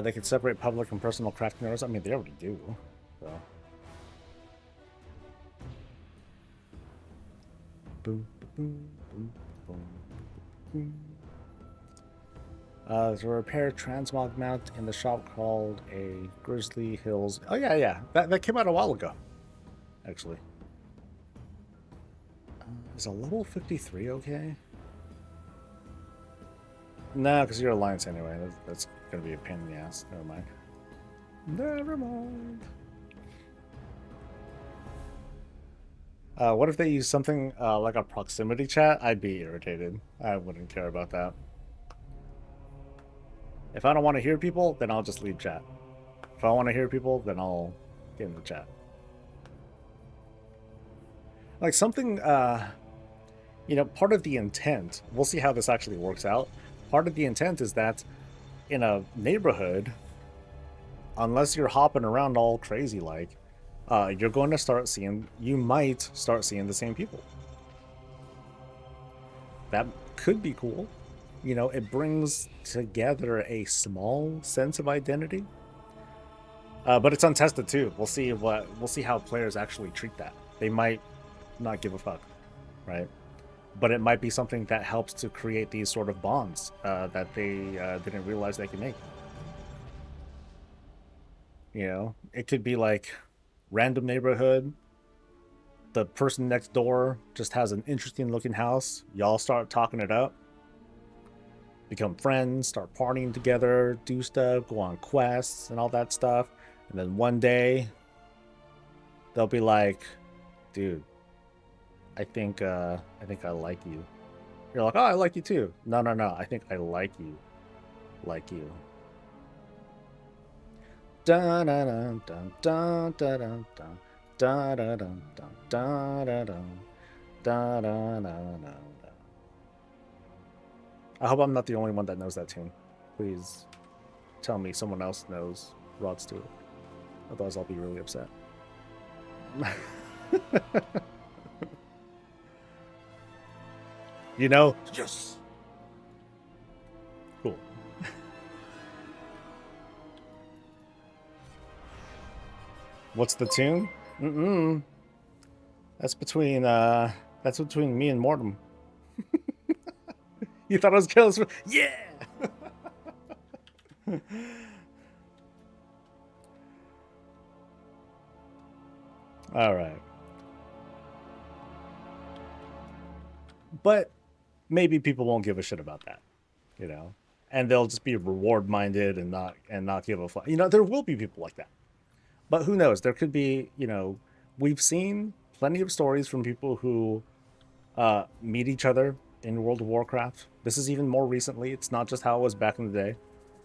They can separate public and personal crafting areas. I mean, they already do. So. Boom, boom, boom, boom, boom. There's a repair transmog mount in the shop called a Grizzly Hills. Oh yeah. That came out a while ago, actually. Is a level 53 okay? No, because you're Alliance anyway. That's gonna be a pain in the ass. Never mind. Never mind. What if they use something like a proximity chat? I'd be irritated. I wouldn't care about that. If I don't want to hear people, then I'll just leave chat. If I want to hear people, then I'll get in the chat. Like something, you know, part of the intent, we'll see how this actually works out. Part of the intent is that in a neighborhood, unless you're hopping around all crazy like, you're going to start seeing, you might start seeing the same people. That could be cool. You know, it brings together a small sense of identity. But it's untested too. We'll see how players actually treat that. They might not give a fuck, right? But it might be something that helps to create these sort of bonds that they didn't realize they could make. You know, it could be like random neighborhood. The person next door just has an interesting looking house. Y'all start talking it up. Become friends, start partying together, do stuff, go on quests and all that stuff. And then one day, they'll be like, dude, I think I like you. You're like, oh, I like you too. No, I think I like you. Like you. Dun dun dun dun dun dun dun dun dun dun dun dun dun dun dun. I hope I'm not the only one that knows that tune. Please tell me someone else knows Rod Stewart. Otherwise I'll be really upset. You know? Yes! Cool. What's the tune? That's between me and Mortem. You thought I was careless? Yeah! All right. But maybe people won't give a shit about that, you know, and they'll just be reward minded and not give a fuck. You know, there will be people like that, but who knows? There could be, you know, we've seen plenty of stories from people who meet each other in World of Warcraft. This is even more recently. It's not just how it was back in the day.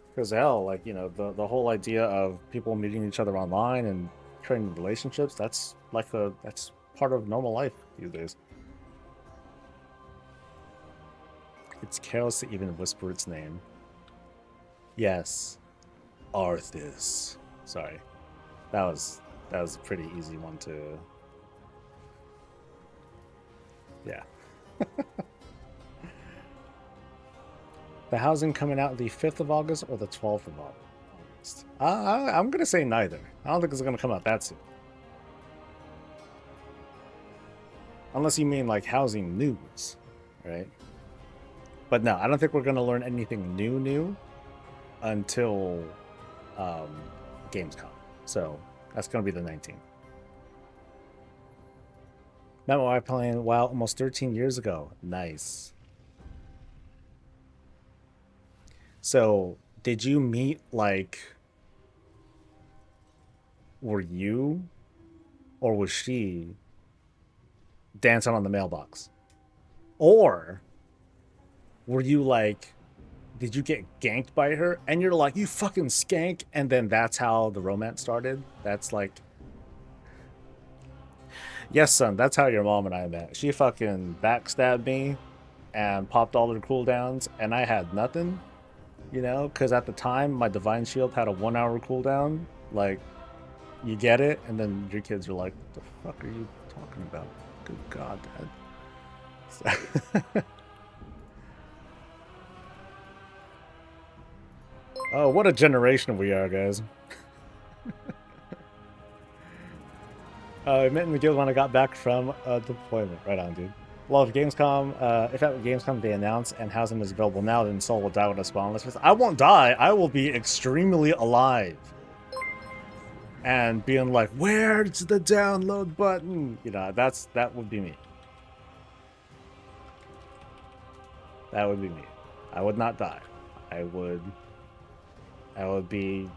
Because hell, like, you know, the whole idea of people meeting each other online and creating relationships, that's part of normal life these days. It's careless to even whisper its name. Yes. Arthas. Sorry. That was a pretty easy one to... Yeah. The housing coming out the 5th of August or the 12th of August? I'm going to say neither. I don't think it's going to come out that soon. Unless you mean like housing news, right? But no, I don't think we're going to learn anything new until Gamescom. So that's going to be the 19th. Met my wife playing WoW almost 13 years ago. Nice. So, did you meet, like, were you or was she dancing on the mailbox? Or were you like, did you get ganked by her and you're like, you fucking skank, and then that's how the romance started? That's like, yes, son, that's how your mom and I met. She fucking backstabbed me and popped all her cooldowns, and I had nothing. You know, because at the time, my Divine Shield had a 1 hour cooldown. Like, you get it, and then your kids are like, what the fuck are you talking about? Good God, Dad. So oh, what a generation we are, guys. I met in the guild when I got back from deployment. Right on, dude. Well, if Gamescom, if at Gamescom they announce and housing is available now, then Soul will die with a spawnless. I won't die. I will be extremely alive. And being like, where's the download button? You know, that would be me. That would be me. I would not die. I would be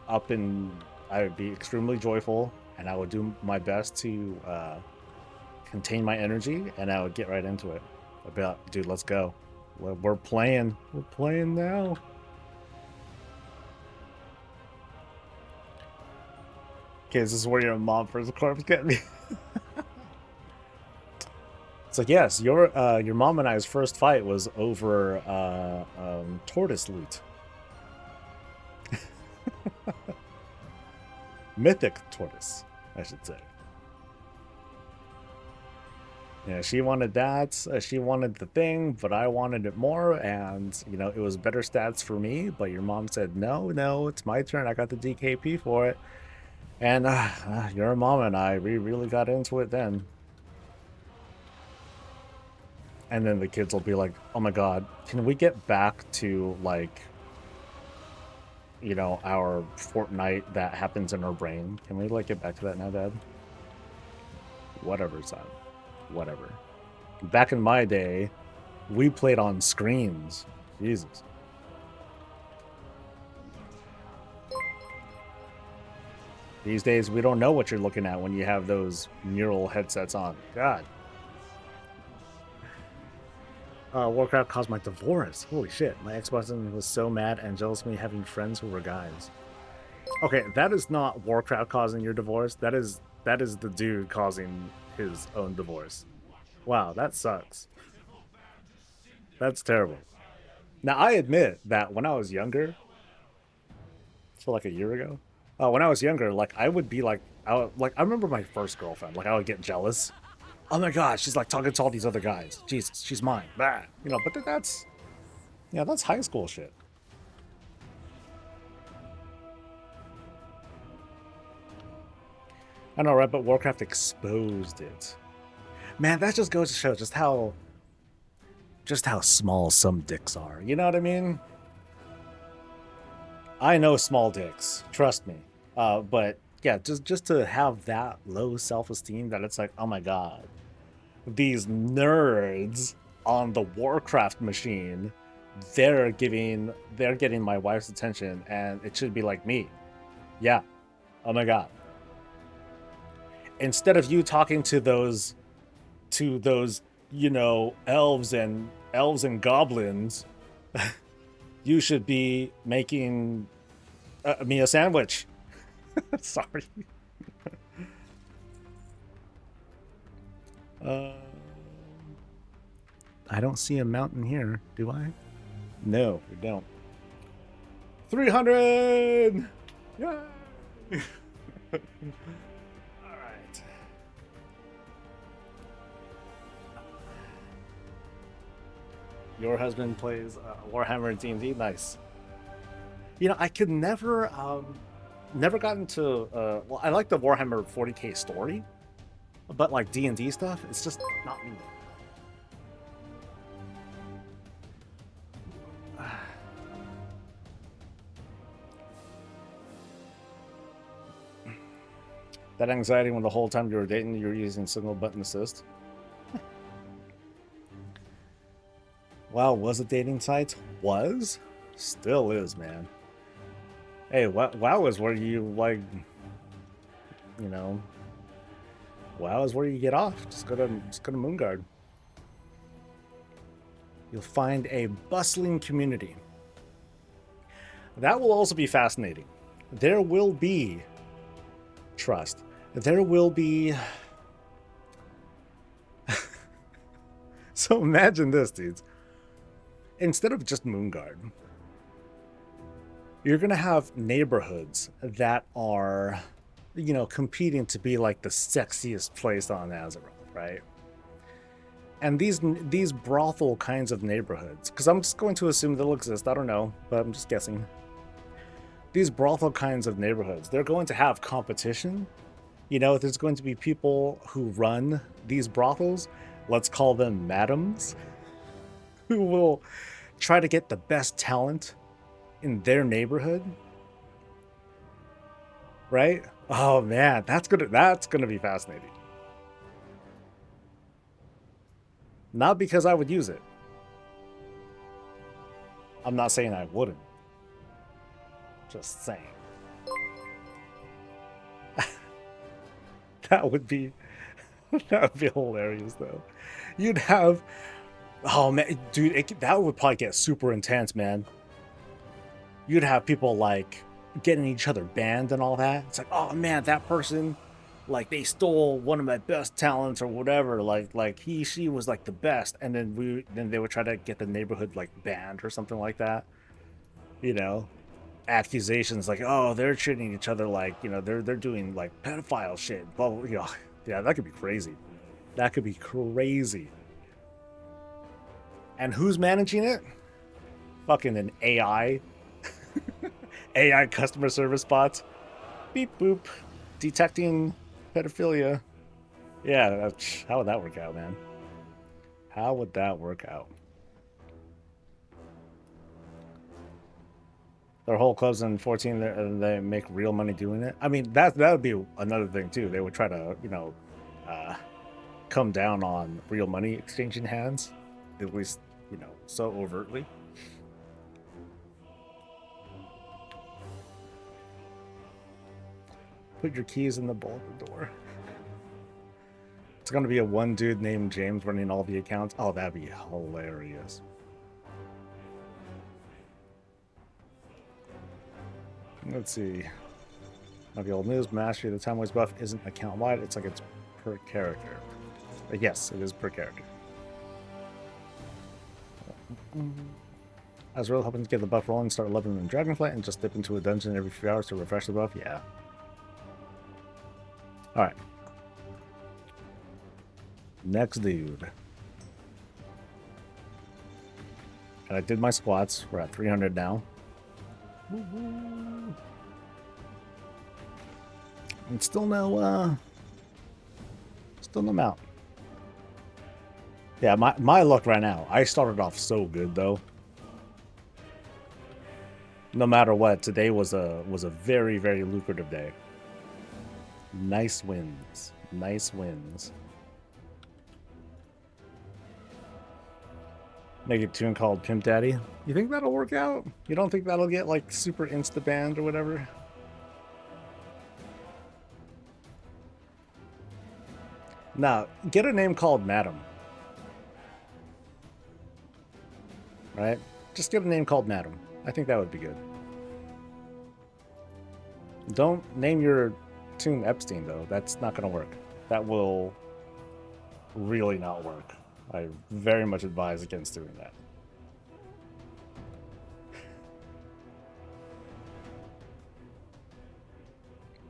up and I would be extremely joyful, and I would do my best to contain my energy, and I would get right into it. I'd be like, dude, let's go. We're playing. We're playing now. Okay, this is where your mom first corpse get me. So yes, your mom and I's first fight was over tortoise loot. Mythic tortoise, I should say. Yeah, she wanted that. She wanted the thing, but I wanted it more, and you know, it was better stats for me. But your mom said, "No, it's my turn. I got the DKP for it." And your mom and I, we really got into it then. And then the kids will be like, "Oh my God, can we get back to like, you know, our Fortnite that happens in our brain? Can we like get back to that now, Dad?" Whatever, son. Whatever. Back in my day, we played on screens. Jesus. These days, we don't know what you're looking at when you have those neural headsets on. God. Warcraft caused my divorce. Holy shit. My ex-husband was so mad and jealous of me having friends who were guys. Okay, that is not Warcraft causing your divorce. That is the dude causing his own divorce. Wow, that sucks. That's terrible. Now, I admit that when I was younger, so like a year ago, when I was younger, like I would be like, I remember my first girlfriend, like I would get jealous. Oh my God, she's like talking to all these other guys. Jesus, she's mine. Bah. You know, but that's high school shit. I know, right? But Warcraft exposed it. Man, that just goes to show just how small some dicks are. You know what I mean? I know small dicks, trust me. But yeah, just to have that low self-esteem that it's like, oh my god, these nerds on the Warcraft machine, they're getting my wife's attention, and it should be like me. Yeah. Oh my god. Instead of you talking to those, you know, elves and goblins, you should be making me a sandwich. Sorry. I don't see a mountain here, do I? No, we don't. 300! Yay! All right. Your husband plays Warhammer D&D? Nice. You know, I could never got into well, I like the Warhammer 40k story, but like D&D stuff, it's just not me. That anxiety when the whole time you were dating, you were using single button assist. Wow, was it dating sites? Was? Still is, man. Hey, WoW is where you, like, you know, WoW is where you get off. Just go to Moonguard. You'll find a bustling community. That will also be fascinating. There will be trust. There will be... So imagine this, dudes. Instead of just Moonguard, you're going to have neighborhoods that are, you know, competing to be like the sexiest place on Azeroth, right? And these brothel kinds of neighborhoods, because I'm just going to assume they'll exist, I don't know, but I'm just guessing. These brothel kinds of neighborhoods, they're going to have competition. You know, there's going to be people who run these brothels, let's call them madams, who will try to get the best talent in their neighborhood. Right? Oh man, that's gonna be fascinating. Not because I would use it. I'm not saying I wouldn't. Just saying. That would be hilarious though. You'd have, oh man, dude, that would probably get super intense, man. You'd have people like getting each other banned and all that. It's like, oh man, that person, like they stole one of my best talents or whatever. Like she was like the best, and then they would try to get the neighborhood like banned or something like that. You know, accusations like, oh, they're treating each other like, you know, they're doing like pedophile shit. Blah, blah, you know, yeah, that could be crazy. That could be crazy. And who's managing it? Fucking an AI. AI customer service bots. Beep boop. Detecting pedophilia. Yeah, how would that work out, man? How would that work out? Their whole clubs in 14, they make real money doing it. I mean, that would be another thing too. They would try to, you know, come down on real money exchanging hands, at least, you know, so overtly. Put your keys in the bowl of the door. It's gonna be a one dude named James running all the accounts. Oh, that'd be hilarious. Let's see. Now the old news, mastery of the time waste buff isn't account wide, it's like it's per character. But yes, it is per character. As we're hoping to get the buff rolling, start leveling in Dragonflight and just dip into a dungeon every few hours to refresh the buff. Yeah. Alright. Next dude. And I did my squats. We're at 300 now. Woo-hoo. And still no mount. Yeah, my luck right now. I started off so good though. no matter what, today was a very, very lucrative day. Nice wins. Nice wins. Make a tune called Pimp Daddy. You think that'll work out? You don't think that'll get like super insta banned or whatever? Nah, get a name called Madam. Right? Just get a name called Madam. I think that would be good. Don't name your tune Epstein though. That's not gonna work. That will really not work. I very much advise against doing that.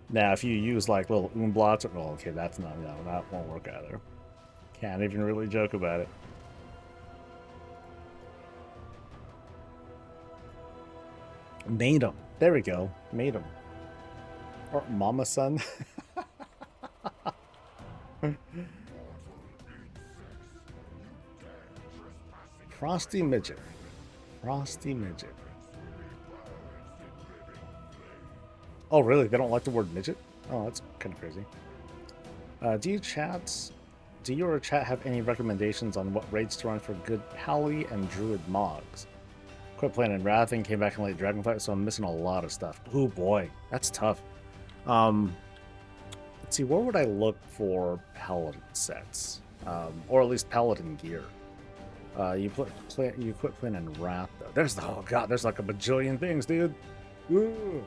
Now, if you use like little umlauts, well, okay, that's not, no, that won't work either. Can't even really joke about it. Made him. There we go. Made him. Or Mama Son. Frosty Midget. Frosty Midget. Oh, really? They don't like the word midget? Oh, that's kind of crazy. Do you or chat have any recommendations on what raids to run for good Pally and Druid Mogs? Quit playing in Wrath and came back in late Dragonflight, so I'm missing a lot of stuff. Oh boy, that's tough. Let's see, where would I look for Paladin sets? Or at least Paladin gear. You quit playing in Wrath though. There's oh god, there's like a bajillion things, dude. Ooh.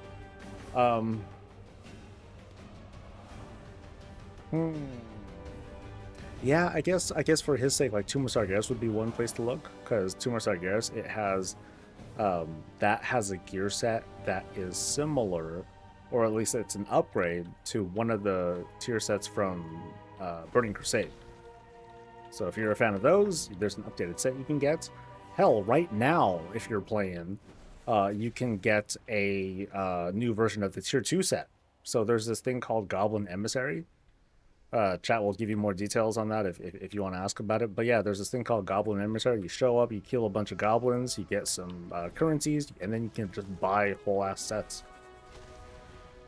Yeah, I guess for his sake, like Tomb of Sargeras would be one place to look, because Tomb of Sargeras, it has that has a gear set that is similar, or at least it's an upgrade to one of the tier sets from Burning Crusade. So if you're a fan of those, there's an updated set you can get. Hell, right now, if you're playing, you can get a new version of the tier 2 set. So there's this thing called Goblin Emissary. Chat will give you more details on that if you want to ask about it. But yeah, there's this thing called Goblin Emissary. You show up, you kill a bunch of goblins, you get some currencies, and then you can just buy whole ass sets.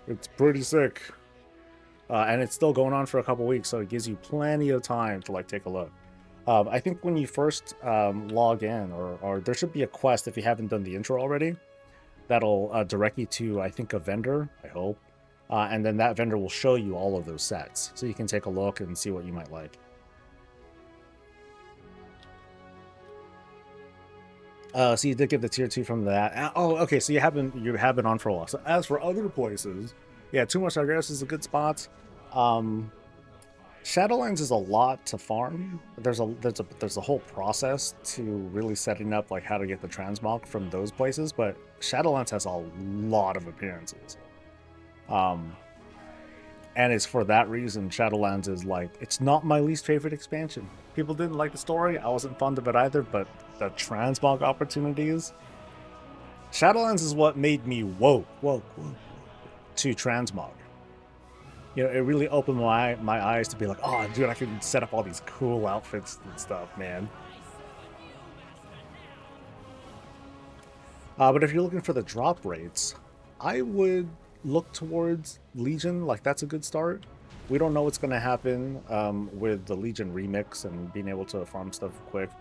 It's pretty sick. And it's still going on for a couple weeks, so it gives you plenty of time to like take a look. I think when you first log in, or there should be a quest if you haven't done the intro already, that'll direct you to, I think, a vendor, I hope. And then that vendor will show you all of those sets, so you can take a look and see what you might like. So you did get the tier 2 from that. Oh, okay, so you have been on for a while. So as for other places, yeah, Tomb of Sargeras is a good spot. Shadowlands is a lot to farm. There's a whole process to really setting up like how to get the transmog from those places, but Shadowlands has a lot of appearances. And it's for that reason Shadowlands is like, it's not my least favorite expansion. People didn't like the story, I wasn't fond of it either, but the transmog opportunities, Shadowlands is what made me woke to transmog. You know, it really opened my eyes to be like, oh dude, I can set up all these cool outfits and stuff, man. But if you're looking for the drop rates, I would look towards Legion. Like, that's a good start. We don't know what's going to happen with the Legion remix and being able to farm stuff quick.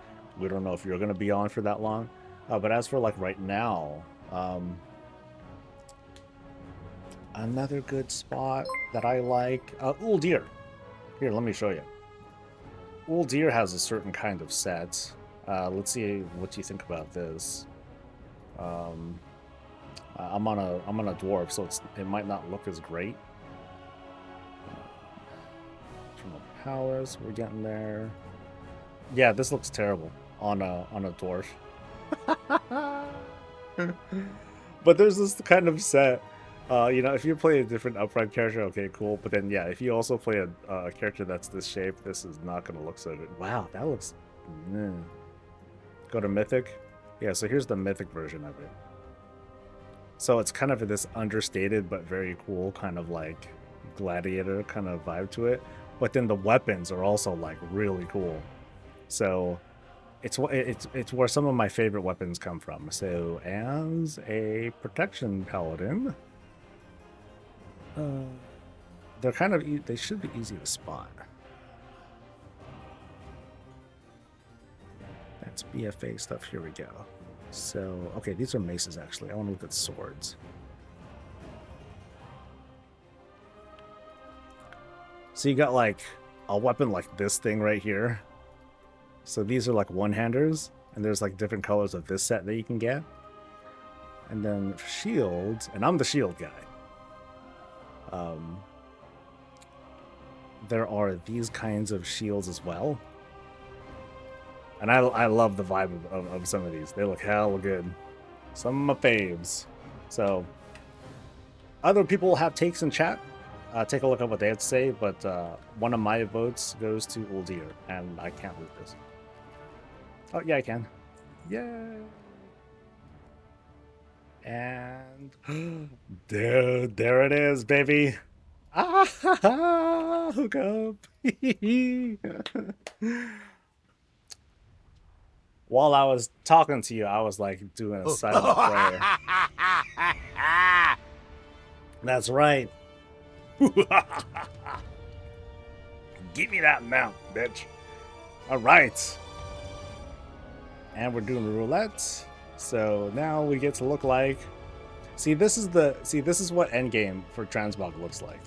We don't know if you're going to be on for that long. But as for like right now, another good spot that I like, Uldir. Here, let me show you. Uldir has a certain kind of set. Let's see what you think about this. I'm on a dwarf, so it might not look as great. Terminal powers, we're getting there. Yeah, this looks terrible on a dwarf. But there's this kind of set. You know, if you play a different upright character, okay, cool. But then, yeah, if you also play a character that's this shape, this is not going to look so good. Wow, that looks... Go to Mythic. Yeah, so here's the Mythic version of it. So it's kind of this understated but very cool kind of like gladiator kind of vibe to it. But then the weapons are also like really cool. So it's where some of my favorite weapons come from. So as a protection paladin, they're kind of they should be easy to spot. That's BFA stuff. Here we go. So okay, these are maces actually. I want to look at swords. So you got like a weapon like this thing right here. So these are like one-handers, and there's like different colors of this set that you can get. And then shields, and I'm the shield guy. There are these kinds of shields as well. And I love the vibe of some of these. They look hella good. Some of my faves. So other people have takes in chat. Take a look at what they have to say, but one of my votes goes to Uldir, and I can't lose this. Oh, yeah, I can. Yay! And there it is, baby. Ah, ha, ha, hook up. While I was talking to you, I was like doing a silent prayer. That's right. Give me that mount, bitch. All right. And we're doing the roulette. So now we get to look like. See, this is what endgame for Transmog looks like.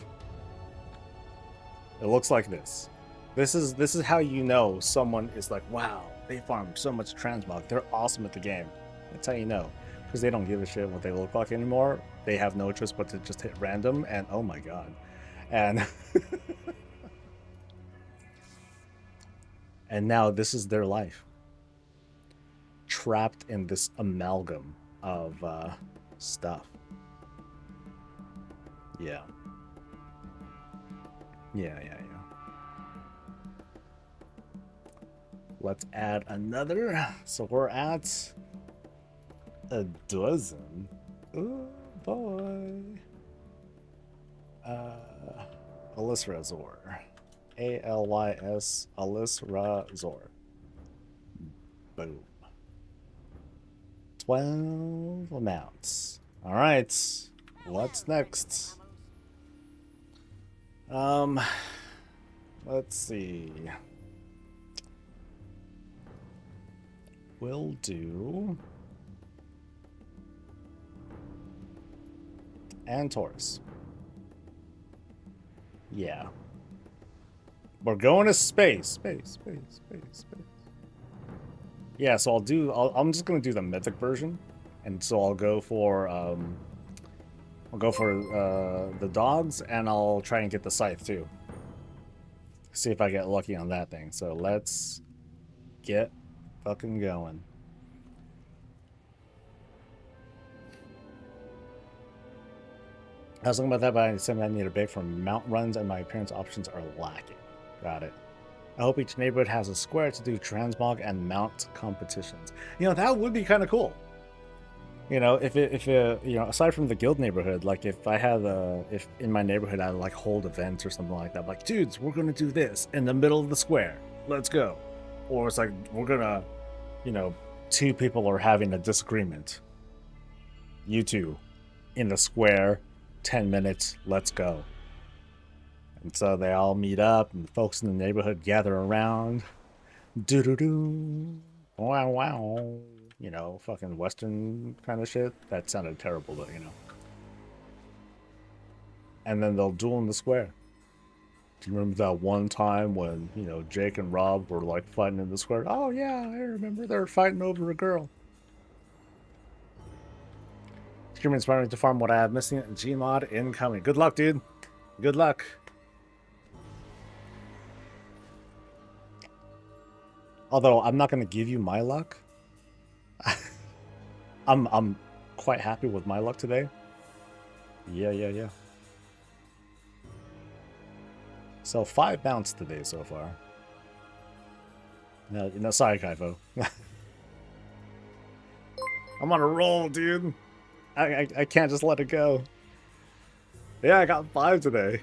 It looks like this. This is how you know someone is like, wow, they farmed so much Transmog. They're awesome at the game. That's how you know. Because they don't give a shit what they look like anymore. They have no choice but to just hit random, and oh my god. And and now this is their life. Trapped in this amalgam of stuff. Yeah. Yeah. Let's add another. So we're at a dozen. Oh boy. Alisrazor. ALYS Alisrazor. Boom. 12 amounts. All right. What's next? Let's see. We'll do and Taurus. Yeah. We're going to space. Space. Yeah, so I'm just gonna do the mythic version. And so I'll go for the dogs, and I'll try and get the scythe too. See if I get lucky on that thing. So let's get fucking going. I was thinking about that, but I said I need a break from mount runs, and my appearance options are lacking. Got it. I hope each neighborhood has a square to do transmog and mount competitions. You know, that would be kind of cool. You know, if you know, aside from the guild neighborhood, like if I had if in my neighborhood I like hold events or something like that, like, dudes, we're gonna do this in the middle of the square. Let's go. Or it's like, we're gonna, you know, two people are having a disagreement. You two in the square, 10 minutes, let's go. And so they all meet up, and the folks in the neighborhood gather around. Doo-doo-doo. Wow, wow. You know, fucking Western kind of shit. That sounded terrible, but you know. And then they'll duel in the square. Do you remember that one time when, you know, Jake and Rob were like fighting in the square? Oh yeah, I remember they were fighting over a girl. Extremely inspiring to farm what I have missing. Gmod incoming. Good luck, dude. Good luck. Although I'm not going to give you my luck. I'm quite happy with my luck today. Yeah. So 5 mounts today so far. No, sorry, Kaifo. I'm on a roll, dude. I can't just let it go. Yeah, I got 5 today.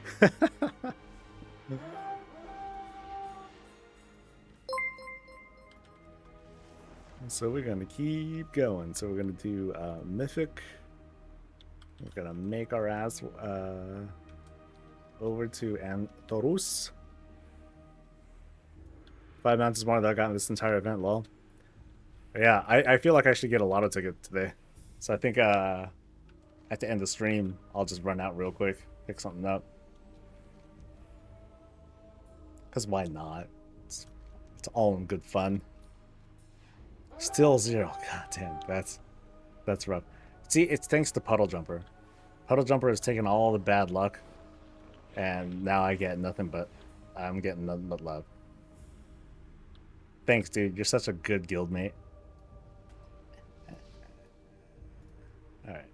So we're gonna keep going. So we're gonna do Mythic. We're gonna make our ass over to Antorus. 5 mountains more than I got in this entire event, lol. Yeah, I feel like I should get a lotto ticket today. So I think at the end of the stream, I'll just run out real quick, pick something up. Because why not? It's all in good fun. Still 0. God damn, that's rough. See, it's thanks to Puddle Jumper. Puddle Jumper has taken all the bad luck, and now I get nothing but... I'm getting nothing but love. Thanks, dude. You're such a good guildmate. Alright.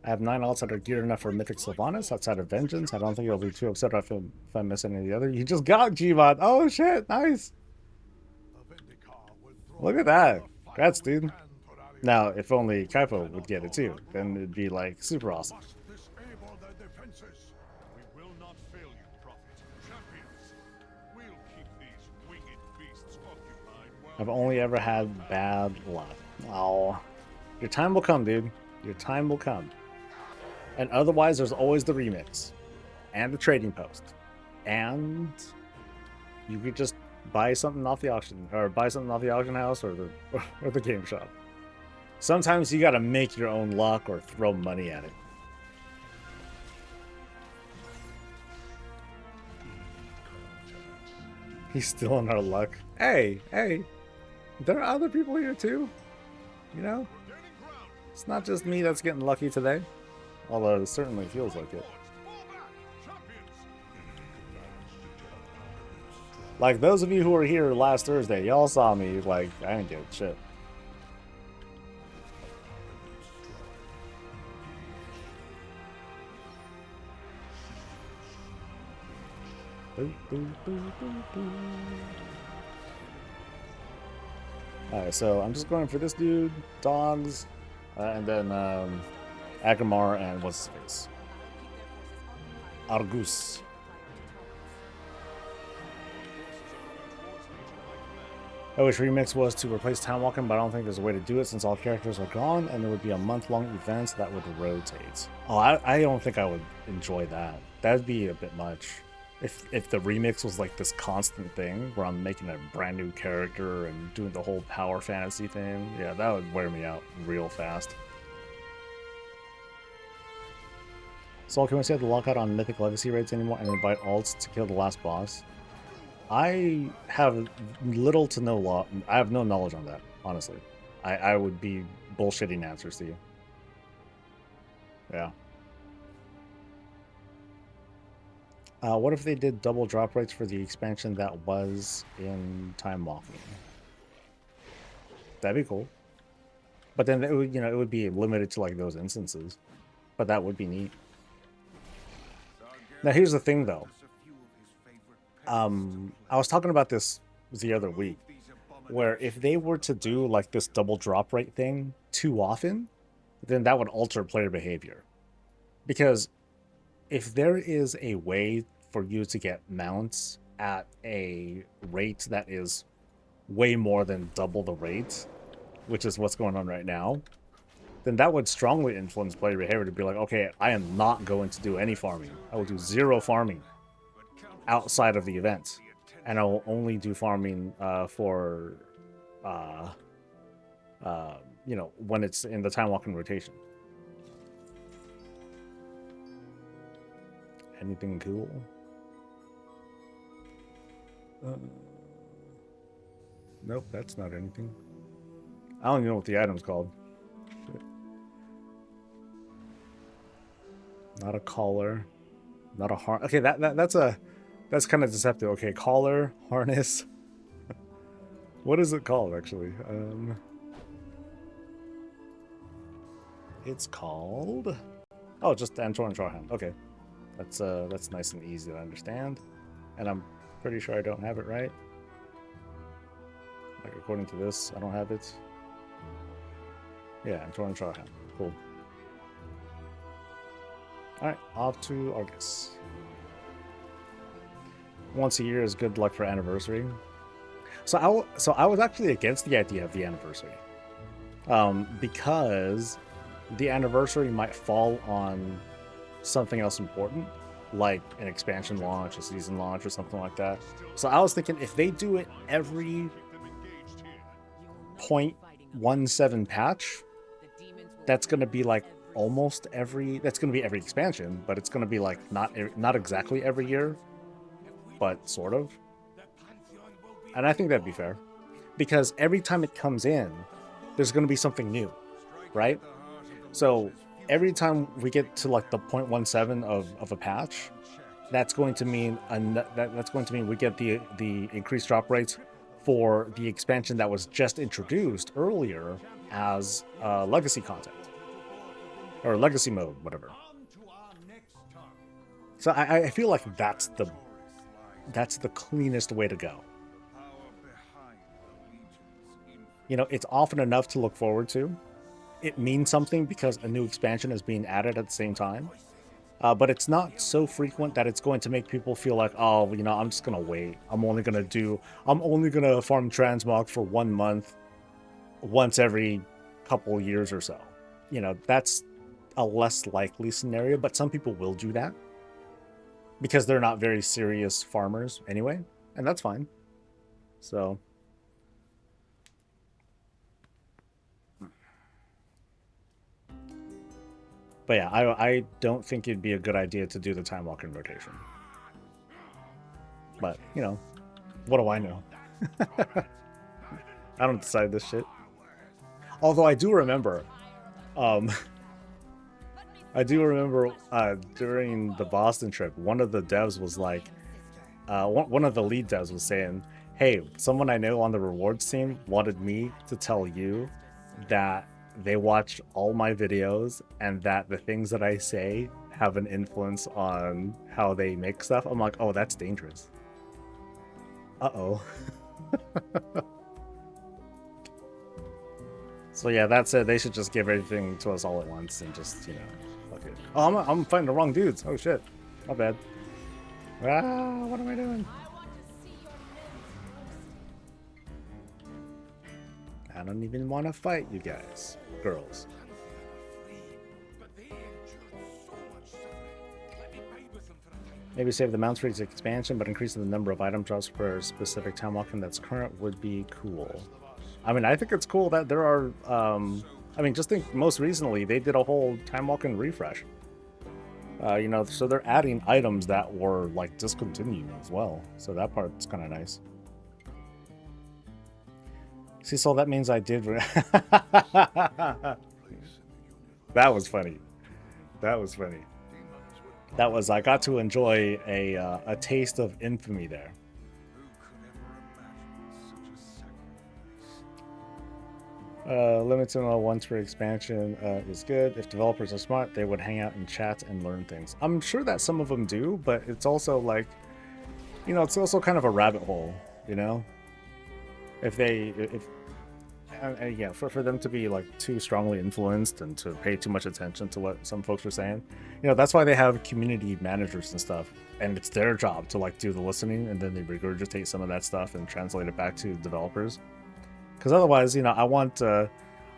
I have 9 alts that are geared enough for Mythic Sylvanas outside of Vengeance. I don't think you'll be too upset if I miss any of the other. You just got G-Mod. Oh shit, nice. Look at that. Congrats, dude. Now, if only Kaipo would get it too, then it'd be like super awesome. We will not fail you, Prophet. Champions, we'll keep these winged beasts occupied while I've only ever had bad luck. Oh, your time will come, dude. Your time will come. And otherwise, there's always the remix, and the trading post, and you could just buy something off the auction, or buy something off the auction house, or the game shop. Sometimes you gotta make your own luck or throw money at it. He's still in our luck. Hey, there are other people here too. You know, it's not just me that's getting lucky today. Although it certainly feels like it. Like those of you who were here last Thursday, y'all saw me like I didn't get shit. Alright, so I'm just going for this dude, dogs, and then Agamar and what's his face? Argus. I wish Remix was to replace Time Walking, but I don't think there's a way to do it since all characters are gone, and there would be a month-long event that would rotate. Oh, I don't think I would enjoy that. That'd be a bit much. If the remix was like this constant thing where I'm making a brand new character and doing the whole power fantasy thing, yeah, that would wear me out real fast. So can we say the lockout on Mythic Legacy raids anymore and invite alts to kill the last boss? I have little to no I have no knowledge on that, honestly. I would be bullshitting answers to you. Yeah. What if they did double drop rates for the expansion that was in Time Walking? That'd be cool. But then it would, it would be limited to like those instances. But that would be neat. Now here's the thing though. I was talking about this the other week, where if they were to do like this double drop rate thing too often, then that would alter player behavior. Because if there is a way for you to get mounts at a rate that is way more than double the rate, which is what's going on right now, then that would strongly influence player behavior to be like, okay, I am not going to do any farming. I will do 0 farming outside of the event. And I will only do farming for, when it's in the Time Walking rotation. Anything cool? Nope, that's not anything. I don't even know what the item's called. Shit. Not a collar. Not a harness. Okay, that's kind of deceptive. Okay, collar, harness. What is it called actually? It's called... Oh, just Antoran Charham. Okay. That's nice and easy to understand. And I'm pretty sure I don't have it right. Like according to this, I don't have it. Yeah, Antoran Charham. Cool. Alright, off to Argus. once a year is good luck for anniversary. So I was actually against the idea of the anniversary, because the anniversary might fall on something else important, like an expansion launch, a season launch, or something like that. So I was thinking if they do it every 0.17 patch, that's going to be like almost every, that's going to be every expansion, but it's going to be like not exactly every year, but sort of. And I think that'd be fair, because every time it comes in, there's going to be something new, right? So every time we get to like the 0.17 of a patch, that's going to mean that's going to mean we get the increased drop rates for the expansion that was just introduced earlier as legacy content or legacy mode, whatever. So I feel like that's the cleanest way to go. You know, it's often enough to look forward to. It means something because a new expansion is being added at the same time. But it's not so frequent that it's going to make people feel like, oh, you know, I'm just going to wait. I'm only going to farm Transmog for 1 month once every couple years or so. You know, that's a less likely scenario, but some people will do that because they're not very serious farmers anyway, and that's fine. So... But yeah, I don't think it'd be a good idea to do the time walking rotation. But, you know, what do I know? I don't decide this shit. Although I do remember, during the Boston trip, one of the devs was like, one of the lead devs was saying, hey, someone I know on the rewards team wanted me to tell you that they watch all my videos and that the things that I say have an influence on how they make stuff. I'm like, oh, that's dangerous. Uh-oh. So yeah, that's it. They should just give everything to us all at once and just, you know, fuck it. Oh, I'm fighting the wrong dudes. Oh shit. My bad. Ah, what am I doing? I don't even want to fight you guys. Girls. Maybe save the mounts for each expansion, but increasing the number of item drops per specific time walking that's current would be cool. I mean, I think it's cool that there are, I mean, just think most recently they did a whole time walking refresh. You know, so they're adding items that were like discontinued as well. So that part's kind of nice. See, so that means I did. That was funny. That was funny. That was, I got to enjoy a taste of infamy there. Limiting once per expansion is good. If developers are smart, they would hang out in chat and learn things. I'm sure that some of them do, but it's also like, you know, it's also kind of a rabbit hole, you know? Yeah, for them to be like too strongly influenced and to pay too much attention to what some folks are saying, you know, that's why they have community managers and stuff, and it's their job to like do the listening, and then they regurgitate some of that stuff and translate it back to developers. Because otherwise, you know, I want the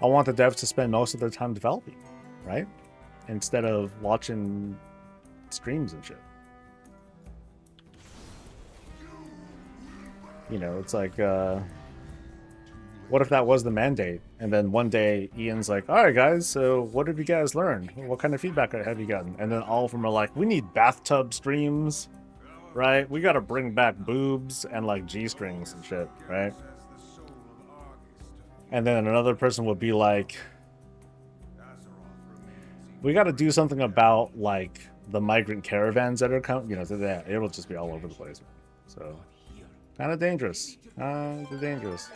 devs to spend most of their time developing, right? Instead of watching streams and shit. You know, it's like, what if that was the mandate? And then one day Ian's like, all right, guys, so what have you guys learned? What kind of feedback have you gotten? And then all of them are like, we need bathtub streams, right? We got to bring back boobs and like G-strings and shit, right? And then another person would be like, we got to do something about like the migrant caravans that are coming. You know, that it'll just be all over the place. So kind of dangerous. Dangerous.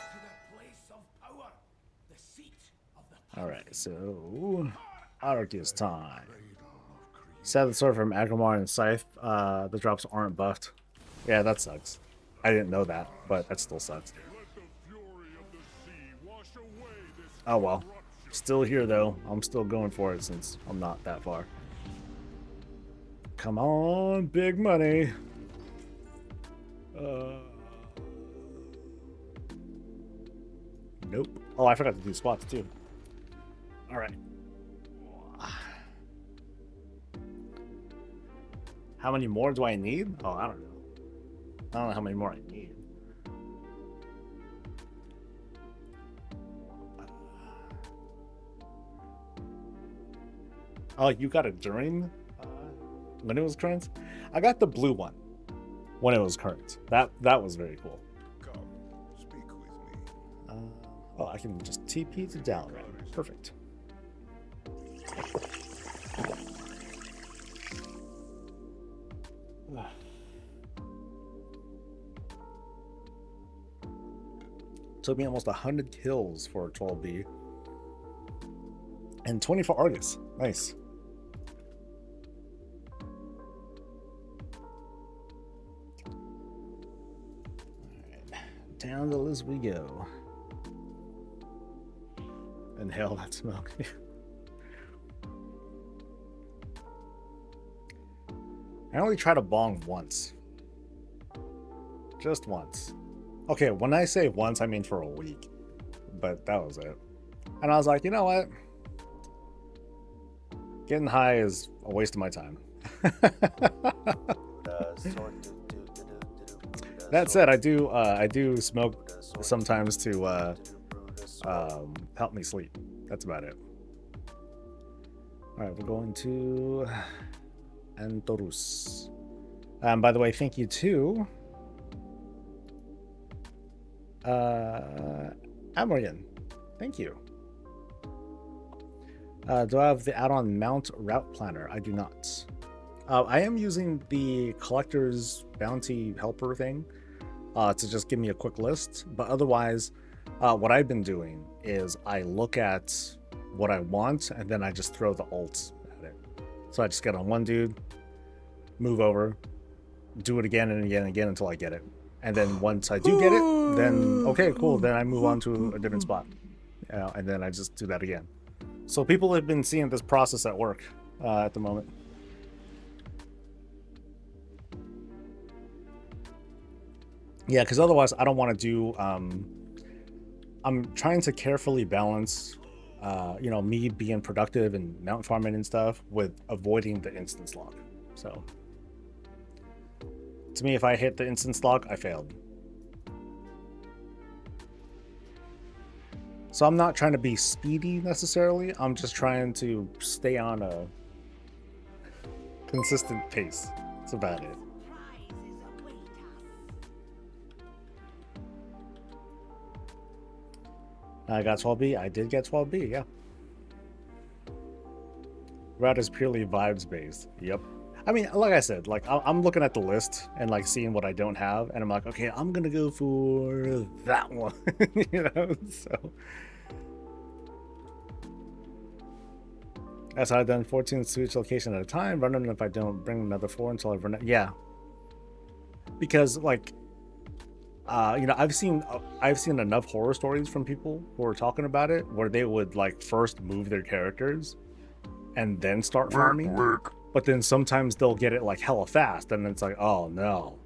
All right, so Arceus time. Set the sword from Agrimar and Scythe. The drops aren't buffed. Yeah, that sucks. I didn't know that, but that still sucks. Oh well. Still here though. I'm still going for it since I'm not that far. Come on, big money. Nope. Oh, I forgot to do squats too. All right. How many more do I need? Oh, I don't know. I don't know how many more I need. Oh, you got it during when it was current? I got the blue one when it was current. That was very cool. Come, speak with me. Oh, I can just TP to Dalaran. Perfect. Took me almost 100 kills for 12B. And 24 Argus. Nice. Alright. Down the list we go. Inhale that smoke. I only tried a bong once. Just once. Okay, when I say once, I mean for a week. But that was it. And I was like, you know what? Getting high is a waste of my time. That said, I do smoke sometimes to help me sleep. That's about it. All right, we're going to Antorus. By the way, thank you to Amorian. Thank you. Do I have the add-on Mount Route Planner? I do not. I am using the Collector's Bounty Helper thing to just give me a quick list. But otherwise, what I've been doing is I look at what I want and then I just throw the alt at it. So I just get on one dude, move over, do it again and again and again until I get it. And then once I do get it, then okay, cool. Then I move on to a different spot, and then I just do that again. So people have been seeing this process at work at the moment. Yeah, because otherwise I don't want to do. I'm trying to carefully balance, me being productive and mount farming and stuff with avoiding the instance lock. So. To me, if I hit the instance lock, I failed. So I'm not trying to be speedy necessarily. I'm just trying to stay on a consistent pace. That's about it. I got 12B. I did get 12B, yeah. Route is purely vibes based. Yep. I mean, like I said, like I'm looking at the list and like seeing what I don't have, and I'm like, okay, I'm gonna go for that one, So that's how I've done 14 switch location at a time. Run them if I don't bring another 4 until I've run it. Yeah, because like, I've seen enough horror stories from people who are talking about it where they would like first move their characters and then start farming. But then sometimes they'll get it like hella fast, and it's like, oh no,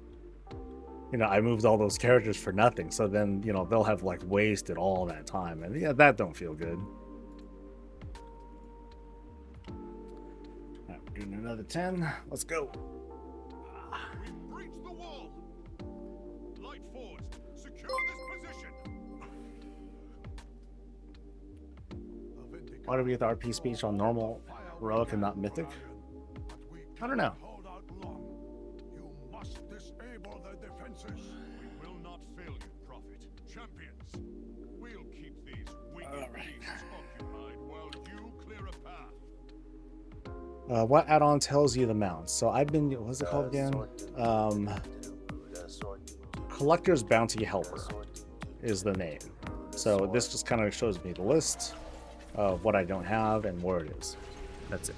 I moved all those characters for nothing. So then, they'll have like wasted all that time, and yeah, that don't feel good. All right, we're doing another 10. Let's go. We've breached the wall. Light force, secure this position. Why do we get the RP speech on normal, heroic, and not mythic? I don't know. Hold out long. You must disable the defenses. We will not fail you, Prophet. Champions, we'll keep these wicked beasts occupied while you clear a path. What add-on tells you the mounts? So I've been, what's it called again? Collector's Bounty Helper is the name. So this just kind of shows me the list of what I don't have and where it is. That's it.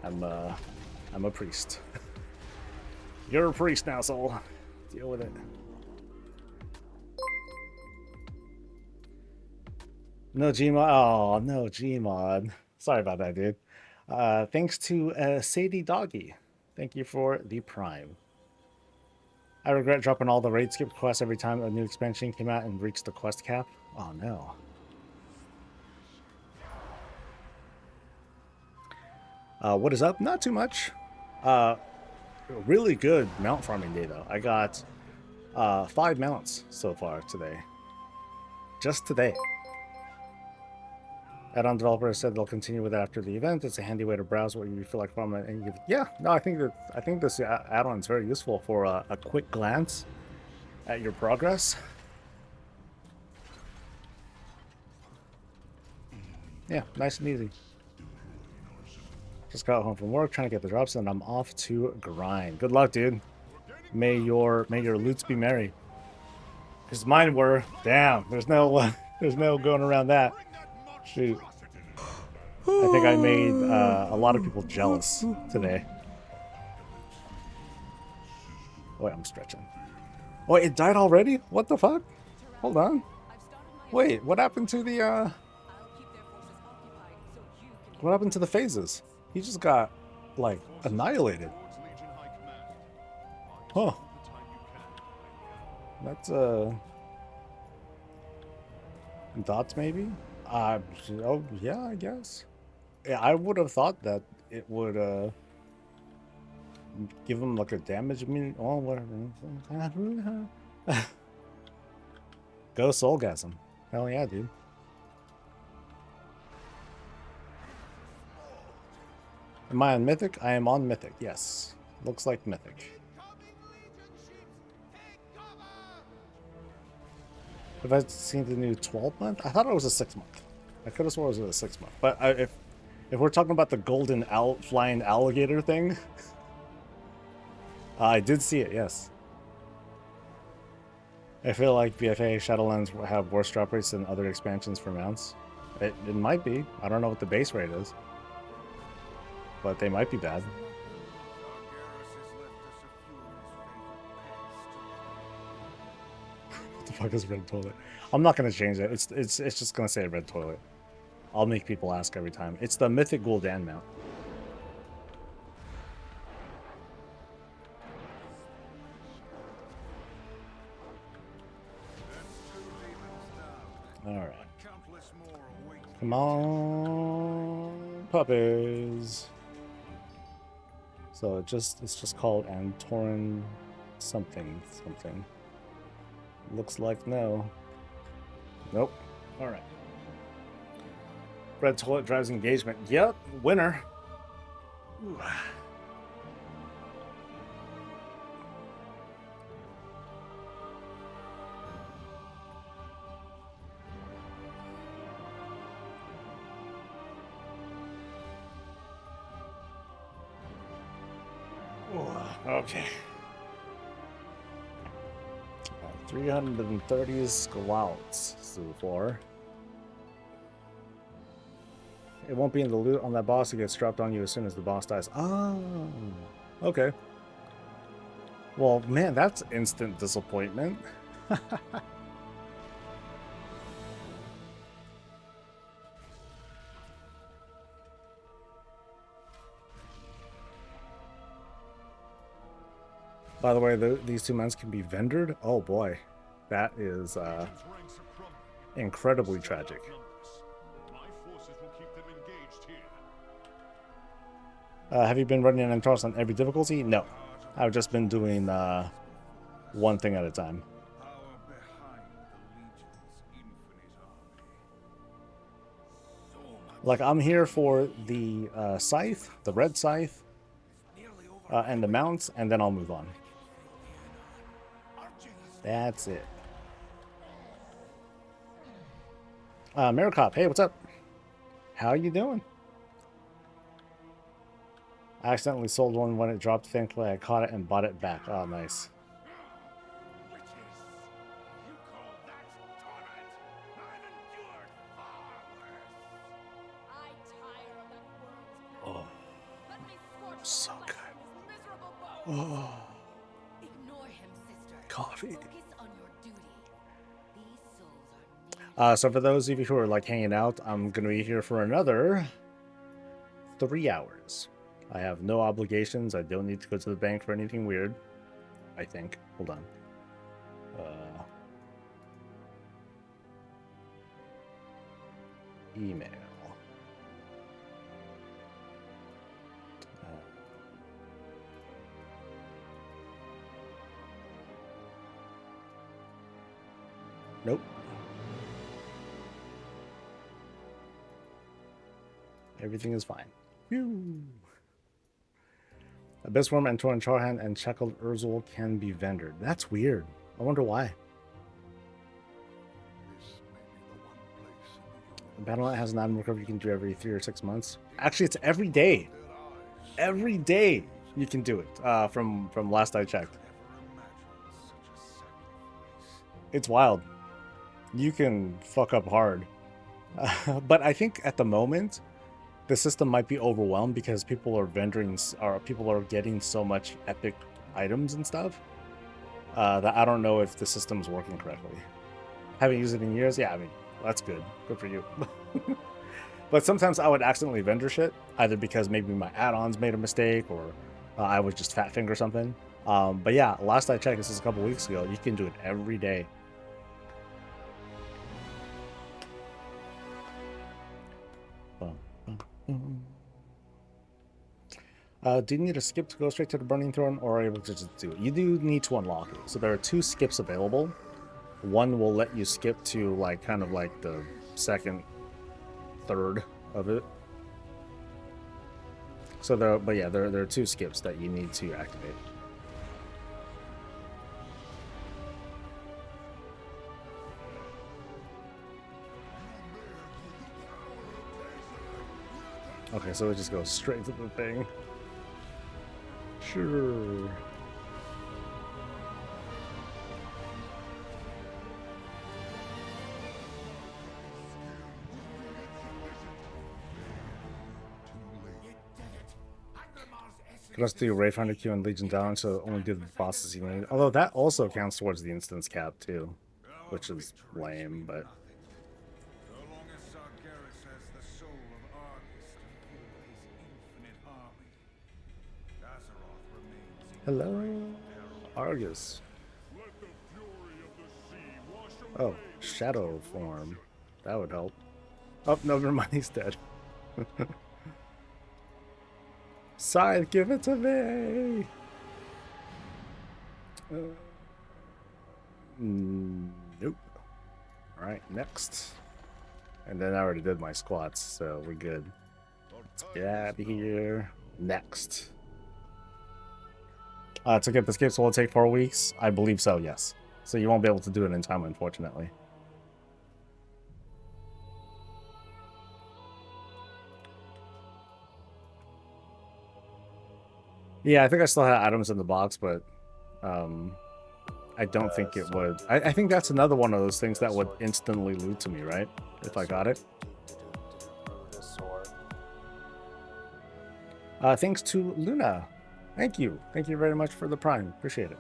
I'm a priest. You're a priest now, Soul. Deal with it. No Gmod. Oh, no Gmod. Sorry about that, dude. Thanks to Sadie Doggy. Thank you for the Prime. I regret dropping all the raid skip quests every time a new expansion came out and reached the quest cap. Oh no. What is up? Not too much. Really good mount farming day though. I got 5 mounts so far today. Just today. Addon developer said they'll continue with it after the event. It's a handy way to browse what you feel like farming. And yeah, no, I think this add-on is very useful for a quick glance at your progress. Yeah, nice and easy. Just got home from work, trying to get the drops, and I'm off to grind. Good luck, dude. May your loots be merry. Because mine were. Damn, there's no going around that. Shoot. I think I made a lot of people jealous today. Wait, I'm stretching. Oh, it died already? What the fuck? Hold on. Wait, what happened to the what happened to the phases? He just got, like, annihilated. Huh. That's, dots, maybe? Oh, yeah, I guess. Yeah, I would have thought that it would, give him, like, a damage mean. Oh, whatever. Go Soulgasm. Hell yeah, dude. Am I on Mythic? I am on Mythic, yes. Looks like Mythic. Have I seen the new 12-month? I thought it was a 6-month. I could have sworn it was a 6-month. But if we're talking about the golden flying alligator thing, I did see it, yes. I feel like BFA Shadowlands will have worse drop rates than other expansions for mounts. It might be. I don't know what the base rate is. But they might be bad. What the fuck is red toilet? I'm not gonna change it. It's just gonna say red toilet. I'll make people ask every time. It's the Mythic Gul'dan mount. Alright. Come on, puppies. So it's just called Antorin something. Looks like no. Nope. Alright. Red toilet drives engagement. Yep, winner. Ooh. Okay. 330 scouts so far. It won't be in the loot on that boss. It gets dropped on you as soon as the boss dies. Oh, okay. Well, man, that's instant disappointment. By the way, these 2 months can be vendored. Oh boy, that is incredibly tragic. Have you been running an Antaurus on every difficulty? No, I've just been doing one thing at a time. Like, I'm here for the scythe, the red scythe, and the mounts, and then I'll move on. That's it. Maricop, hey, what's up? How you doing? I accidentally sold one when it dropped. Thankfully, I caught it and bought it back. Oh, nice. Oh, so good. Oh, coffee. So for those of you who are like hanging out, I'm gonna be here for another 3 hours. I have no obligations. I don't need to go to the bank for anything weird, I think. Hold on. Email. Nope. Everything is fine. Phew. Abyssworm and Torn Charhan and Shackled Urzul can be vendored. That's weird. I wonder why. Battle.net has an item recovery you can do every 3 or 6 months. Actually, it's every day. Every day you can do it. From last I checked. It's wild. You can fuck up hard. But I think at the moment, the system might be overwhelmed because people are people are getting so much epic items and stuff that I don't know if the system's working correctly. Haven't used it in years. Yeah, I mean, that's good. Good for you. But sometimes I would accidentally vendor shit, either because maybe my add-ons made a mistake or I was just fat finger something. But yeah, last I checked, this is a couple weeks ago, you can do it every day. Do you need a skip to go straight to the Burning Throne, or are you able to just do it? You do need to unlock it. So there are 2 skips available. One will let you skip to like kind of like the second, third of it. So there are 2 skips that you need to activate. Okay, so it just goes straight to the thing. Sure. Can also do Raid Finder Q and Legion down, so only do the bosses you need. Although that also counts towards the instance cap too, which is lame, but. Hello, Argus. Oh, shadow form. That would help. Oh, no, never mind, he's dead. Scythe, give it to me! Nope. Alright, next. And then I already did my squats, so we're good. Let's get out of here. Next. To get the skips, will it take 4 weeks? I believe so, yes. So you won't be able to do it in time, unfortunately. Yeah, I think I still had items in the box, but I don't think it would. I think that's another one of those things that would instantly loot to me, right? If I got it. Thanks to Luna. Thank you. Thank you very much for the Prime. Appreciate it.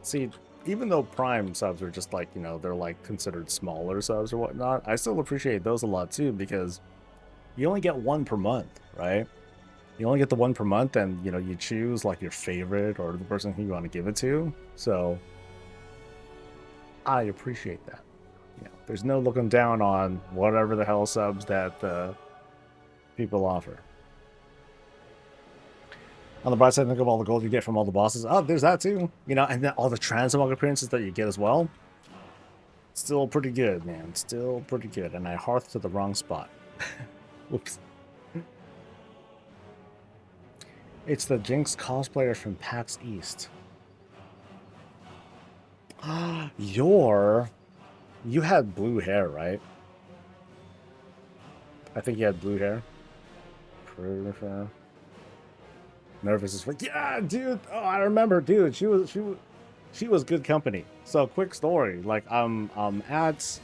See, even though Prime subs are just like, you know, they're like considered smaller subs or whatnot, I still appreciate those a lot too, because you only get 1 per month, right? You only get the 1 per month, and, you know, you choose like your favorite or the person who you want to give it to. So I appreciate that. Yeah, there's no looking down on whatever the hell subs that people offer. On the bright side, think of all the gold you get from all the bosses. Oh, there's that too. You know, and then all the Transmog appearances that you get as well. Still pretty good, man. Still pretty good. And I hearthed to the wrong spot. Whoops. It's the Jinx cosplayer from PAX East. You had blue hair, right? I think you had blue hair. Nervous as fuck. Yeah, dude. Oh, I remember, dude. She was good company. So, quick story. Like, I'm at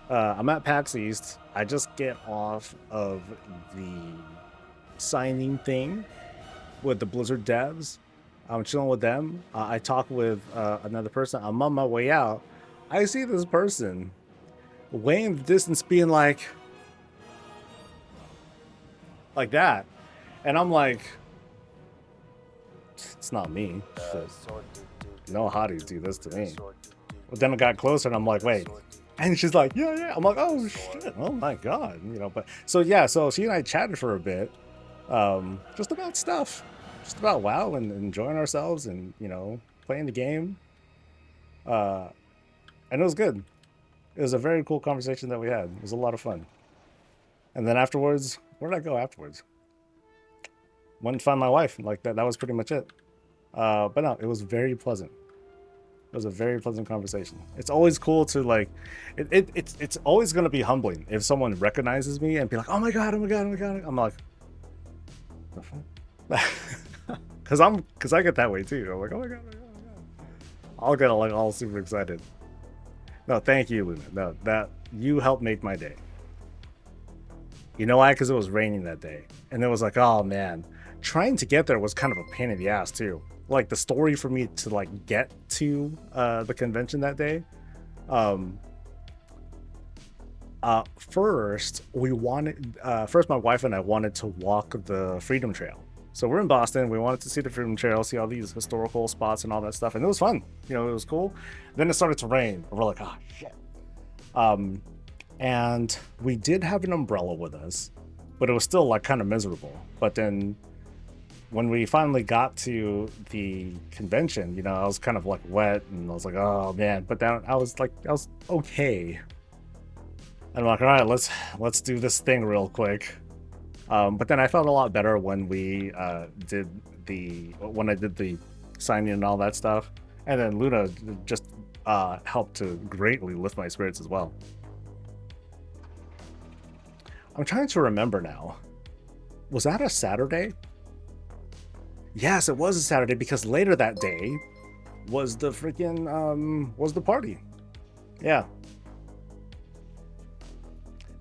PAX East. I just get off of the signing thing with the Blizzard devs. I'm chilling with them. I talk with another person. I'm on my way out. I see this person way in the distance being like, like that. And I'm like, it's not me. But no hotties do this to me. But then it got closer and I'm like, wait. And she's like, yeah, yeah. I'm like, oh shit, oh my god, you know. But so yeah, so she and I chatted for a bit, just about stuff, just about WoW and enjoying ourselves and, you know, playing the game. And it was good. It was a very cool conversation that we had. It was a lot of fun. And then afterwards, where did I go afterwards? Went to find my wife. Like that was pretty much it. But no, it was very pleasant. It was a very pleasant conversation. It's always cool to like, it's always gonna be humbling if someone recognizes me and be like, oh my god, oh my god, oh my god. I'm like, the fuck? Cause I get that way too. I'm like, oh my god, oh my god, oh my god. I'll get like all super excited. No, thank you, Luna. No, that you helped make my day. You know why? Because it was raining that day, and it was like, oh man, trying to get there was kind of a pain in the ass too. Like the story for me to like get to the convention that day. First my wife and I wanted to walk the Freedom Trail. So we're in Boston. We wanted to see the Freedom Trail, see all these historical spots and all that stuff, and it was fun. You know, it was cool. Then it started to rain. And we're like, oh shit. And we did have an umbrella with us, but it was still like kind of miserable. But then when we finally got to the convention, you know, I was kind of like wet and I was like, oh man. But then I was okay. And I'm like, all right, let's do this thing real quick. But then I felt a lot better when we did the signing and all that stuff. And then Luna just helped to greatly lift my spirits as well. I'm trying to remember now. Was that a Saturday? Yes, it was a Saturday because later that day was the freaking was the party. Yeah.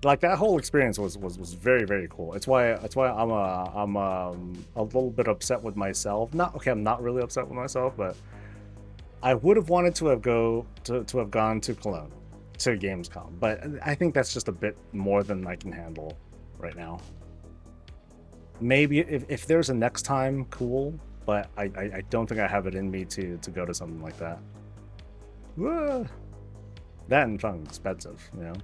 Like that whole experience was very, very cool. It's why I'm a little bit upset with myself. I'm not really upset with myself, but I would have wanted to have gone to Cologne, to Gamescom, but I think that's just a bit more than I can handle right now. Maybe if there's a next time, cool, but I don't think I have it in me to go to something like that. That and something expensive, you know.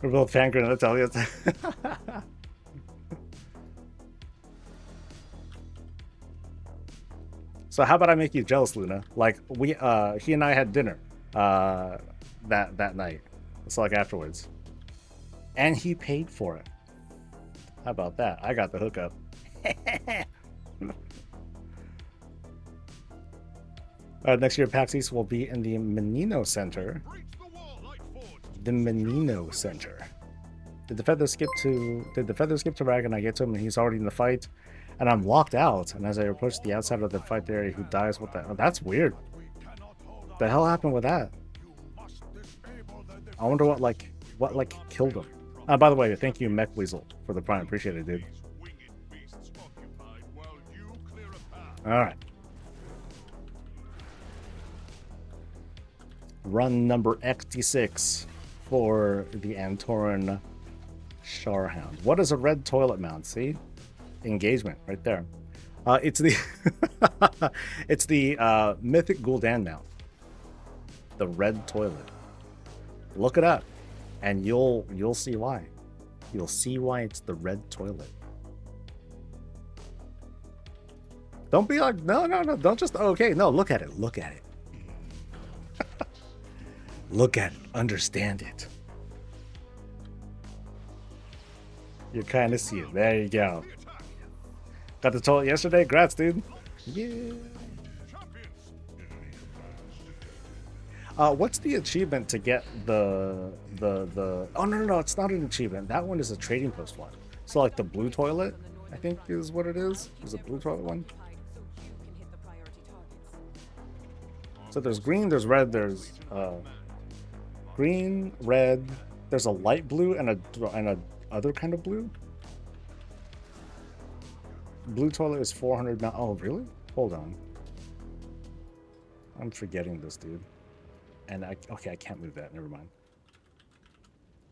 We're both fangirling, I'll tell you. So how about I make you jealous, Luna? Like he and I had dinner that night. It's like afterwards, and he paid for it. How about that? I got the hookup. Next year, PAX East will be in the Menino Center. The Menino Center. Did the feather skip to Rag and I get to him and he's already in the fight? And I'm locked out, and as I approach the outside of the fight area, who dies? What the? Oh, that's weird. The hell happened with that? I wonder what killed him. By the way, thank you, Mech Weasel, for the prime. Appreciate it, dude. All right. Run number XD6 for the Antoran Sharhound. What is a red toilet mount? See? Engagement right there. It's the it's the Mythic Gul'dan mount. The red toilet. Look it up, and you'll see why. You'll see why it's the red toilet. Don't be like no. Don't just okay. No, look at it. Look at it. Look at it. Understand it. You kind of see it. There you go. Got the toilet yesterday. Congrats, dude. Yeah. What's the achievement to get the? Oh no, it's not an achievement. That one is a trading post one. So like the blue toilet, I think is what it is. Is a blue toilet one. So there's green, there's red, there's green, red. There's a light blue and a other kind of blue. Blue toilet is 400 now. Oh, really? Hold on. I'm forgetting this, dude. And I can't move that. Never mind.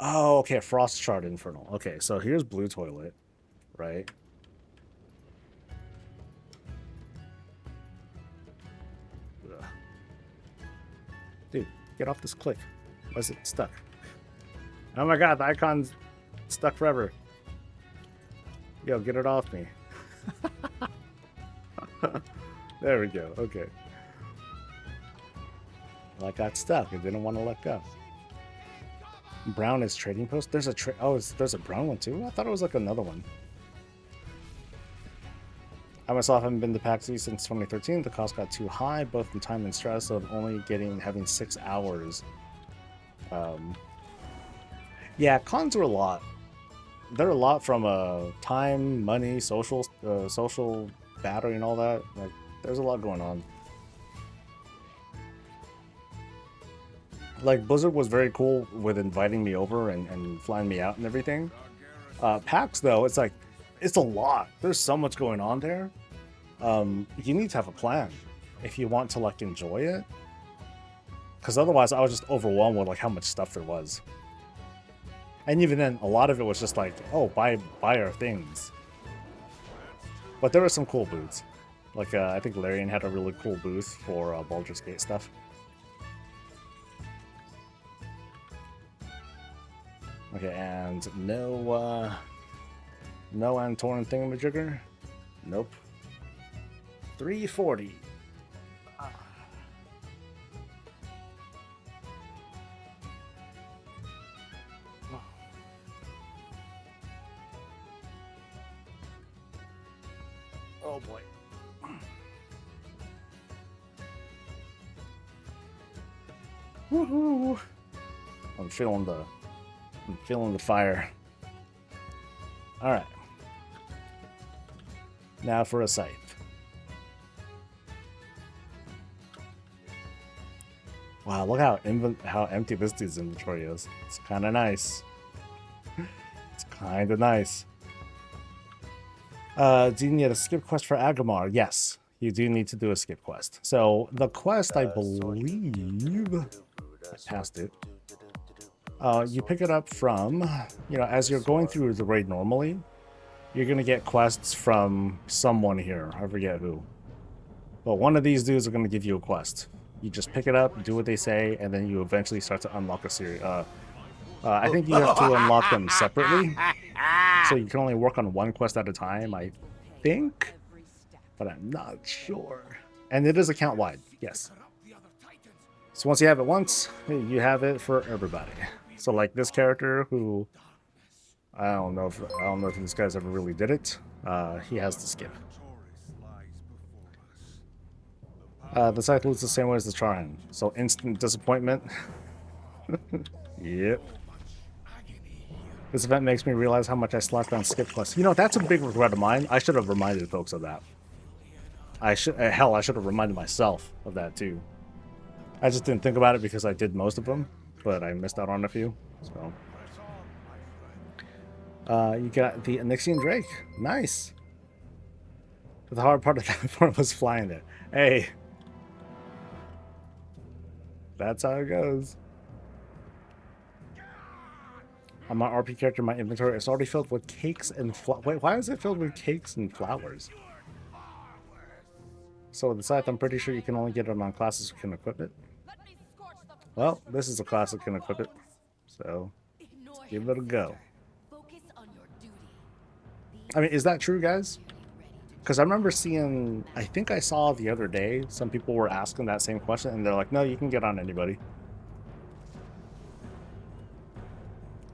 Oh, okay, Frost Shard Infernal. Okay, so here's Blue Toilet, right? Ugh. Dude, get off this cliff. Why is it stuck? Oh my god, the icon's stuck forever. Yo, get it off me. There we go, okay. Well, I got stuck. I didn't want to let go. Brown is trading post? There's a there's a brown one too? I thought it was like another one. I myself haven't been to PAX East since 2013. The cost got too high, both in time and stress, of only having 6 hours. Yeah, cons are a lot. They're a lot from time, money, social battery, and all that. Like, there's a lot going on. Like, Blizzard was very cool with inviting me over and flying me out and everything. PAX, though, it's like, it's a lot. There's so much going on there. You need to have a plan if you want to, like, enjoy it. Because otherwise, I was just overwhelmed with, like, how much stuff there was. And even then, a lot of it was just like, oh, buy our things. But there were some cool booths. Like, I think Larian had a really cool booth for Baldur's Gate stuff. Okay, and no Antoran Thingamajigger? Nope. 340. Oh boy. Woohoo! I'm feeling the fire. All right. Now for a scythe. Wow, look how empty this dude's inventory is. It's kind of nice. It's kind of nice. Do you need a skip quest for Agamar? Yes, you do need to do a skip quest. So the quest, I believe, I passed it. You pick it up from, as you're going through the raid normally, you're going to get quests from someone here. I forget who. But one of these dudes are going to give you a quest. You just pick it up, do what they say, and then you eventually start to unlock a series. I think you have to unlock them separately. So you can only work on one quest at a time, I think. But I'm not sure. And it is account-wide, yes. So once you have it once, you have it for everybody. So like this character who I don't know if this guy's ever really did it. He has to skip. The scythe looks the same way as the Charan. So instant disappointment. Yep. This event makes me realize how much I slacked on skip quests. That's a big regret of mine. I should have reminded folks of that. I should have reminded myself of that too. I just didn't think about it because I did most of them, but I missed out on a few. So, you got the Onyxian Drake. Nice. The hard part of that part was flying there. Hey, that's how it goes. On my RP character, my inventory is already filled with cakes and wait, why is it filled with cakes and flowers? So with the scythe, I'm pretty sure you can only get it on classes who can equip it. Well, this is a class that can equip it, so give it a go. I mean, is that true, guys? Because I remember seeing, I think I saw the other day, some people were asking that same question, and they're like, no, you can get on anybody.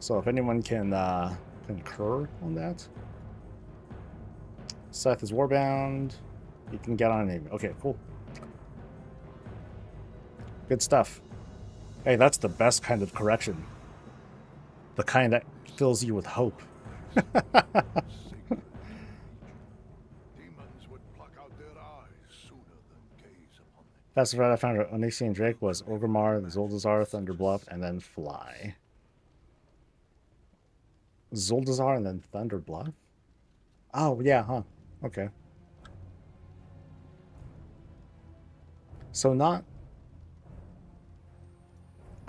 So if anyone can concur on that. Scythe is warbound. You can get on anybody. Okay, cool. Good stuff. Hey, that's the best kind of correction. The kind that fills you with hope. That's right. I found her. Onyxian Drake was Orgrimmar, Zuldazar, Thunderbluff, and then Fly. Zuldazar and then Thunderbluff? Oh, yeah, huh. Okay. So not...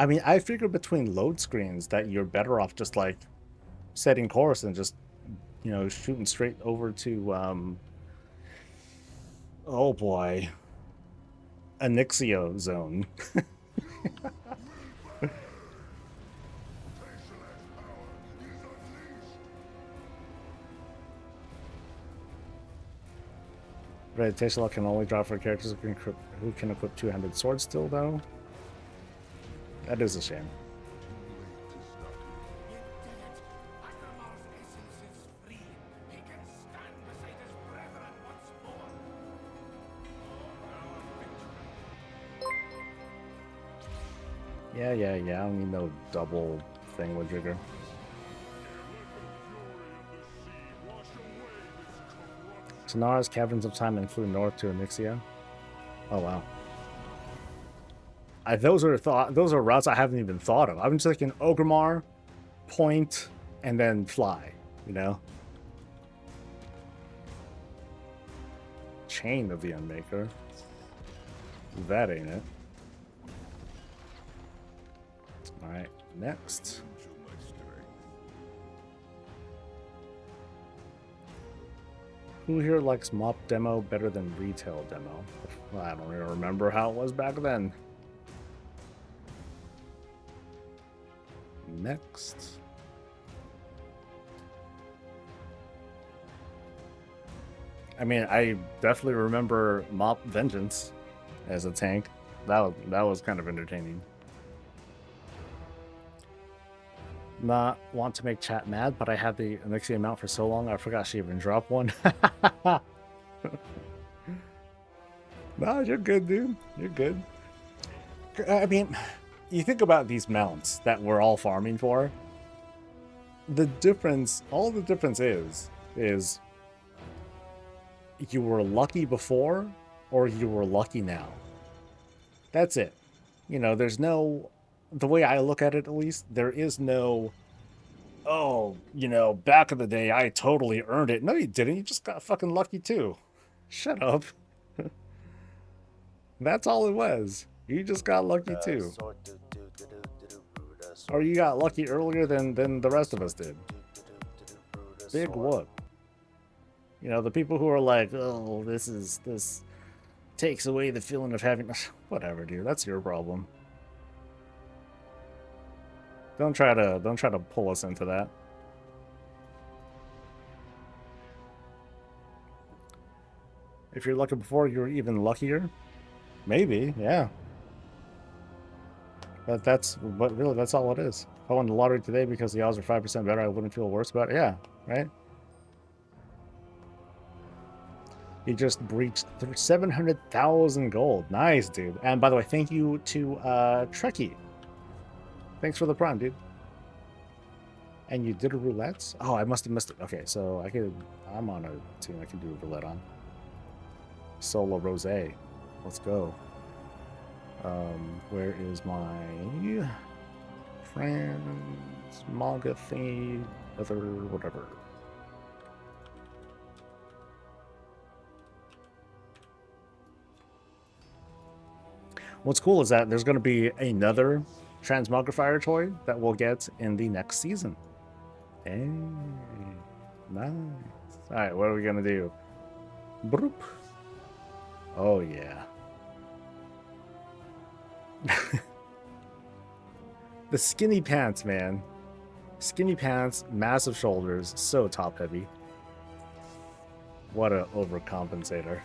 I mean, I figure between load screens that you're better off just like setting course and just, you know, shooting straight over to oh boy, Anixio zone. Meditation lock can only drop for characters who can equip two-handed swords still, though. That is a shame. Yeah, I don't need no double thing with Jigger. Sonara's Caverns of Time and flew north to Anixia. Oh wow. Those are routes I haven't even thought of. I'm just thinking Orgrimmar, point, and then fly, you know? Chain of the Unmaker. That ain't it. Alright, next. Who here likes mop demo better than retail demo? Well, I don't even remember how it was back then. Next. I mean, I definitely remember Mop Vengeance as a tank. That was kind of entertaining. Not want to make chat mad, but I had the Anixia mount for so long I forgot she even dropped one. No, you're good, dude. You're good. I mean, you think about these mounts that we're all farming for. The difference, all the difference is you were lucky before or you were lucky now. That's it. You know, there's no, the way I look at it at least, there is no, oh, you know, back in the day I totally earned it. No, you didn't. You just got fucking lucky too. Shut up. That's all it was. You just got lucky too. Or you got lucky earlier than the rest of us did. Big whoop. You know, the people who are like, oh, this takes away the feeling of having, whatever, dude. That's your problem. Don't try to pull us into that. If you're lucky before, you're even luckier. Maybe, yeah. But really, that's all it is. If I won the lottery today because the odds are 5% better, I wouldn't feel worse about it. Yeah, right? You just breached 700,000 gold. Nice, dude. And by the way, thank you to Trekkie. Thanks for the prime, dude. And you did a roulette? Oh, I must have missed it. Okay, so I'm on a team I can do a roulette on. Solo Rose. Let's go. Where is my friends, manga thingy, other whatever. What's cool is that there's going to be another Transmogrifier toy that we'll get in the next season. Hey, nice. All right, what are we going to do? Broop. Oh, yeah. The skinny pants, man. Skinny pants, massive shoulders, so top heavy. What a overcompensator.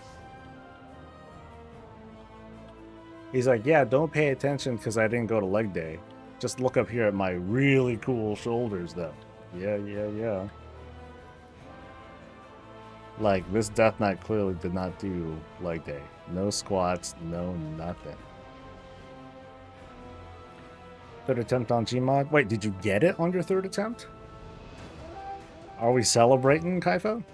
He's like, yeah, don't pay attention because I didn't go to leg day. Just look up here at my really cool shoulders, though. Yeah. Like, this Death Knight clearly did not do leg day. No squats, no nothing. Third attempt on Gmod. Wait, did you get it on your third attempt? Are we celebrating, Kaifo?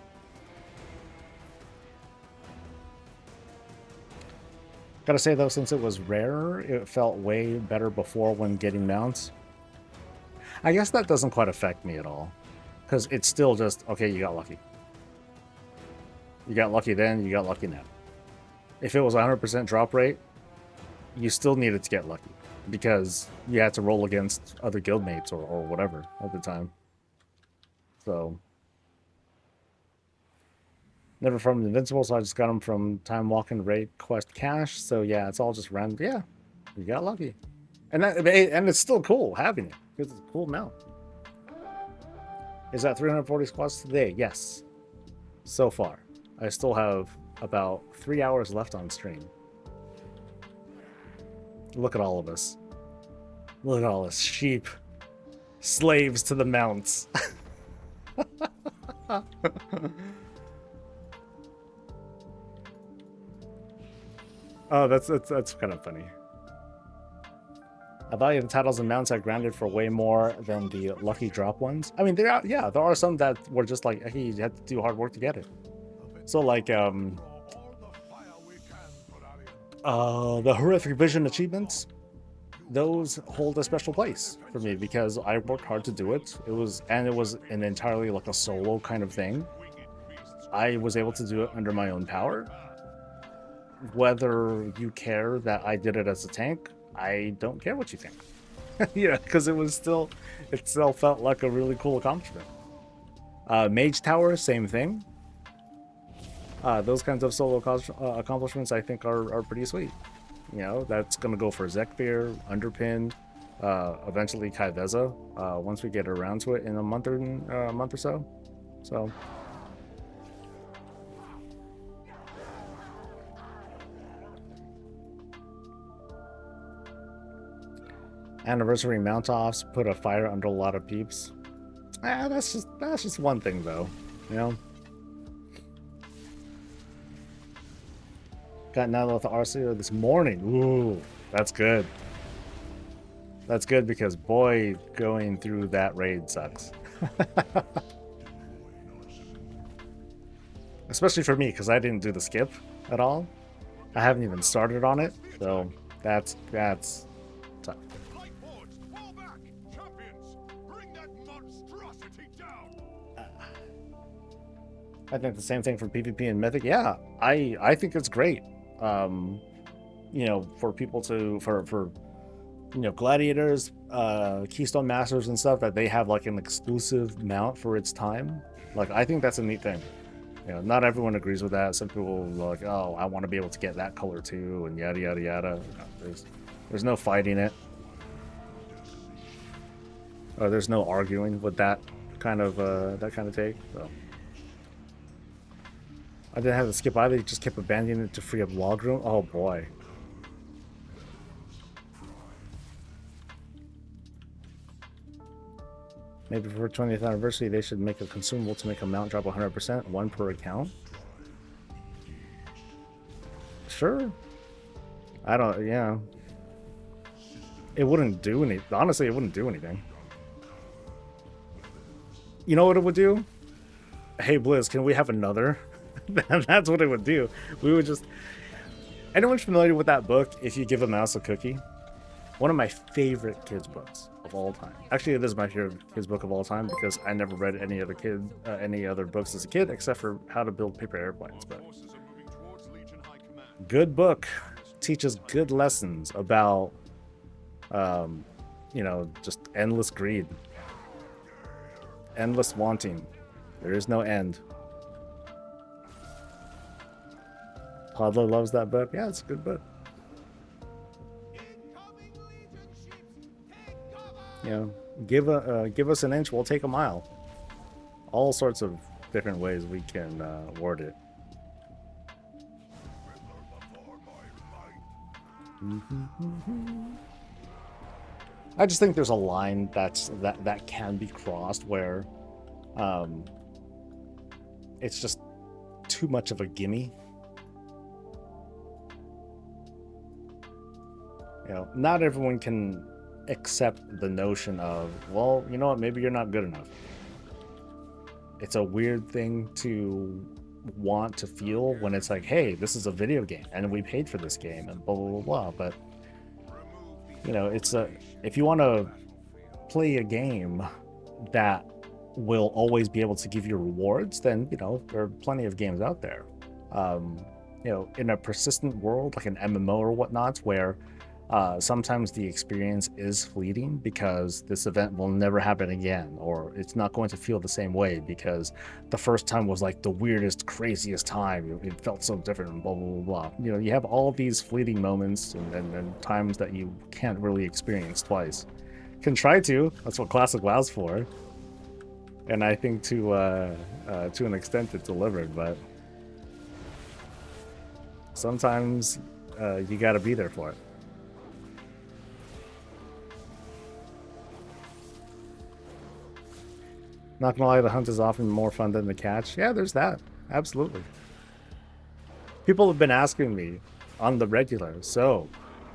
Gotta say though, since it was rarer, it felt way better before when getting mounts. I guess that doesn't quite affect me at all. Because it's still just, okay, you got lucky. You got lucky then, you got lucky now. If it was 100% drop rate, you still needed to get lucky. because you had to roll against other guildmates or whatever at the time. So never from Invincible, so I just got them from Time Walking Raid Quest Cash. So yeah, it's all just random. Yeah, you got lucky, and it's still cool having it because it's a cool mount. Is that 340 squats today? Yes. So far, I still have about 3 hours left on stream. Look at all of us. Look at all us sheep, slaves to the mounts. Oh, that's kind of funny. I value the titles and mounts are granted for way more than the lucky drop ones. I mean, there are some that were just like, hey, you had to do hard work to get it. So like the horrific vision achievements, those hold a special place for me because I worked hard to do it. It was an entirely like a solo kind of thing. I was able to do it under my own power. Whether you care that I did it as a tank, I don't care what you think. Yeah, because it still felt like a really cool accomplishment. Mage Tower, same thing. Those kinds of solo accomplishments I think are pretty sweet. You know, that's gonna go for Zekfir, Underpin, eventually Kaiveza, once we get around to it in a month or so. So. Anniversary mount offs put a fire under a lot of peeps. That's just one thing though, you know. Got Nile with the RC this morning. Ooh, that's good. That's good because boy, going through that raid sucks. Especially for me because I didn't do the skip at all. I haven't even started on it, so that's tough. I think the same thing for PvP and Mythic. Yeah, I think it's great. You know, for people to for you know, gladiators, Keystone Masters and stuff, that they have like an exclusive mount for its time. Like, I think that's a neat thing. You know, not everyone agrees with that. Some people are like, oh, I want to be able to get that color too, and yada yada yada. You know, there's no fighting it. Or there's no arguing with that kind of take. So. I didn't have to skip either, he just kept abandoning it to free up log room. Oh boy. Maybe for 20th anniversary they should make a consumable to make a mount drop 100%, one per account. Sure. Yeah. It wouldn't do anything. Honestly, it wouldn't do anything. You know what it would do? Hey Blizz, can we have another? That's what it would do. We would just... Anyone's familiar with that book, If You Give a Mouse a Cookie? One of my favorite kids' books of all time. Actually, it is my favorite kids' book of all time because I never read any other books as a kid except for How to Build Paper Airplanes. But good book, teaches good lessons about, you know, just endless greed, endless wanting. There is no end. Toddler loves that book. Yeah, it's a good book. You know, give us an inch, we'll take a mile. All sorts of different ways we can word it. I just think there's a line that can be crossed where it's just too much of a gimme. You know, not everyone can accept the notion of, well, you know what, maybe you're not good enough. It's a weird thing to want to feel when it's like, hey, this is a video game and we paid for this game and blah blah blah blah. But you know, it's if you want to play a game that will always be able to give you rewards, then you know there are plenty of games out there. You know, in a persistent world like an MMO or whatnot, where sometimes the experience is fleeting because this event will never happen again, or it's not going to feel the same way because the first time was like the weirdest, craziest time. It felt so different, and blah, blah, blah, blah. You know, you have all these fleeting moments and times that you can't really experience twice. Can try to. That's what Classic WoW's for. And I think to an extent it delivered, but sometimes you gotta be there for it. Not gonna lie, the hunt is often more fun than the catch. Yeah, there's that. Absolutely. People have been asking me on the regular, so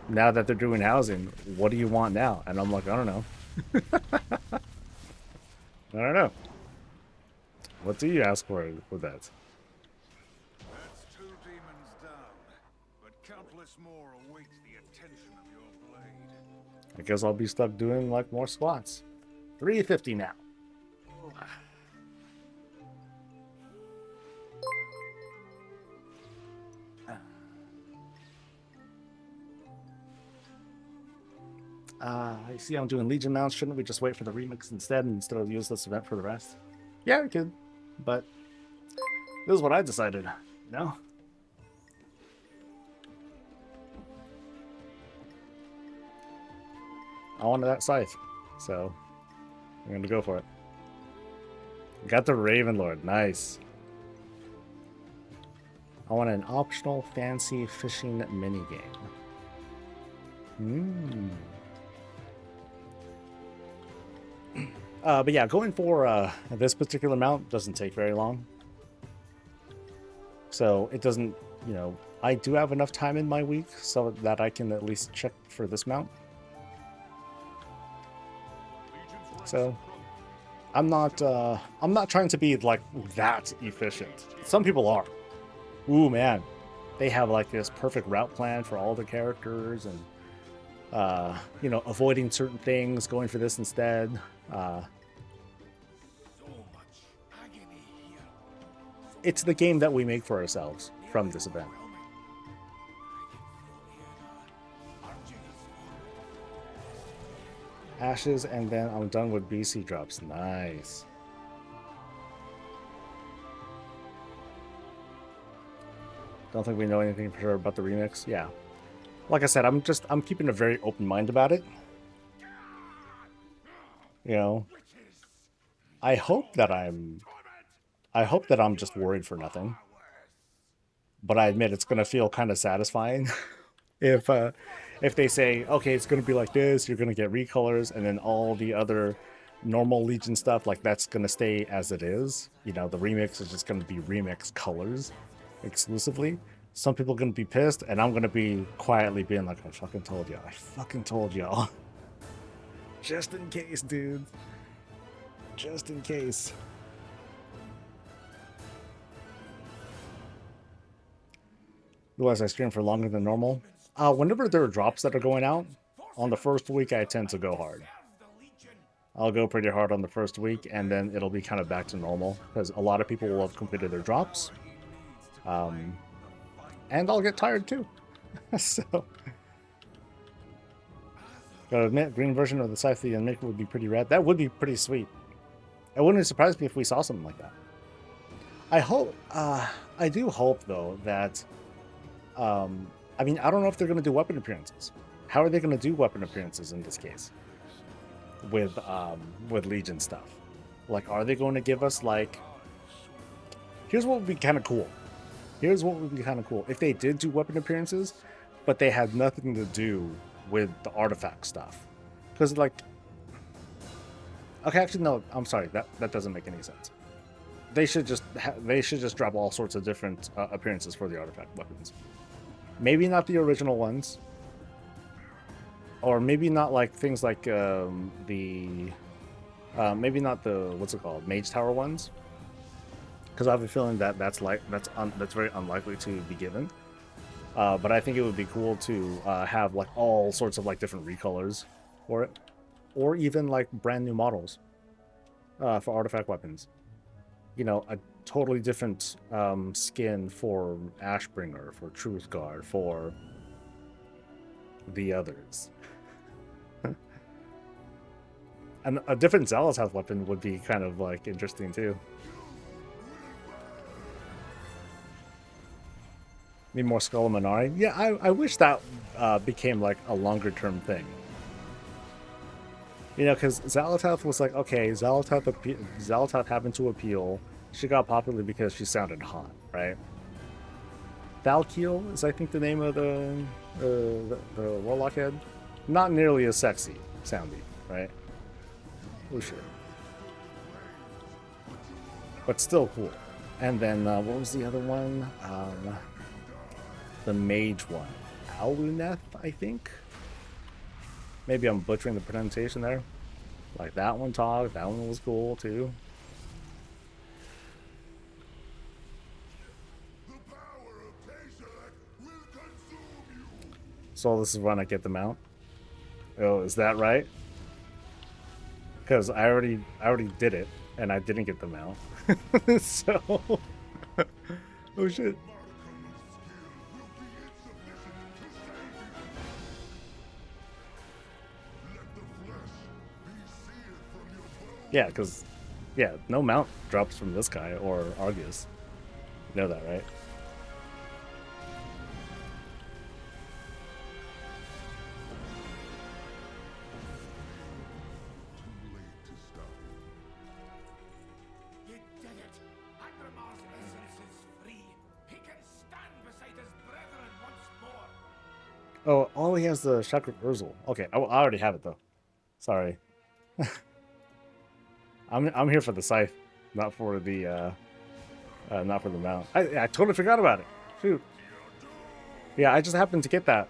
now that they're doing housing, what do you want now? And I'm like, I don't know. I don't know. What do you ask for with that? That's 2 demons down, but countless more await the attention of your blade. I guess I'll be stuck doing like more squats. 350 now. I see I'm doing Legion mounts. Shouldn't we just wait for the remix instead of use this event for the rest? Yeah, we could, but this is what I decided. No. I wanted that scythe, so I'm gonna go for it. Got the Raven Lord, nice. I want an optional fancy fishing minigame. But yeah, going for this particular mount doesn't take very long. So it doesn't, you know, I do have enough time in my week so that I can at least check for this mount. So I'm not trying to be like that efficient. Some people are. Ooh man, they have like this perfect route plan for all the characters and you know, avoiding certain things, going for this instead. It's the game that we make for ourselves from this event. Ashes, and then I'm done with BC drops. Nice. Don't think we know anything for sure about the remix. Yeah. Like I said, I'm keeping a very open mind about it. You know, I hope that I'm just worried for nothing. But I admit it's gonna feel kind of satisfying if they say, okay, it's gonna be like this, you're gonna get recolors, and then all the other normal Legion stuff, like that's gonna stay as it is. You know, the remix is just gonna be remix colors exclusively. Some people are gonna be pissed, and I'm gonna be quietly being like, I fucking told y'all. I fucking told y'all. Just in case, dude. Just in case. Otherwise, I stream for longer than normal. Whenever there are drops that are going out, on the first week, I tend to go hard. I'll go pretty hard on the first week, and then it'll be kind of back to normal, because a lot of people will have completed their drops. And I'll get tired too. So, gotta admit, green version of the Scythian Maker would be pretty rad. That would be pretty sweet. It wouldn't surprise me if we saw something like that. I hope, I do hope though that, I mean, I don't know if they're going to do weapon appearances. How are they going to do weapon appearances in this case? With Legion stuff. Like, are they going to give us, like... Here's what would be kind of cool. Here's what would be kind of cool. If they did do weapon appearances, but they had nothing to do with the artifact stuff. Because, like... Okay, actually, no, I'm sorry. That doesn't make any sense. They should just drop all sorts of different appearances for the artifact weapons. Maybe not the original ones, or maybe not like things like maybe not the what's it called, Mage Tower ones, because I have a feeling that that's very unlikely to be given. But I think it would be cool to have like all sorts of like different recolors for it, or even like brand new models for artifact weapons. You know, a totally different skin for Ashbringer, for Truthguard, for the others. And a different Zalatath weapon would be kind of like interesting too. Need more Skull Minari? Yeah, I wish that became like a longer term thing. You know, because Zalatath was like, okay, Zalatath happened to appeal. She got popular because she sounded hot, right? Valkiel is, I think, the name of the Warlock head. Not nearly as sexy sounding, right? Oh shit. But still cool. And then, what was the other one? The mage one. Aluneth, I think? Maybe I'm butchering the pronunciation there. Like, that one talked. That one was cool, too. So this is when I get them out. Oh, is that right? Because I already did it, and I didn't get them out. So, oh shit. Yeah, because no mount drops from this guy or Argus. You know that, right? Oh, he has the Chakra Urzel. Okay, I already have it though. Sorry. I'm here for the scythe, not for the mount. I totally forgot about it. Shoot. Yeah, I just happened to get that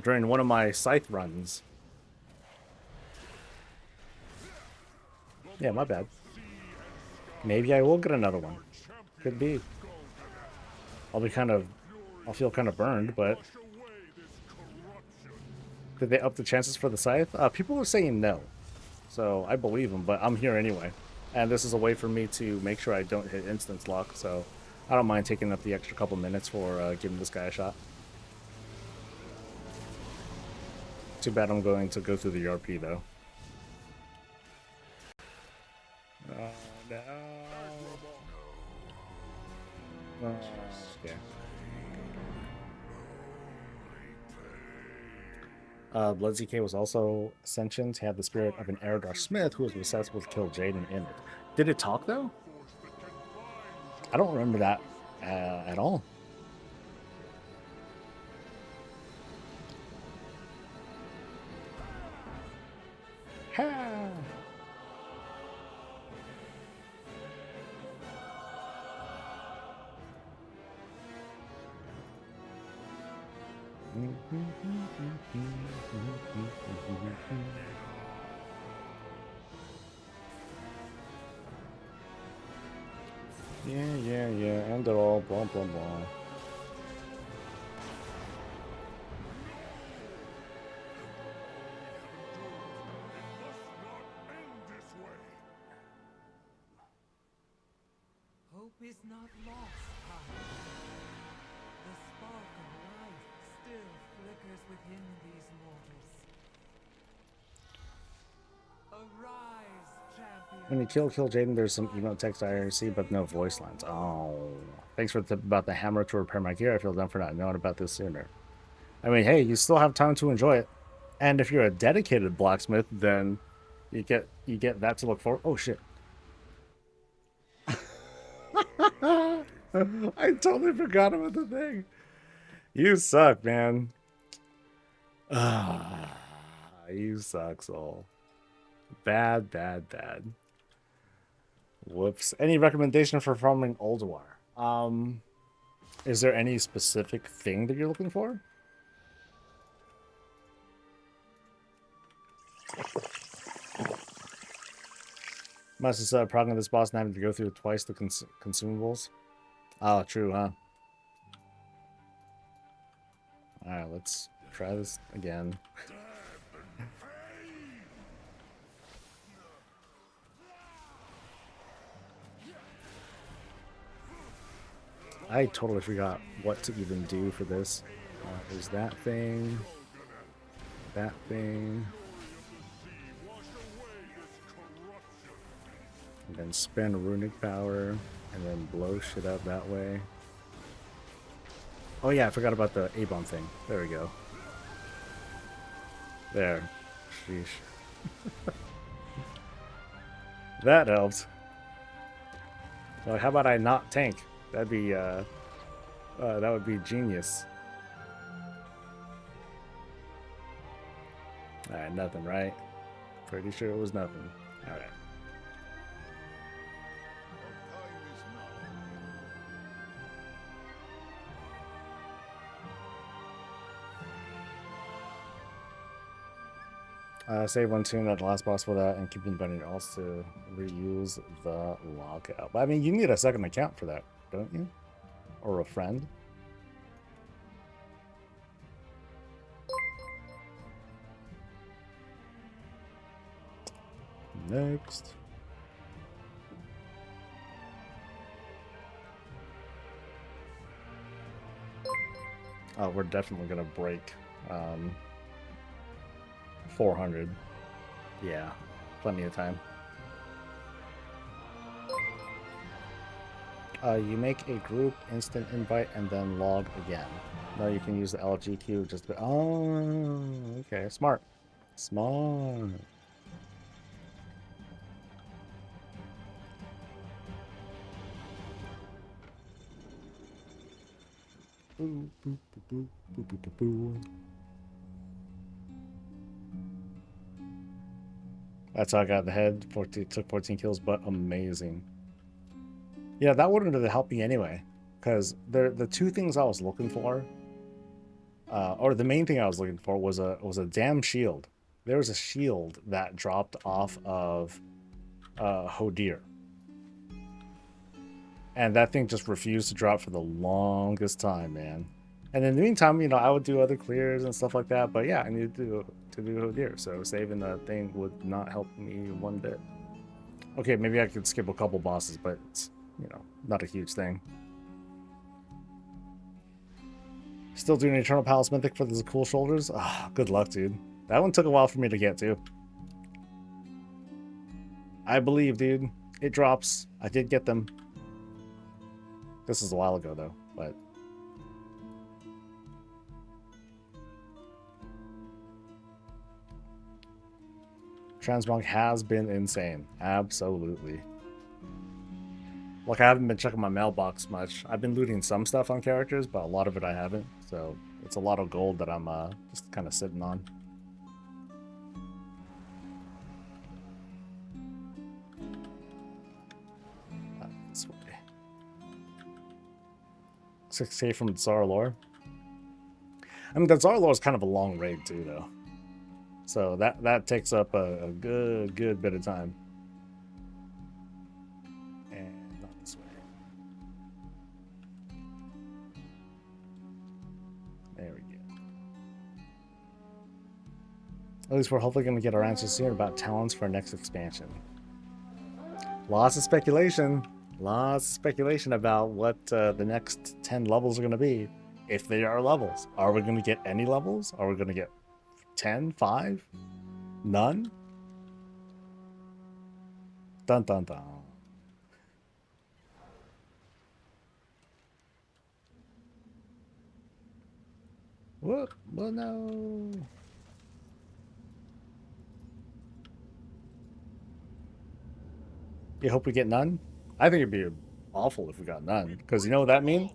during one of my scythe runs. Yeah, my bad. Maybe I will get another one. Could be. I'll feel kind of burned, but did they up the chances for the scythe? People are saying no. So I believe them, but I'm here anyway. And this is a way for me to make sure I don't hit instance lock, so I don't mind taking up the extra couple minutes for giving this guy a shot. Too bad I'm going to go through the RP though. Oh no. Oh, okay. Blood ZK was also sentient. He had the spirit of an Eredar Smith who was obsessed with kill Jaden in it. Did it talk though? I don't remember that at all. Ha! Yeah, and they're all blah blah blah. Hope is not lost, Kyle. The spark of life still flickers within these mortals. Arise, champion. When you kill Jaden, there's some emote text I see, but no voice lines. Oh, thanks for the tip about the hammer to repair my gear. I feel dumb for not knowing about this sooner. I mean, hey, you still have time to enjoy it, and if you're a dedicated blacksmith, then you get that to look forward. Oh shit! I totally forgot about the thing. You suck, man. You suck, Soul. Bad. Whoops. Any recommendation for farming Ulduar? Is there any specific thing that you're looking for? Must have started progging this boss and having to go through twice the consumables. Oh, true, huh? Alright, let's try this again. I totally forgot what to even do for this. There's that thing. that thing. And then spend runic power, and then blow shit up that way. Oh yeah, I forgot about the A-bomb thing. There we go. There. Sheesh. That helped. Well, how about I not tank? That'd be, that would be genius. Alright, nothing, right? Pretty sure it was nothing. Alright. Save one tune at the last boss for that and keep inviting else to reuse the lockout. But I mean, you need a second account for that, don't you? Or a friend? Next. Oh, we're definitely gonna break 400. Yeah, plenty of time. You make a group instant invite and then log again. No, you can use the LGQ just to... Oh, okay, smart. Smart. Boo, boo, boo, boo, boo, boo, boo. That's how I got in the head. 14, took 14 kills, but amazing. Yeah, that wouldn't have helped me anyway, because the two things I was looking for, or the main thing I was looking for was a damn shield. There was a shield that dropped off of Hodir, and that thing just refused to drop for the longest time, man. And in the meantime, you know, I would do other clears and stuff like that. But yeah, I needed to do Hodir, so saving that thing would not help me one bit. Okay, maybe I could skip a couple bosses, but it's, you know, not a huge thing. Still doing Eternal Palace Mythic for the cool shoulders? Ah, good luck, dude. That one took a while for me to get to. I believe, dude. It drops. I did get them. This is a while ago, though, but... Transmog has been insane. Absolutely. Like, I haven't been checking my mailbox much. I've been looting some stuff on characters, but a lot of it I haven't. So, it's a lot of gold that I'm just kind of sitting on. This way. 6k from Tsar lore. I mean, the Tsar lore is kind of a long raid too, though. So that takes up a good bit of time. And not this way. There we go. At least we're hopefully going to get our answers soon about talents for our next expansion. Lots of speculation. Lots of speculation about what the next 10 levels are going to be. If they are levels. Are we going to get any levels? Are we going to get 10? 5? None? Dun dun dun. What? Well, no. You hope we get none? I think it'd be awful if we got none. Because you know what that means?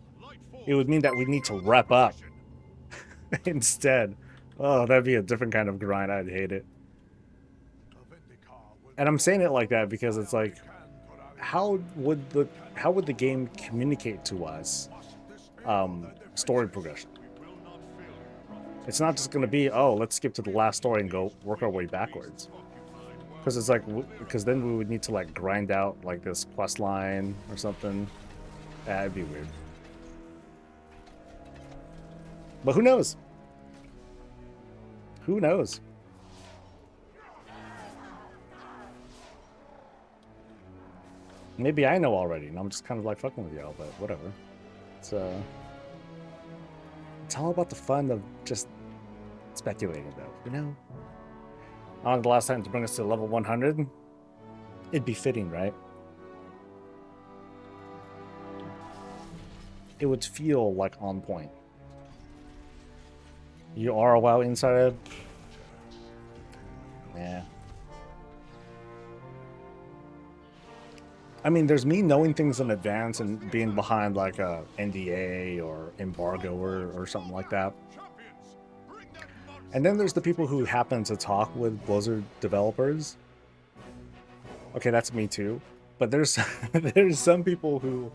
It would mean that we need to rep up instead. Oh, that'd be a different kind of grind. I'd hate it. And I'm saying it like that because it's like, how would the game communicate to us story progression? It's not just going to be, oh, let's skip to the last story and go work our way backwards. Because it's like, because then we would need to like grind out like this quest line or something. That'd be weird. But who knows? Who knows? Maybe I know already, and I'm just kind of like fucking with y'all, but whatever. It's all about the fun of just speculating though, you know. On the last time to bring us to level 100, it'd be fitting, right? It would feel like on point. You are a WoW insider? Yeah. I mean, there's me knowing things in advance and being behind like a NDA or embargo or something like that. And then there's the people who happen to talk with Blizzard developers. Okay, that's me too. But there's there's some people who,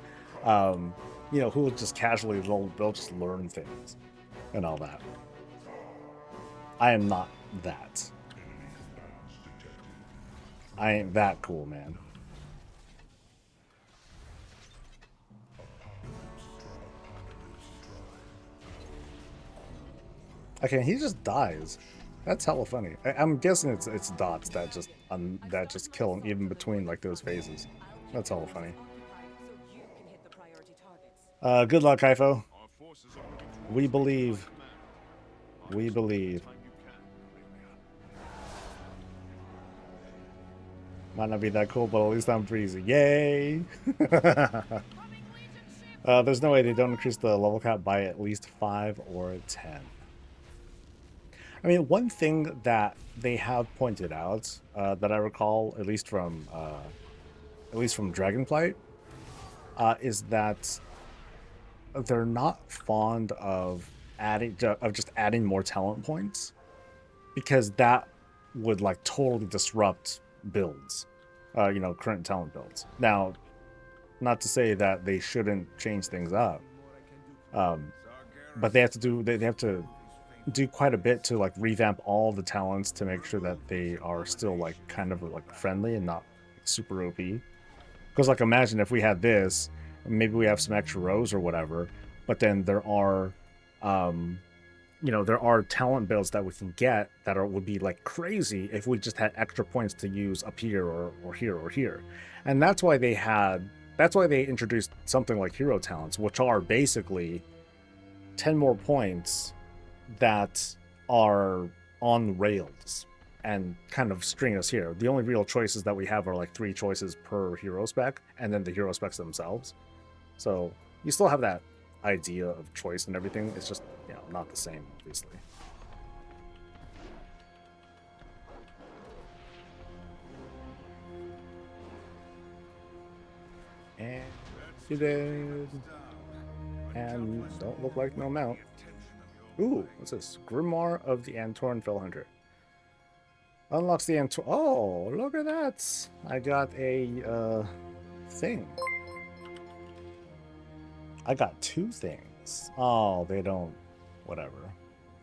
you know, who will just casually they'll just learn things and all that. I am not that. I ain't that cool, man. Okay, he just dies. That's hella funny. I'm guessing it's dots that just kill him even between like those phases. That's hella funny. Good luck, Kaifo. We believe. We believe. Might not be that cool, but at least I'm breezy. Yay! There's no way they don't increase the level cap by at least 5 or 10. I mean, one thing that they have pointed out that I recall, at least from Dragonflight, is that they're not fond of just adding more talent points, because that would like totally disrupt builds, you know, current talent builds. Now, not to say that they shouldn't change things up, but they have to do quite a bit to like revamp all the talents to make sure that they are still like kind of like friendly and not super OP. Because like imagine if we had this, maybe we have some extra rows or whatever, but then there are you know, there are talent builds that we can get that would be like crazy if we just had extra points to use up here or here or here. And that's why they introduced something like hero talents, which are basically 10 more points that are on rails and kind of string us here. The only real choices that we have are like 3 choices per hero spec, and then the hero specs themselves. So you still have that idea of choice and everything. It's just, you know, not the same, obviously. And you did. And don't look like no mount. Ooh, what's this? Grimoire of the Antoran Fellhunter. Unlocks the Antoran. Oh, look at that! I got a thing. I got 2 things. Oh, they don't. Whatever.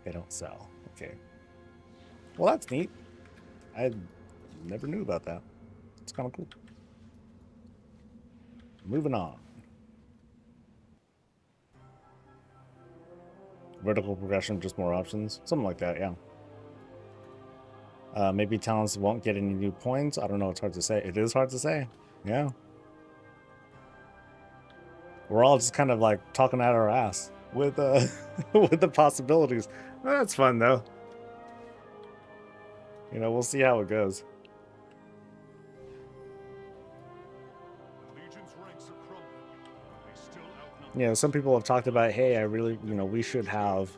They don't sell. Okay. Well, that's neat. I never knew about that. It's kind of cool. Moving on. Vertical progression, just more options. Something like that, yeah. Maybe talents won't get any new points. I don't know, it's hard to say. It is hard to say. Yeah. We're all just kind of like talking out our ass with with the possibilities. Well, that's fun though. You know, we'll see how it goes. You know, some people have talked about, hey, I really, you know, we should have,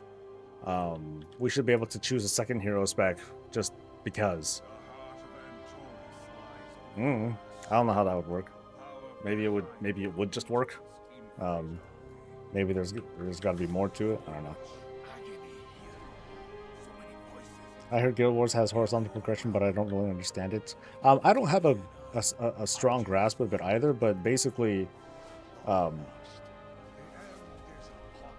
we should be able to choose a second hero spec just because. I don't know how that would work. Maybe it would just work. Maybe there's got to be more to it. I don't know. I heard Guild Wars has horizontal progression, but I don't really understand it. I don't have a strong grasp of it either, but basically,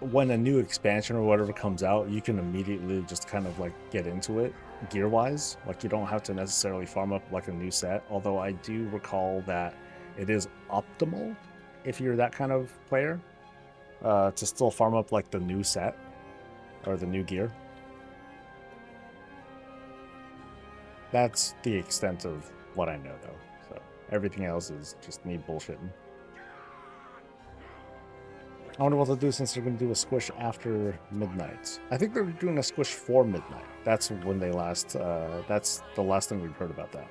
when a new expansion or whatever comes out, you can immediately just kind of like get into it gear-wise. Like you don't have to necessarily farm up like a new set, although I do recall that it is optimal if you're that kind of player to still farm up like the new set or the new gear. That's the extent of what I know though, so everything else is just me bullshitting. I wonder what they'll do since they're going to do a squish after midnight. I think they're doing a squish for midnight. That's when they last. That's the last thing we've heard about that.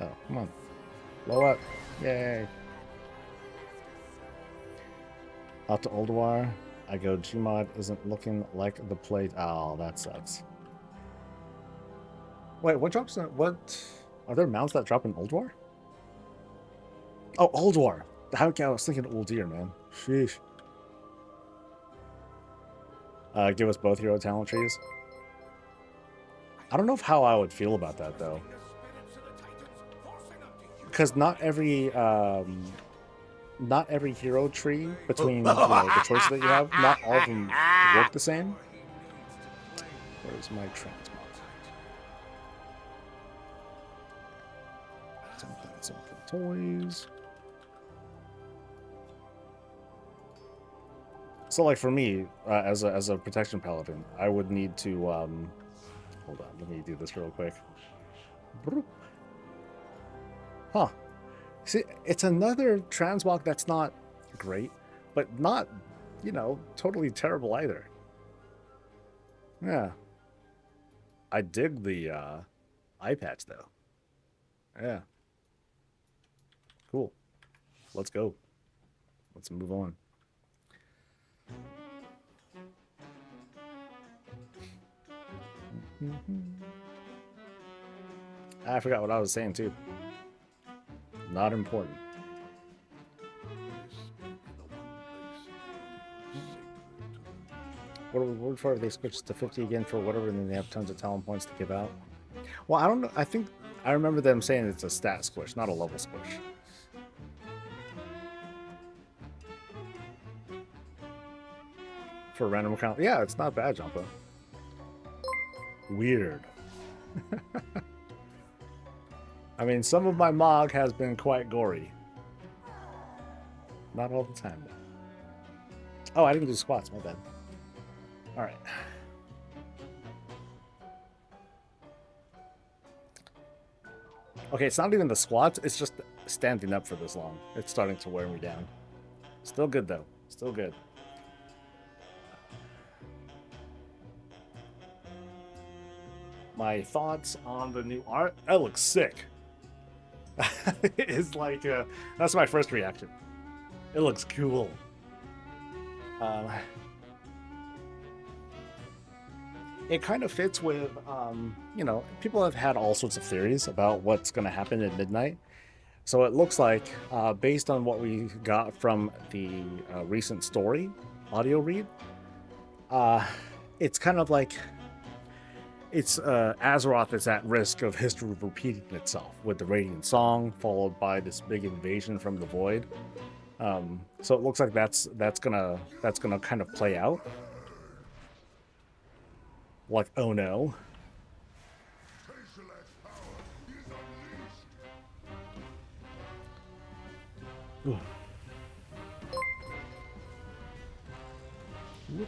Oh, come on. Blow up. Yay. Out to Ulduar. I go, Gmod isn't looking like the plate. Oh, that sucks. Wait, what drops in, what? Are there mounts that drop in Ulduar? Oh, Ulduar. How I was thinking Uldir, man. Sheesh. Give us both hero talent trees. I don't know how I would feel about that, though. Because not every hero tree between the choices that you have, not all of them work the same. Where's my transmog? Some toys. So, like for me, as a protection paladin, I would need to hold on. Let me do this real quick. Huh. See, it's another transmog that's not great, but not, totally terrible either. Yeah. I dig the eye patch, though. Yeah. Cool. Let's go. Let's move on. I forgot what I was saying, too. Not important. What would for if they switch to 50 again for whatever, and then they have tons of talent points to give out? Well, I don't know. I think I remember them saying it's a stat squish, not a level squish. For random account, yeah, it's not bad, Jumpa. Weird. I mean, some of my Mog has been quite gory. Not all the time, though. Oh, I didn't do squats, my bad. Alright. Okay, it's not even the squats, it's just standing up for this long. It's starting to wear me down. Still good, though. Still good. My thoughts on the new art? That looks sick. It's like, that's my first reaction. It looks cool. It kind of fits with, people have had all sorts of theories about what's going to happen at midnight. So it looks like, based on what we got from the recent story audio read, it's kind of like it's Azeroth is at risk of history repeating itself with the Radiant Song, followed by this big invasion from the Void. So it looks like that's gonna kind of play out. Like, oh no. Ooh. Whoop.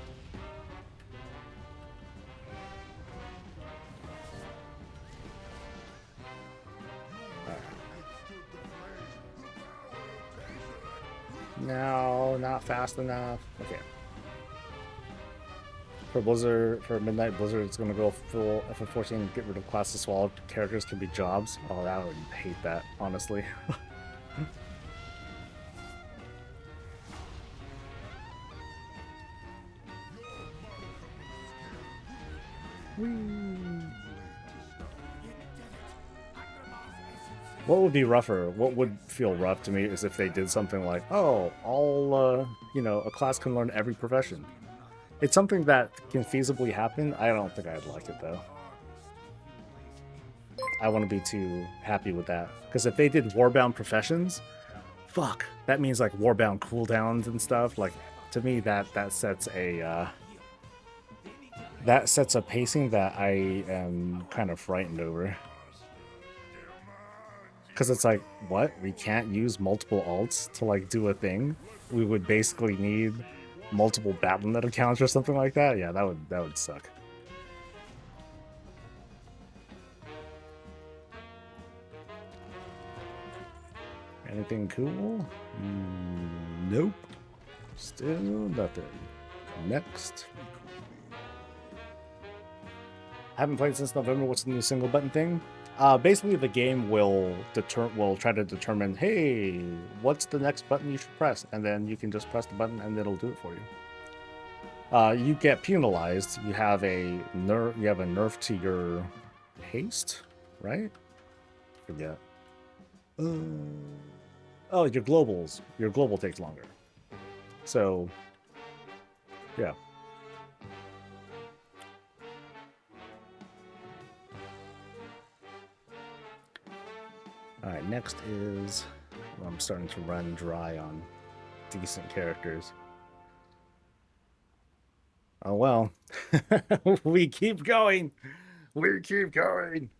No, not fast enough. Okay. For Blizzard, for Midnight Blizzard, it's going to go full FF14 and get rid of classes swallowed. Characters can be jobs. Oh, I would hate that, honestly. What would be rougher? What would feel rough to me is if they did something like, oh, a class can learn every profession. It's something that can feasibly happen. I don't think I'd like it, though. I wouldn't be too happy with that. Because if they did Warbound professions, fuck, that means like Warbound cooldowns and stuff. Like, to me, that sets a pacing that I am kind of frightened over. Because it's like, what? We can't use multiple alts to like do a thing? We would basically need multiple Battle.net accounts or something like that? Yeah, that would suck. Anything cool? Nope. Still nothing. Next. Haven't played since November. What's the new single button thing? Basically, the game will try to determine, hey, what's the next button you should press, and then you can just press the button, and it'll do it for you. You get penalized. You have a nerf to your haste, right? Forget. Oh, your globals. Your global takes longer. So, yeah. Alright, next is... Well, I'm starting to run dry on decent characters. Oh well. We keep going! We keep going!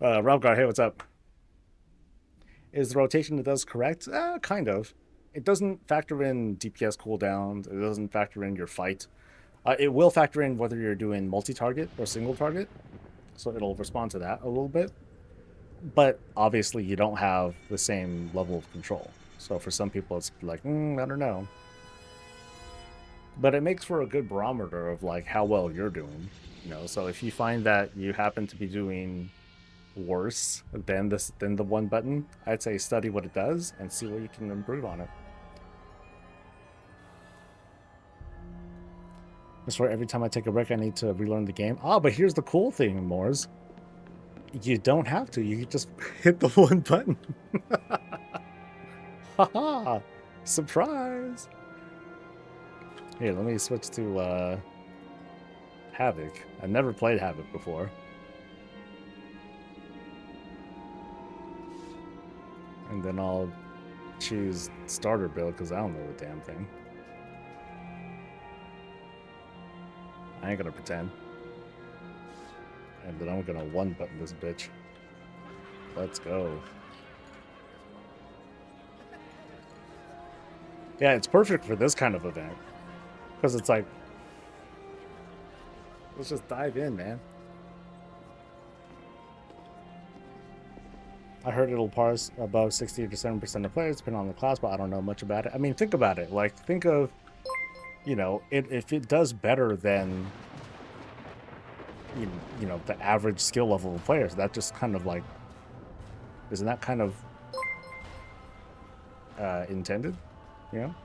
Robgar, hey, what's up? Is the rotation it does correct? Kind of. It doesn't factor in DPS cooldowns. It doesn't factor in your fight. It will factor in whether you're doing multi-target or single target. So it'll respond to that a little bit. But obviously you don't have the same level of control. So for some people it's like, I don't know. But it makes for a good barometer of like how well you're doing. You know, so if you find that you happen to be doing worse than the one button, I'd say study what it does and see what you can improve on it. That's why every time I take a break I need to relearn the game. But here's the cool thing, Moors. You don't have to. You can just hit the one button. Haha! Surprise! Here, let me switch to Havoc. I've never played Havoc before. And then I'll choose starter build because I don't know the damn thing. I ain't gonna pretend. And then I'm gonna one button this bitch. Let's go. Yeah, it's perfect for this kind of event. Because it's like, let's just dive in, man. I heard it'll parse above 60 to 70% of players, depending on the class, but I don't know much about it. I mean, think about it. Like, think of, you know, if it does better than, you know, the average skill level of players, that just kind of like, isn't that kind of intended, you know?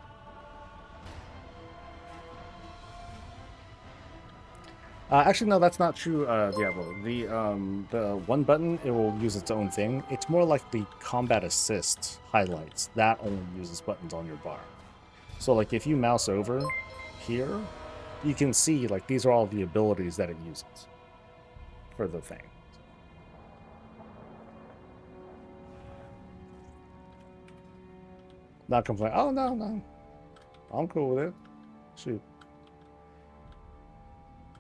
Actually, no, that's not true, Diablo. The one button, it will use its own thing. It's more like the combat assist highlights. That only uses buttons on your bar. So, like, if you mouse over here, you can see, like, these are all the abilities that it uses for the thing. Not complain. Oh, no. I'm cool with it. Shoot.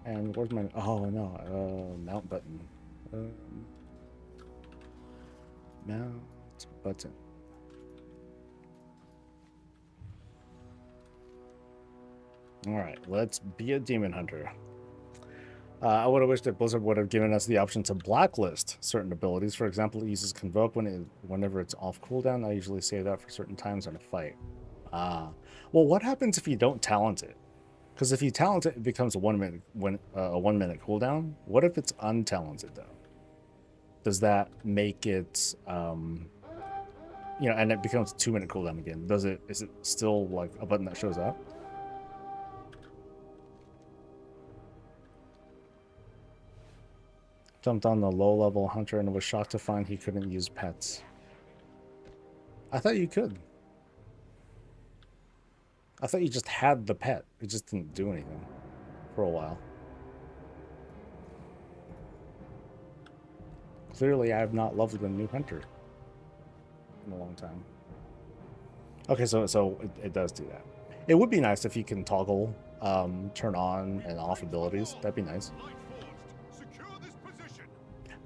And where's my... Oh, no. Mount button. Mount button. Alright, let's be a demon hunter. I would have wished that Blizzard would have given us the option to blacklist certain abilities. For example, it uses Convoke whenever it's off cooldown. I usually say that for certain times in a fight. Well, what happens if you don't talent it? Because if you talent it, it becomes a 1 minute cooldown. What if it's untalented though? Does that make it you know, and it becomes a 2 minute cooldown again? Is it still like a button that shows up? Jumped on the low level hunter and was shocked to find he couldn't use pets. I thought you could. I thought you just had the pet. It just didn't do anything for a while. Clearly, I have not loved the new hunter in a long time. Okay, so it does do that. It would be nice if you can toggle, turn on and off abilities. That'd be nice.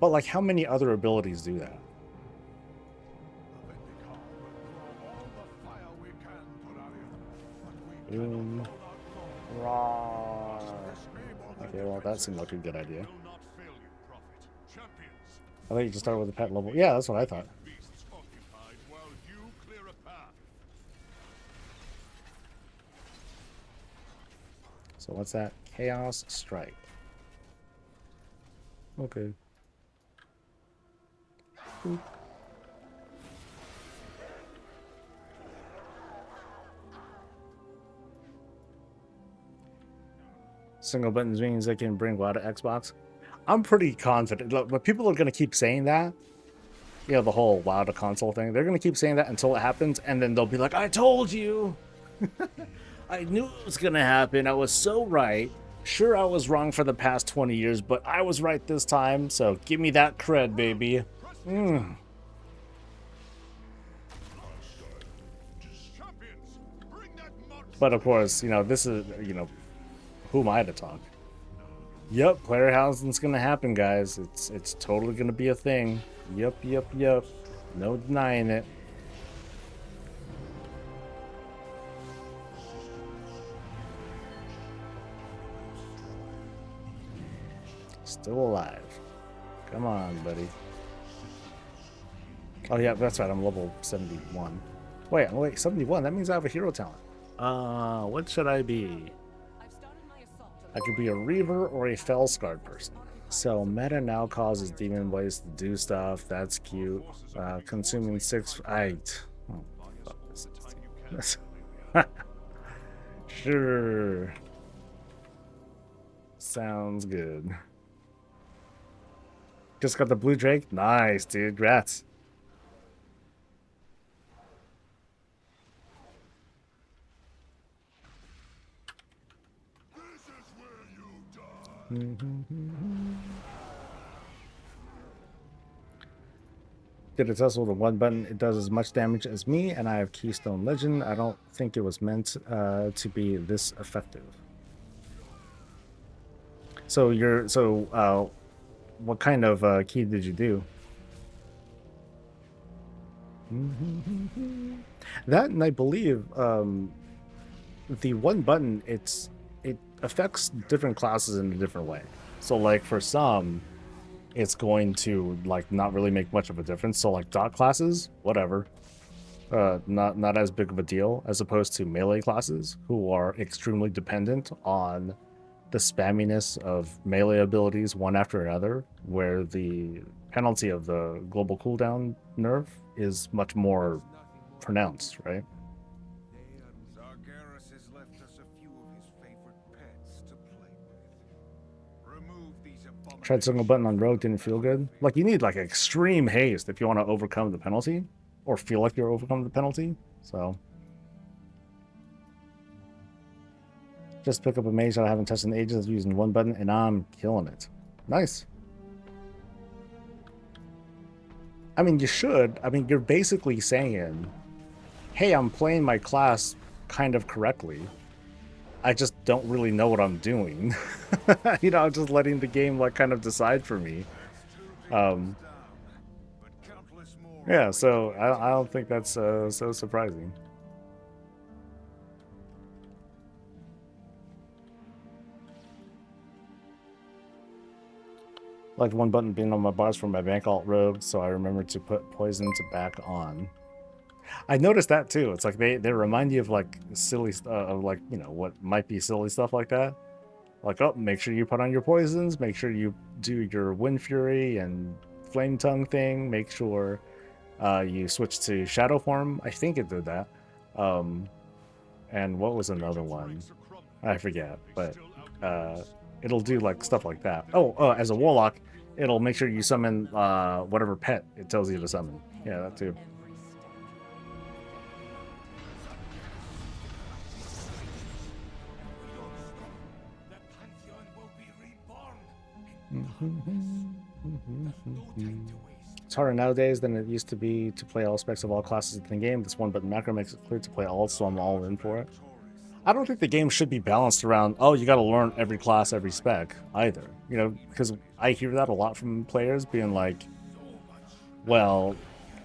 But like, how many other abilities do that? Boom. Roar. Okay, well, that seemed like a good idea. I thought you just started with the pet level. Yeah, that's what I thought. clear a path. So what's that? Chaos Strike. Okay. Boop. Single buttons means they can bring WoW to Xbox. I'm pretty confident. Look, but people are going to keep saying that. You know, the whole WoW to console thing. They're going to keep saying that until it happens, and then they'll be like, I told you! I knew it was going to happen. I was so right. Sure, I was wrong for the past 20 years, but I was right this time, so give me that cred, baby. Mm. But of course, you know, this is, you know, who am I to talk? Yep, player housing's gonna happen, guys. It's totally gonna be a thing. Yep. No denying it. Still alive. Come on, buddy. Oh yeah, that's right. I'm level 71. Wait, 71. That means I have a hero talent. What should I be? I could be a Reaver or a Fellscarred person. So meta now causes Demon Blaze to do stuff. That's cute. Consuming 6. Oh, fuck this. Sure. Sounds good. Just got the blue drake. Nice, dude. Grats. Did a test with a one button. It does as much damage as me, and I have Keystone Legend. I don't think it was meant to be this effective. So what kind of key did you do? That, and I believe the one button, it affects different classes in a different way. So like for some, it's going to like not really make much of a difference. So like dot classes, whatever, not as big of a deal, as opposed to melee classes who are extremely dependent on the spamminess of melee abilities one after another, where the penalty of the global cooldown nerf is much more pronounced, right? Tried single button on rogue, didn't feel good. Like, you need like extreme haste if you want to overcome the penalty, or feel like you're overcoming the penalty. So just pick up a mage that I haven't touched in ages using one button, and I'm killing it. Nice. I mean, you should. I mean, you're basically saying, hey, I'm playing my class kind of correctly. I just don't really know what I'm doing. You know, I'm just letting the game like kind of decide for me. Yeah, so I don't think that's so surprising. Like one button being on my bars for my bank alt rogue, so I remember to put poison to back on. I noticed that too. It's like they remind you of like silly of like, you know, what might be silly stuff like that. Like, oh, make sure you put on your poisons, make sure you do your Wind Fury and Flame Tongue thing, make sure you switch to Shadow Form. I think it did that. And what was another one? I forget, but it'll do like stuff like that. Oh, as a Warlock, it'll make sure you summon whatever pet it tells you to summon. Yeah, that too. It's harder nowadays than it used to be to play all specs of all classes in the game. This one button macro makes it clear to play all, so I'm all in for it. I don't think the game should be balanced around, oh, you got to learn every class, every spec either. You know, because I hear that a lot from players being like, well,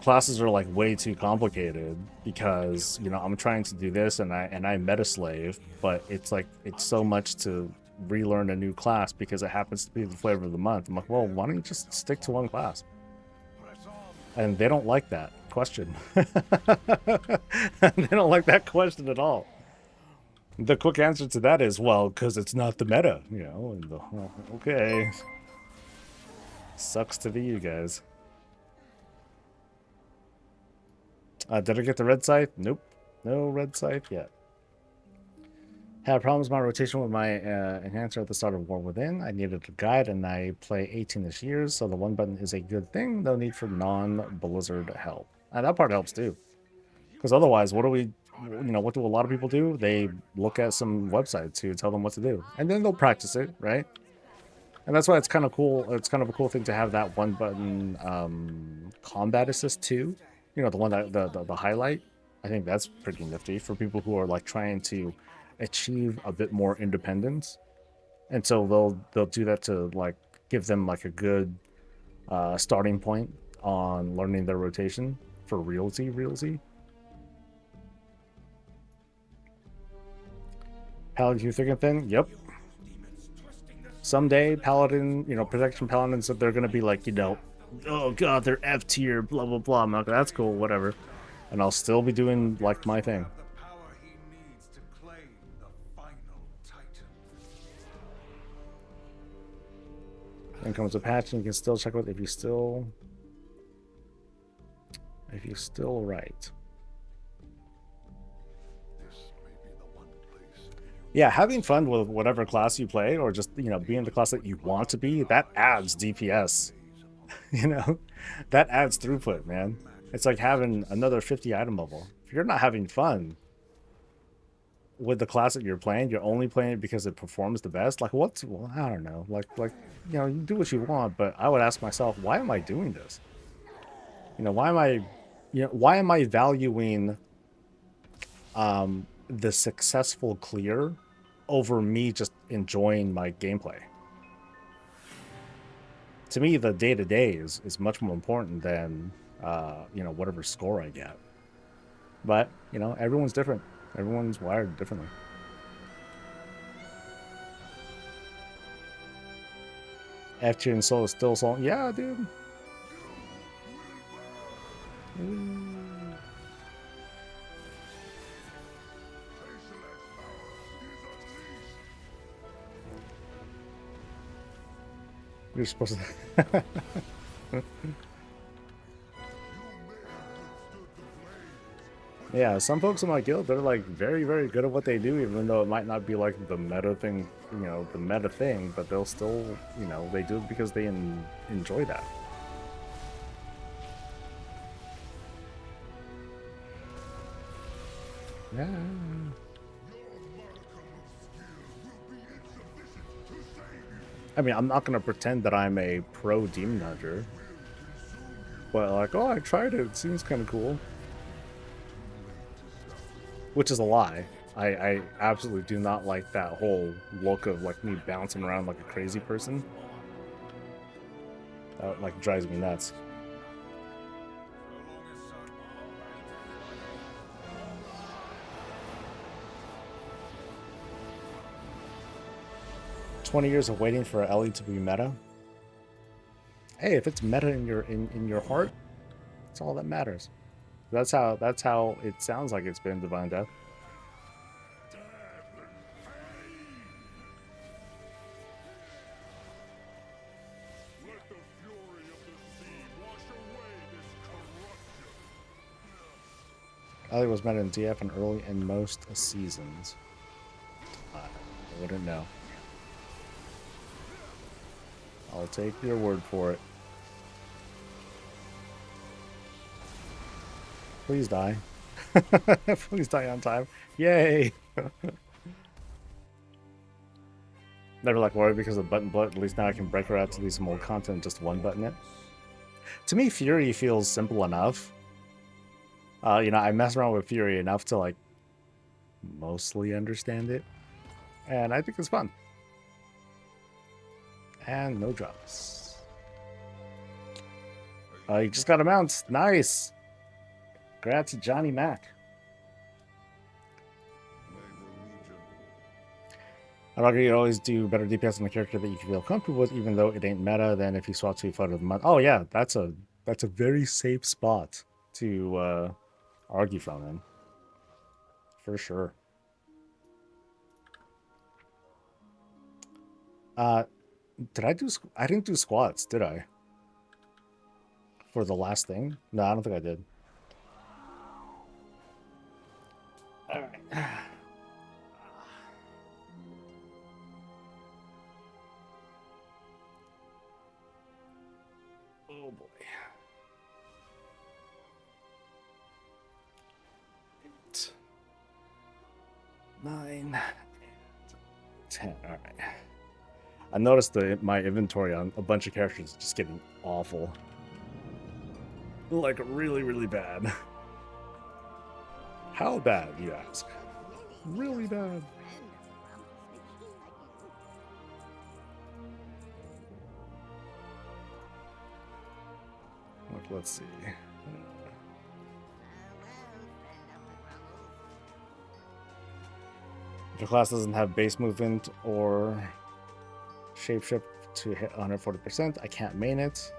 classes are like way too complicated because, you know, I'm trying to do this and I meta slave, but it's like it's so much to relearn a new class because it happens to be the flavor of the month. I'm like, well, why don't you just stick to one class? And they don't like that question. They don't like that question at all. The quick answer to that is, well, because it's not the meta, you know. And well, okay. Sucks to be you guys. Did I get the red scythe? Nope. No red scythe yet. Had problems with my rotation with my enhancer at the start of War Within. I needed a guide, and I play 18-ish years, so the one button is a good thing. No need for non-Blizzard help. And that part helps too. Because otherwise, what do we, what do a lot of people do? They look at some websites who tell them what to do. And then they'll practice it, right? And that's why it's kind of cool. It's kind of a cool thing to have that one button combat assist too. You know, the one that the highlight. I think that's pretty nifty for people who are like trying to achieve a bit more independence, and so they'll do that to like give them like a good starting point on learning their rotation for realty. Paladin through thick and thin. Yep. Someday Paladin, protection paladins, that they're gonna be like, oh god, they're F tier, blah blah blah. I'm like, that's cool, whatever, and I'll still be doing like my thing. Then comes a patch, and you can still check out if you still right. Yeah, having fun with whatever class you play, or just being the class that you want to be, that adds DPS. That adds throughput, man. It's like having another 50 item level. If you're not having fun with the class that you're playing, you're only playing it because it performs the best. Like, well, I don't know. Like you do what you want, but I would ask myself, why am I doing this? Why am I valuing the successful clear over me just enjoying my gameplay? To me, the day-to-day is much more important than whatever score I get. But everyone's different. Everyone's wired differently. F tier and soul is still soul. Yeah, dude. You're supposed to. Yeah, some folks in my guild, they're like very, very good at what they do, even though it might not be like the meta thing, the meta thing, but they'll still, they do it because they enjoy that. Yeah. I mean, I'm not going to pretend that I'm a pro demon hunter, but like, oh, I tried it. It seems kind of cool. Which is a lie. I absolutely do not like that whole look of like me bouncing around like a crazy person. That like drives me nuts. "20 years of waiting for Ellie to be meta." Hey, if it's meta in your heart, that's all that matters. That's how it sounds like it's been, Divine Death. Ellie was meta in DF and early in most seasons. I wouldn't know. I'll take your word for it. Please die. Please die on time. Yay! Never like worry because of button blood. At least now I can break her out to do some old content, just one button it. To me, Fury feels simple enough. I mess around with Fury enough to like mostly understand it. And I think it's fun. And no drops. You just got a mount. Nice! Congrats to Johnny Mac. I reckon you always do better DPS on a character that you feel comfortable with, even though it ain't meta, than if you swap to photo of the month. Oh yeah, that's a That's a very safe spot to argue from him. For sure. Did I do... I didn't do squats, did I? For the last thing? No, I don't think I did. Alright. Oh boy. 8, 9, 10. Alright. I noticed that my inventory on a bunch of characters is just getting awful. Like, really, really bad. How bad, you ask? Really bad. Look, let's see. If your class doesn't have base movement or shapeshift to hit 140%, I can't main it.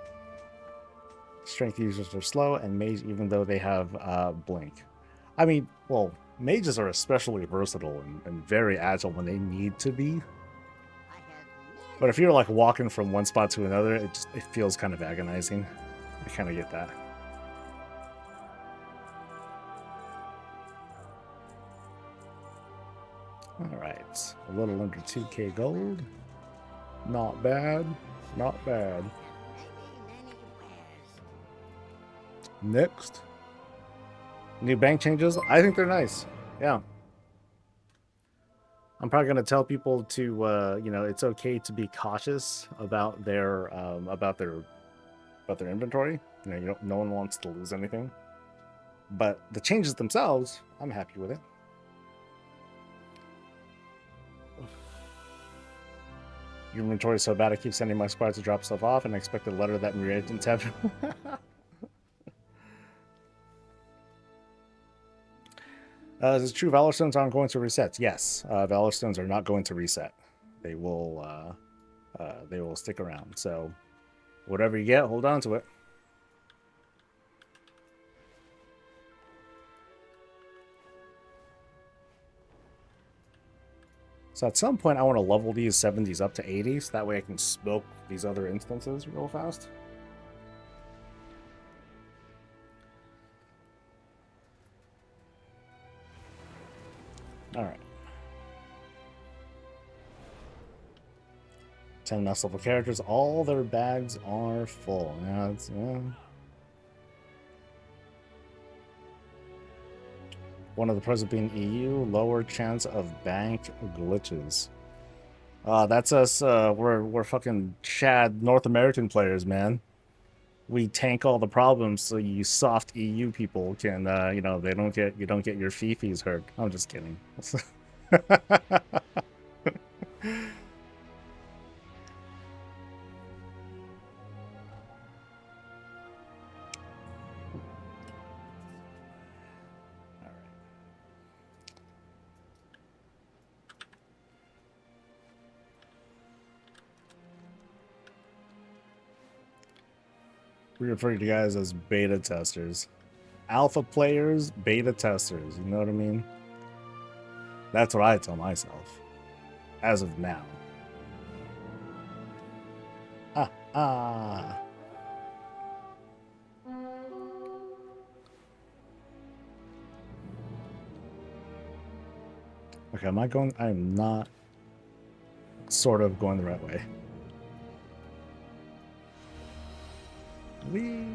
Strength users are slow, and mage, even though they have blink. I mean, well, mages are especially versatile and very agile when they need to be. But if you're like walking from one spot to another, it feels kind of agonizing. I kind of get that. All right, a little under 2k gold. Not bad, not bad. Next. New bank changes. I think they're nice. Yeah. I'm probably going to tell people to, you know, it's okay to be cautious about their inventory. You know, no one wants to lose anything. But the changes themselves, I'm happy with it. Your inventory is so bad I keep sending my squads to drop stuff off, and I expect a letter that reagents have. Is it true Valor Stones aren't going to reset? Yes, Valor Stones are not going to reset. They will stick around. So whatever you get, hold on to it. So at some point I want to level these 70s up to 80s. That way I can smoke these other instances real fast. All right. 10 mass level characters. All their bags are full. Yeah, it's, yeah. One of the pros of being EU, lower chance of bank glitches. That's us. We're fucking Chad North American players, man. We tank all the problems so you soft EU people can, you know, you don't get your fifis hurt. I'm just kidding. We refer to you guys as beta testers. Alpha players, beta testers. You know what I mean? That's what I tell myself. As of now. Okay, am I going? I am not sort of going the right way. Whee!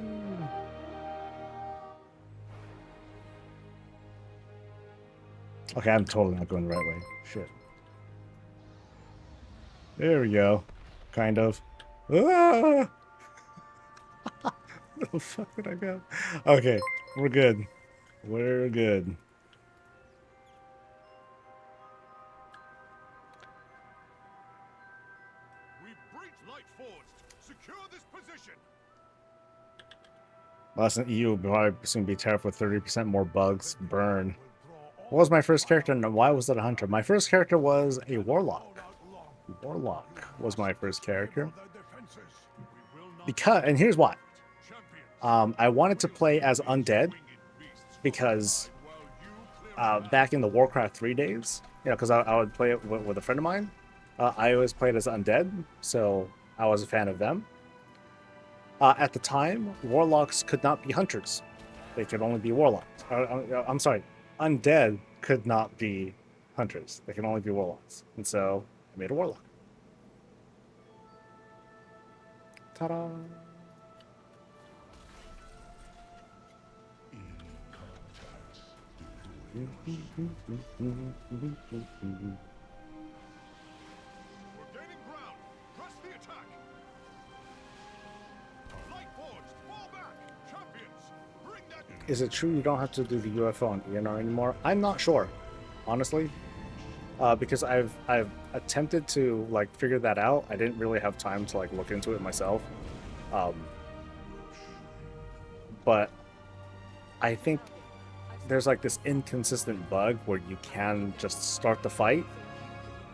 Okay, I'm totally not going the right way. Shit. There we go. Kind of. Ah! Where the fuck did I go? Okay, we're good. We're good. We breach Lightforged. Secure this position. Last in EU will probably soon be terrible with 30% more bugs. Burn. What was my first character and why was it a hunter? My first character was a warlock. Warlock was my first character. Because, and here's why. I wanted to play as undead because back in the Warcraft 3 days, because I would play it with a friend of mine. I always played as undead, so I was a fan of them. At the time, warlocks could not be hunters. They could only be warlocks. I'm sorry, undead could not be hunters. They can only be warlocks. And so I made a warlock. Ta-da! We're gaining ground. Press the attack. Light forged, fall back. Champions, bring that. Is it true you don't have to do the UFO on ENR anymore? I'm not sure, honestly, because I've attempted to like figure that out. I didn't really have time to like look into it myself, but I think there's like this inconsistent bug where you can just start the fight,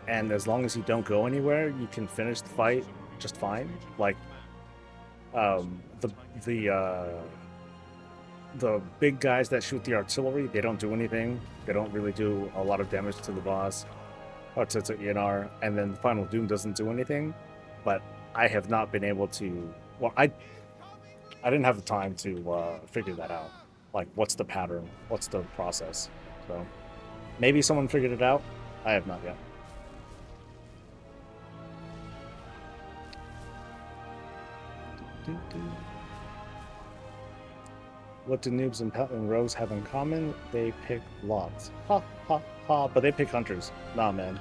and as long as you don't go anywhere, you can finish the fight just fine. Like the big guys that shoot the artillery, they don't do anything. They don't really do a lot of damage to the boss or to ENR, and then the final doom doesn't do anything. But I have not been able to. Well, I didn't have the time to figure that out. Like, what's the pattern? What's the process? So maybe someone figured it out. I have not yet. What do noobs and rogues have in common? They pick lots. Ha ha ha. But they pick hunters. Nah, man.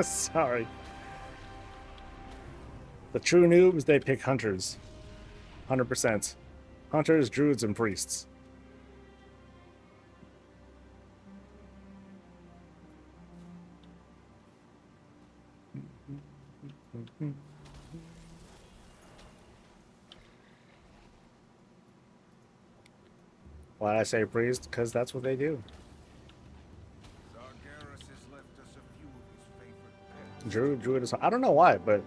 Sorry. The true noobs, they pick hunters. 100%. Hunters, druids, and priests. Why did I say priest? Because that's what they do. Druid is... I don't know why, but...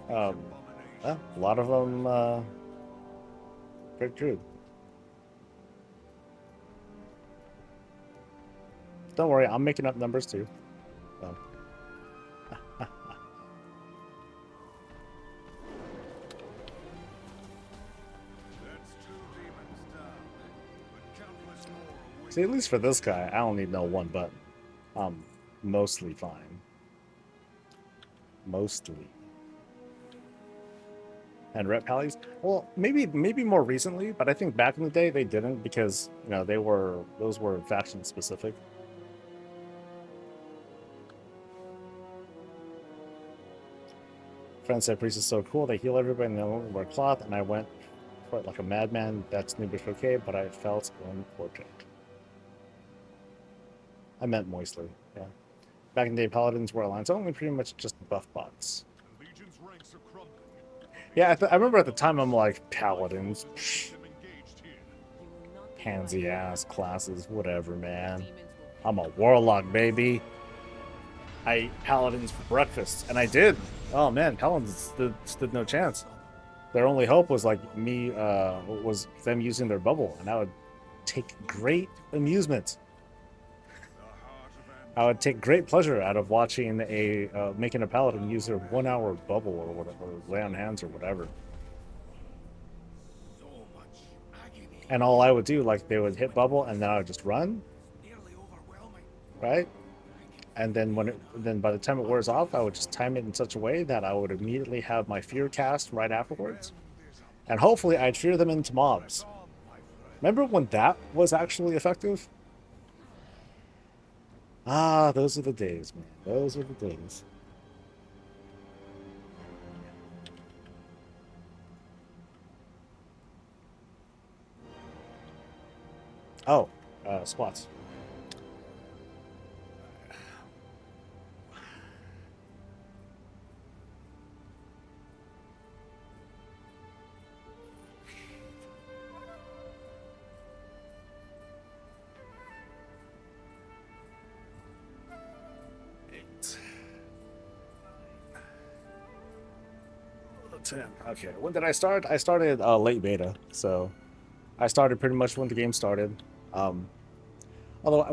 well, a lot of them... pick Druid. Don't worry, I'm making up numbers too. So. See, at least for this guy, I don't need no one button. I'm mostly fine. Mostly. And rep pallies? Well, maybe more recently, but I think back in the day they didn't because, you know, those were faction specific. Friend said priest is so cool, they heal everybody and they don't wear cloth, and I went for it like a madman. That's noobish okay, but I felt unfortunate. I meant moistly, yeah. Back in the day, paladins were alliance only, pretty much just buff bots. Yeah, I remember at the time I'm like, paladins, psh, pansy ass classes, whatever, man. I'm a warlock, baby. I ate paladins for breakfast, and I did. Oh man, paladins stood no chance. Their only hope was like me, was them using their bubble, and I would take great amusement. I would take great pleasure out of watching making a paladin use their 1 hour bubble or whatever, or lay on hands or whatever. And all I would do, like, they would hit bubble and then I would just run, right? And then by the time it wears off, I would just time it in such a way that I would immediately have my fear cast right afterwards, and hopefully I'd fear them into mobs. Remember when that was actually effective? Ah, those are the days, man. Those are the days. Oh, squats. 10. Okay, when did I start? I started late beta, so I started pretty much when the game started. Although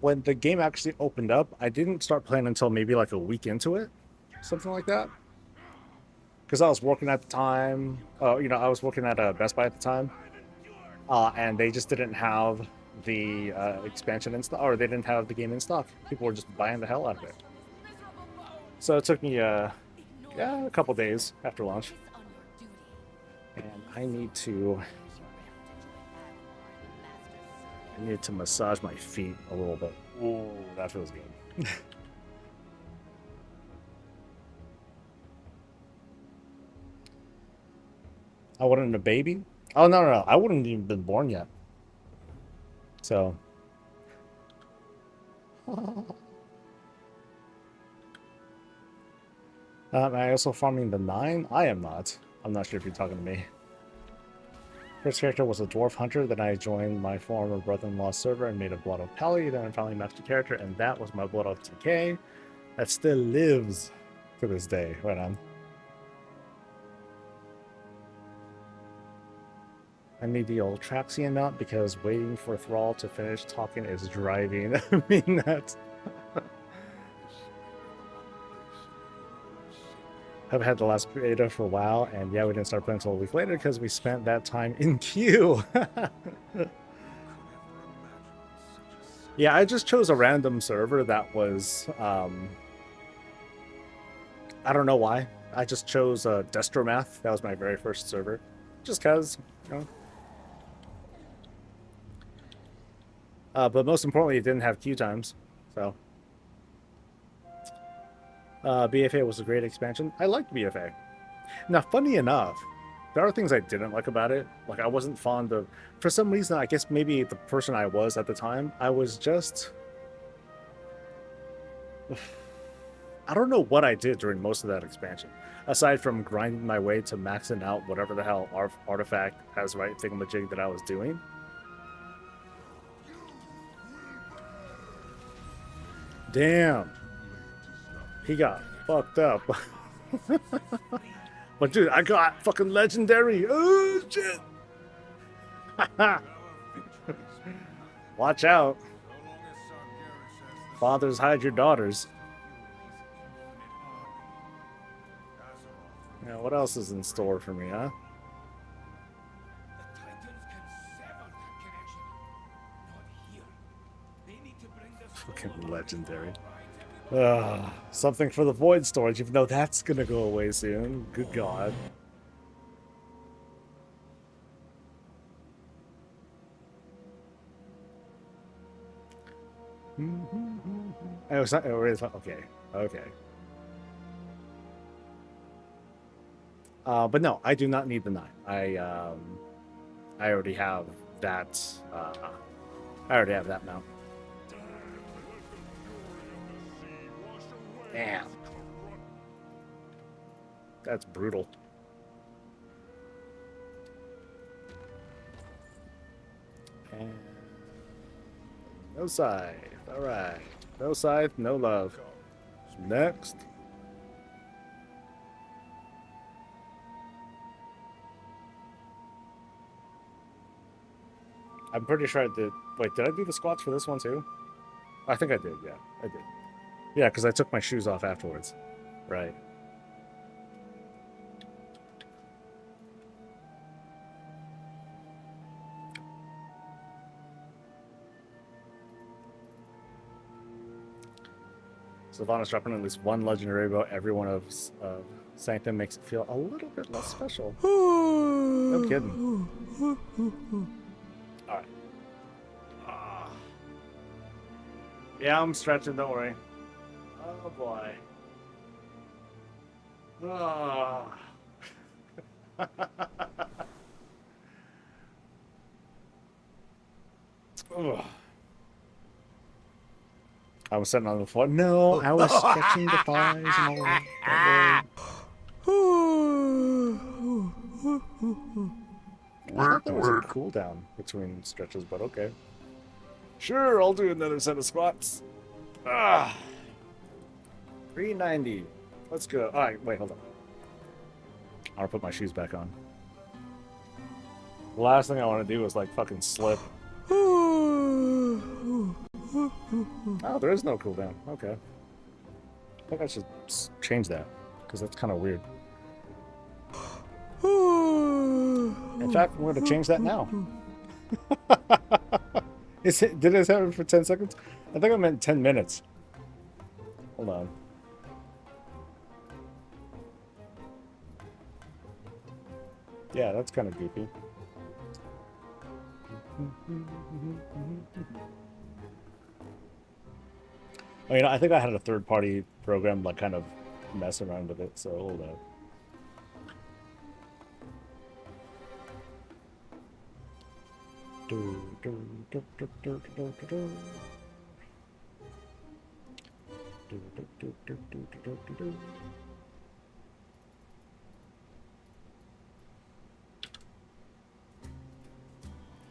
when the game actually opened up, I didn't start playing until maybe like a week into it, something like that. Because I was working at the time. I was working at Best Buy at the time, and they just didn't have the expansion in stock, or they didn't have the game in stock. People were just buying the hell out of it. So it took me a couple days after launch, and I need to massage my feet a little bit. Ooh, that feels good. I wasn't a baby? Oh, no. I wouldn't even been born yet. So. Am I also farming the 9? I am not. I'm not sure if you're talking to me. First character was a dwarf hunter, then I joined my former brother-in-law's server and made a Blood of Peli, then I finally matched a character, and that was my Blood of TK. That still lives to this day. Right on. I need the old Traxian mount because waiting for Thrall to finish talking is driving me nuts. I've had the last beta for a while, and yeah, we didn't start playing until a week later because we spent that time in queue. Yeah, I just chose a random server that was, I don't know why. I just chose Destromath. That was my very first server. Just because, you know. But most importantly, it didn't have queue times, so. BFA was a great expansion. I liked BFA. Now, funny enough, there are things I didn't like about it. Like, I wasn't fond of... For some reason, I guess maybe the person I was at the time, I was just... I don't know what I did during most of that expansion. Aside from grinding my way to maxing out whatever the hell artifact as right thingamajig that I was doing. Damn. He got fucked up. But dude, I got fucking legendary. Oh shit. Watch out. Fathers hide your daughters. Yeah, what else is in store for me, huh? Fucking legendary. Something for the void storage, even though that's gonna go away soon. Good god. Oh, it's not, okay. But no, I do not need the 9. I already have that. I already have that mount. Damn. That's brutal. And no scythe. Alright. No scythe, no love. Next. I'm pretty sure I did. Wait, did I do the squats for this one too? I think I did, yeah. I did. Yeah, because I took my shoes off afterwards. Right. Sylvanas dropping at least one legendary bow every one of Sanctum makes it feel a little bit less special. No kidding. Alright. Yeah, I'm stretching, don't worry. Oh boy. Oh. I was sitting on the floor. No, I was stretching the thighs and all that. I thought there was a cooldown between stretches, but okay. Sure, I'll do another set of squats. 390. Let's go. Alright, wait, hold on. I'll put my shoes back on. The last thing I want to do is like fucking slip. Oh, there is no cooldown. Okay. I think I should change that because that's kind of weird. In fact, we're going to change that now. Did it happen for 10 seconds? I think I meant 10 minutes. Hold on. Yeah, that's kind of goofy. I mean, I think I had a third-party program like kind of mess around with it, so hold on.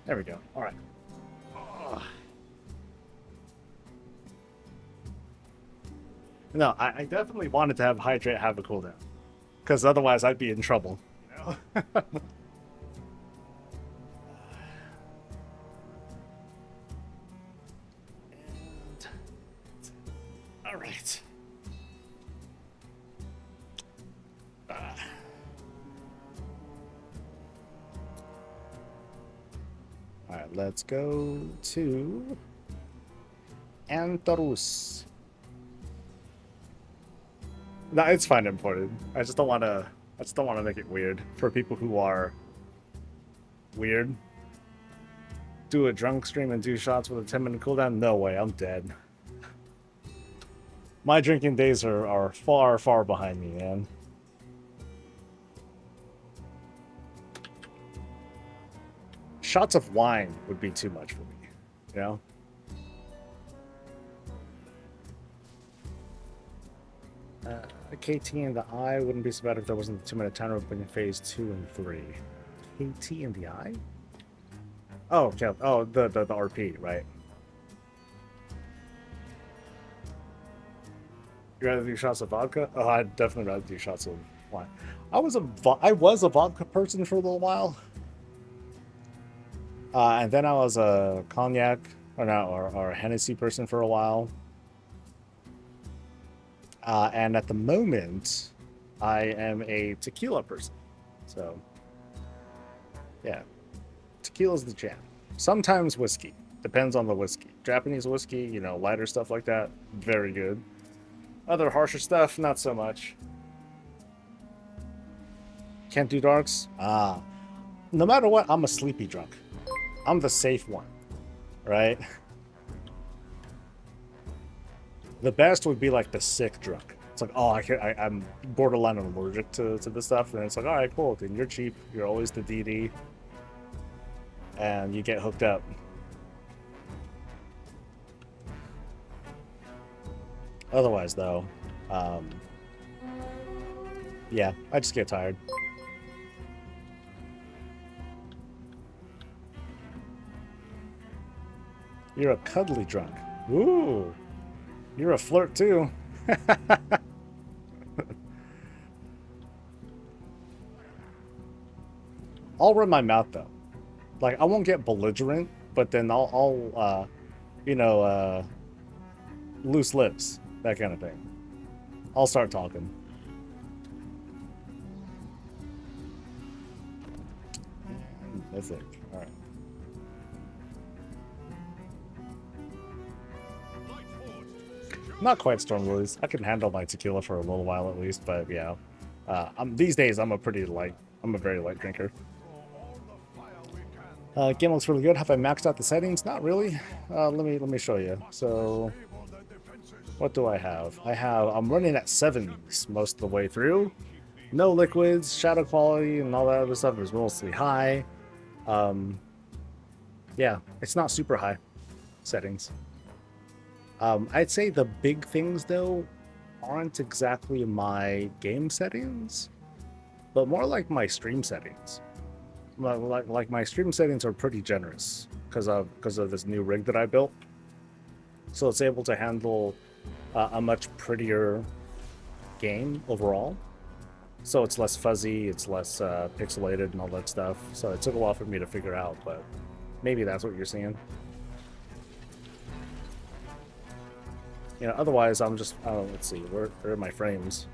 There we go. All right. No, I definitely wanted to have Hydrate have a cooldown, because otherwise I'd be in trouble. You know? All right. All right, let's go to Antarus. No, it's fine imported. I just don't want to. I just don't want to make it weird for people who are weird. Do a drunk stream and do shots with a 10-minute cooldown? No way, I'm dead. My drinking days are far, far behind me, man. Shots of wine would be too much for me, you know? KT in the eye wouldn't be so bad if there wasn't the 2-minute timer between phase 2 and 3. KT in the eye? Oh, okay. Oh, the RP, right? You rather do shots of vodka? Oh, I'd definitely rather do shots of wine. I was a vodka person for a little while, and then I was a cognac or a Hennessy person for a while. And at the moment, I am a tequila person. So, yeah. Tequila's the jam. Sometimes whiskey. Depends on the whiskey. Japanese whiskey, you know, lighter stuff like that, very good. Other harsher stuff, not so much. Can't do darks? No matter what, I'm a sleepy drunk. I'm the safe one, right? The best would be like the sick drunk. It's like, oh, I'm borderline allergic to this stuff, and it's like, all right, cool. Then you're cheap. You're always the DD, and you get hooked up. Otherwise, though, yeah, I just get tired. You're a cuddly drunk. Ooh. You're a flirt too. I'll run my mouth though. Like I won't get belligerent, but then I'll you know, loose lips, that kind of thing. I'll start talking. That's it. All right. Not quite Storm Lilies. I can handle my tequila for a little while at least, but yeah. These days I'm a very light drinker. Game looks really good. Have I maxed out the settings? Not really. Let me show you. So, what do I have? I'm running at 7s most of the way through. No liquids, shadow quality, and all that other stuff is mostly high. Yeah, it's not super high settings. I'd say the big things, though, aren't exactly my game settings, but more like my stream settings. Like my stream settings are pretty generous because of this new rig that I built. So it's able to handle a much prettier game overall. so it's less fuzzy, it's less pixelated and all that stuff. So it took a while for me to figure out, but maybe that's what you're seeing. You know, otherwise I'm just, oh, let's see, where are my frames?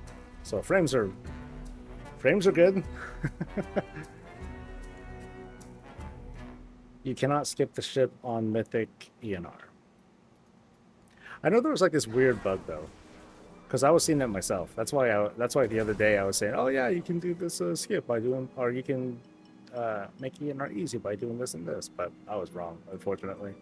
So frames are good. You cannot skip the ship on Mythic ENR. I know there was like this weird bug though, because I was seeing it myself. That's why the other day I was saying, oh yeah, you can do this skip by doing, or you can make ENR easy by doing this and this, but I was wrong, unfortunately.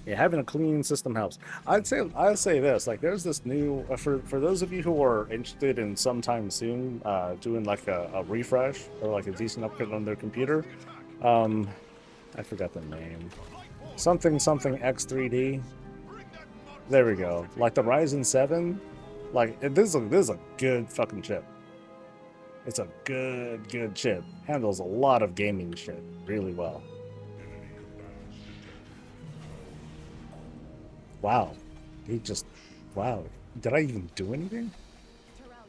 Yeah, having a clean system helps. I'd say this, like there's this new, for those of you who are interested in sometime soon doing like a refresh or like a decent upgrade on their computer, I forgot the name, something X3D. There we go. Like the Ryzen 7, like this is a good fucking chip. It's a good chip. Handles a lot of gaming shit really well. Wow, he just, wow. Did I even do anything?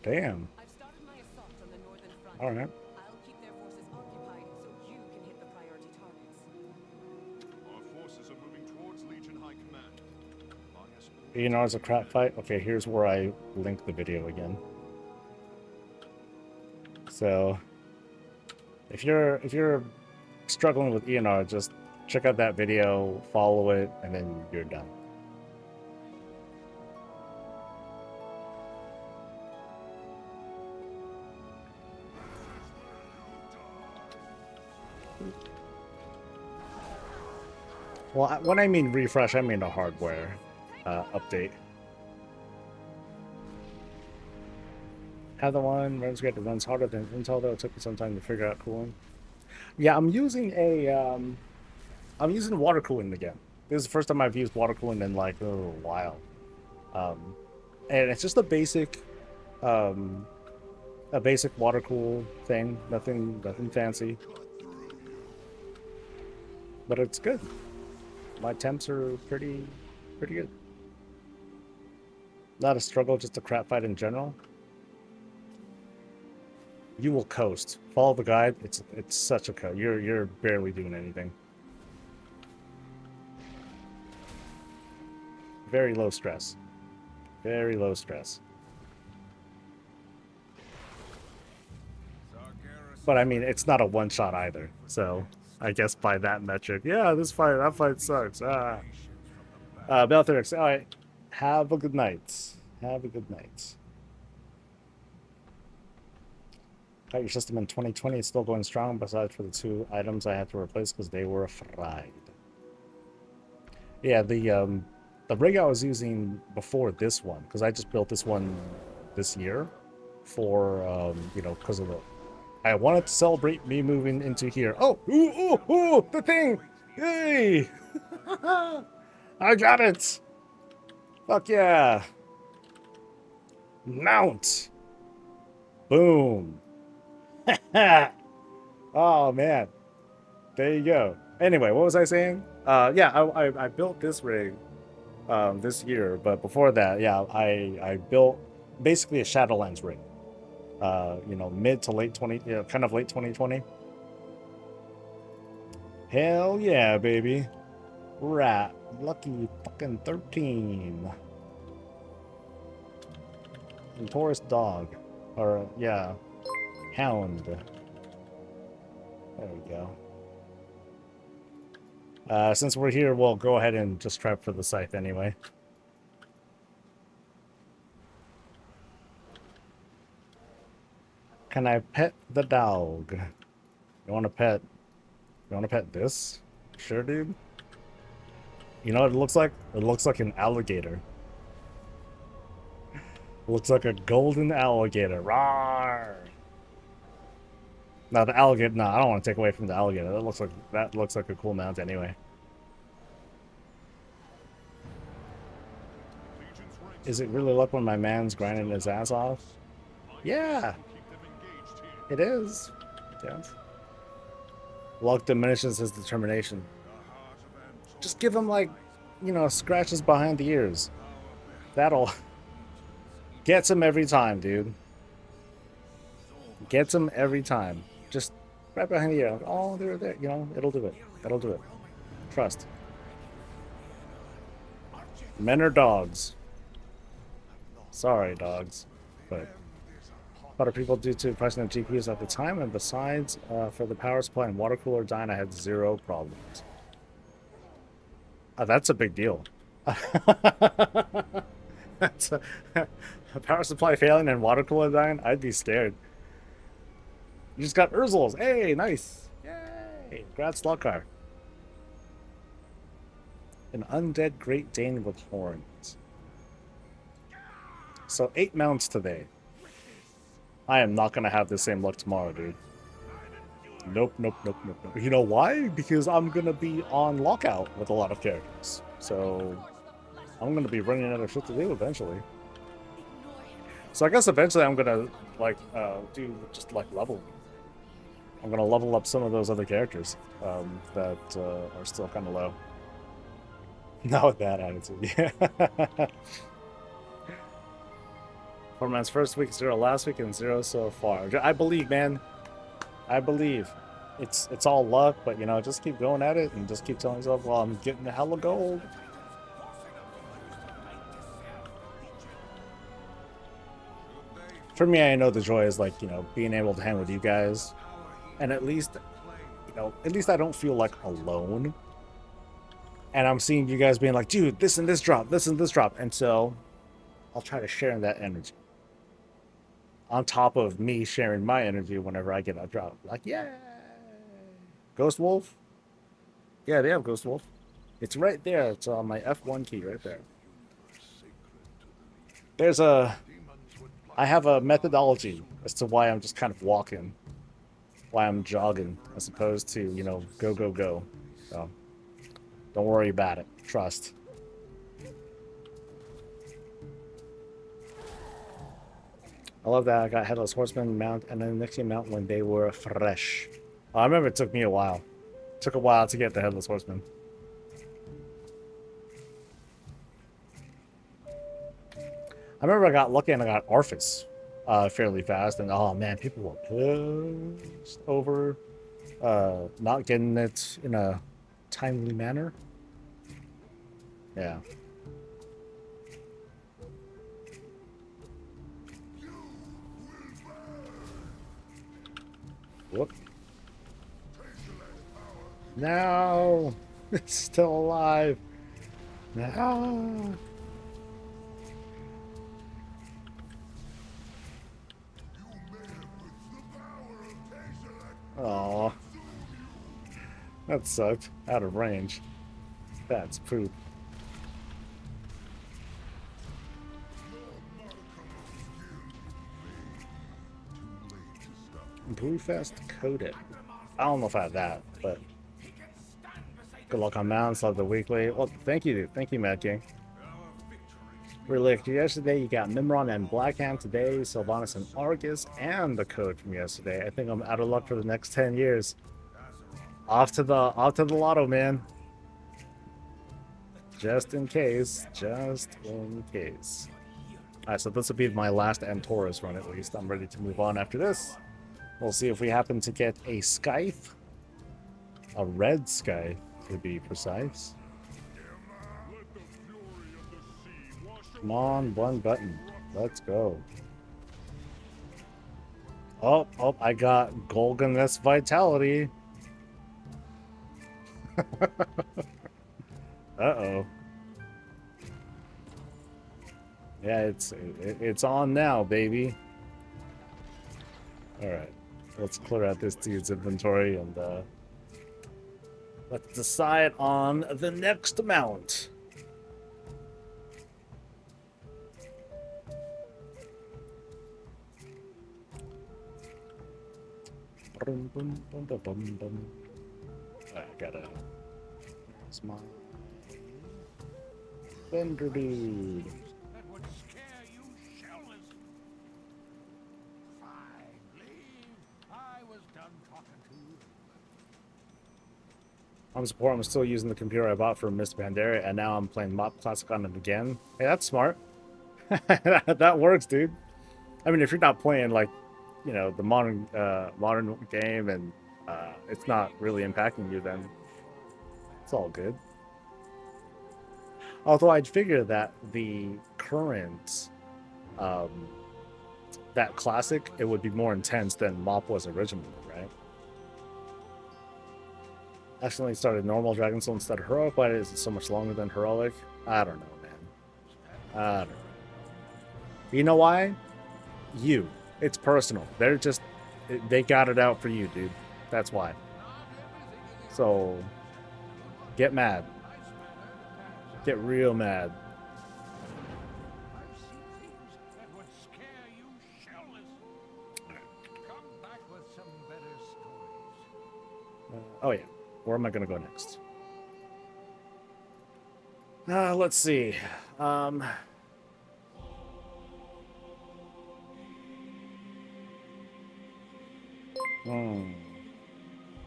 Damn. I've started my assault on the northern front. All right. I'll keep their forces occupied so you can hit the priority targets. Our forces are moving towards Legion High Command. ENR's a crap fight. Okay, here's where I link the video again. So, if you're struggling with ENR, just check out that video, follow it, and then you're done. Well, when I mean refresh, I mean a hardware update. Have the one runs great, runs harder than Intel, though it took me some time to figure out cooling. Yeah, I'm using water cooling again. This is the first time I've used water cooling in like a while, and it's just a basic water cool thing. Nothing fancy, but it's good. My temps are pretty good. Not a struggle, just a crap fight in general. You will coast. Follow the guide. It's such a coast. You're barely doing anything. Very low stress. Very low stress. But I mean, it's not a one shot either. So I guess by that metric, yeah, that fight sucks. Beltherix, all right. Have a good night. Have a good night. Got your system in 2020. It's still going strong, besides for the 2 items I had to replace because they were fried. Yeah, the rig I was using before this one, because I just built this one this year for you know, because of the, I wanted to celebrate me moving into here. Oh, ooh, the thing! Yay! I got it! Fuck yeah! Mount! Boom! Oh man, there you go. Anyway, what was I saying? Yeah, I built this rig this year, but before that, yeah, I built basically a Shadowlands rig. You know, mid to late 20, you know, kind of late 2020. Hell yeah, baby! Rat, lucky fucking 13. And Taurus dog, or yeah. Hound. There we go. Since we're here, we'll go ahead and just trap for the scythe anyway. Can I pet the dog? You want to pet? You want to pet this? Sure, dude. You know what it looks like? It looks like an alligator. It looks like a golden alligator. Rawr! No, the alligator. No, I don't want to take away from the alligator. That looks like a cool mount anyway. Is it really luck when my man's grinding his ass off? Yeah, it is. Yes. Luck diminishes his determination. Just give him, like, you know, scratches behind the ears. That'll gets him every time, dude. Gets him every time. Just right behind the ear. Oh, they're there. You know, it'll do it. It'll do it. Trust. Men are dogs. Sorry, dogs. But other people due to pricing of GPUs at the time, and besides, for the power supply and water cooler dying, I had zero problems. That's a big deal. That's a power supply failing and water cooler dying, I'd be scared. You just got Urzels. Hey, nice. Yay. Congrats, Lockhart. An undead Great Dane with horns. So 8 mounts today. I am not going to have the same luck tomorrow, dude. Nope, nope, nope, nope, nope. You know why? Because I'm going to be on lockout with a lot of characters. So I'm going to be running out of shit to do eventually. So I guess eventually I'm going to, like, do just, like, level. I'm going to level up some of those other characters that are still kind of low. Not with that attitude, yeah. Forman's first week, 0 last week, and 0 so far. I believe, man. I believe. It's all luck, but, you know, just keep going at it and just keep telling yourself, well, I'm getting hella gold. For me, I know the joy is, like, you know, being able to hang with you guys. And at least, you know, at least I don't feel, like, alone. And I'm seeing you guys being like, dude, this and this drop, this and this drop. And so I'll try to share in that energy. On top of me sharing my energy whenever I get a drop. Like, yeah. Ghost Wolf? Yeah, they have Ghost Wolf. It's right there. It's on my F1 key right there. There's I have a methodology as to why I'm just kind of walking. Why I'm jogging as opposed to, you know, go, go, go. So don't worry about it. Trust. I love that I got Headless Horseman mount and then Nixie mount when they were fresh. I remember it took me a while. It took a while to get the Headless Horseman. I remember I got lucky and I got Orphis fairly fast. And oh man, people were pissed over not getting it in a timely manner. Yeah. Whoop. No! It's still alive. No! Aw. That sucked. Out of range. That's poop. Brewfest coded. I don't know if I have that, but good luck on mounts. Love the weekly. Well, thank you, dude. Thank you, Mad King. Relic. Yesterday you got Mimron and Blackhand. Today Sylvanas and Argus, and the code from yesterday. I think I'm out of luck for the next 10 years. Off to the lotto, man. Just in case. Just in case. Alright, so this will be my last Antorus run at least. I'm ready to move on after this. We'll see if we happen to get a Scythe. A red Scythe, to be precise. Come on, one button. Let's go. Oh, I got Golganess Vitality. Uh-oh. Yeah, it's on now, baby. Alright. Let's clear out this dude's inventory and let's decide on the next mount. I gotta. It's my vendor dude. That would scare you shellers. I was done talking to you. I'm support. I'm still using the computer I bought for Miss Pandaria, and now I'm playing Mop Classic on it again. Hey, that's smart. That works, dude. I mean, if you're not playing like, you know, the modern game and it's not really impacting you, then it's all good. Although I'd figure that the current, that classic, it would be more intense than MOP was originally, right? Accidentally started normal Dragon Soul instead of heroic. Why is it so much longer than heroic? I don't know, man. I don't know. You know why? You. It's personal. They're just, they got it out for you, dude. That's why. So, get mad. Get real mad. Oh yeah. Where am I gonna go next? Let's see.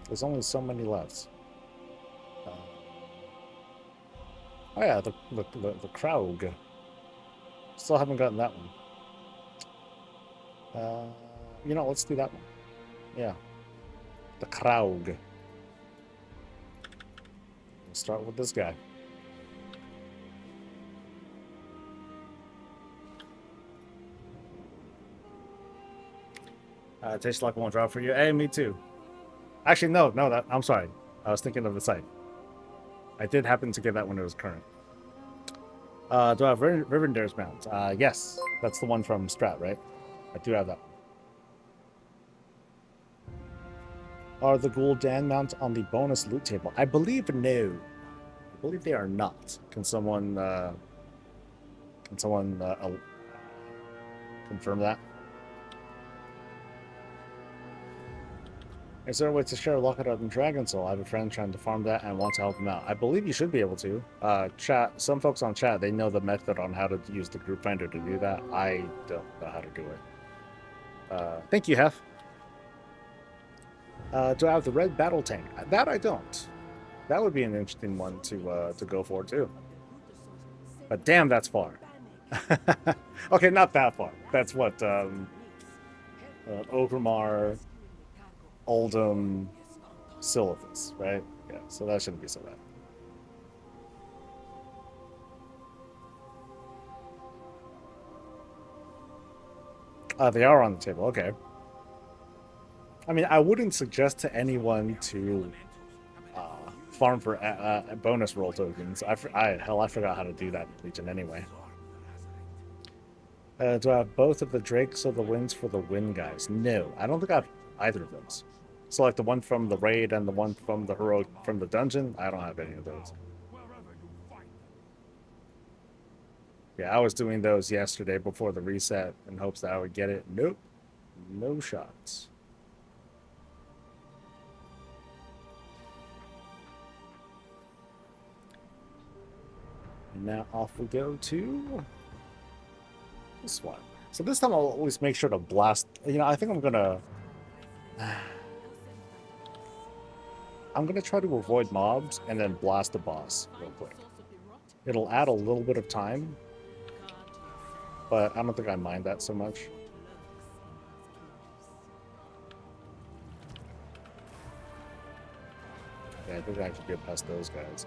There's only so many left. Oh yeah, the Kraug. Still haven't gotten that one. You know, let's do that one. Yeah. The Kraug. We'll start with this guy. Tastes like one drop for you. Hey, me too. Actually, no, I'm sorry. I was thinking of the site. I did happen to get that when it was current. Do I have Rivendare's mount? Yes. That's the one from Strat, right? I do have that one. Are the Gul'dan mounts on the bonus loot table? I believe no. I believe they are not. Can someone confirm that? Is there a way to share Locket and Dragon Soul? I have a friend trying to farm that and want to help him out. I believe you should be able to. Chat. Some folks on chat, they know the method on how to use the group finder to do that. I don't know how to do it. Thank you, Hef. Do I have the red battle tank? That I don't. That would be an interesting one to go for too. But damn, that's far. Okay, not that far. That's what Ogrimmar, Oldham, Silithus, right? Yeah, so that shouldn't be so bad. They are on the table. Okay. I mean, I wouldn't suggest to anyone to farm for bonus roll tokens. I forgot how to do that in Legion anyway. Do I have both of the Drakes or the Winds for the Wind guys? No, I don't think I have either of those. So like the one from the raid and the one from the heroic from the dungeon, I don't have any of those. Yeah, I was doing those yesterday before the reset in hopes that I would get it. Nope. No shots. And now off we go to this one. So this time I'll always make sure to blast. You know, I think I'm gonna try to avoid mobs and then blast the boss real quick. It'll add a little bit of time, but I don't think I mind that so much. Yeah, I think I could get past those guys.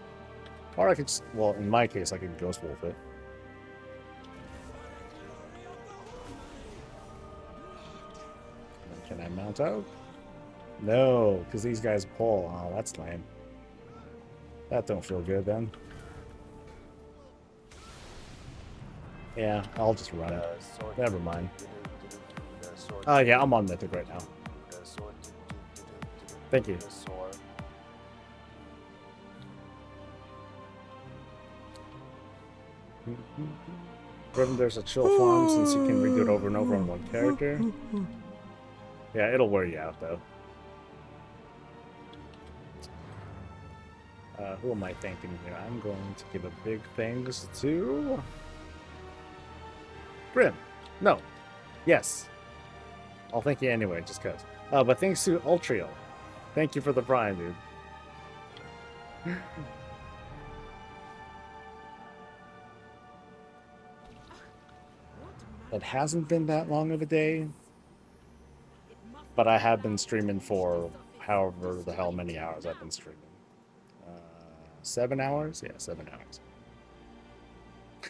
Or I could just, well, in my case, I could Ghost Wolf it. Can I mount out? No, because these guys pull. Oh, that's lame. That don't feel good then. Yeah, I'll just run it. Never mind. Yeah, I'm on Mythic right now. Thank you. There's a chill farm since you can redo it over and over on one character. Yeah, it'll wear you out though. Who am I thanking here? I'm going to give a big thanks to Grim. No. Yes. I'll thank you anyway, just cause. But thanks to Ultriel. Thank you for the Prime, dude. It hasn't been that long of a day, but I have been streaming for however the hell many hours I've been streaming. 7 hours? Yeah, 7 hours.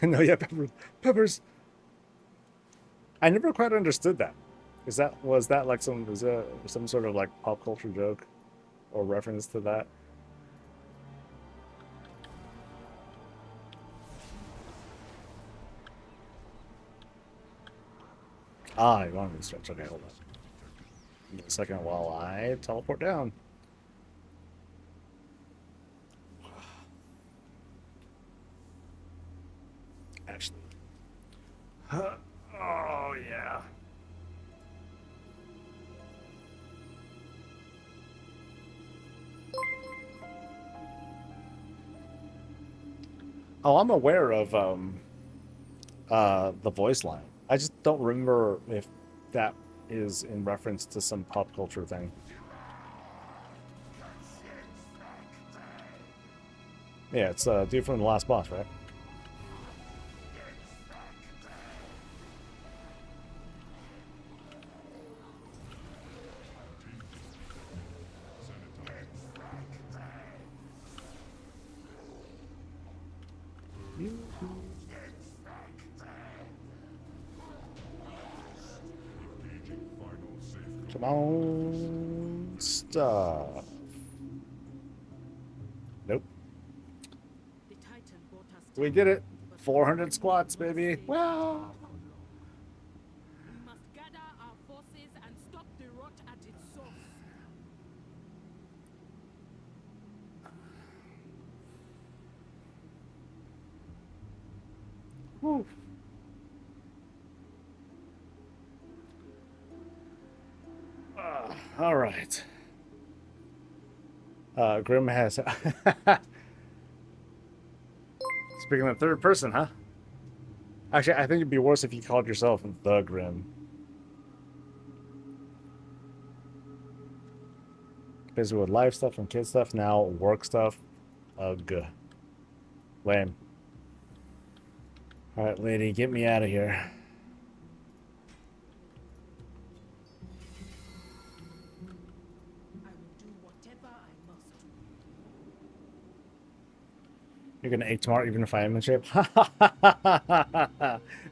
No, yeah, Peppers. I never quite understood that. Was that like some sort of like pop culture joke or reference to that? Ah, you want me to stretch? Okay, hold on. Give me a second while I teleport down. Actually. Oh, yeah. Oh, I'm aware of the voice line. I just don't remember if that is in reference to some pop culture thing. Yeah, it's dude from the last boss, right? Come on, stuff. Nope. We did it. 400 squats, baby. Wow. We must gather our forces and stop the rot at its source. Woo. All right. Grim has. Speaking of third person, huh? Actually, I think it'd be worse if you called yourself the Grim. Busy with life stuff and kid stuff, now work stuff. Ugh. Lame. Alright, lady, get me out of here. I will do whatever I must do. You're gonna ache tomorrow even if I am in shape?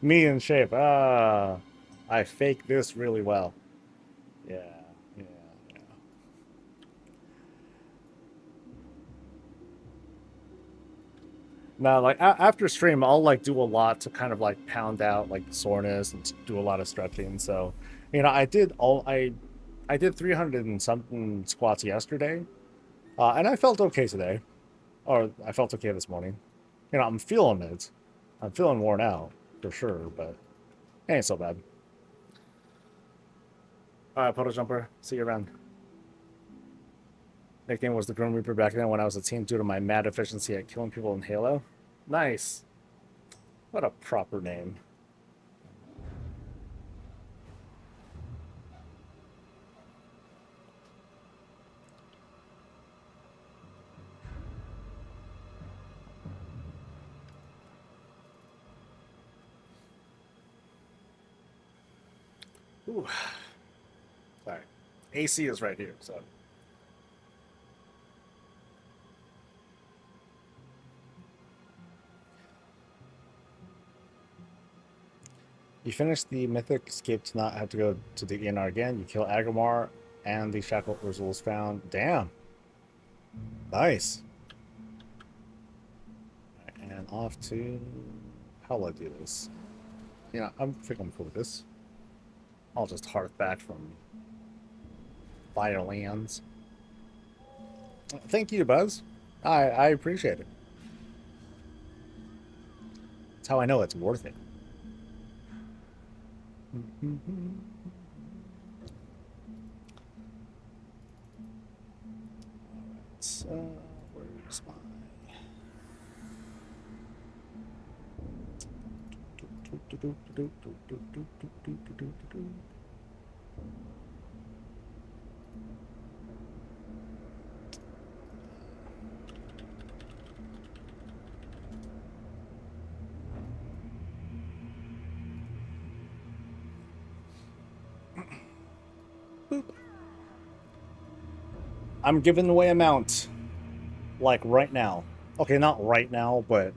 Me in shape. I fake this really well. Yeah. Now, like after stream, I'll like do a lot to kind of like pound out like soreness and do a lot of stretching. So, you know, I did 300 and something squats yesterday, and I felt okay today, or I felt okay this morning. You know, I'm feeling it. I'm feeling worn out for sure, but it ain't so bad. All right, Puddle Jumper. See you around. Nickname was the Grim Reaper back then when I was a teen due to my mad efficiency at killing people in Halo. Nice. What a proper name. Ooh. Sorry. AC is right here, so. You finish the mythic escape to not have to go to the ENR again. You kill Agrimar and the Shackle results found. Damn. Nice. And off to... How will I do this? Yeah, I think I'm cool with this. I'll just hearth back from Firelands. Thank you, Buzz. I appreciate it. That's how I know it's worth it. Where's my... I'm giving away a mount. Like right now. Okay, not right now, but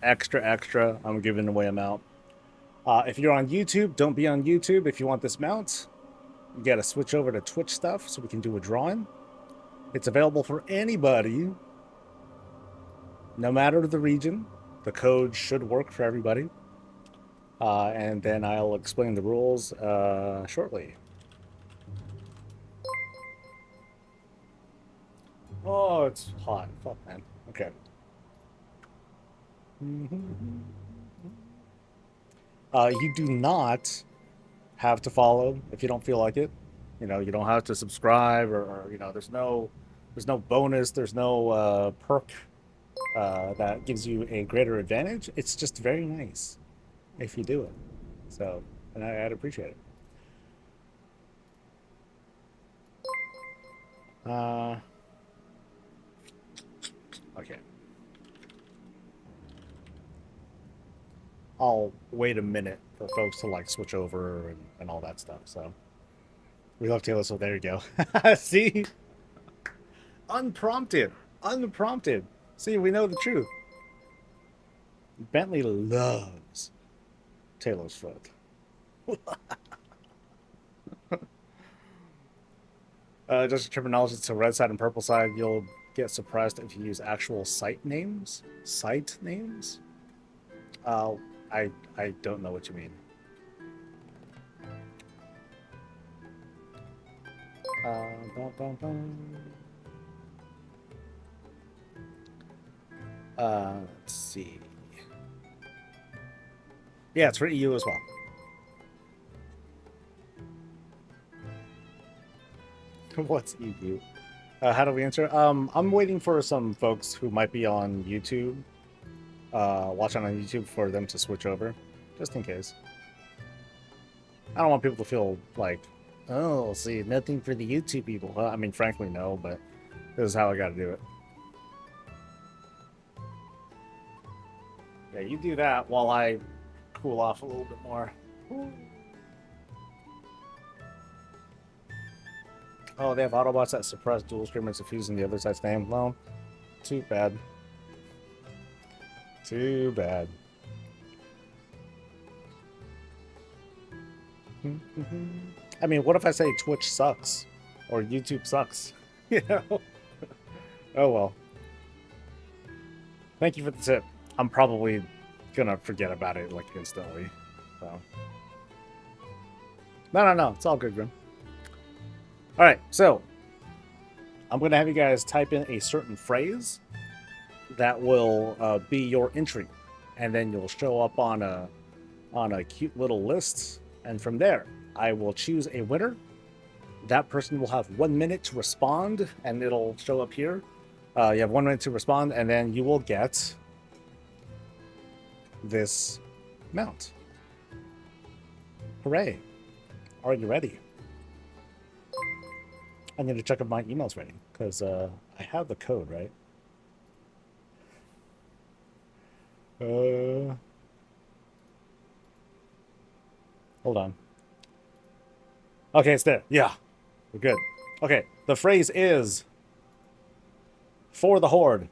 extra. I'm giving away a mount. If you're on YouTube, don't be on YouTube. If you want this mount, you gotta switch over to Twitch stuff so we can do a drawing. It's available for anybody, no matter the region. The code should work for everybody. And then I'll explain the rules shortly. Oh, it's hot. Fuck, man. Okay. You do not have to follow if you don't feel like it. You know, you don't have to subscribe or you know, there's no bonus, there's no perk that gives you a greater advantage. It's just very nice if you do it. So, and I'd appreciate it. Okay. I'll wait a minute for folks to like switch over and all that stuff. So we love Taylor, so there you go. See? Unprompted. See, we know the truth. Bentley loves Taylor's foot. Just terminology to red side and purple side, you'll get surprised if you use actual site names. Site names? I don't know what you mean. Let's see. Yeah, it's for EU as well. What's EU? How do we answer? I'm waiting for some folks who might be on YouTube, watching on YouTube, for them to switch over, just in case. I don't want people to feel like, oh, see, nothing for the YouTube people. Well, I mean, frankly, no, but this is how I got to do it. Yeah, you do that while I cool off a little bit more. Oh, they have Autobots that suppress dual screamers if using the other side's name. Well, too bad. Too bad. I mean, what if I say Twitch sucks? Or YouTube sucks? You know? Oh well. Thank you for the tip. I'm probably gonna forget about it like instantly. So. No. It's all good, Grim. Alright, so I'm gonna have you guys type in a certain phrase that will be your entry. And then you'll show up on a cute little list. And from there, I will choose a winner. That person will have 1 minute to respond, and it'll show up here. You have 1 minute to respond, and then you will get this mount. Hooray. Are you ready? I need to check if my email's ready, because I have the code, right? Hold on. Okay, it's there. Yeah, we're good. Okay, the phrase is for the Horde.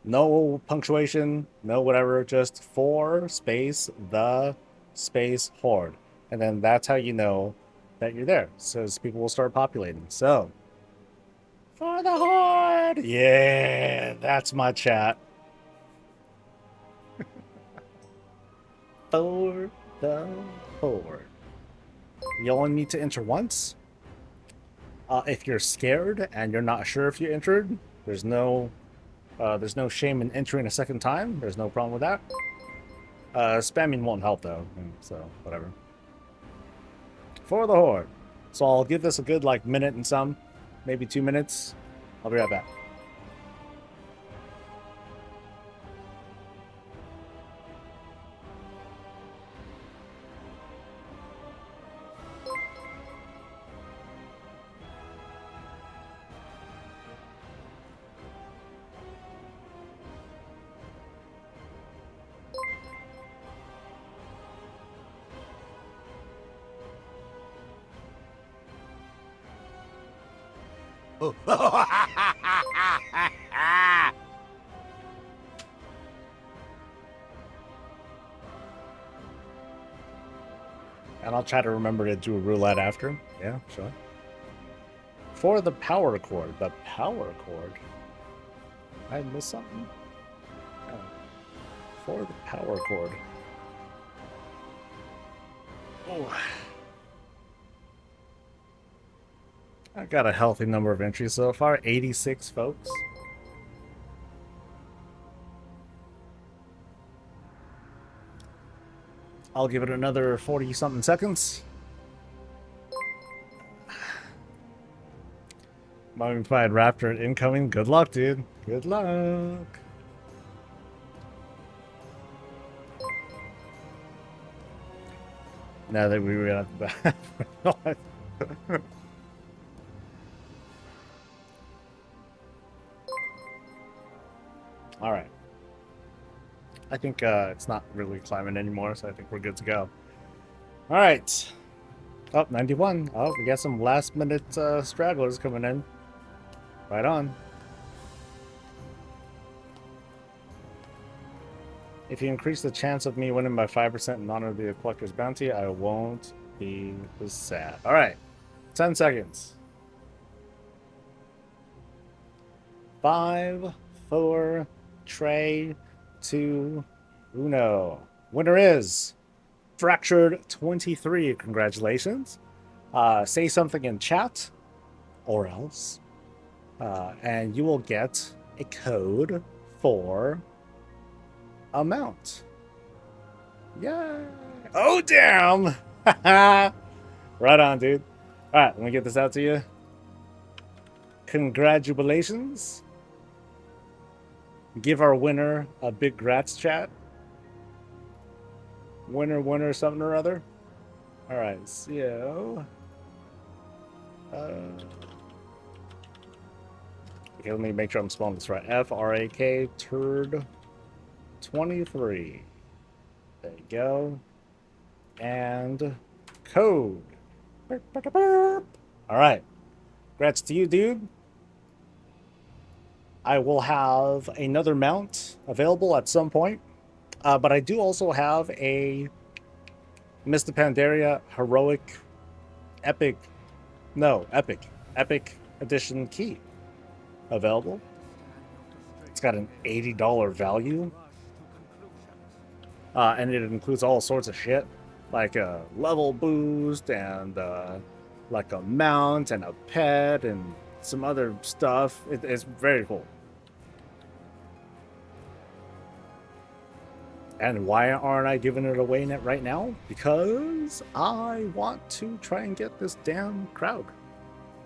No punctuation, no whatever, just for space the space Horde. And then that's how you know that you're there. So people will start populating. So, for the Horde! Yeah, that's my chat. For the Horde. You only need to enter once. If you're scared and you're not sure if you entered, there's no shame in entering a second time. There's no problem with that. Spamming won't help though, so whatever. For the Horde. So I'll give this a good like minute and some, maybe 2 minutes. I'll be right back. And I'll try to remember to do a roulette after. Yeah, sure. For the power cord. The power cord? I missed something? Oh. For the power cord. Oh. I got a healthy number of entries so far. 86 folks. I'll give it another 40-something seconds. Mummified Raptor incoming. Good luck, dude. Good luck. Now that we ran out the back. All right. I think it's not really climbing anymore, so I think we're good to go. All right. Oh, 91. Oh, we got some last-minute stragglers coming in. Right on. If you increase the chance of me winning by 5% in honor of the collector's bounty, I won't be sad. All right. 10 seconds. 5, 4, 3, 2, 1. Winner is Fractured 23. Congratulations. Say something in chat or else. And you will get a code for a mount. Yay! Oh, damn! Right on, dude. All right, let me get this out to you. Congratulations. Give our winner a big grats chat. Winner, something or other. All right, so... okay, let me make sure I'm spelling this right. F-R-A-K, turd 23. There you go. And code. All right. Congrats to you, dude. I will have another mount available at some point. But I do also have a Mr. Pandaria Heroic Epic Edition key available. It's got an $80 value. And it includes all sorts of shit, like a level boost and like a mount and a pet and some other stuff. It's very cool. And why aren't I giving it away right now? Because I want to try and get this damn crowd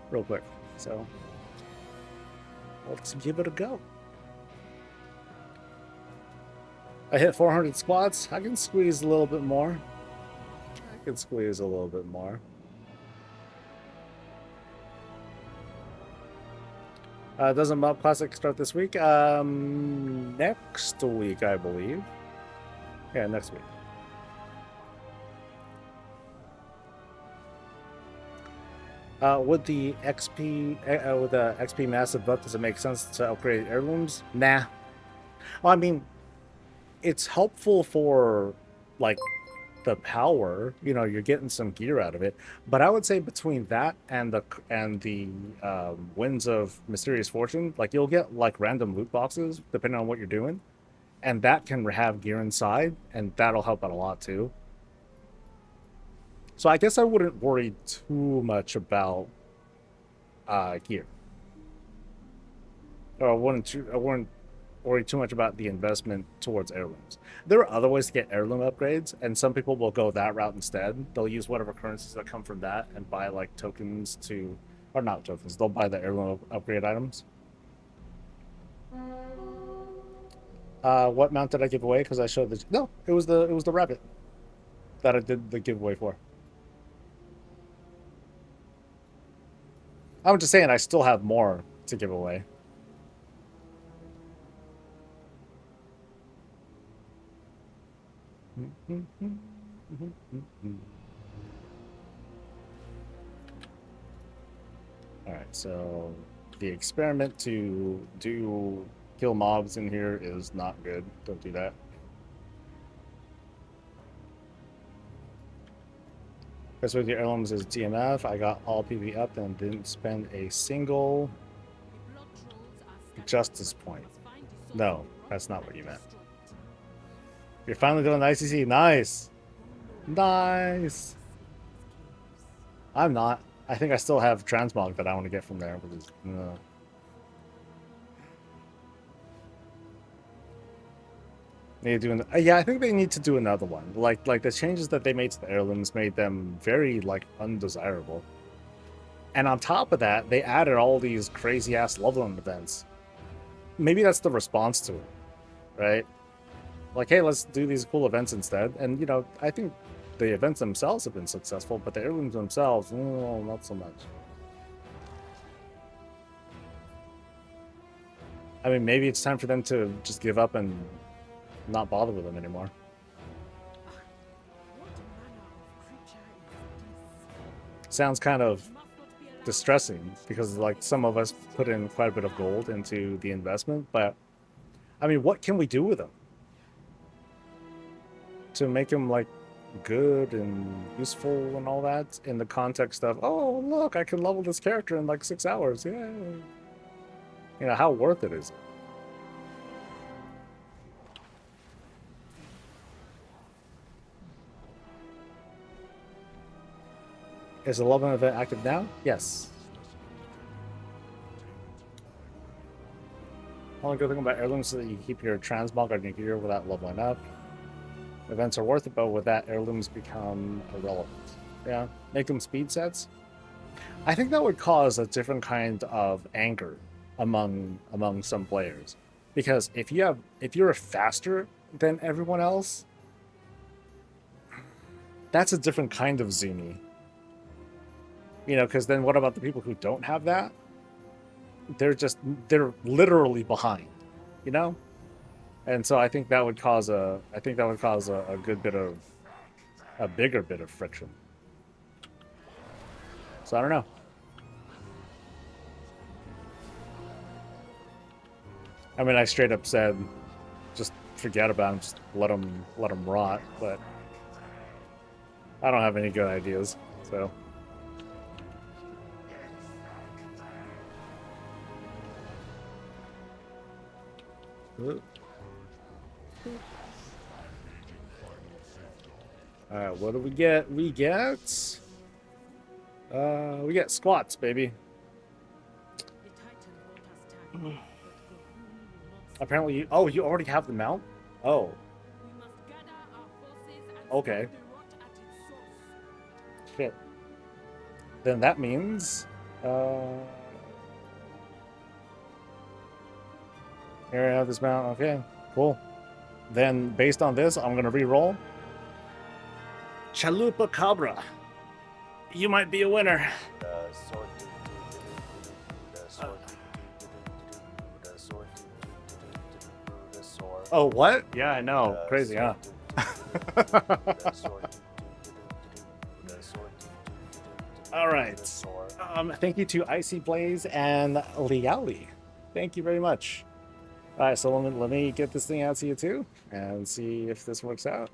real quick. So let's give it a go. I hit 400 squats. I can squeeze a little bit more. Doesn't Mob Classic start this week? Next week, I believe. Yeah, next week. With the XP massive buff, does it make sense to upgrade heirlooms? Nah. Well, I mean, it's helpful for like the power. You know, you're getting some gear out of it. But I would say between that and the Winds of Mysterious Fortune, like you'll get like random loot boxes depending on what you're doing. And that can have gear inside, and that'll help out a lot too. So I guess I wouldn't worry too much about gear. Or I wouldn't worry too much about the investment towards heirlooms. There are other ways to get heirloom upgrades, and some people will go that route instead. They'll use whatever currencies that come from that and buy like tokens to, or not tokens. They'll buy the heirloom upgrade items. What mount did I give away? Because I showed the no, it was the rabbit that I did the giveaway for. I'm just saying I still have more to give away. All right, so The experiment to kill mobs in here is not good. Don't do that. That's with your heirlooms is DMF. I got all PV up and didn't spend a single justice point. No, that's not what you meant. You're finally doing the ICC. Nice. Nice. I'm not. I think I still have Transmog that I want to get from there. But need to do yeah, I think they need to do another one. Like the changes that they made to the heirlooms made them very like undesirable. And on top of that, they added all these crazy ass leveling events. Maybe that's the response to it, right? Like, hey, let's do these cool events instead. And you know, I think the events themselves have been successful, but the heirlooms themselves, not so much. I mean, maybe it's time for them to just give up and not bother with them anymore. Sounds kind of distressing because like some of us put in quite a bit of gold into the investment, but I mean, what can we do with them to make them like good and useful and all that in the context of, oh look, I can level this character in like 6 hours. Yeah, you know, how worth it is it? Is the leveling event active now? Yes. Only good thing about heirlooms is that you keep your transmog on your gear without leveling up. Events are worth it, but with that, heirlooms become irrelevant. Yeah, make them speed sets. I think that would cause a different kind of anger among some players, because if you're faster than everyone else, that's a different kind of zoomy. You know, because then what about the people who don't have that? They're literally behind, you know? And so I think that would cause a good bit of a bigger bit of friction. So I don't know. I mean, I straight up said, just forget about them, just let them rot, but I don't have any good ideas, so. Alright, what do we get? We get squats, baby. Apparently you already have the mount? Oh. Okay. Shit. Then that means here I have this mount. Okay, cool. Then, based on this, I'm going to re-roll. Chalupa Cabra. You might be a winner. Oh, what? Yeah, I know. Crazy, huh? All right. Thank you to Icy Blaze and Liali. Thank you very much. All right, so let me get this thing out to you too, and see if this works out.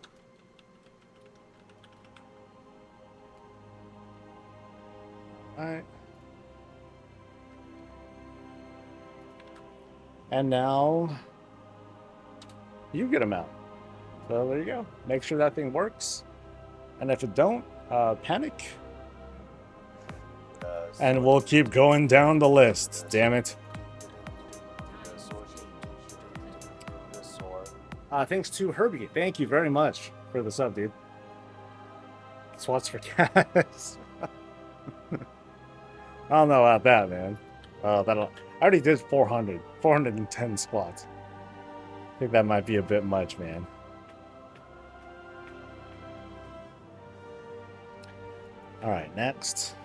All right. And now you get them out. So there you go. Make sure that thing works. And if it don't, panic. And we'll keep going down the list. Damn it. Thanks to Herbie. Thank you very much for the sub, dude. Swats for cats. I don't know about that, man. I already did 410 squats. I think that might be a bit much, man. All right, next.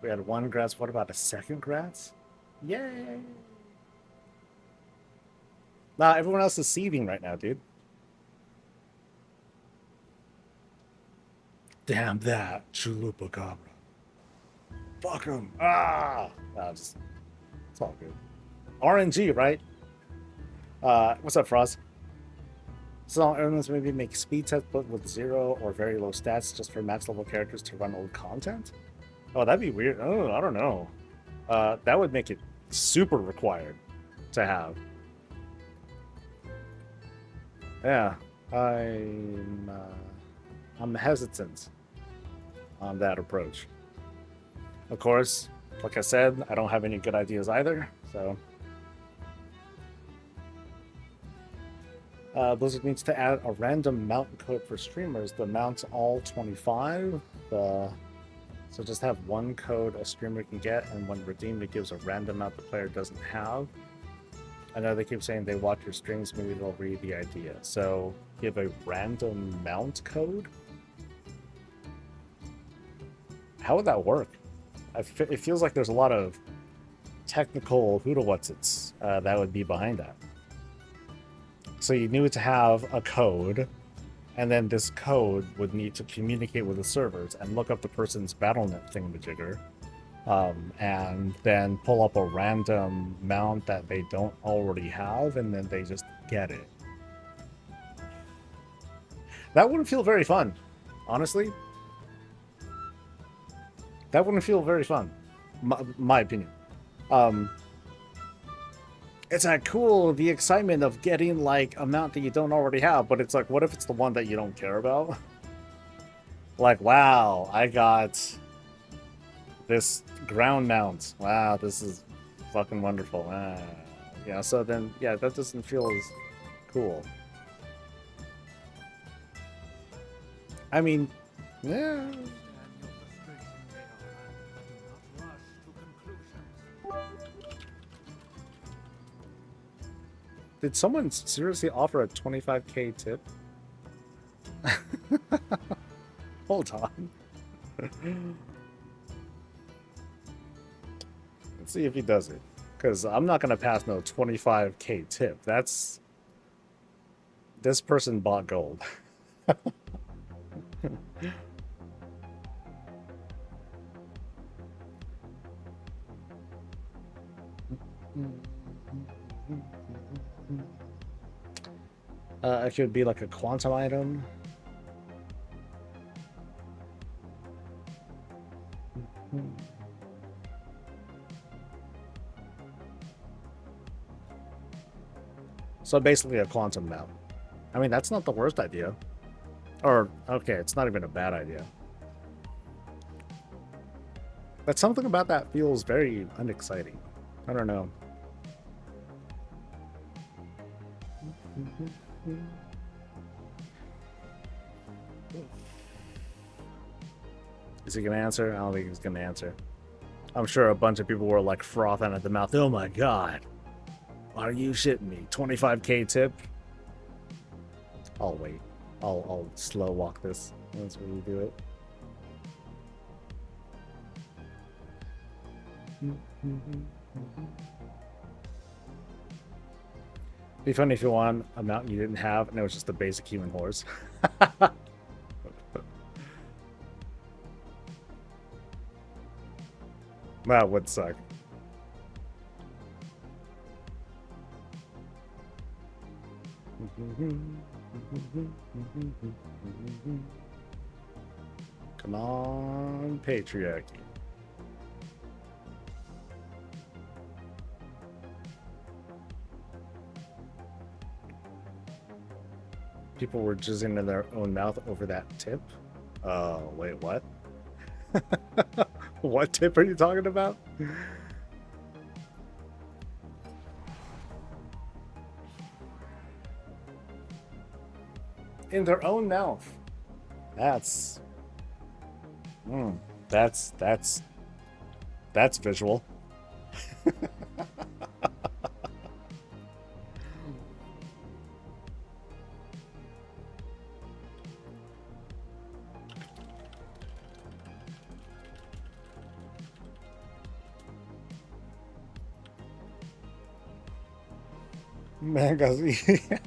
We had one Gratz. What about a second Gratz? Yay! Nah, everyone else is seething right now, dude. Damn that, Chalupa Cabra. Fuck him. Ah! It's all good. RNG, right? What's up, Frost? So elements maybe make speed tests but with 0 or very low stats just for max level characters to run old content? Oh, that'd be weird. Oh, I don't know. That would make it super required to have. Yeah, I'm hesitant on that approach. Of course, like I said, I don't have any good ideas either, so. Blizzard needs to add a random mount code for streamers. The mount's all 25. So just have one code a streamer can get, and when redeemed, it gives a random mount the player doesn't have. I know they keep saying they watch your streams, maybe they'll read the idea. So give a random mount code? How would that work? It feels like there's a lot of technical who-to-whatsits that would be behind that. So you need to have a code, and then this code would need to communicate with the servers and look up the person's BattleNet thingamajigger, and then pull up a random mount that they don't already have, and then they just get it. That wouldn't feel very fun, honestly. That wouldn't feel very fun, my opinion. It's like cool, the excitement of getting like a mount that you don't already have, but it's like, what if it's the one that you don't care about? Like, wow, I got this ground mount. Wow, this is fucking wonderful. Yeah, so then, yeah, that doesn't feel as cool. I mean, yeah. Did someone seriously offer a 25k tip? Hold on. Let's see if he does it. Because I'm not going to pass no 25k tip. That's... This person bought gold. It could be like a quantum item. So basically a quantum mount. I mean, that's not the worst idea. Or, okay, it's not even a bad idea. But something about that feels very unexciting. I don't know. Is he gonna answer? I don't think he's gonna answer. I'm sure a bunch of people were like frothing at the mouth. Oh my god. Are you shitting me? 25k tip? I'll wait. I'll slow walk this once we do it. Be funny if you won a mount you didn't have and it was just the basic human horse. That would suck. Come on, patriarchy. People were jizzing in their own mouth over that tip. Oh, wait, what? What tip are you talking about? In their own mouth. That's visual. Magazine.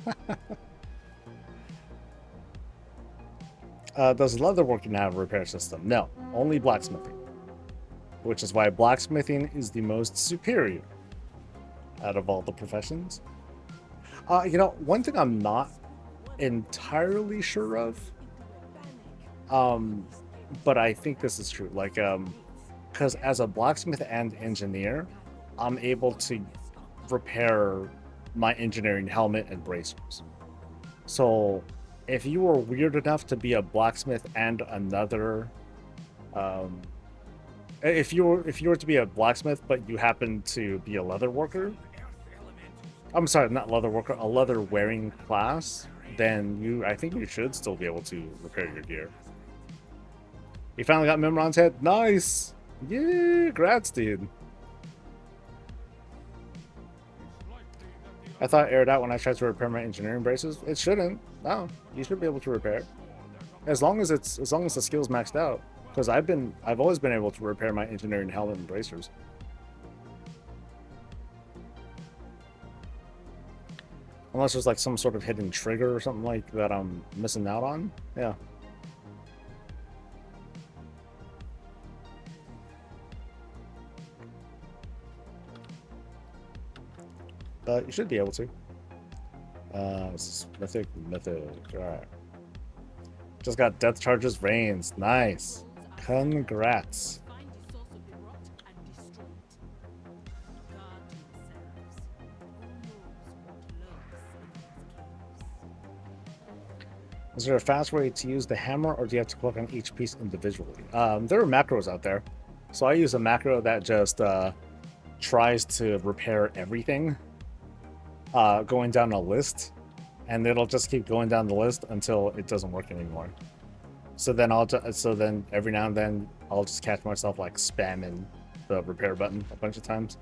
Does leatherworking have a repair system? No, only blacksmithing. which is why blacksmithing is the most superior out of all the professions. You know, one thing I'm not entirely sure of, but I think this is true. Like, because as a blacksmith and engineer, I'm able to repair my engineering helmet and bracers. So, if you were weird enough to be a blacksmith and another, if you were to be a blacksmith but you happen to be a leather worker, I'm sorry, not leather worker, a leather wearing class, then I think you should still be able to repair your gear. You finally got Mimron's head? Nice! Yeah, congrats, dude. I thought it aired out when I tried to repair my engineering braces. It shouldn't. No, you should be able to repair. As long as the skill's maxed out. Because I've always been able to repair my engineering helmet and bracers. Unless there's like some sort of hidden trigger or something like that I'm missing out on. Yeah. You should be able to. Mythic. Alright. Just got death charges reigns. Nice. Congrats. Is there a fast way to use the hammer, or do you have to click on each piece individually? There are macros out there. So I use a macro that just tries to repair everything, going down a list, and it'll just keep going down the list until it doesn't work anymore. So then every now and then I'll just catch myself like spamming the repair button a bunch of times.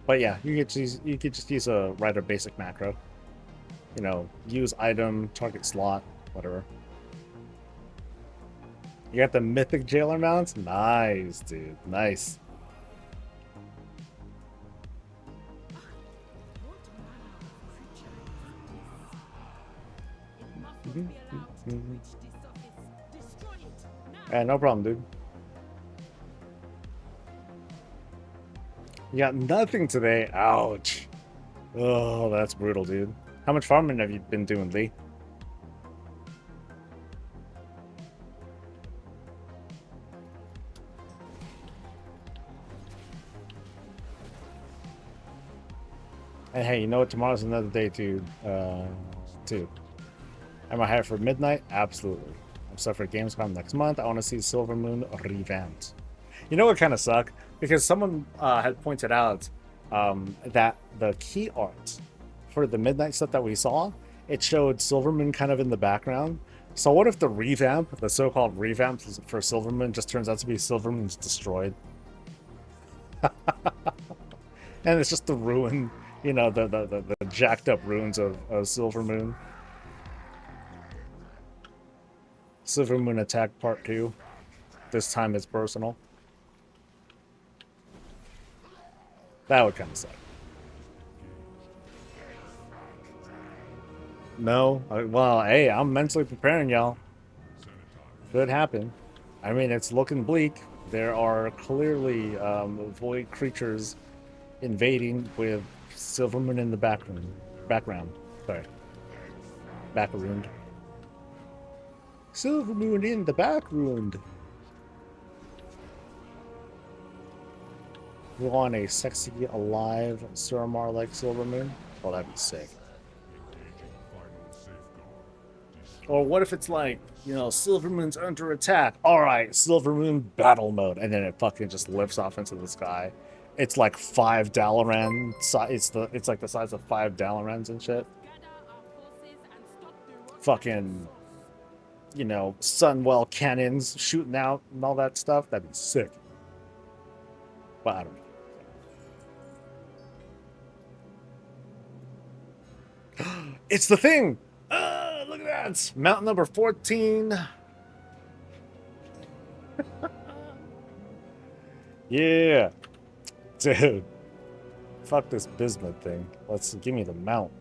But yeah, you could just use a rather basic macro. You know, use item, target slot, whatever. You got the mythic jailer mount? Nice, dude. Nice. Yeah, no problem, dude. You got nothing today. Ouch. Oh, that's brutal, dude. How much farming have you been doing, Lee? And hey, you know what? Tomorrow's another day too. Am I hired for midnight? Absolutely. I'm set for Gamescom next month. I want to see Silver Moon revamped. You know what kind of suck? Because someone had pointed out that the key art for the midnight stuff that we saw, it showed Silver Moon kind of in the background. So what if the revamp, the so-called revamp for Silver Moon, just turns out to be Silver Moon's Destroyed? And it's just the ruin, you know, the jacked up ruins of Silver Moon. Silver Moon Attack Part 2. This time it's personal. That would kind of suck. No? Well, hey, I'm mentally preparing y'all. Could happen. I mean, it's looking bleak. There are clearly void creatures invading with Silver Moon in the background. Sorry. Background. Silver Moon in the background. We want a sexy, alive Suramar like Silver Moon? Well, that'd be sick. Or what if it's like, you know, Silver Moon's under attack. Alright, Silver Moon battle mode. And then it fucking just lifts off into the sky. It's like 5 Dalaran. It's like the size of 5 Dalarans and shit. Fucking, you know, Sunwell cannons shooting out and all that stuff. That'd be sick. But I don't know. It's the thing! Look at that! Mountain number 14. Yeah. Dude. Fuck this Bismuth thing. Give me the mount.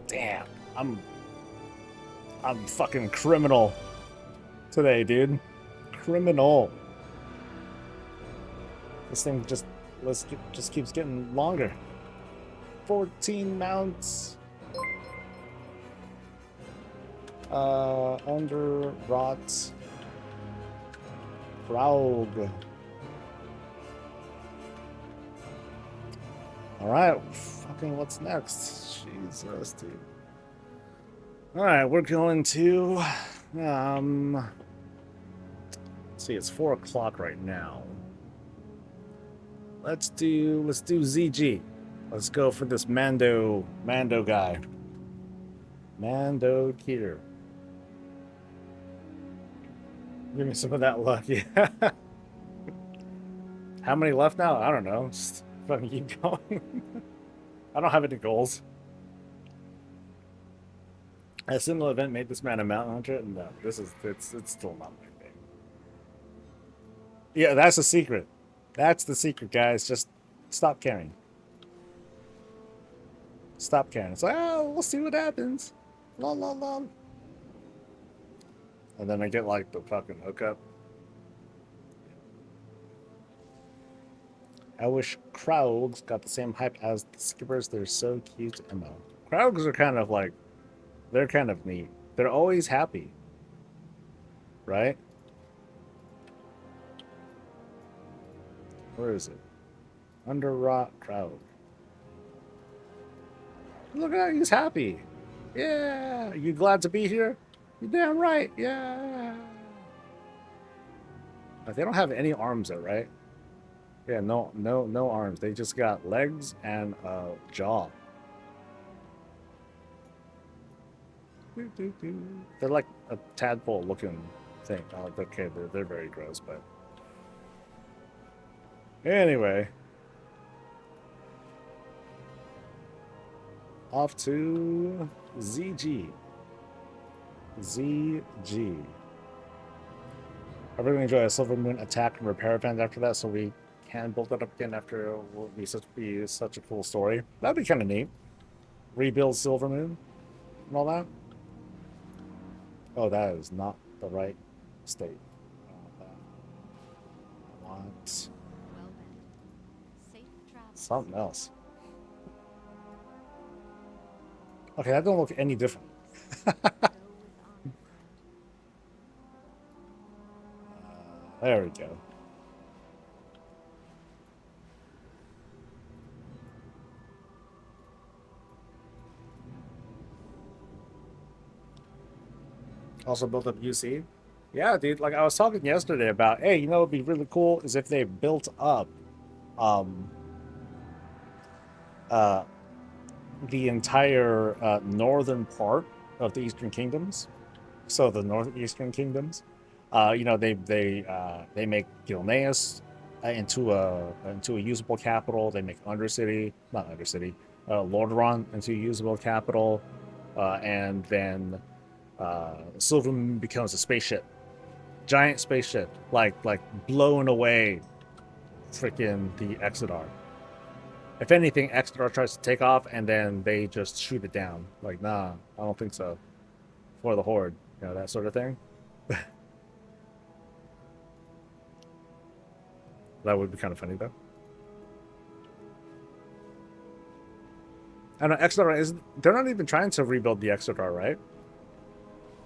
Damn. I'm fucking criminal today, dude. Criminal. This thing just keeps getting longer. 14 mounts. Under rot. Praug. Alright, fucking what's next? Jesus, dude. Alright, we're going to let's see, it's 4 o'clock right now. Let's do ZG. Let's go for this Mando guy. Mando Keter. Give me some of that luck, yeah. How many left now? I don't know. Just fucking keep going. I don't have any goals. A similar event made this man a mountain hunter. No, it's still not my thing. Yeah, that's the secret. That's the secret, guys. Just stop caring. Stop caring. It's like, oh, we'll see what happens. La la la. And then I get like the fucking hookup. I wish Kraugs got the same hype as the skippers. They're so cute, Emma. Kraugs are kind of like, they're kind of neat. They're always happy. Right? Where is it? Under rot Kraug. Look at that, he's happy. Yeah. You glad to be here? You're damn right. Yeah. They don't have any arms though, right? Yeah, no arms. They just got legs and a jaw. They're like a tadpole looking thing. Oh, okay, they're very gross, but anyway. Off to ZG. ZG. I really enjoy a Silver Moon attack and repair event after that, so we can build it up again after it will be such a cool story. That'd be kind of neat. Rebuild Silver Moon and all that. Oh, that is not the right state. I want something else. Okay, that don't look any different. There we go. Also built up UC. Yeah, dude, like I was talking yesterday about, hey, you know what would be really cool is if they built up the entire northern part of the Eastern Kingdoms. So the northeastern kingdoms. You know, they make Gilneas into a usable capital. They make Lordaeron into a usable capital, and then Silver Moon becomes a spaceship, giant spaceship, like blowing away freaking the Exodar. If anything, Exodar tries to take off, and then they just shoot it down. Like, nah, I don't think so. For the Horde, you know, that sort of thing. That would be kind of funny, though. I know Exodar they're not even trying to rebuild the Exodar, right?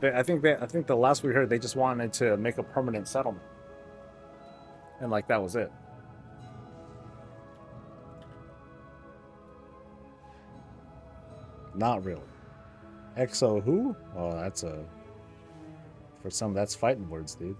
I think the last we heard, they just wanted to make a permanent settlement, and like that was it. Not really. Exo who? Oh, that's for some that's fighting words, dude.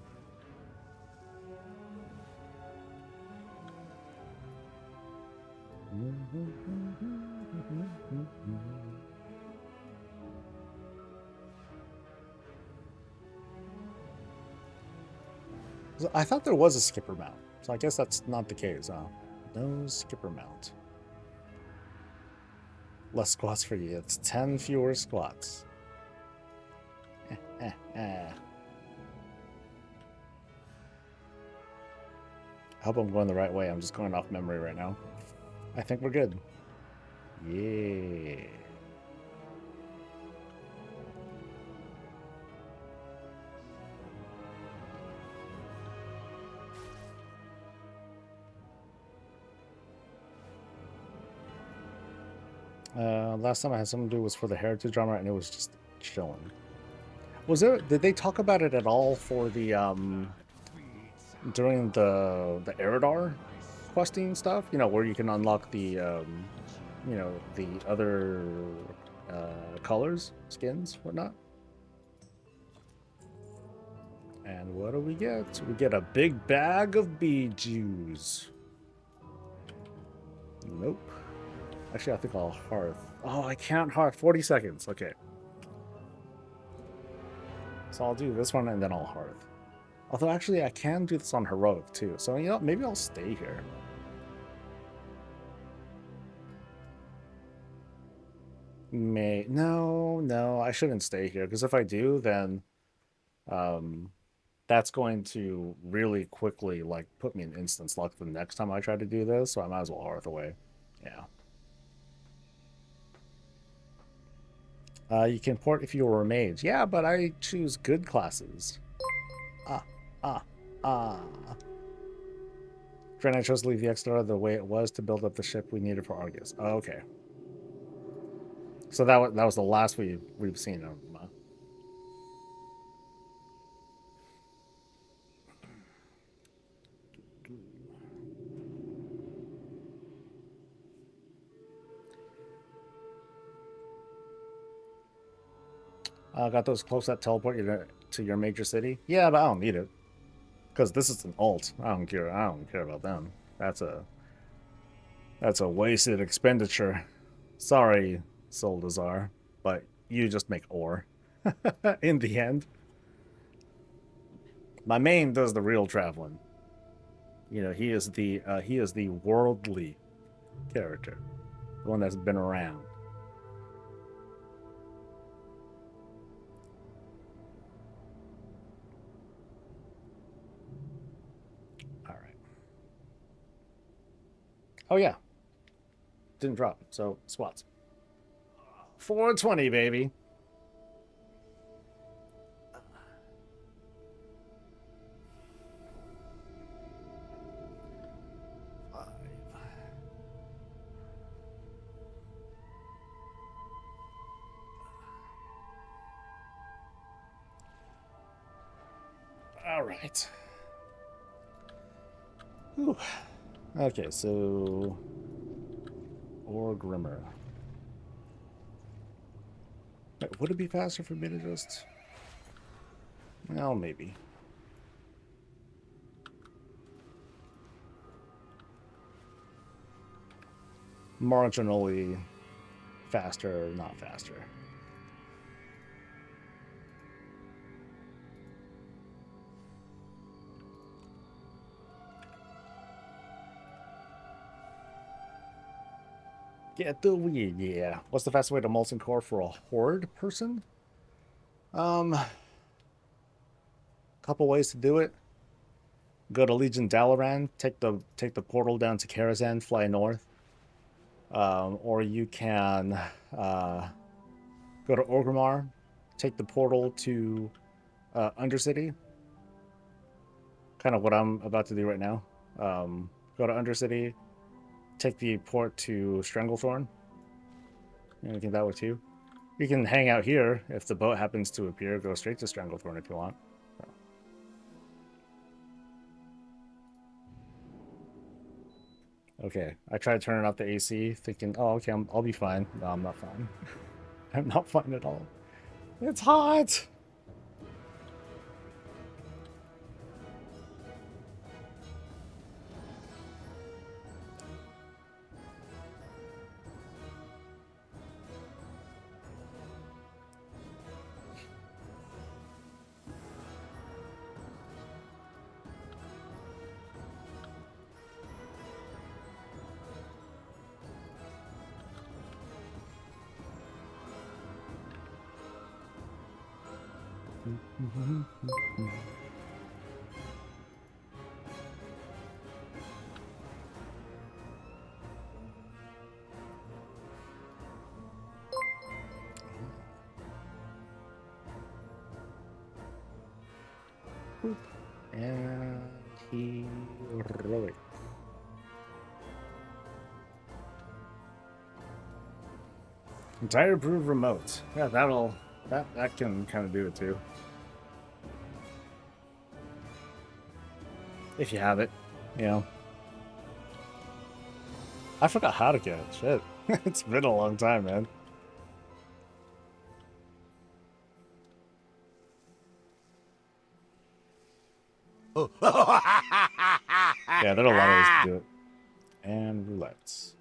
I thought there was a skipper mount, so I guess that's not the case, huh? No skipper mount. Less squats for you. It's 10 fewer squats. I hope I'm going the right way. I'm just going off memory right now. I think we're good. Yeah. Last time I had something to do was for the heritage armor, and it was just chilling. Was there? Did they talk about it at all for the during the Eridar questing stuff? You know, where you can unlock the you know, the other colors, skins, whatnot. And what do we get? We get a big bag of Bijous. Nope. Actually, I think I'll hearth. Oh, I can't hearth. 40 seconds. Okay. So I'll do this one and then I'll hearth. Although, actually, I can do this on heroic too. So, you know, maybe I'll stay here. No, I shouldn't stay here. Because if I do, then that's going to really quickly, like, put me in instance luck the next time I try to do this. So I might as well hearth away. Yeah. You can port if you were a mage. Yeah, but I choose good classes. Friend, I chose to leave the Exeter the way it was to build up the ship we needed for Argus. Oh, okay. So that was the last we've seen of them. Got those close that teleport you to your major city? Yeah, but I don't need it. Because this is an alt. I don't care about them. That's a wasted expenditure. Sorry, Soldazar, but you just make ore. In the end. My main does the real traveling. You know, he is the worldly character. The one that's been around. Oh, yeah. Didn't drop. So, swats. 420, baby. All right. Whew. Okay, so or Grimmer. Wait, would it be faster for me to just? Well, maybe. Marginally faster, not faster. Get the weed, yeah. What's the fastest way to molten core for a horde person? Couple ways to do it. Go to Legion Dalaran, take the portal down to Karazhan, fly north. Or you can go to Orgrimmar, take the portal to Undercity. Kind of what I'm about to do right now. Go to Undercity. Take the port to Stranglethorn. You can that way too. You can hang out here if the boat happens to appear. Go straight to Stranglethorn if you want. Okay, I tried turning off the AC, thinking, "Oh, okay, I'll be fine." No, I'm not fine. I'm not fine at all. It's hot. And heroic. Entire approved remote. Yeah, that can kind of do it too. If you have it, you know. I forgot how to get it. Shit. It's been a long time, man. Yeah, there are a lot of ways to do it. And roulettes.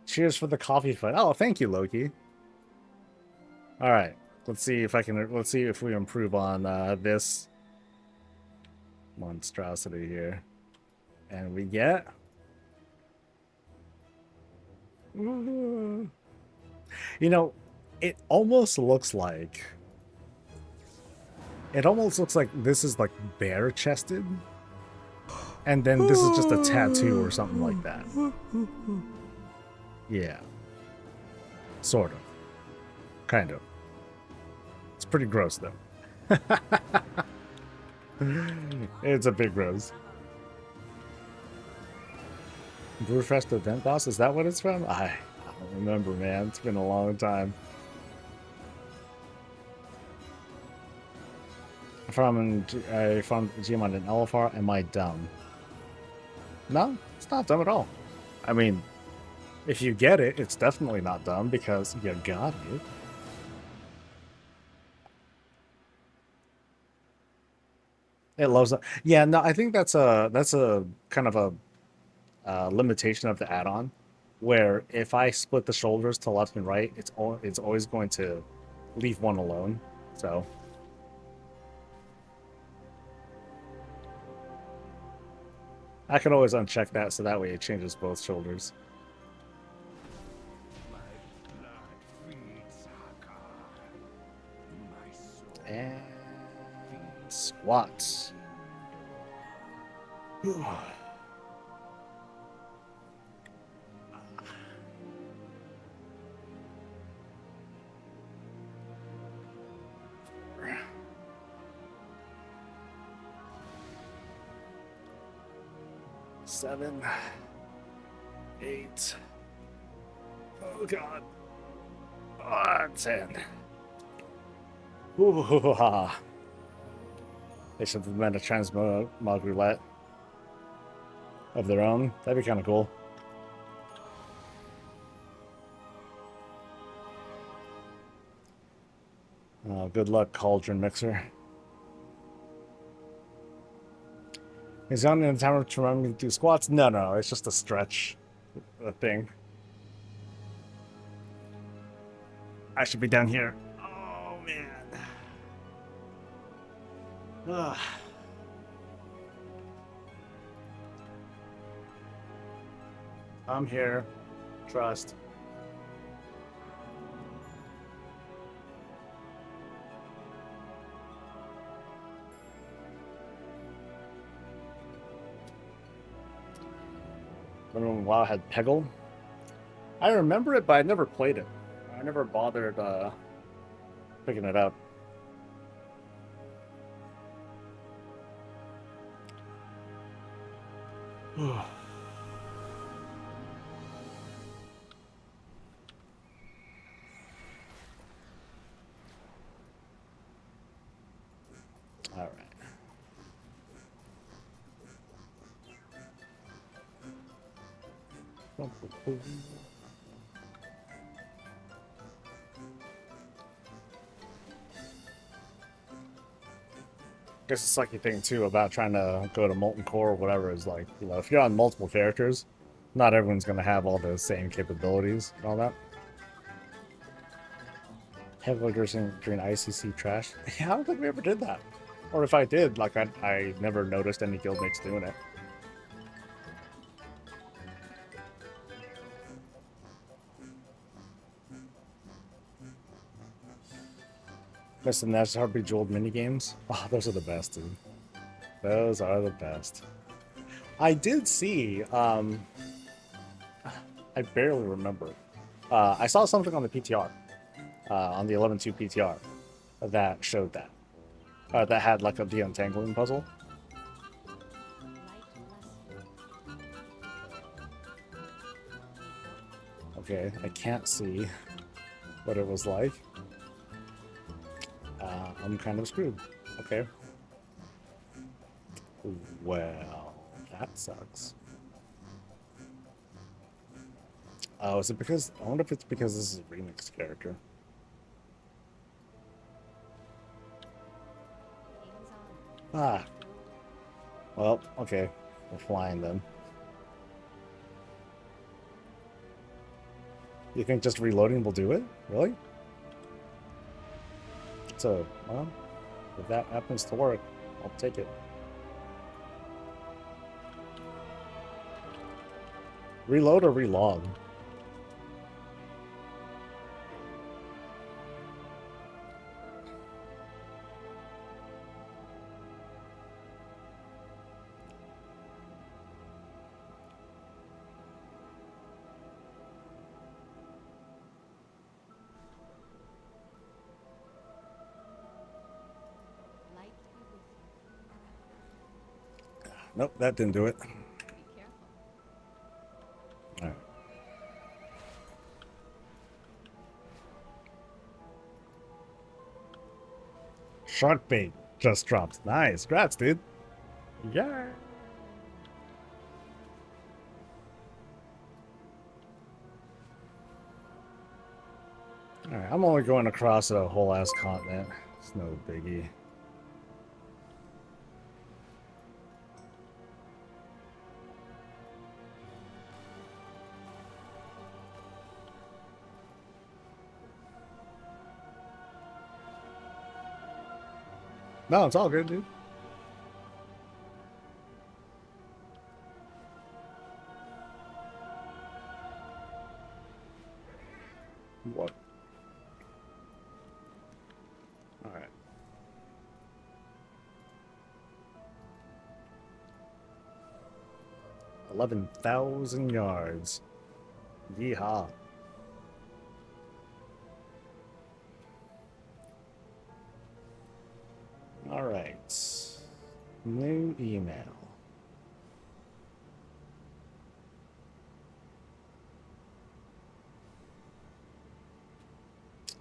Cheers for the coffee fight. Oh, thank you, Loki. All right, let's see if we improve on this monstrosity here, and we get. You know, it almost looks like this is like bare chested, and then this is just a tattoo or something like that. Yeah. Sort of. Kind of. It's pretty gross, though. It's a bit gross. Brewfest event boss? Is that what it's from? I don't remember, man. It's been a long time. From Gmon and LFR, am I dumb? No, it's not dumb at all. I mean, if you get it, it's definitely not dumb because you got it. It loves it. Yeah, no, I think that's a kind of a limitation of the add-on, where if I split the shoulders to left and right, it's always going to leave one alone. So I can always uncheck that, so that way it changes both shoulders. And squats. Seven, 8. Oh God. 10. Ooh, they should implement a Transmog roulette of their own. That'd be kind of cool. Good luck, Cauldron Mixer. Is on in the timer to remind me to do squats? No, it's just a stretch thing. I should be down here. Oh man. Ugh. I'm here. Trust. Remember when WoW had Peggle? I remember it, but I never played it. I never bothered picking it up. All right. I guess the sucky thing too about trying to go to Molten Core or whatever is like, you know, if you're on multiple characters, not everyone's going to have all the same capabilities and all that. Heavily during ICC trash. Yeah, I don't think we ever did that. Or if I did, like I never noticed any guildmates doing it. Miss the National Heart Bejeweled minigames. Oh, those are the best, dude. Those are the best. I did see, I barely remember. I saw something on the PTR, on the 11.2 PTR, that showed that. That had like the untangling puzzle. Okay, I can't see what it was like. I'm kind of screwed. Okay. Well, that sucks. Oh, is it because... I wonder if it's because this is a remix character. Ah. Well, okay. We're flying then. You think just reloading will do it? Really? So, well, if that happens to work, I'll take it. Reload or relog? Nope, that didn't do it. Alright. Shark bait just dropped. Nice. Congrats, dude. Yeah. Alright, I'm only going across a whole ass continent. It's no biggie. No, it's all good, dude. What? All right. 11,000 yards. Yeehaw. All right. New email.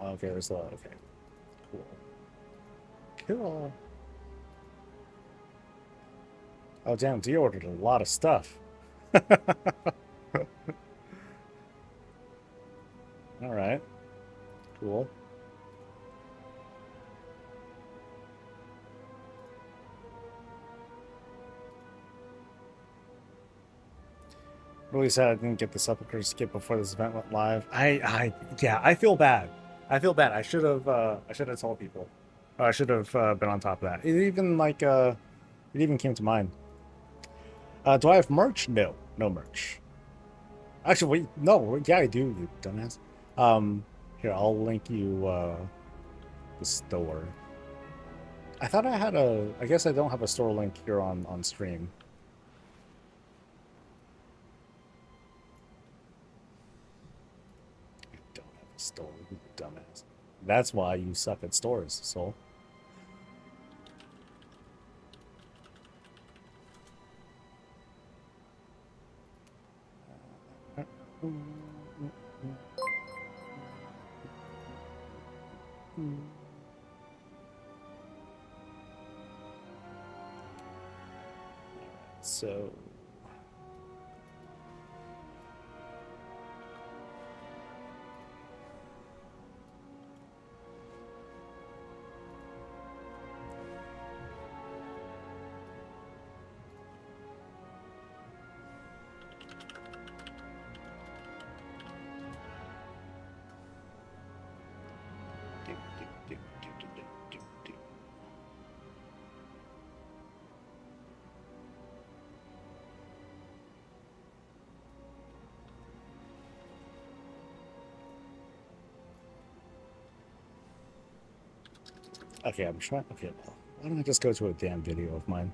Okay, there's a lot. Okay. Cool. Cool. Oh, damn, D ordered a lot of stuff. All right. Cool. Really sad I didn't get the Sepulchre skip before this event went live. Yeah, I feel bad. I feel bad. I should have told people. Or I should have been on top of that. It even it even came to mind. Do I have merch? No, no merch. Actually, wait, no, yeah, I do, you dumbass. Here, I'll link you the store. I thought I had I guess I don't have a store link here on stream. I don't have a store, you dumbass. That's why you suck at stores, Soul. So okay, I'm trying. Okay, well, why don't I just go to a damn video of mine?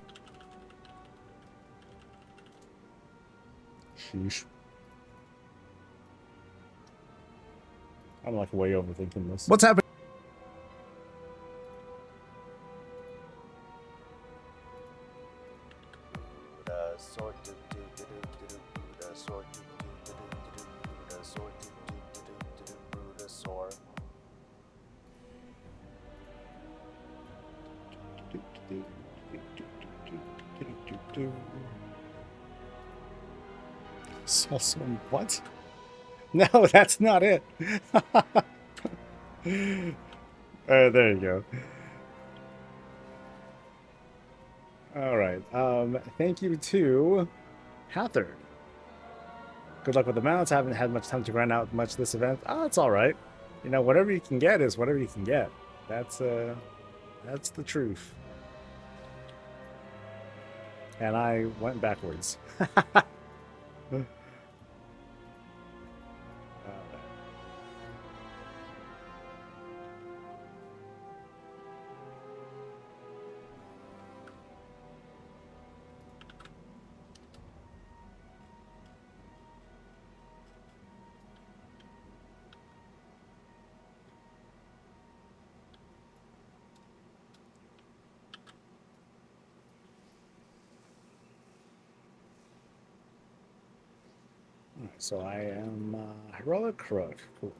Sheesh. I'm like way overthinking this. What's happening? So, what? No, that's not it. There you go. All right. Thank you to Hathard. Good luck with the mounts. I haven't had much time to grind out much this event. Oh, it's all right. You know, whatever you can get is whatever you can get. That's the truth. And I went backwards. So I am Heroic Crook. Cool.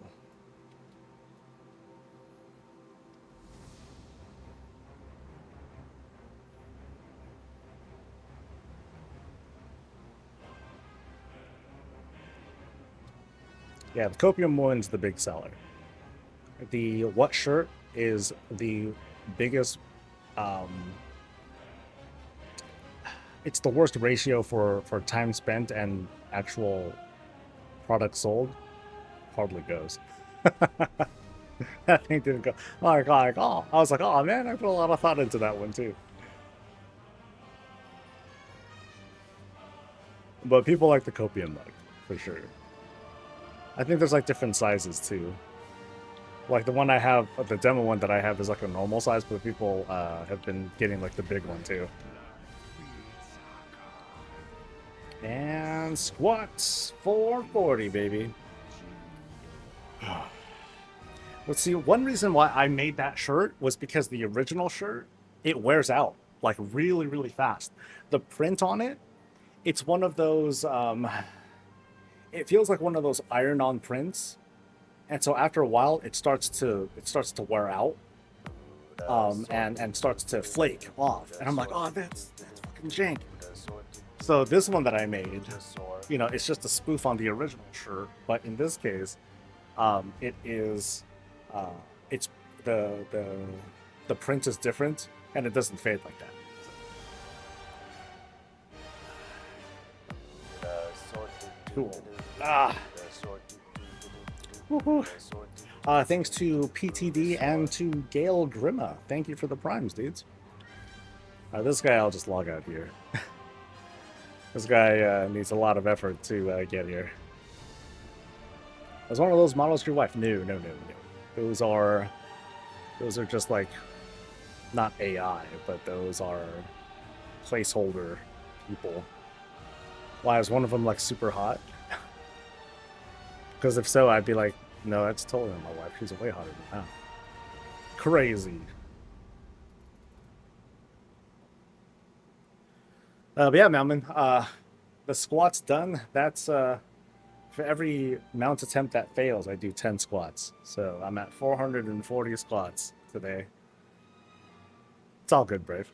Yeah, the Copium one's the big seller. The what shirt is the biggest. It's the worst ratio for time spent and actual product sold. Hardly goes. That thing didn't go. Like, oh, I was like, oh man, I put a lot of thought into that one too. But people like the Copium mug for sure. I think there's like different sizes too. Like the one I have, the demo one that I have is like a normal size, but people have been getting like the big one too. And squats 440, baby. Let's see, one reason why I made that shirt was because the original shirt, it wears out like really, really fast. The print on it, it's one of those, it feels like one of those iron-on prints. And so after a while, it starts to wear out, and starts to flake off. And I'm like, oh, that's fucking jank. So this one that I made, you know, it's just a spoof on the original shirt, but in this case, it is, it's the print is different and it doesn't fade like that. Cool. Woohoo. Thanks to PTD and to Gale Grimma. Thank you for the primes, dudes. This guy, I'll just log out here. This guy needs a lot of effort to get here. Was one of those models your wife? No. Those are just like, not AI, but those are placeholder people. Why is one of them like super hot? Because if so, I'd be like, no, that's totally not my wife. She's way hotter than that. Crazy. But yeah, Malman, the squat's done. That's for every mount attempt that fails, I do 10 squats. So I'm at 440 squats today. It's all good, Brave.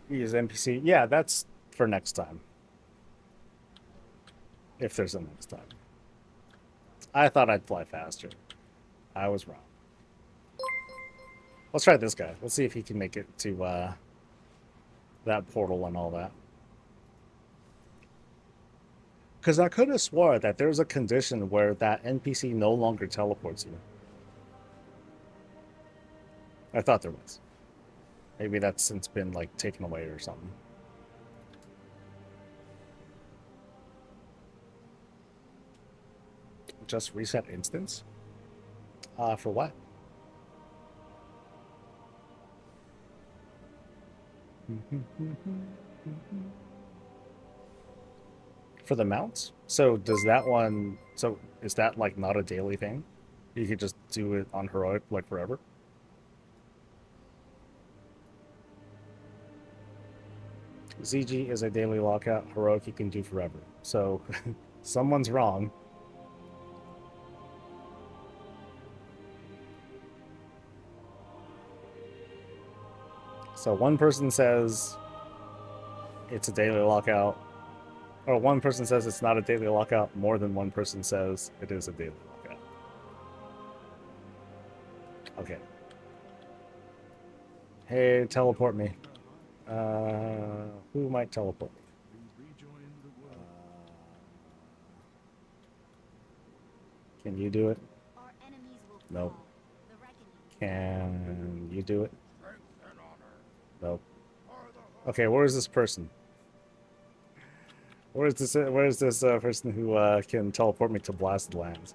Use NPC. Yeah, that's for next time. If there's a next time. I thought I'd fly faster. I was wrong. Let's try this guy. Let's see if he can make it to that portal and all that. Because I could have swore that there's a condition where that NPC no longer teleports you. I thought there was. Maybe that's since been like taken away or something. Just reset instance? For what? For the mounts? So does that one, so is that like not a daily thing? You could just do it on heroic like forever? ZG is a daily lockout. Heroic you can do forever. So someone's wrong. So one person says it's a daily lockout, or one person says it's not a daily lockout. More than one person says it is a daily lockout. Okay. Hey, teleport me. Who might teleport me? Can you do it? Our enemies will Nope. fall. The reckoning. Can you do it? Nope. Okay, where is this person? Where is this person who can teleport me to Blasted Lands?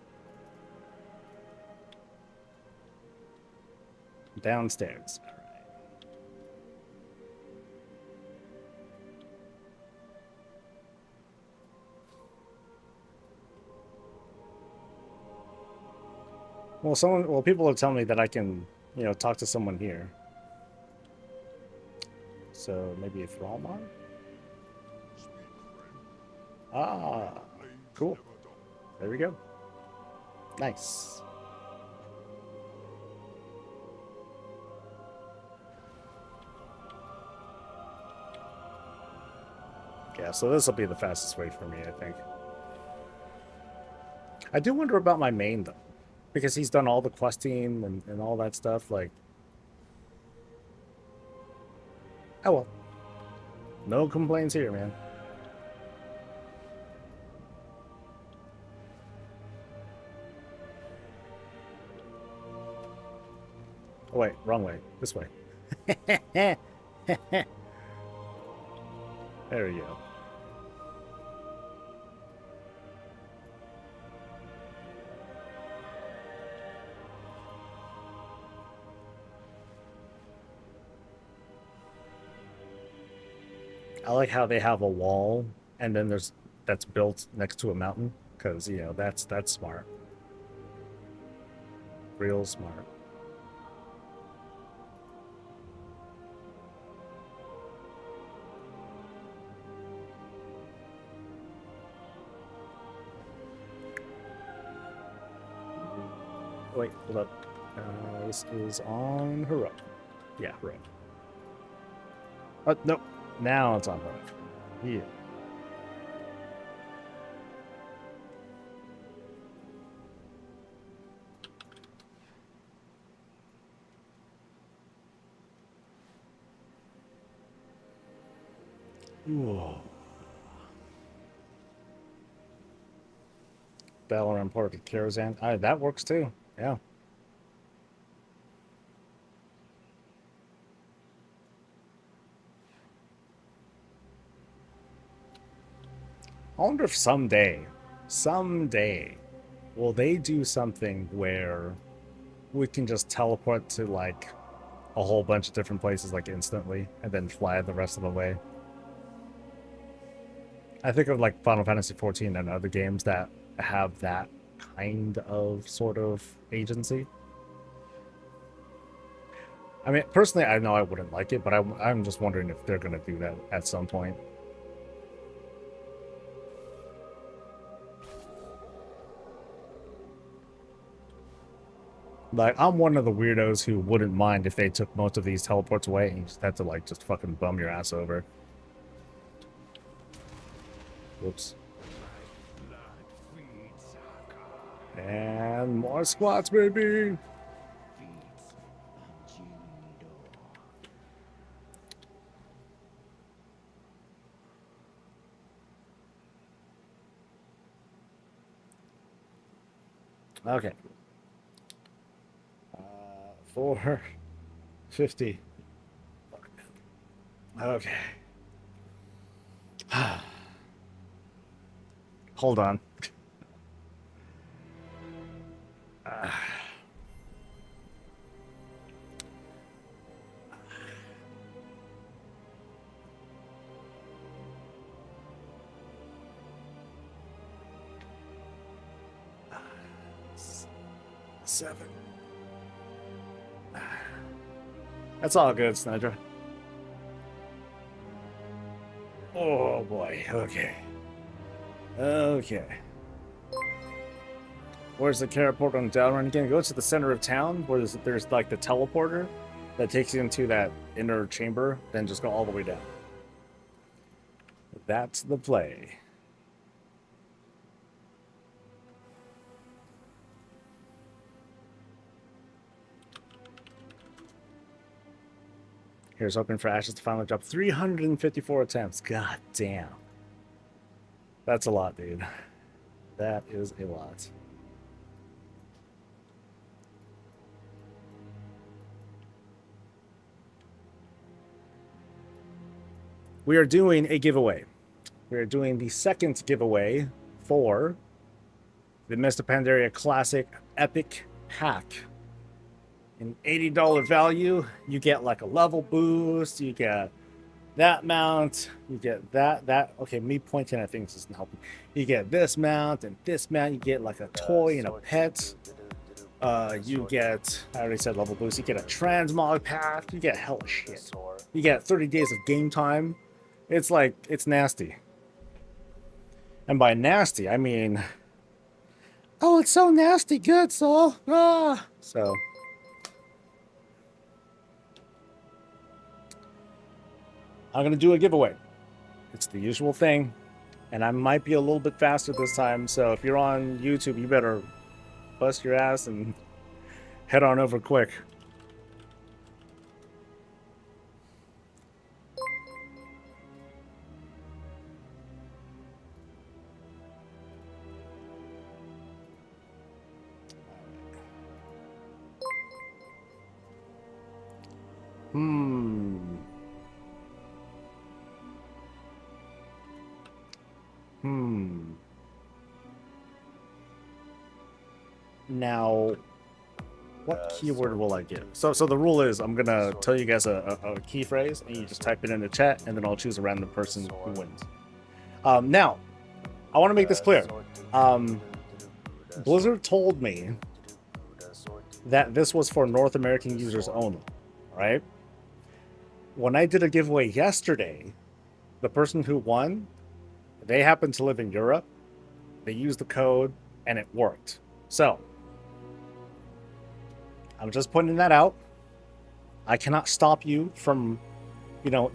Downstairs. All right. Well, people are telling me that I can, you know, talk to someone here. So maybe a Thrallmon? Ah, cool. There we go. Nice. Yeah, so this will be the fastest way for me, I think. I do wonder about my main, though. Because he's done all the questing and all that stuff, like... Oh well. No complaints here, man. Oh wait, wrong way. This way. There we go. I like how they have a wall and then that's built next to a mountain, because you know that's smart. Real smart. Wait, hold up. This is on heroic. Yeah, heroic. Oh, nope. Now it's on heroic. Yeah. Whoa. Battle around Port of Karazhan. That works too. Yeah. I wonder if someday, will they do something where we can just teleport to like a whole bunch of different places like instantly and then fly the rest of the way? I think of like Final Fantasy XIV and other games that have that kind of sort of agency. I mean, personally, I know I wouldn't like it, but I'm just wondering if they're going to do that at some point. Like, I'm one of the weirdos who wouldn't mind if they took most of these teleports away and you just had to, like, just fucking bum your ass over. Whoops. And more squats, baby! Okay. 450. Okay. Hold on. Seven. That's all good, Snydra. Oh boy, okay. Okay. Where's the caraport on Dowrun again? Go to the center of town where there's like the teleporter that takes you into that inner chamber, then just go all the way down. That's the play. Here's hoping for Ashes to finally drop 354 attempts. God damn. That's a lot, dude. That is a lot. We are doing a giveaway. We are doing the second giveaway for the Mr. Pandaria Classic Epic Pack. An $80 value, you get like a level boost, you get that mount, you get that. Okay, me pointing at things isn't helping. You get this mount and this mount, you get like a toy and a pet. You get, I already said level boost, you get a transmog pack, you get hella shit. You get 30 days of game time. It's like, it's nasty. And by nasty, I mean, oh, it's so nasty good, Soul. Ah. So, I'm going to do a giveaway. It's the usual thing. And I might be a little bit faster this time. So if you're on YouTube, you better bust your ass and head on over quick. Now, what keyword will I give? So the rule is I'm gonna tell you guys a key phrase, and you just type it in the chat, and then I'll choose a random person who wins. Now, I want to make this clear. Blizzard told me that this was for North American users only, right? When I did a giveaway yesterday, the person who won, they happened to live in Europe. They used the code, and it worked. So, I'm just pointing that out. I cannot stop you from,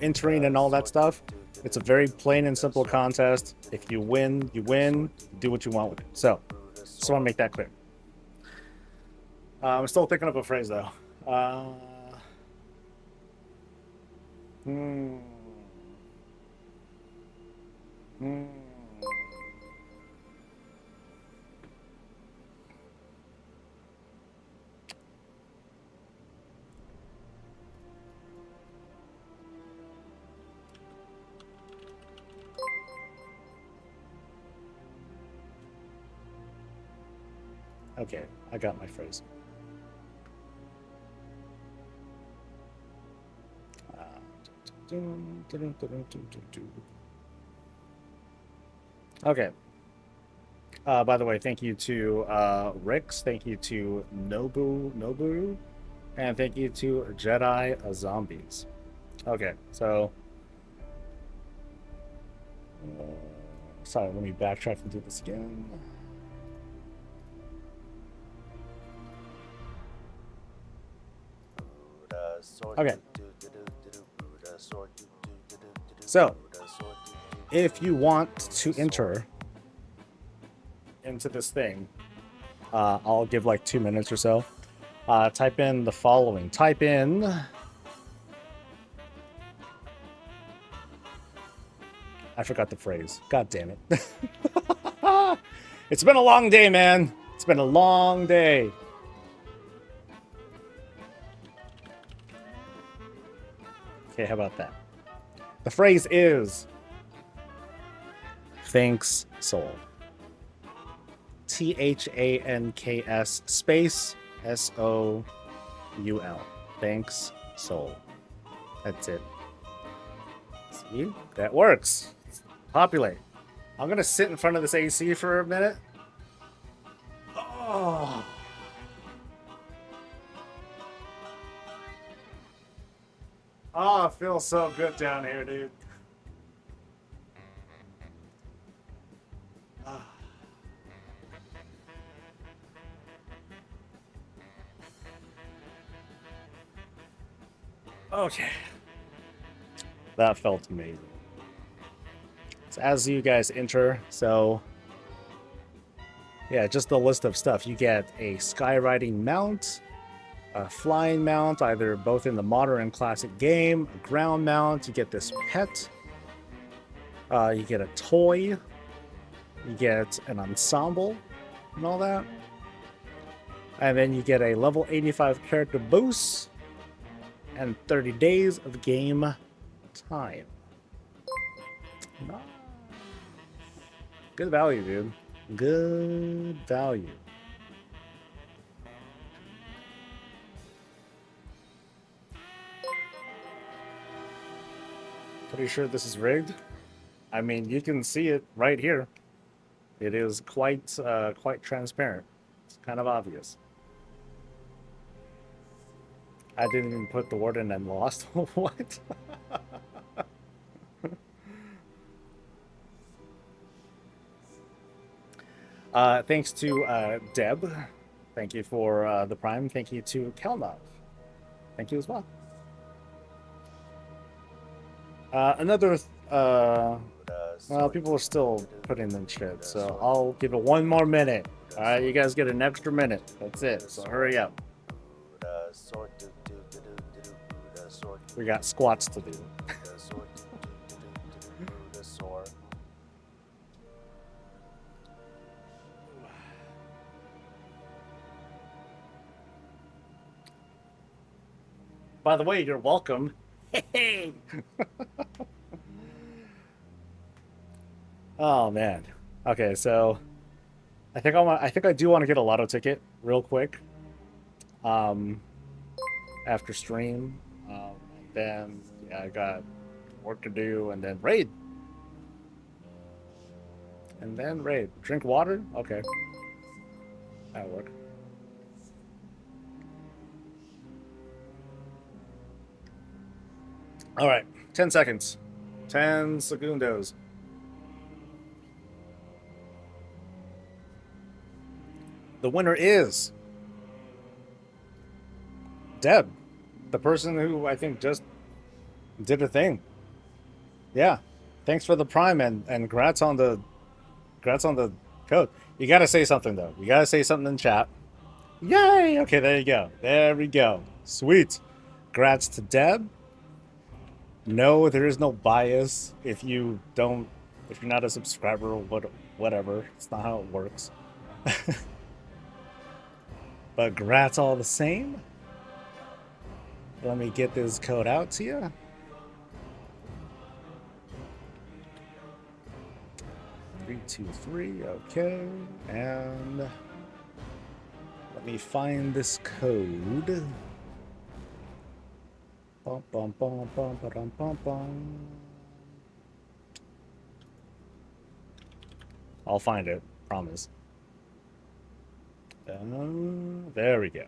entering and all that stuff. It's a very plain and simple contest. If you win, you win. Do what you want with it. So, just want to make that clear. I'm still thinking of a phrase, though. Okay, I got my phrase. Okay. By the way, thank you to Rix, thank you to Nobu, and thank you to Jedi Zombies. Okay, so sorry, let me backtrack and do this again. Okay. So, if you want to enter into this thing, I'll give like 2 minutes or so. Type in the following. Type in... I forgot the phrase. God damn it. It's been a long day, man. It's been a long day. Okay, how about that? The phrase is thanks, Soul. THANKS space SOUL. Thanks, Soul. That's it. See? That works. Populate. I'm gonna sit in front of this AC for a minute. Oh. Oh, it feels so good down here, dude. Okay. That felt amazing. So as you guys enter, so yeah, just the list of stuff. You get a skywriting mount, a flying mount, either both in the modern and classic game, a ground mount, you get this pet, you get a toy, you get an ensemble and all that. And then you get a level 85 character boost and 30 days of game time. Nice. Good value, dude. Good value. Pretty sure this is rigged. I mean, you can see it right here. It is quite transparent. It's kind of obvious. I didn't even put the word in and lost. What? Thanks to Deb. Thank you for the Prime. Thank you to Kelnov. Thank you as well. Another... well, people are still putting in shit, so I'll give it one more minute. Alright, you guys get an extra minute. That's it, so hurry up. We got squats to do. By the way, you're welcome. Hey. Oh man. Okay, so I think I do want to get a lotto ticket real quick. After stream. Then yeah, I got work to do, and then raid. And then raid. Drink water? Okay. That'll work. Alright, 10 seconds. 10 segundos. The winner is Deb, the person who I think just did a thing. Yeah, thanks for the Prime and congrats on the code. You gotta say something though. You gotta say something in chat. Yay! Okay, there you go. There we go. Sweet. Congrats to Deb. No, there is no bias if you're not a subscriber or whatever. It's not how it works. But congrats all the same. Let me get this code out to you. Three, 2, 3, okay. And let me find this code. Bum, bum, bum, bum, ba-dum, bum, bum. I'll find it, promise. There we go.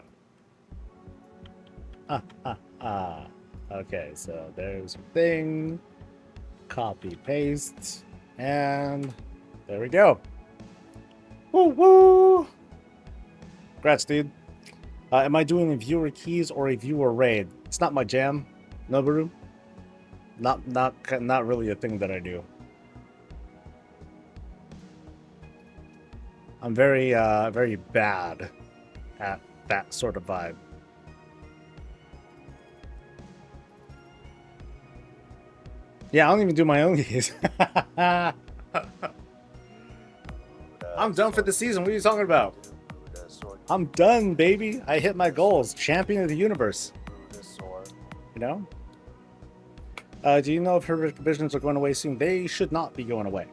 Okay, so there's a thing. Copy, paste, and there we go. Woo woo! Congrats, dude. Am I doing a viewer keys or a viewer raid? It's not my jam, Noboru. Not really a thing that I do. I'm very very bad at that sort of vibe. Yeah, I don't even do my own keys. I'm done for the season. What are you talking about? I'm done, baby. I hit my goals. Champion of the universe. You know? Do you know if her visions are going away soon? They should not be going away.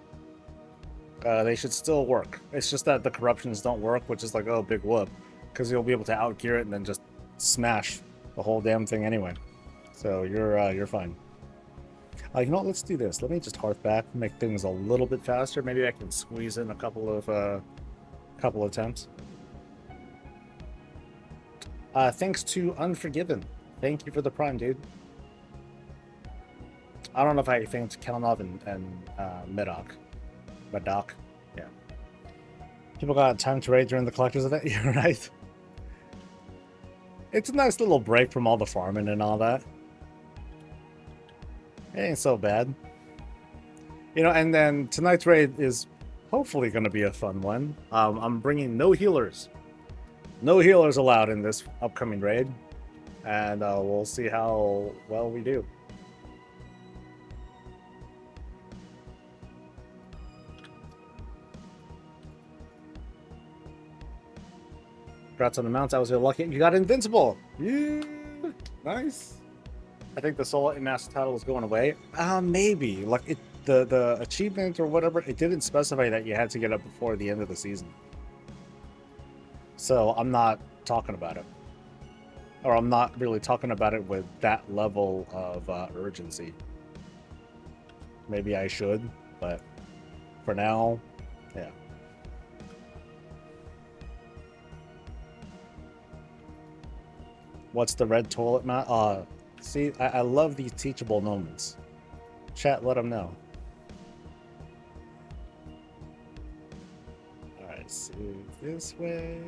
They should still work. It's just that the corruptions don't work, which is like, oh, big whoop. Because you'll be able to outgear it and then just smash the whole damn thing anyway. So you're fine. You know what? Let's do this. Let me just hearth back, make things a little bit faster. Maybe I can squeeze in a couple of attempts. Thanks to Unforgiven. Thank you for the Prime, dude. I don't know if I thanked Kelnov and Medoc. Medoc, yeah. People got time to raid during the collector's event. You're right. It's a nice little break from all the farming and all that. It ain't so bad. You know, and then tonight's raid is hopefully going to be a fun one. I'm bringing no healers. No healers allowed in this upcoming raid. And we'll see how well we do. Congrats on the mounts. I was lucky. You got invincible. Yeah, nice. I think the solo master title is going away. Maybe. Like the achievement or whatever, it didn't specify that you had to get up before the end of the season. So I'm not talking about it. Or I'm not really talking about it with that level of urgency. Maybe I should, but for now, yeah. What's the red toilet mat? See, I love these teachable moments. Chat, let them know. Alright, so this way.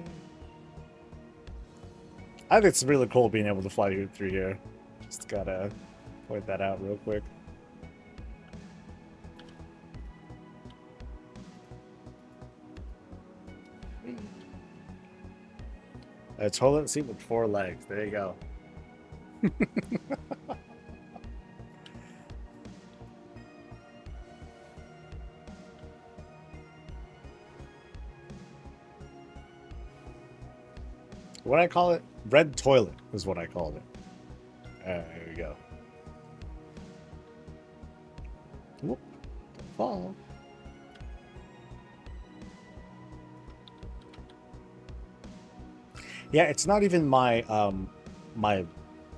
I think it's really cool being able to fly through here. Just gotta point that out real quick. A toilet seat with 4 legs. There you go. What I call it? Red toilet is what I called it. There we go. Whoop. Don't fall. Yeah, it's not even my my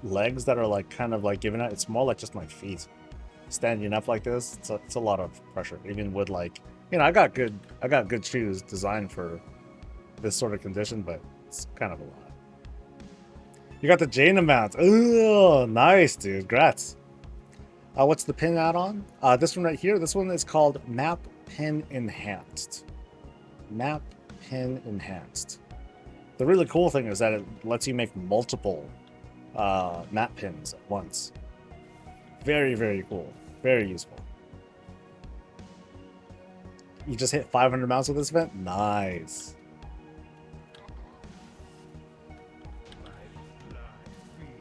legs that are like kind of like giving out. It's more like just my feet standing up like this. It's a lot of pressure. Even with like, you know, I got good shoes designed for this sort of condition, but it's kind of a lot. You got the Jaina mount. Oh, nice, dude. Congrats. What's the pin add-on? This one right here. This one is called Map Pin Enhanced. Map Pin Enhanced. The really cool thing is that it lets you make multiple map pins at once. Very, very cool. Very useful. You just hit 500 mounts with this event? Nice.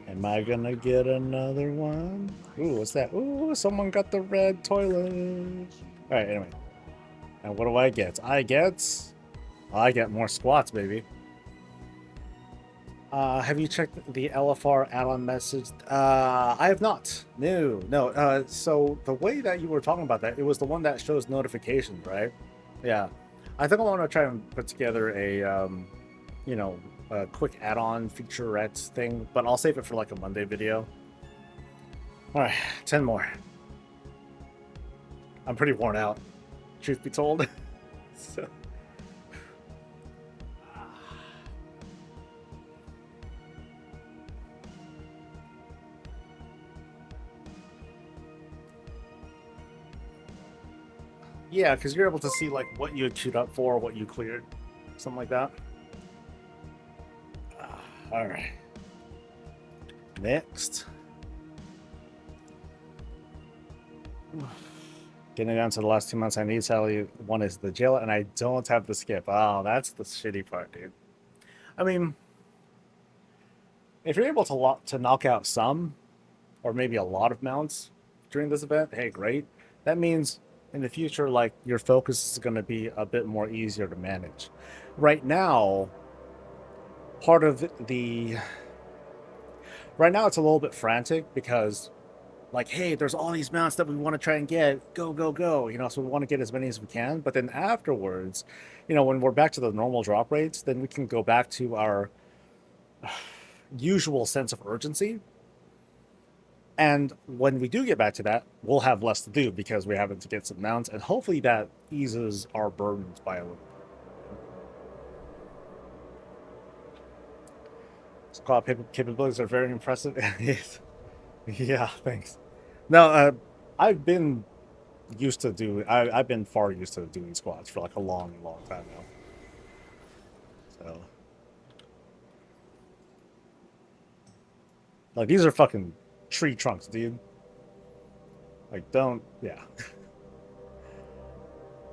Am I gonna get another one? Ooh, what's that? Ooh, someone got the red toilet. Alright, anyway. And what do I get? I get more squats, baby. Have you checked the LFR add-on message? I have not. No. So the way that you were talking about that, it was the one that shows notifications, right? Yeah. I think I want to try and put together a, you know, a quick add-on featurette thing, but I'll save it for like a Monday video. All right, 10 more. I'm pretty worn out, truth be told. So. Yeah, because you're able to see like what you had queued up for, what you cleared, something like that. All right. Next. Getting down to the last 2 months, I need to tell you, one is the jail, and I don't have the skip. Oh, that's the shitty part, dude. I mean, if you're able to knock out some, or maybe a lot of mounts during this event, hey, great. That means in the future, like, your focus is going to be a bit more easier to manage. Right now, part of the... Right now, it's a little bit frantic because, like, hey, there's all these mounts that we want to try and get. Go, go, go. You know, so we want to get as many as we can. But then afterwards, you know, when we're back to the normal drop rates, then we can go back to our usual sense of urgency. And when we do get back to that, we'll have less to do because we're having to get some mounts. And hopefully that eases our burdens by a little bit. Squad capabilities are very impressive. Yeah, thanks. No, I've been used to do. I've been far used to doing squads for like a long, long time now. So, like, these are fucking tree trunks, dude. Like, don't, yeah.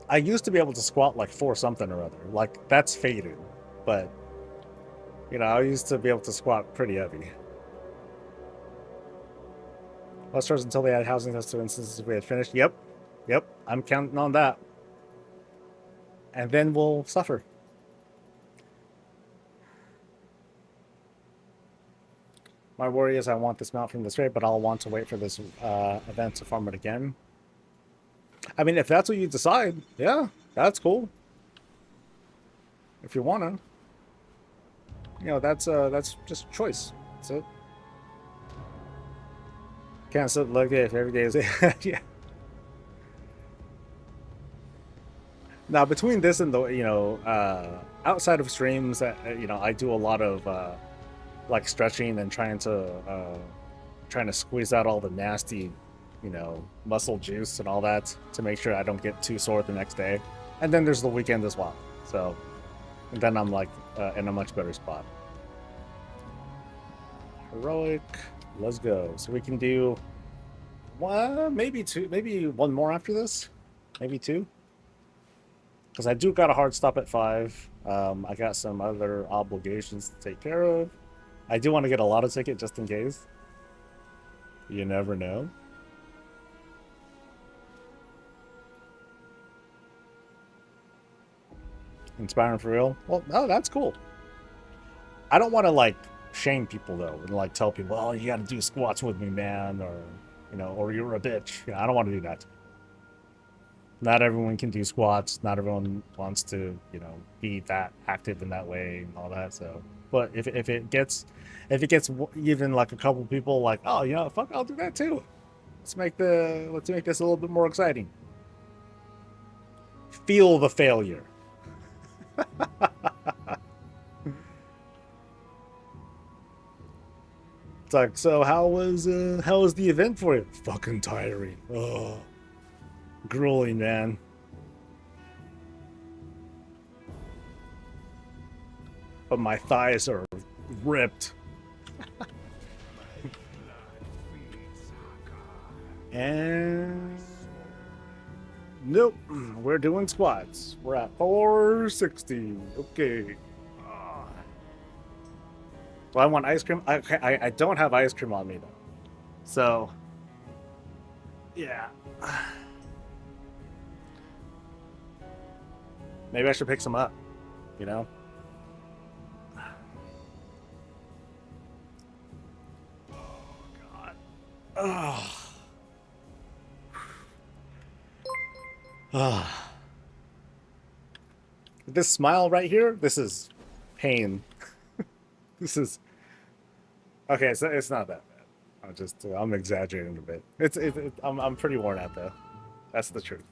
I used to be able to squat like 4 something or other. Like, that's faded. But, you know, I used to be able to squat pretty heavy. Let's start until they had housing test to instances we had finished. Yep. Yep. I'm counting on that. And then we'll suffer. My worry is I want this mount from this raid, but I'll want to wait for this event to farm it again. I mean, if that's what you decide, yeah, that's cool. If you wanna, you know, that's just choice. That's it. Can't sit look if every day is yeah. Now between this and the outside of streams, you know, I do a lot of like stretching and trying to squeeze out all the nasty, you know, muscle juice and all that to make sure I don't get too sore the next day. And then there's the weekend as well. So, and then I'm like in a much better spot. Heroic, let's go. So we can do one, maybe two, maybe one more after this, maybe 2. Because I do got a hard stop at 5. I got some other obligations to take care of. I do want to get a lotto ticket just in case. You never know. Inspiring for real? Well, no, that's cool. I don't want to like shame people though and like tell people, oh, you got to do squats with me, man, or you know, or you're a bitch. You know, I don't want to do that. Not everyone can do squats. Not everyone wants to, you know, be that active in that way and all that. So, but if it gets even like a couple people like, oh, you know, fuck, I'll do that too. Let's make this a little bit more exciting. Feel the failure. It's like, so how was the event for you? Fucking tiring. Oh. Grueling, man. But my thighs are ripped. And nope, we're doing squats. We're at 460. Okay. Do I want ice cream? I don't have ice cream on me though. So yeah. Maybe I should pick some up, you know? Oh, God. Oh. This smile right here, this is pain. This is... Okay, so it's not that bad. I'm exaggerating a bit. I'm pretty worn out, though. That's the truth.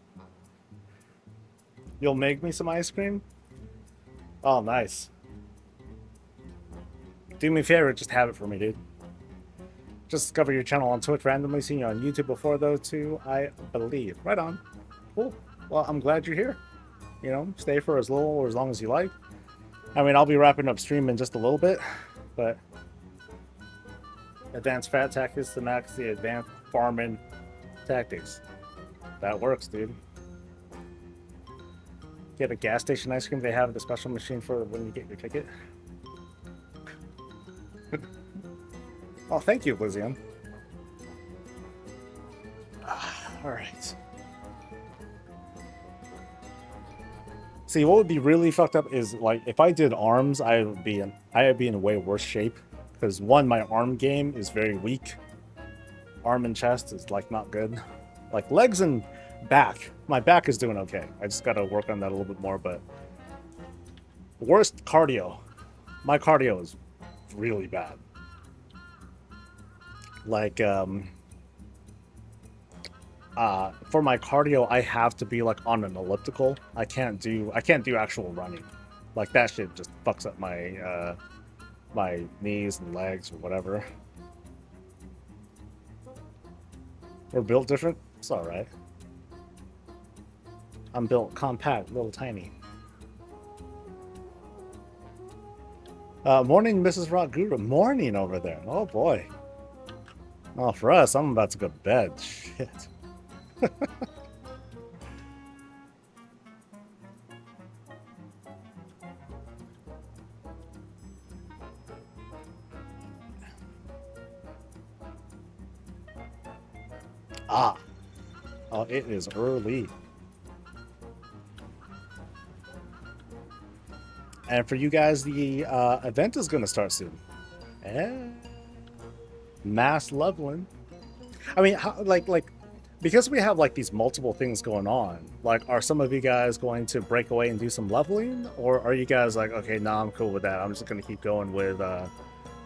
You'll make me some ice cream? Oh, nice. Do me a favor, just have it for me, dude. Just discover your channel on Twitch randomly, seen you on YouTube before those two, I believe. Right on. Cool. Well, I'm glad you're here. You know, stay for as little or as long as you like. I mean, I'll be wrapping up stream in just a little bit, but advanced fat tactics to max the advanced farming tactics. That works, dude. Get a gas station ice cream. They have the special machine for when you get your ticket. Oh, thank you, Lizian. All right. See, what would be really fucked up is like if I did arms, I would be in way worse shape because one, my arm game is very weak. Arm and chest is like not good. Like legs and back. My back is doing okay. I just gotta work on that a little bit more, but worst cardio. My cardio is really bad. Like for my cardio I have to be like on an elliptical. I can't do actual running. Like that shit just fucks up my my knees and legs or whatever. We're built different? It's alright. I'm built compact, little tiny. Morning, Mrs. Rock Guru. Morning over there. Oh boy. Oh, for us, I'm about to go to bed. Shit. Ah. Oh, it is early. And for you guys, the event is going to start soon. Mass leveling. I mean, how, like, because we have like these multiple things going on, like, are some of you guys going to break away and do some leveling? Or are you guys like, okay, nah, I'm cool with that. I'm just going to keep going with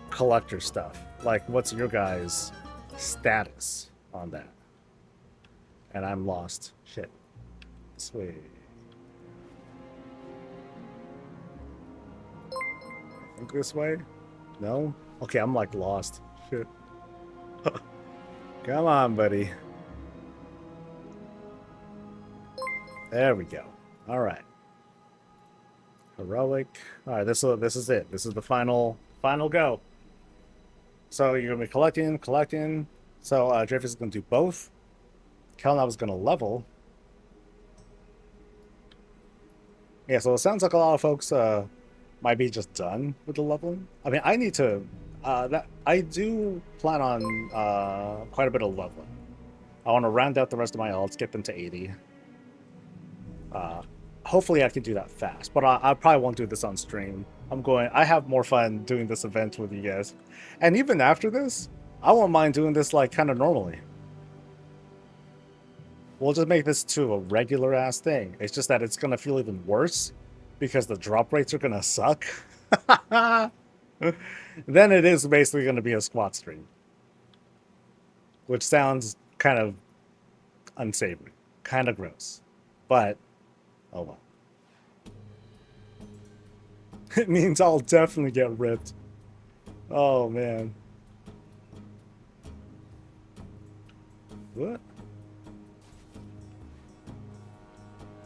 collector stuff. Like, what's your guys' status on that? And I'm lost. Shit. Sweet. I think this way? No? Okay, I'm like lost. Shit. Come on, buddy. There we go. All right. Heroic. All right, this is it. This is the final go. So you're gonna be collecting. So Drift is gonna do both. Kelna was gonna level. Yeah, so it sounds like a lot of folks might be just done with the leveling. I mean, I need to. I do plan on quite a bit of leveling. I want to round out the rest of my alts, get them to 80. Hopefully I can do that fast, but I probably won't do this on stream. I have more fun doing this event with you guys. And even after this, I won't mind doing this like kind of normally. We'll just make this to a regular ass thing. It's just that it's going to feel even worse because the drop rates are going to suck. Then it is basically going to be a squat stream. Which sounds kind of unsavory. Kind of gross. But, oh well. It means I'll definitely get ripped. Oh, man. What?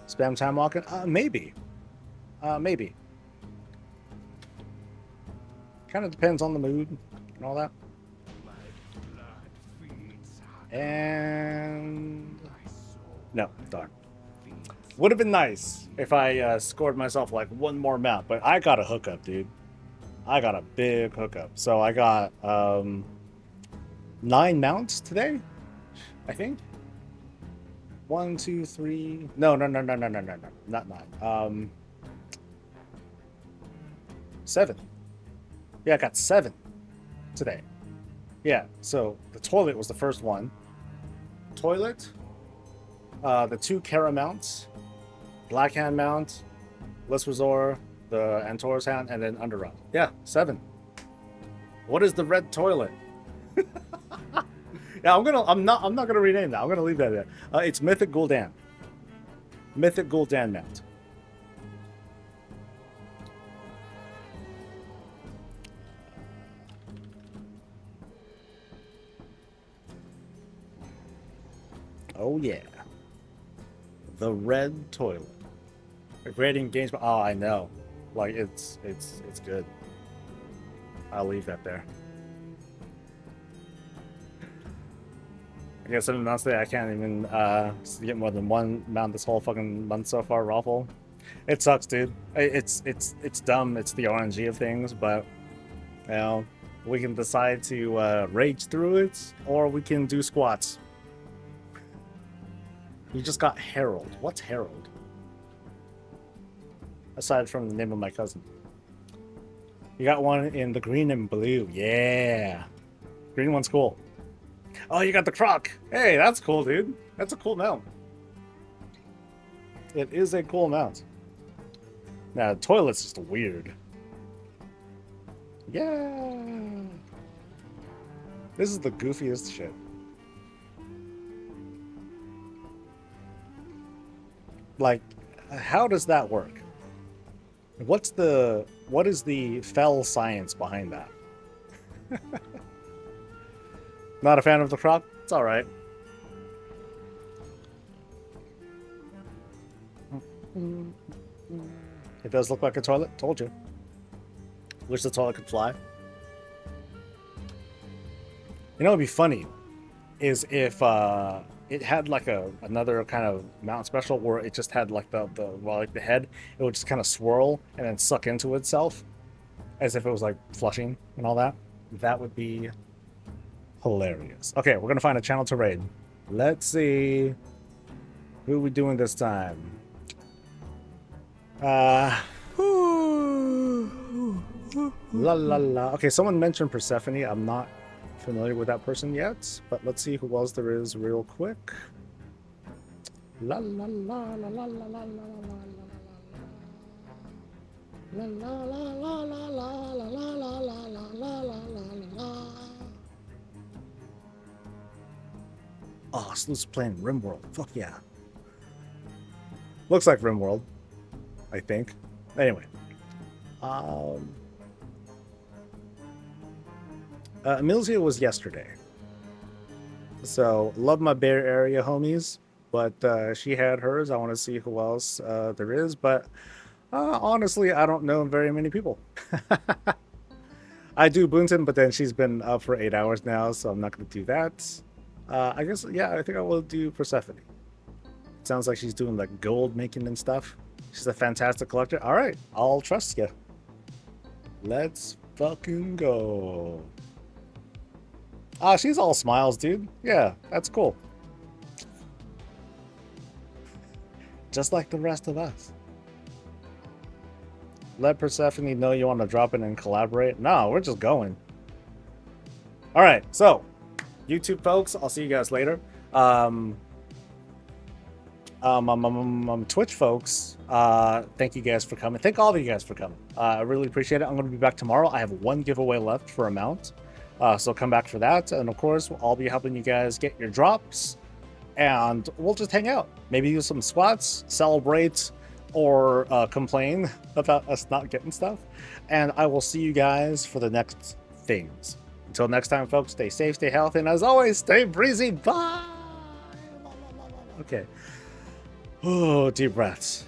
Spam time walking? Maybe. Maybe. Kind of depends on the mood and all that. And... no, darn. Would have been nice if I scored myself like one more mount, but I got a hookup, dude. I got a big hookup. So I got 9 mounts today, I think. 1, 2, 3. No, not 9. 7. Yeah, I got 7 today. Yeah, so the toilet was the first one. Toilet, the 2 Kara mounts, Black Hand mount, List Resort, the Antor's Hand, and then Underrun. Yeah, 7. What is the red toilet? Yeah, I'm not gonna rename that. I'm gonna leave that there. It's Mythic Gul'dan. Mythic Gul'dan mount. Oh yeah. The red toilet. A great engagement. Oh, I know. Like it's good. I'll leave that there. I guess I announced that I can't even get more than 1 mount this whole fucking month so far, Raffle. It sucks, dude. It's dumb. It's the RNG of things, but you know, we can decide to rage through it, or we can do squats. You just got Herald. What's Herald? Aside from the name of my cousin. You got one in the green and blue. Yeah. Green one's cool. Oh, you got the croc. Hey, that's cool, dude. That's a cool mount. It is a cool mount. Now, the toilet's just weird. Yeah. This is the goofiest shit. Like, how does that work? What is the fell science behind that? Not a fan of the croc? It's alright. It does look like a toilet. Told you. Wish the toilet could fly. You know what would be funny is if it had like another kind of mount special where it just had like the head, it would just kind of swirl and then suck into itself as if it was like flushing and all that. That would be hilarious. Okay, we're gonna find a channel to raid. Let's see who are we doing this time. La la la. Okay, someone mentioned Persephone. I'm not familiar with that person yet, but let's see who else there is real quick. La la la la la la la la la la la la la la la la la la. Oh, Sleuth's playing RimWorld. Fuck yeah. Looks like RimWorld, I think. Anyway. Emilsia was yesterday. So, love my Bear Area homies, but she had hers. I want to see who else there is, but honestly, I don't know very many people. I do Boonton, but then she's been up for 8 hours now, so I'm not going to do that. I guess, yeah, I think I will do Persephone. It sounds like she's doing like gold making and stuff. She's a fantastic collector. All right, I'll trust you. Let's fucking go. Ah, she's all smiles, dude. Yeah, that's cool. Just like the rest of us. Let Persephone know you want to drop in and collaborate. No, we're just going. All right, so YouTube folks, I'll see you guys later. Twitch folks, thank you guys for coming. Thank all of you guys for coming. I really appreciate it. I'm going to be back tomorrow. I have one giveaway left for a mount. So come back for that. And of course, I'll be helping you guys get your drops. And we'll just hang out. Maybe do some squats, celebrate, or complain about us not getting stuff. And I will see you guys for the next things. Until next time, folks, stay safe, stay healthy, and as always, stay breezy. Bye! Okay. Oh, deep breaths.